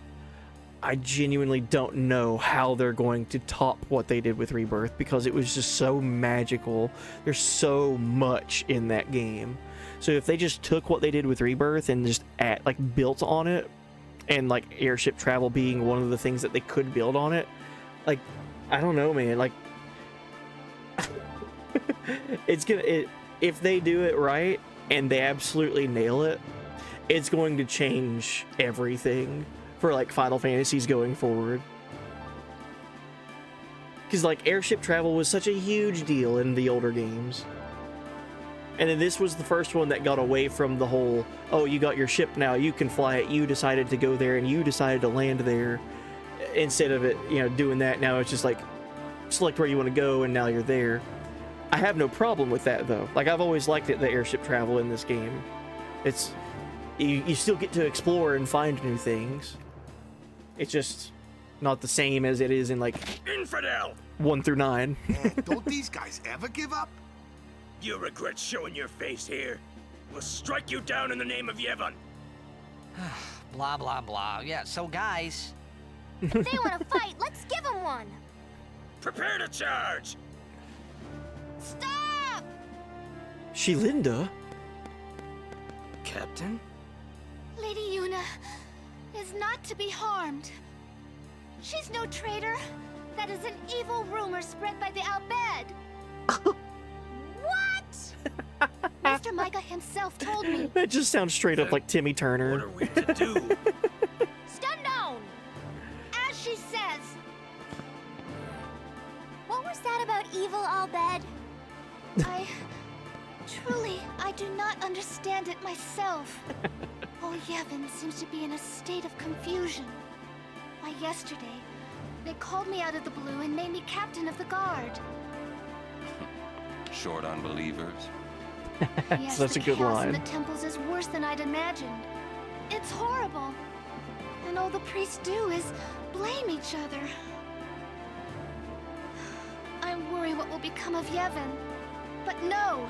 I genuinely don't know how they're going to top what they did with Rebirth, because it was just so magical. There's so much in that game. So if they just took what they did with Rebirth and just built on it, and like airship travel being one of the things that they could build on it, like, I don't know, man, like if they do it right and they absolutely nail it, it's going to change everything for like Final Fantasies going forward. Because like airship travel was such a huge deal in the older games. And then this was the first one that got away from the whole, oh, you got your ship now, you can fly it, you decided to go there and you decided to land there. Instead of it, you know, doing that, now it's just like, select where you want to go and now you're there. I have no problem with that though. Like, I've always liked it, the airship travel in this game. It's, you still get to explore and find new things. It's just not the same as it is in like Infidel! 1 through 9. Don't these guys ever give up? You regret showing your face here. We'll strike you down in the name of Yevon. Blah, blah, blah. Yeah, so guys... If they want to fight, let's give them one. Prepare to charge! Stop! Shelinda? Captain? Lady Yuna is not to be harmed. She's no traitor. That is an evil rumor spread by the Al-Bed. What? Mr. Micah himself told me. That just sounds straight up like Timmy Turner. What are we to do? Stundown! As she says. What was that about evil Al-Bed? I do not understand it myself. Oh, Yevon seems to be in a state of confusion. Why, yesterday, they called me out of the blue and made me captain of the guard. Short on believers? Yes, That's a good chaos line. in the temples is worse than I'd imagined. It's horrible. And all the priests do is blame each other. I worry what will become of Yevon. But no!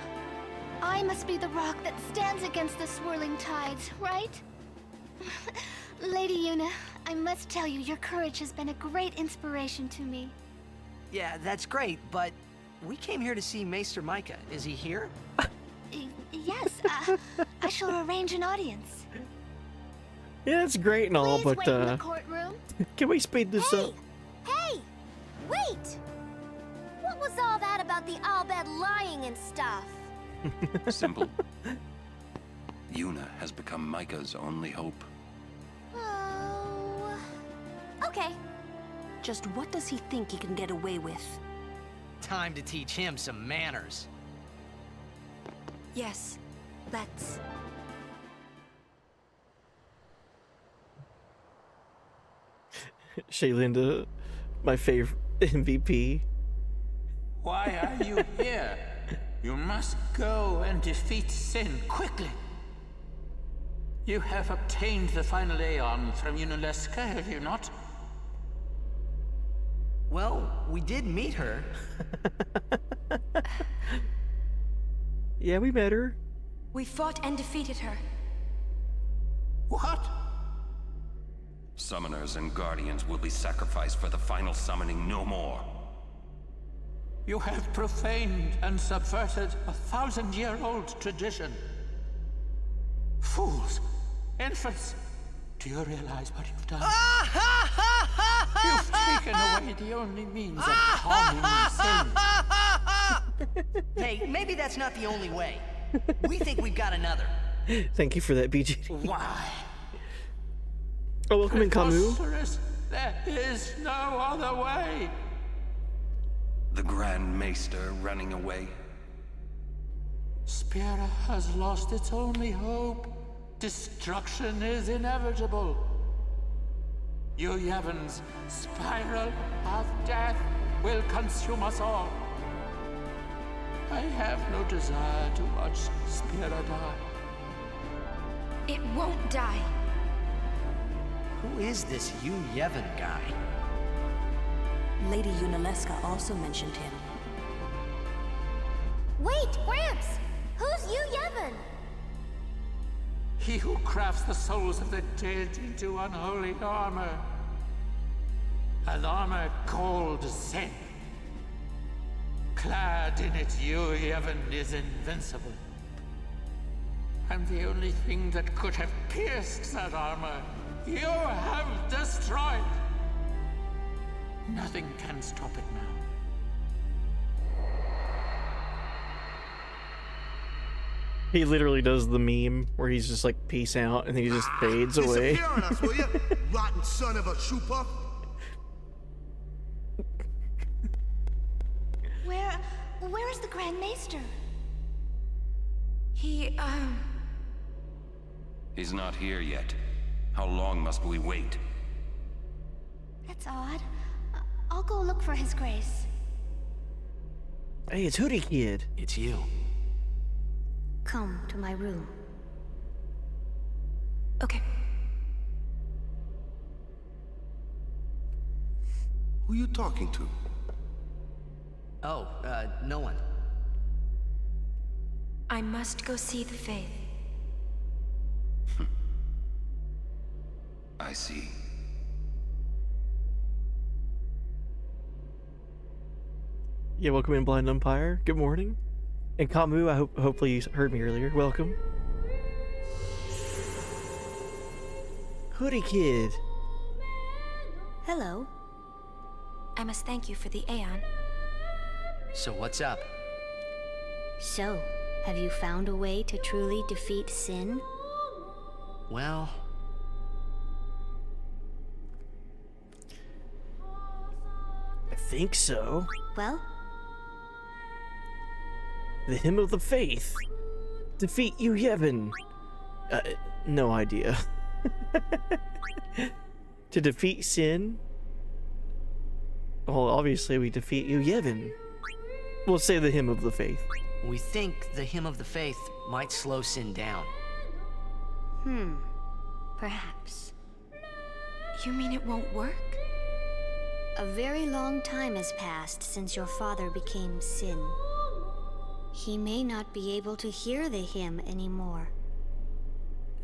I must be the rock that stands against the swirling tides, right? Lady Yuna, I must tell you, your courage has been a great inspiration to me. Yeah, that's great, but we came here to see Maester Micah. Is he here? Yes, I shall arrange an audience. Yeah, it's great and all, Please but wait in the courtroom. can we speed this up? Hey! Wait! What was all that about the Al-Bed lying and stuff? Simple. Yuna has become Micah's only hope. Oh... Okay. Just what does he think he can get away with? Time to teach him some manners. Yes, let's. Shelinda, my favorite MVP. Why are you here? You must go and defeat Sin quickly. You have obtained the final Aeon from Yunalesca, have you not? Well, we did meet her. Yeah, we met her. We fought and defeated her. What? Summoners and Guardians will be sacrificed for the final summoning no more. You have profaned and subverted a 1,000-year-old tradition. Fools! Infants! Do you realize what you've done? You've taken away the only means of harming sin. Hey, maybe that's not the only way. We think we've got another. Thank you for that, BG. Why? Oh, welcome in, Camus. Preposterous. There is no other way. The Grand Maester running away. Spira has lost its only hope. Destruction is inevitable. You Yevon's spiral of death will consume us all. I have no desire to watch Spira die. It won't die. Who is this Yu Yevon guy? Lady Yunalesca also mentioned him. Wait, Gramps! Who's Yu Yevon? He who crafts the souls of the dead into unholy armor. an armor called sin. Clad in it, you, Yevon, is invincible. And the only thing that could have pierced that armor, you have destroyed. Nothing can stop it now. He literally does the meme where he's just like, peace out, and then he just fades away. Disappear on us, will you? Rotten son of a shoe puff. Where is the Grand Maester? He, He's not here yet. How long must we wait? That's odd. I'll go look for his grace. Hey, it's Hoodie Kid. It's you. Come to my room. okay. Who you talking to? Oh, no one. I must go see the Faith. I see. Yeah, welcome in, Blind Umpire. Good morning. And Kamu, hopefully you heard me earlier. Welcome. Hoodie Kid. Hello. I must thank you for the Aeon. So what's up? So, have you found a way to truly defeat sin? Well... I think so. Well? The Hymn of the Faith. Defeat you, Yevon. No idea. To defeat sin? Well, obviously we defeat you, Yevon. We'll say the Hymn of the Faith. We think the Hymn of the Faith might slow sin down. Perhaps. You mean it won't work? A very long time has passed since your father became sin. He may not be able to hear the hymn anymore.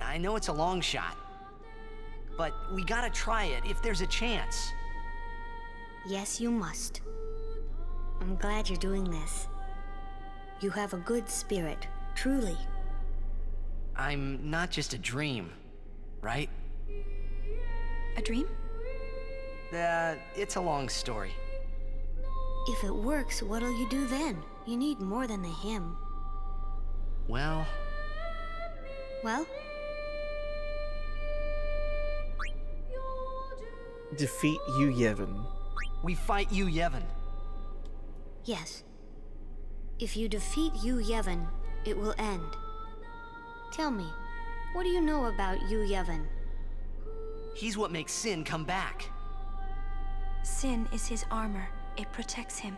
I know it's a long shot, but we gotta try it if there's a chance. Yes, you must. I'm glad you're doing this. You have a good spirit, truly. I'm not just a dream, right? A dream? It's a long story. If it works, what'll you do then? You need more than the hymn. Well... Well? Defeat you, Yevon. We fight you, Yevon. Yes. If you defeat you, Yevon, it will end. Tell me, what do you know about you, Yevon? He's what makes sin come back. Sin is his armor. It protects him.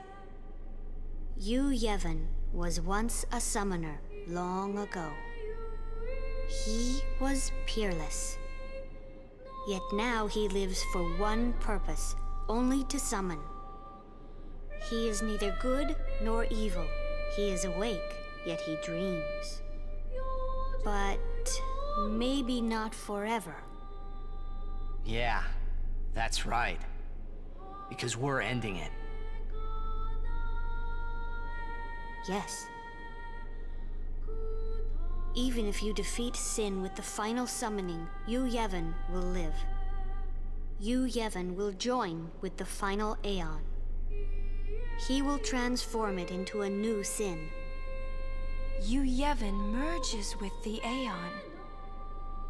You, Yevon, was once a summoner, long ago. He was peerless. Yet now he lives for one purpose, only to summon. He is neither good nor evil. He is awake, yet he dreams. But maybe not forever. Yeah, that's right. Because we're ending it. Yes. Even if you defeat sin with the final summoning, you, Yevon, will live. You, Yevon, will join with the final Aeon. He will transform it into a new sin. You, Yevon, merges with the Aeon.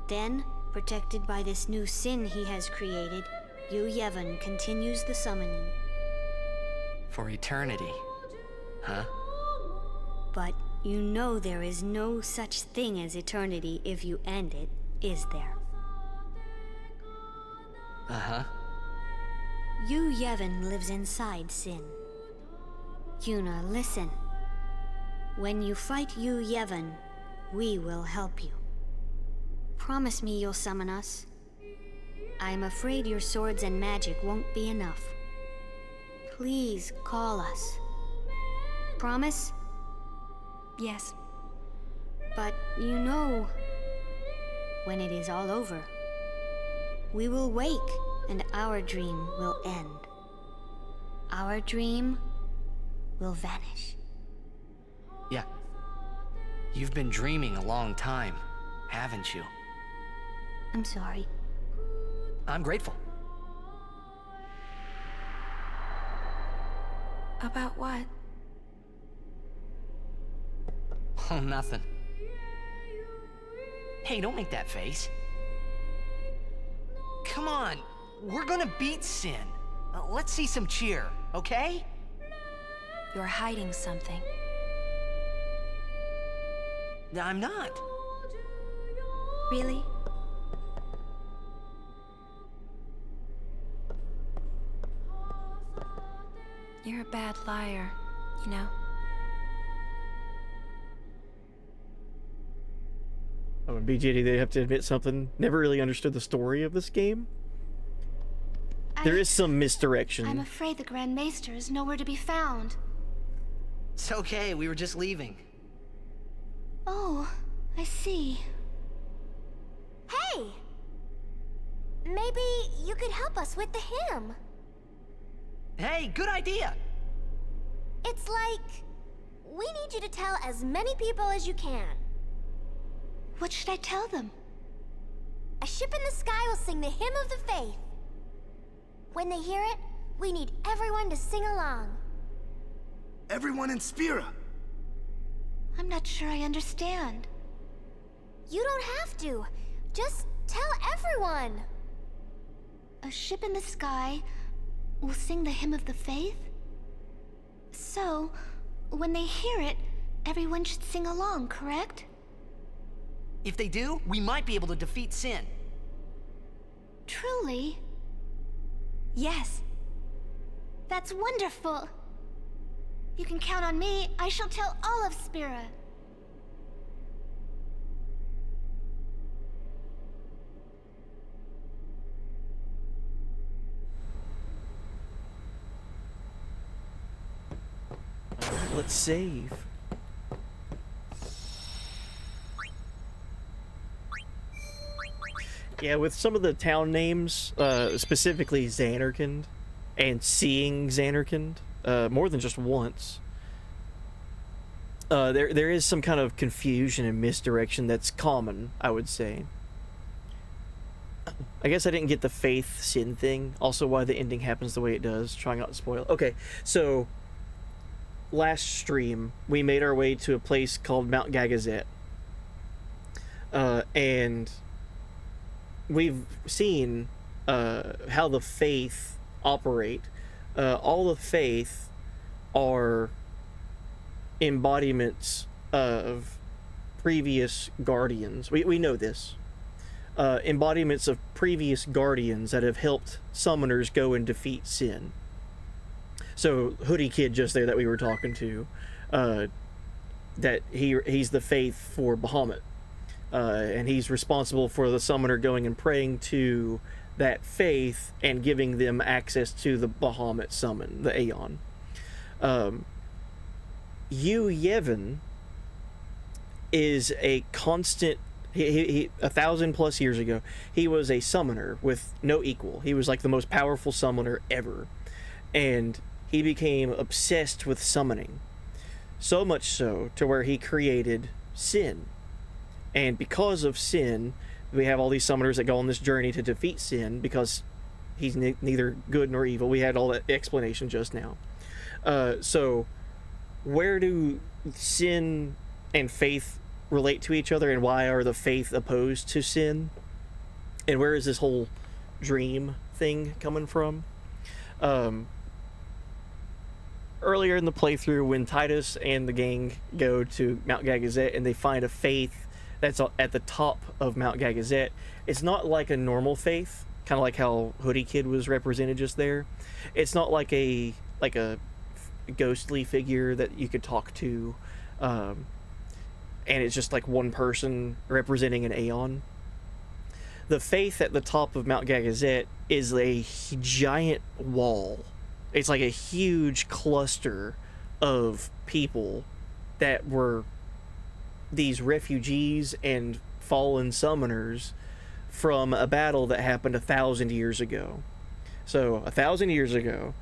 Then, protected by this new sin he has created, you, Yevon, continues the summoning. For eternity. Huh? But you know there is no such thing as eternity if you end it, is there? Uh-huh. You, Yevon, lives inside sin. Yuna, listen. When you fight you, Yevon, we will help you. Promise me you'll summon us. I'm afraid your swords and magic won't be enough. Please call us. Promise? Yes. But you know, when it is all over, we will wake and our dream will end. Our dream will vanish. Yeah. You've been dreaming a long time, haven't you? I'm sorry. I'm grateful. About what? Oh, nothing. Hey, don't make that face. Come on, we're gonna beat Sin. Let's see some cheer, okay? You're hiding something. I'm not. Really? You're a bad liar, you know? Oh, and BJD, they have to admit something. Never really understood the story of this game. There is some misdirection. I'm afraid the Grand Maester is nowhere to be found. It's okay, we were just leaving. Oh, I see. Hey! Maybe you could help us with the hymn. Hey, good idea! It's like, we need you to tell as many people as you can. What should I tell them? A ship in the sky will sing the hymn of the faith. When they hear it, we need everyone to sing along. Everyone in Spira! I'm not sure I understand. You don't have to. Just tell everyone. A ship in the sky will sing the hymn of the faith? So, when they hear it, everyone should sing along, correct? If they do, we might be able to defeat Sin. Truly? Yes. That's wonderful. You can count on me. I shall tell all of Spira. Let's save. Yeah, with some of the town names, specifically Xanarkand, and seeing Xanarkand, more than just once, there is some kind of confusion and misdirection that's common, I would say. I guess I didn't get the faith sin thing, also why the ending happens the way it does, trying not to spoil. Okay, so last stream, we made our way to a place called Mount Gagazet. And we've seen how the faith operate. All the faith are embodiments of previous guardians. We know this. Embodiments of previous guardians that have helped summoners go and defeat Sin. So Hoodie Kid just there that we were talking to, that he's the faith for Bahamut, and he's responsible for the summoner going and praying to that faith and giving them access to the Bahamut summon, the Aeon. Yu Yevon is a constant. He 1,000+ years ago, he was a summoner with no equal. He was like the most powerful summoner ever, and he became obsessed with summoning, so much so to where he created Sin. And because of Sin, we have all these summoners that go on this journey to defeat Sin because he's neither good nor evil. We had all that explanation just now. So where do Sin and faith relate to each other, and why are the faith opposed to Sin? And where is this whole dream thing coming from? Earlier in the playthrough, when Titus and the gang go to Mount Gagazet and they find a faith that's at the top of Mount Gagazet, it's not like a normal faith, kind of like how Hoodie Kid was represented just there. It's not like a ghostly figure that you could talk to, and it's just like one person representing an Aeon. The faith at the top of Mount Gagazet is a giant wall. It's like a huge cluster of people that were these refugees and fallen summoners from a battle that happened 1,000 years ago. So 1,000 years ago,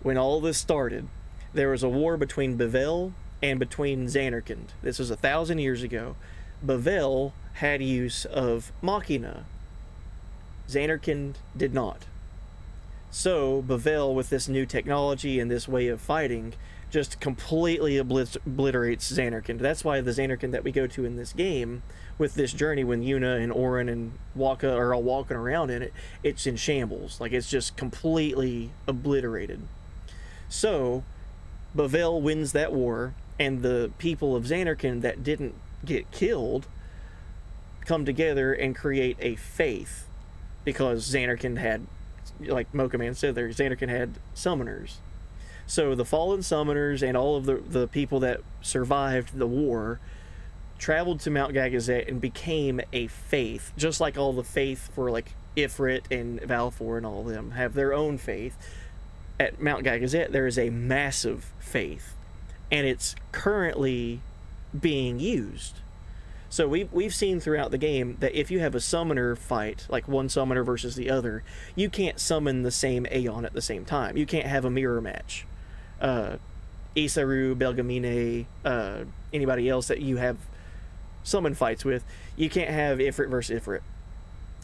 when all this started, there was a war between Bavel and between Xanarkand. This was 1,000 years ago. Bavel had use of Machina. Xanarkand did not. So Bavel, with this new technology and this way of fighting, just completely obliterates Xanarkand. That's why the Xanarkand that we go to in this game, with this journey when Yuna and Orin and Waka are all walking around in it, it's in shambles. Like, it's just completely obliterated. So Bavel wins that war, and the people of Xanarkand that didn't get killed come together and create a faith, because Xanarkand had, like Mochaman said there, Xanarkand had summoners. So the fallen summoners and all of the people that survived the war traveled to Mount Gagazet and became a faith, just like all the faith for like Ifrit and Valfor and all of them have their own faith. At Mount Gagazet there is a massive faith, and it's currently being used. So we've seen throughout the game that if you have a summoner fight, like one summoner versus the other, you can't summon the same Aeon at the same time. You can't have a mirror match. Isaru, Belgamine, anybody else that you have summon fights with, you can't have Ifrit versus Ifrit.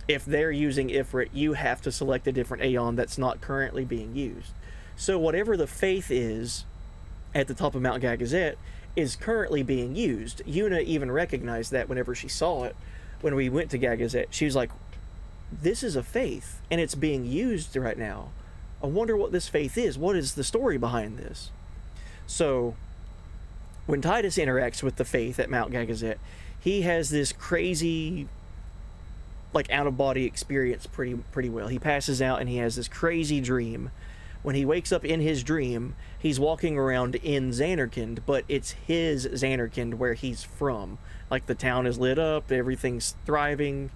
If they're using Ifrit, you have to select a different Aeon that's not currently being used. So whatever the faith is at the top of Mount Gagazet is currently being used. Yuna even recognized that whenever she saw it, when we went to Gagazet, she was like, this is a faith, and it's being used right now. I wonder what this faith is. What is the story behind this? So when Titus interacts with the faith at Mount Gagazet, he has this crazy, like, out-of-body experience pretty well. He passes out and he has this crazy dream. When he wakes up in his dream, he's walking around in Xanarkand, but it's his Xanarkand where he's from. Like, the town is lit up, everything's thriving.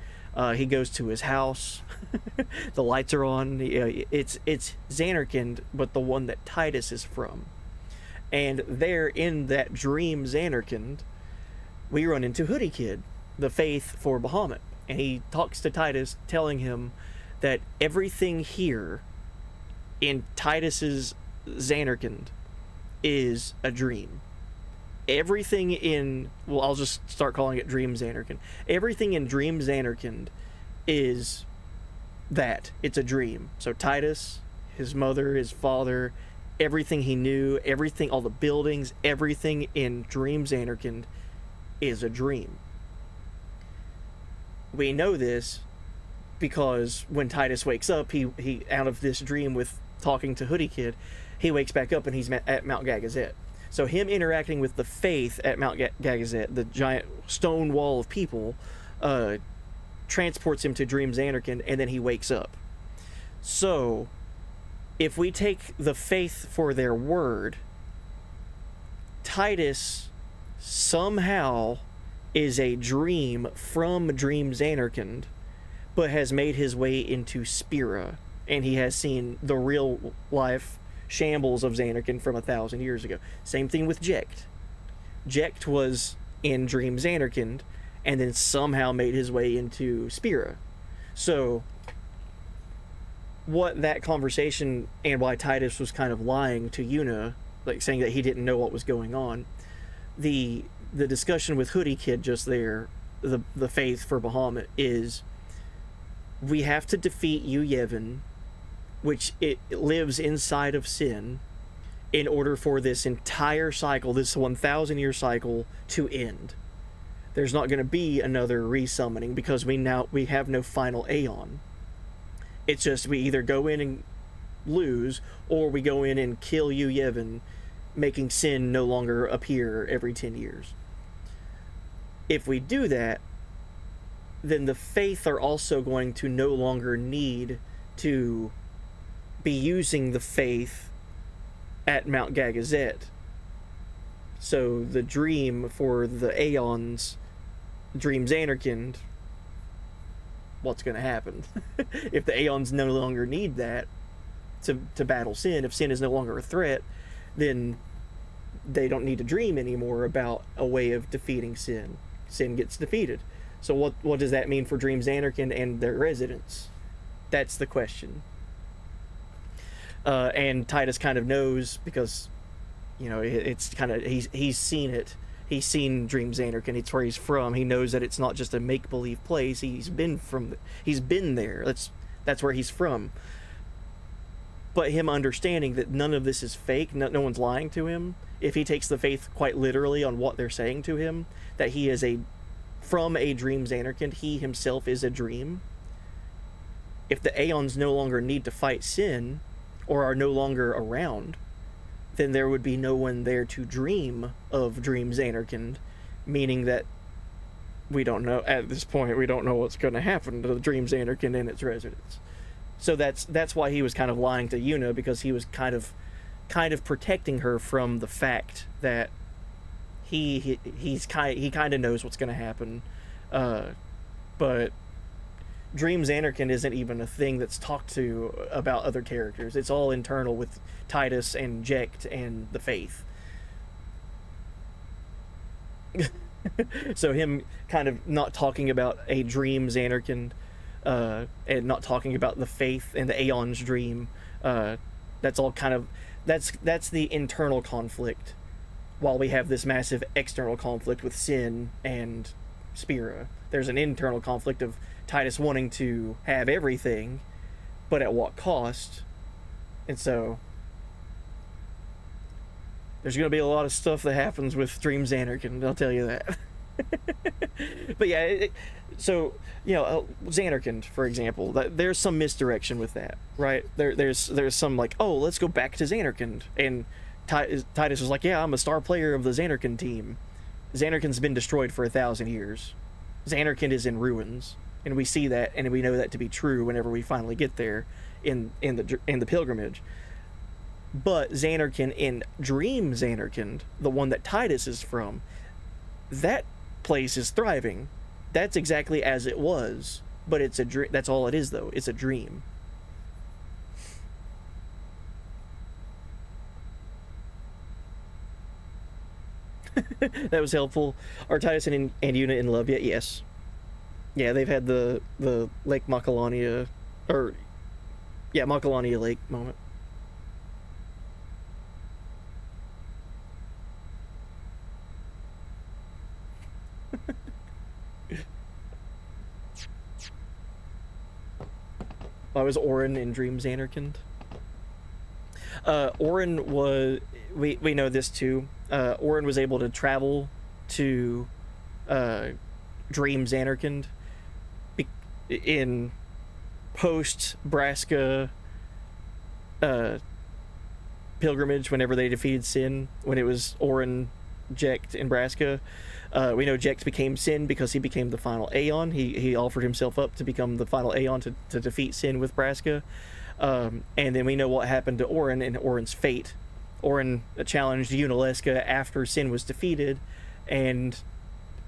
He goes to his house. The lights are on. It's Xanarkand, but the one that Titus is from. And there in that dream Xanarkand, we run into Hoodie Kid, the faith for Bahamut. And he talks to Titus, telling him that everything here in Titus's Xanarkand is a dream. Everything in, well, I'll just start calling it Dream Xanarkand. Everything in Dream Xanarkand is that. It's a dream. So Titus, his mother, his father, everything he knew, everything, all the buildings, everything in Dream Xanarkand is a dream. We know this because when Titus wakes up, he out of this dream with talking to Hoodie Kid, he wakes back up and he's at Mount Gagazet. So him interacting with the faith at Mount Gagazet, the giant stone wall of people, transports him to Dream Xanarkand, and then he wakes up. So if we take the faith for their word, Titus somehow is a dream from Dream Xanarkand, but has made his way into Spira, and he has seen the real life shambles of Xanarkand from 1,000 years ago. Same thing with Jecht. Jecht was in Dream Xanarkand, and then somehow made his way into Spira. So what that conversation, and why Titus was kind of lying to Yuna, like saying that he didn't know what was going on, the discussion with Hoodie Kid just there, the faith for Bahamut, is we have to defeat Yu Yevon, which it lives inside of Sin, in order for this entire cycle, this 1,000-year cycle, to end. There's not going to be another resummoning because we have no final Aeon. It's just we either go in and lose, or we go in and kill Yu Yevon, making Sin no longer appear every 10 years. If we do that, then the faith are also going to no longer need to be using the faith at Mount Gagazet. So the dream for the Aeons, Dream Xanarkand, what's going to happen? If the Aeons no longer need that to battle Sin, if Sin is no longer a threat, then they don't need to dream anymore about a way of defeating Sin. Sin gets defeated. So what does that mean for Dream Xanarkand and their residents? That's the question. And Titus kind of knows because, you know, it's kind of he's seen it. He's seen Dream Xanarkand. It's where he's from. He knows that it's not just a make-believe place. He's been there. That's where he's from. But him understanding that none of this is fake, no one's lying to him, if he takes the faith quite literally on what they're saying to him, that he is from a Dream Xanarkand, he himself is a dream. If the Aeons no longer need to fight sin, or are no longer around, then there would be no one there to dream of Dream Xanarkand, meaning that we don't know, at this point, we don't know what's going to happen to the Dream Xanarkand and its residents. So that's why he was kind of lying to Yuna, because he was kind of protecting her from the fact that he kind of knows what's going to happen, but Dream Xanarkand isn't even a thing that's talked to about other characters. It's all internal with Titus and Jecht and the Faith. So him kind of not talking about a Dream Xanarkand, and not talking about the Faith and the Aeon's dream, that's all kind of that's the internal conflict, while we have this massive external conflict with Sin and Spira. There's an internal conflict of Titus wanting to have everything, but at what cost? And so there's going to be a lot of stuff that happens with Dream Xanarkand, I'll tell you that. But yeah, so, you know, Xanarkand, for example, there's some misdirection with that, right? There's some like, oh, let's go back to Xanarkand, and Titus was like, yeah, I'm a star player of the Xanarkand team. Xanarkand's been destroyed for 1,000 years. Xanarkand is in ruins, and we see that, and we know that to be true whenever we finally get there in the pilgrimage. But Xanarkand in Dream Xanarkand, the one that Titus is from, that place is thriving. That's exactly as it was, but it's a dream. That's all it is, though. It's a dream. That was helpful. Are Titus and Yuna in love yet? Yes. Yeah, they've had the Lake Macalania, or yeah, Macalania Lake moment. I was Orin in Dream Xanarkand. Orin was... We know this too. Orin was able to travel to Dream Xanarkand in post-Braska pilgrimage, whenever they defeated Sin, when it was Orin, Jecht, and Braska. We know Jecht became Sin because he became the final Aeon. He offered himself up to become the final Aeon to defeat Sin with Braska. And then we know what happened to Orin and Orin's fate. Orin challenged Yunalesca after Sin was defeated, and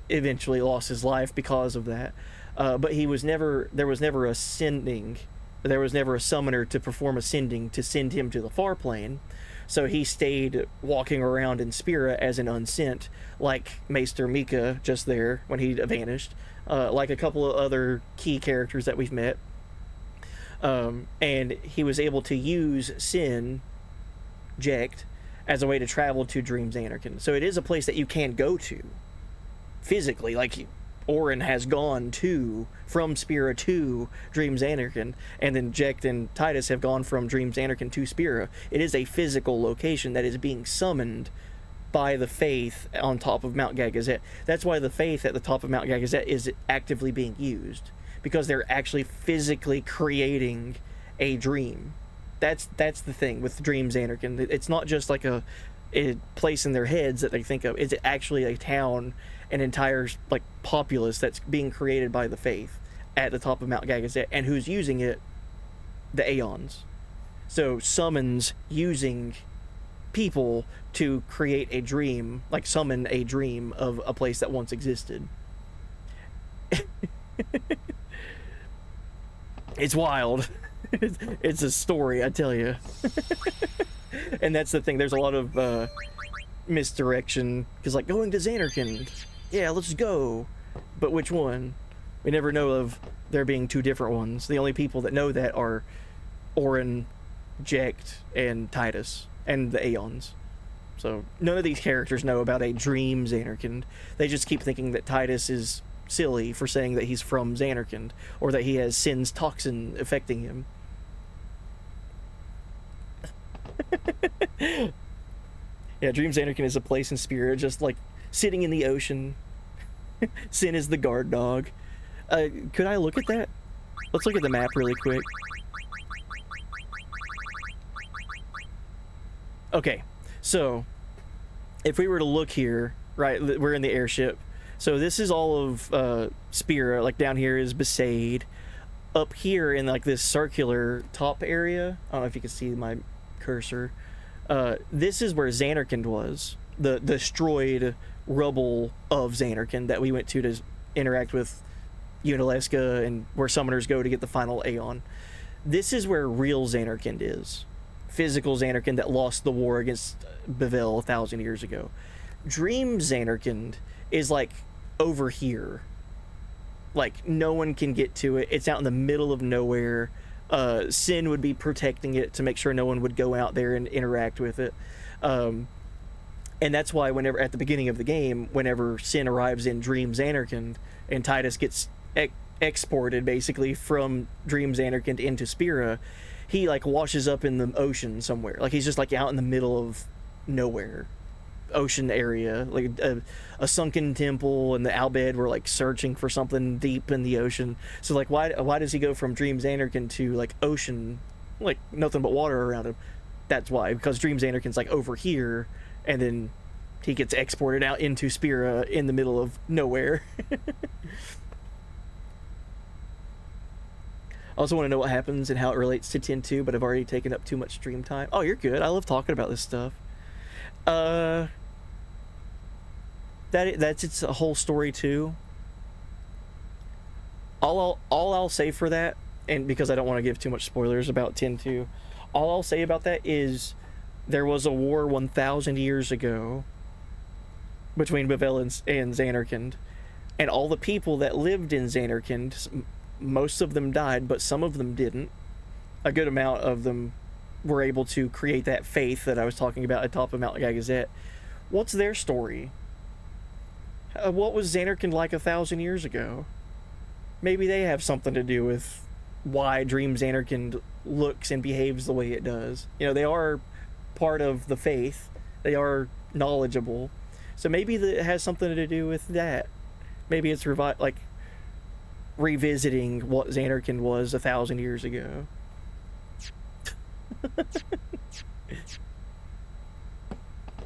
eventually lost his life because of that. But there was never a sending. There was never a summoner to perform a sending to send him to the far plane. So he stayed walking around in Spira as an unsent, like Maester Mika just there when he vanished, like a couple of other key characters that we've met. And he was able to use Sin, Jecht, as a way to travel to Dream Xanarkand. So it is a place that you can go to physically, like Orin has gone to, from Spira to Dream Xanarkand, and then Jecht and Titus have gone from Dream Xanarkand to Spira. It is a physical location that is being summoned by the Faith on top of Mount Gagazet. That's why the Faith at the top of Mount Gagazet is actively being used, because they're actually physically creating a dream. That's the thing with Dream Xanarkand. It's not just like a place in their heads that they think of. It's actually a town, an entire like populace that's being created by the Faith at the top of Mount Gagazet, and who's using it? The Aeons. So summons using people to create a dream, like summon a dream of a place that once existed. It's wild. It's a story, I tell you. And that's the thing. There's a lot of misdirection, because like going to Xanarkand, yeah, let's go. But which one? We never know of there being two different ones. The only people that know that are Orin Jecht, and Titus, and the Aeons. So none of these characters know about a dream Xanarkand. They just keep thinking that Titus is silly for saying that he's from Xanarkand, or that he has Sin's toxin affecting him. Yeah, Dream Xanarkand is a place in Spira, just like sitting in the ocean. Sin is the guard dog. Could I look at that? Let's look at the map really quick. Okay, so if we were to look here, right, we're in the airship. So this is all of Spira. Like down here is Besaid. Up here in like this circular top area, I don't know if you can see my cursor. This is where Xanarkand was. The destroyed rubble of Xanarkand that we went to interact with Yunalesca, and where summoners go to get the final Aeon. This is where real Xanarkand is. Physical Xanarkand that lost the war against Bevelle 1,000 years ago. Dream Xanarkand is like over here. Like no one can get to it. It's out in the middle of nowhere. Sin would be protecting it to make sure no one would go out there and interact with it. And that's why whenever at the beginning of the game, whenever Sin arrives in Dream Xanarkand and Titus gets exported basically from Dream Xanarkand into Spira, he like washes up in the ocean somewhere. Like he's just like out in the middle of nowhere, ocean area, like a sunken temple, and the Albed were like searching for something deep in the ocean. So like why does he go from Dream Xanarkand to like ocean, like nothing but water around him? That's why, because Dream Xanarkand's like over here, and then he gets exported out into Spira in the middle of nowhere. I also want to know what happens and how it relates to 10-2, but I've already taken up too much stream time. Oh, you're good. I love talking about this stuff. That's its a whole story too. All I'll say for that, and because I don't want to give too much spoilers about 10-2, all I'll say about that is there was a war 1,000 years ago between Bevelle and Xanarkand, and all the people that lived in Xanarkand, most of them died, but some of them didn't. A good amount of them were able to create that faith that I was talking about at top of Mount Gagazet. What's their story? What was Xanarkand like 1,000 years ago? Maybe they have something to do with why Dream Xanarkand looks and behaves the way it does. You know, they are part of the faith. They are knowledgeable. So maybe it has something to do with that. Maybe it's revisiting what Xanarkand was 1,000 years ago.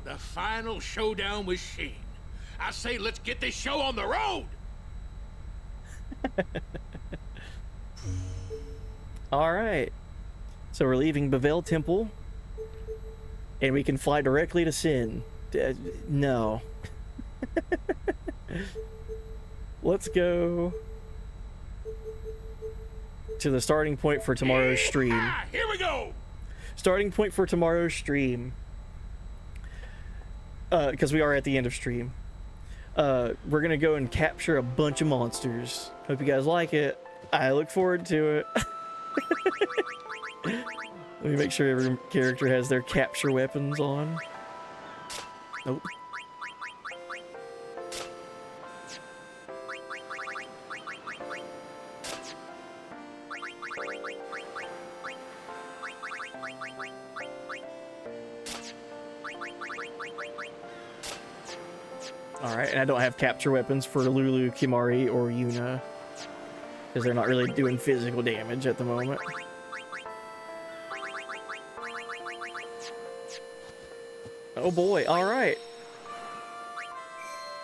The final showdown with Sheen. I say let's get this show on the road! Alright. So we're leaving Bevelle Temple, and we can fly directly to Sin. No. Let's go to the starting point for tomorrow's stream. Here we go! Starting point for tomorrow's stream. Because we are at the end of stream. We're gonna go and capture a bunch of monsters. Hope you guys like it. I look forward to it. Let me make sure every character has their capture weapons on. Nope. Alright, and I don't have capture weapons for Lulu, Kimahri, or Yuna, because they're not really doing physical damage at the moment. Oh boy, alright.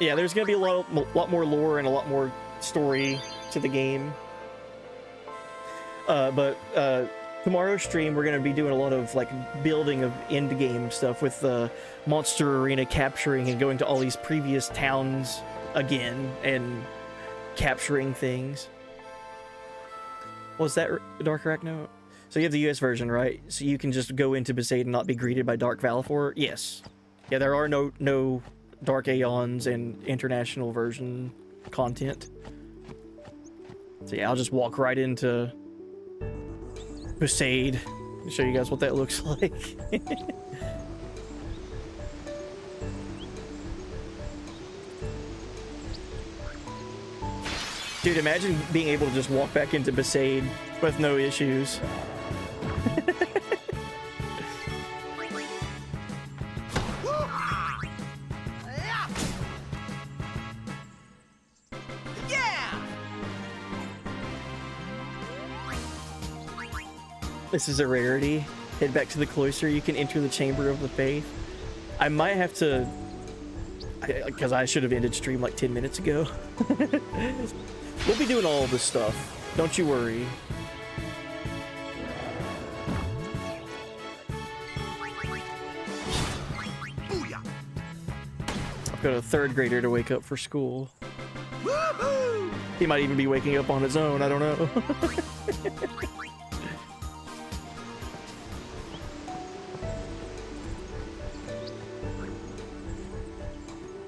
Yeah, there's gonna be a lot more lore and a lot more story to the game. But tomorrow's stream, we're gonna be doing a lot of like building of end game stuff with the monster arena capturing and going to all these previous towns again and capturing things. Was that Dark Arachno? So you have the US version, right? So you can just go into Besaid and not be greeted by Dark Valifor? Yes. Yeah, there are no Dark Aeons and international version content. So yeah, I'll just walk right into Besaid show you guys what that looks like. Dude, imagine being able to just walk back into Besaid with no issues. This is a rarity. Head back to the cloister. You can enter the Chamber of the Faith. I might have to... because I should have ended stream like 10 minutes ago. We'll be doing all of this stuff. Don't you worry. Booyah. I've got a 3rd grader to wake up for school. He might even be waking up on his own. I don't know.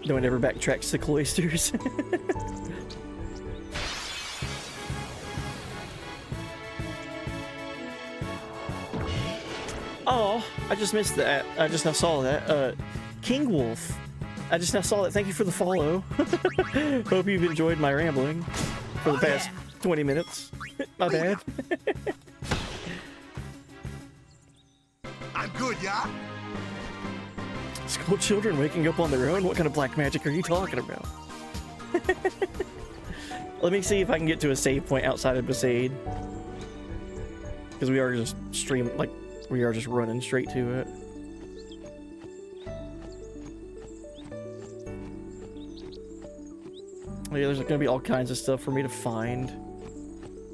No one ever backtracks to cloisters. Oh, I just missed that. I just now saw that. King Wolf. I just now saw that. Thank you for the follow. Hope you've enjoyed my rambling for the past 20 minutes. My bad. I'm good, yeah? School children waking up on their own? What kind of black magic are you talking about? Let me see if I can get to a save point outside of Besaid. Because we are just we are just running straight to it. Oh yeah, there's gonna be all kinds of stuff for me to find.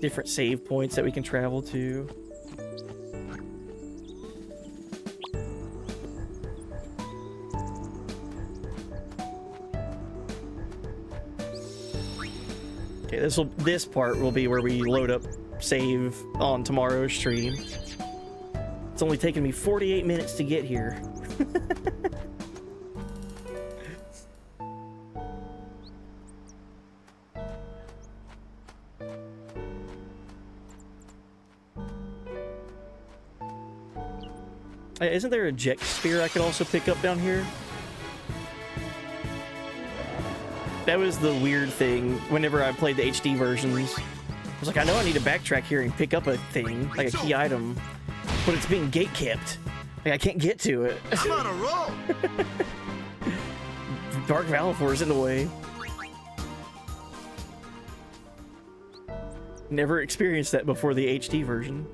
Different save points that we can travel to. Okay, this part will be where we load up save on tomorrow's stream. It's only taken me 48 minutes to get here. Isn't there a jet sphere I could also pick up down here? That was the weird thing whenever I played the HD versions. I was like, I know I need to backtrack here and pick up a thing, like a key item, but it's being gate-kept. Like, I can't get to it. I'm on a roll! Dark Valifor is in the way. Never experienced that before the HD version.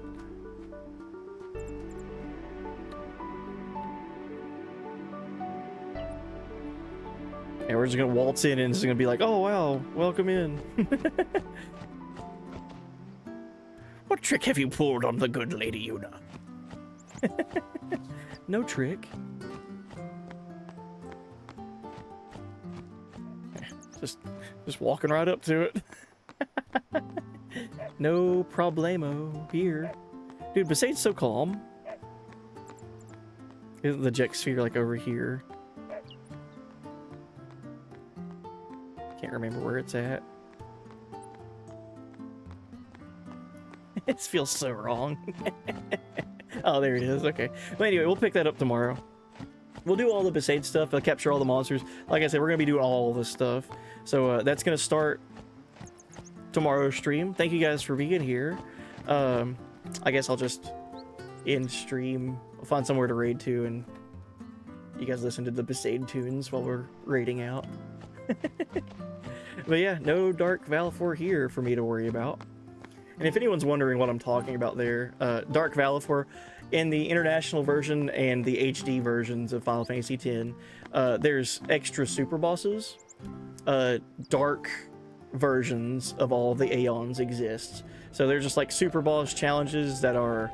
And we're just gonna waltz in and it's gonna be like, oh wow, welcome in. What trick have you pulled on the good Lady Yuna? No trick. Just walking right up to it. No problemo here. Dude, Besaid's so calm. Isn't the jet sphere like over here? Can't remember where it's at. It feels so wrong. Oh, there it is. Okay. Well, anyway, we'll pick that up tomorrow. We'll do all the Besaid stuff. I'll capture all the monsters. Like I said, we're going to be doing all this stuff. So that's going to start tomorrow's stream. Thank you guys for being here. I guess I'll just end stream. I'll find somewhere to raid to, and you guys listen to the Besaid tunes while we're raiding out. But yeah, no Dark Valifor here for me to worry about. And if anyone's wondering what I'm talking about there, Dark Valifor, in the international version and the HD versions of Final Fantasy X, there's extra super bosses. Dark versions of all the Aeons exist. So they're just like super boss challenges that are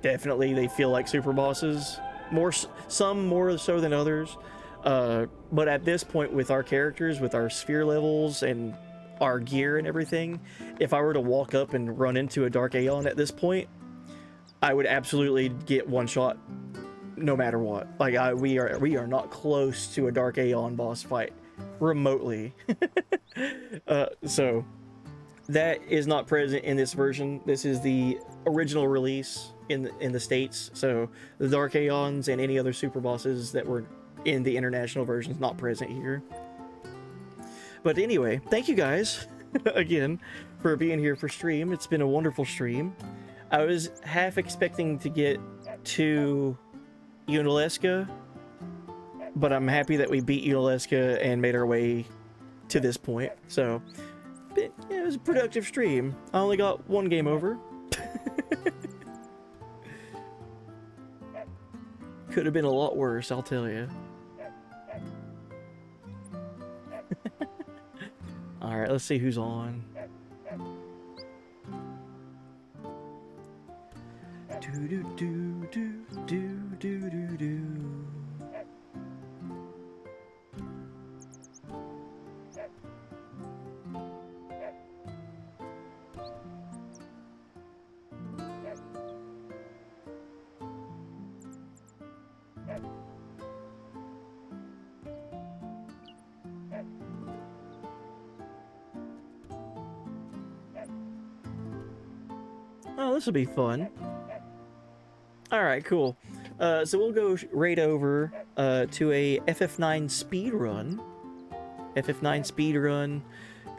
definitely, they feel like super bosses. Some more so than others. But at this point with our characters, with our sphere levels and our gear and everything, if I were to walk up and run into a Dark Aeon at this point, I would absolutely get one shot no matter what. Like we are not close to a Dark Aeon boss fight remotely. So that is not present in this version. This is the original release in the States. So the Dark Aeons and any other super bosses that were in the international version is not present here. But anyway, thank you guys again for being here for stream. It's been a wonderful stream. I was half expecting to get to Unalesca, but I'm happy that we beat Unalesca and made our way to this point. So it was a productive stream. I only got one game over. Could have been a lot worse, I'll tell you. Alright, let's see who's on. Do do do do do do do do. Oh, this will be fun. Alright, cool. So we'll go right over to a FF9 speed run. FF9 speed run.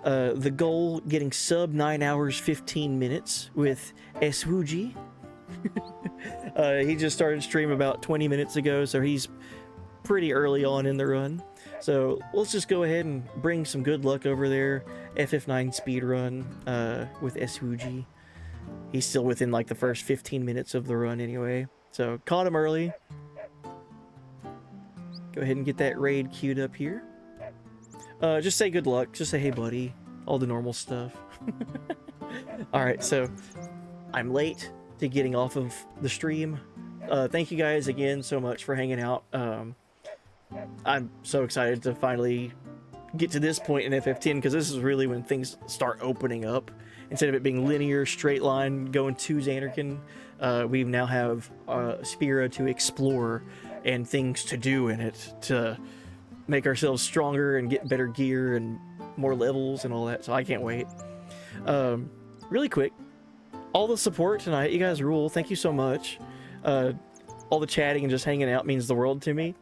The goal, getting sub 9 hours 15 minutes with xheybuddyx. He just started stream about 20 minutes ago, so he's pretty early on in the run. So let's just go ahead and bring some good luck over there. FF9 speed run with xheybuddyx. He's still within like the first 15 minutes of the run anyway. So caught him early. Go ahead and get that raid queued up here. Just say good luck. Just say, hey buddy. All the normal stuff. Alright, so I'm late to getting off of the stream. Thank you guys again so much for hanging out. I'm so excited to finally get to this point in FF10, because this is really when things start opening up. Instead of it being linear, straight line, going to Zanarkand, we now have Spira to explore and things to do in it to make ourselves stronger and get better gear and more levels and all that. So I can't wait. Really quick, all the support tonight, you guys rule. Thank you so much. All the chatting and just hanging out means the world to me.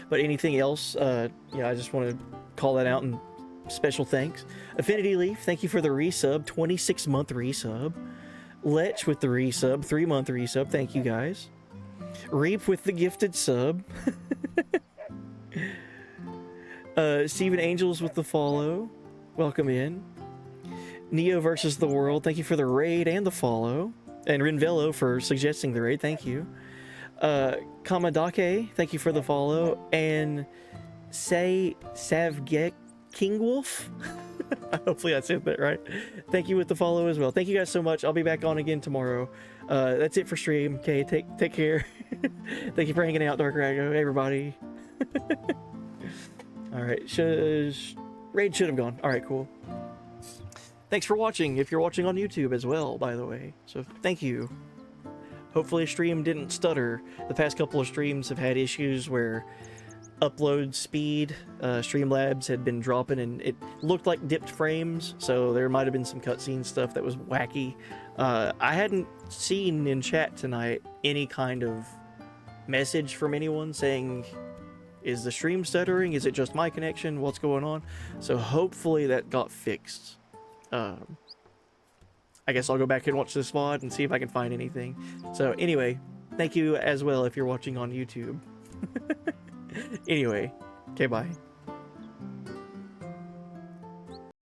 But anything else, I just want to call that out and special thanks. Affinity Leaf, thank you for the resub, 26-month resub. Lech with the resub, 3-month resub, thank you guys. Reap with the gifted sub. Steven Angels with the follow, welcome in. Neo versus the World, thank you for the raid and the follow. And Rinvello for suggesting the raid, thank you. Kamadake, thank you for the follow. And Say Savgek King Wolf. Hopefully I said that right. Thank you with the follow as well. Thank you guys so much. I'll be back on again tomorrow. That's it for stream. Okay, take care. Thank you for hanging out, Dark Rago, everybody. Alright, raid should have gone. Alright, cool. Thanks for watching, if you're watching on YouTube as well, by the way. So thank you. Hopefully stream didn't stutter. The past couple of streams have had issues where upload speed, Streamlabs had been dropping and it looked like dipped frames, so there might have been some cutscene stuff that was wacky. I hadn't seen in chat tonight any kind of message from anyone saying, is the stream stuttering? Is it just my connection? What's going on? So hopefully that got fixed. I guess I'll go back and watch this VOD and see if I can find anything. So anyway, thank you as well if you're watching on YouTube. Anyway, okay, bye.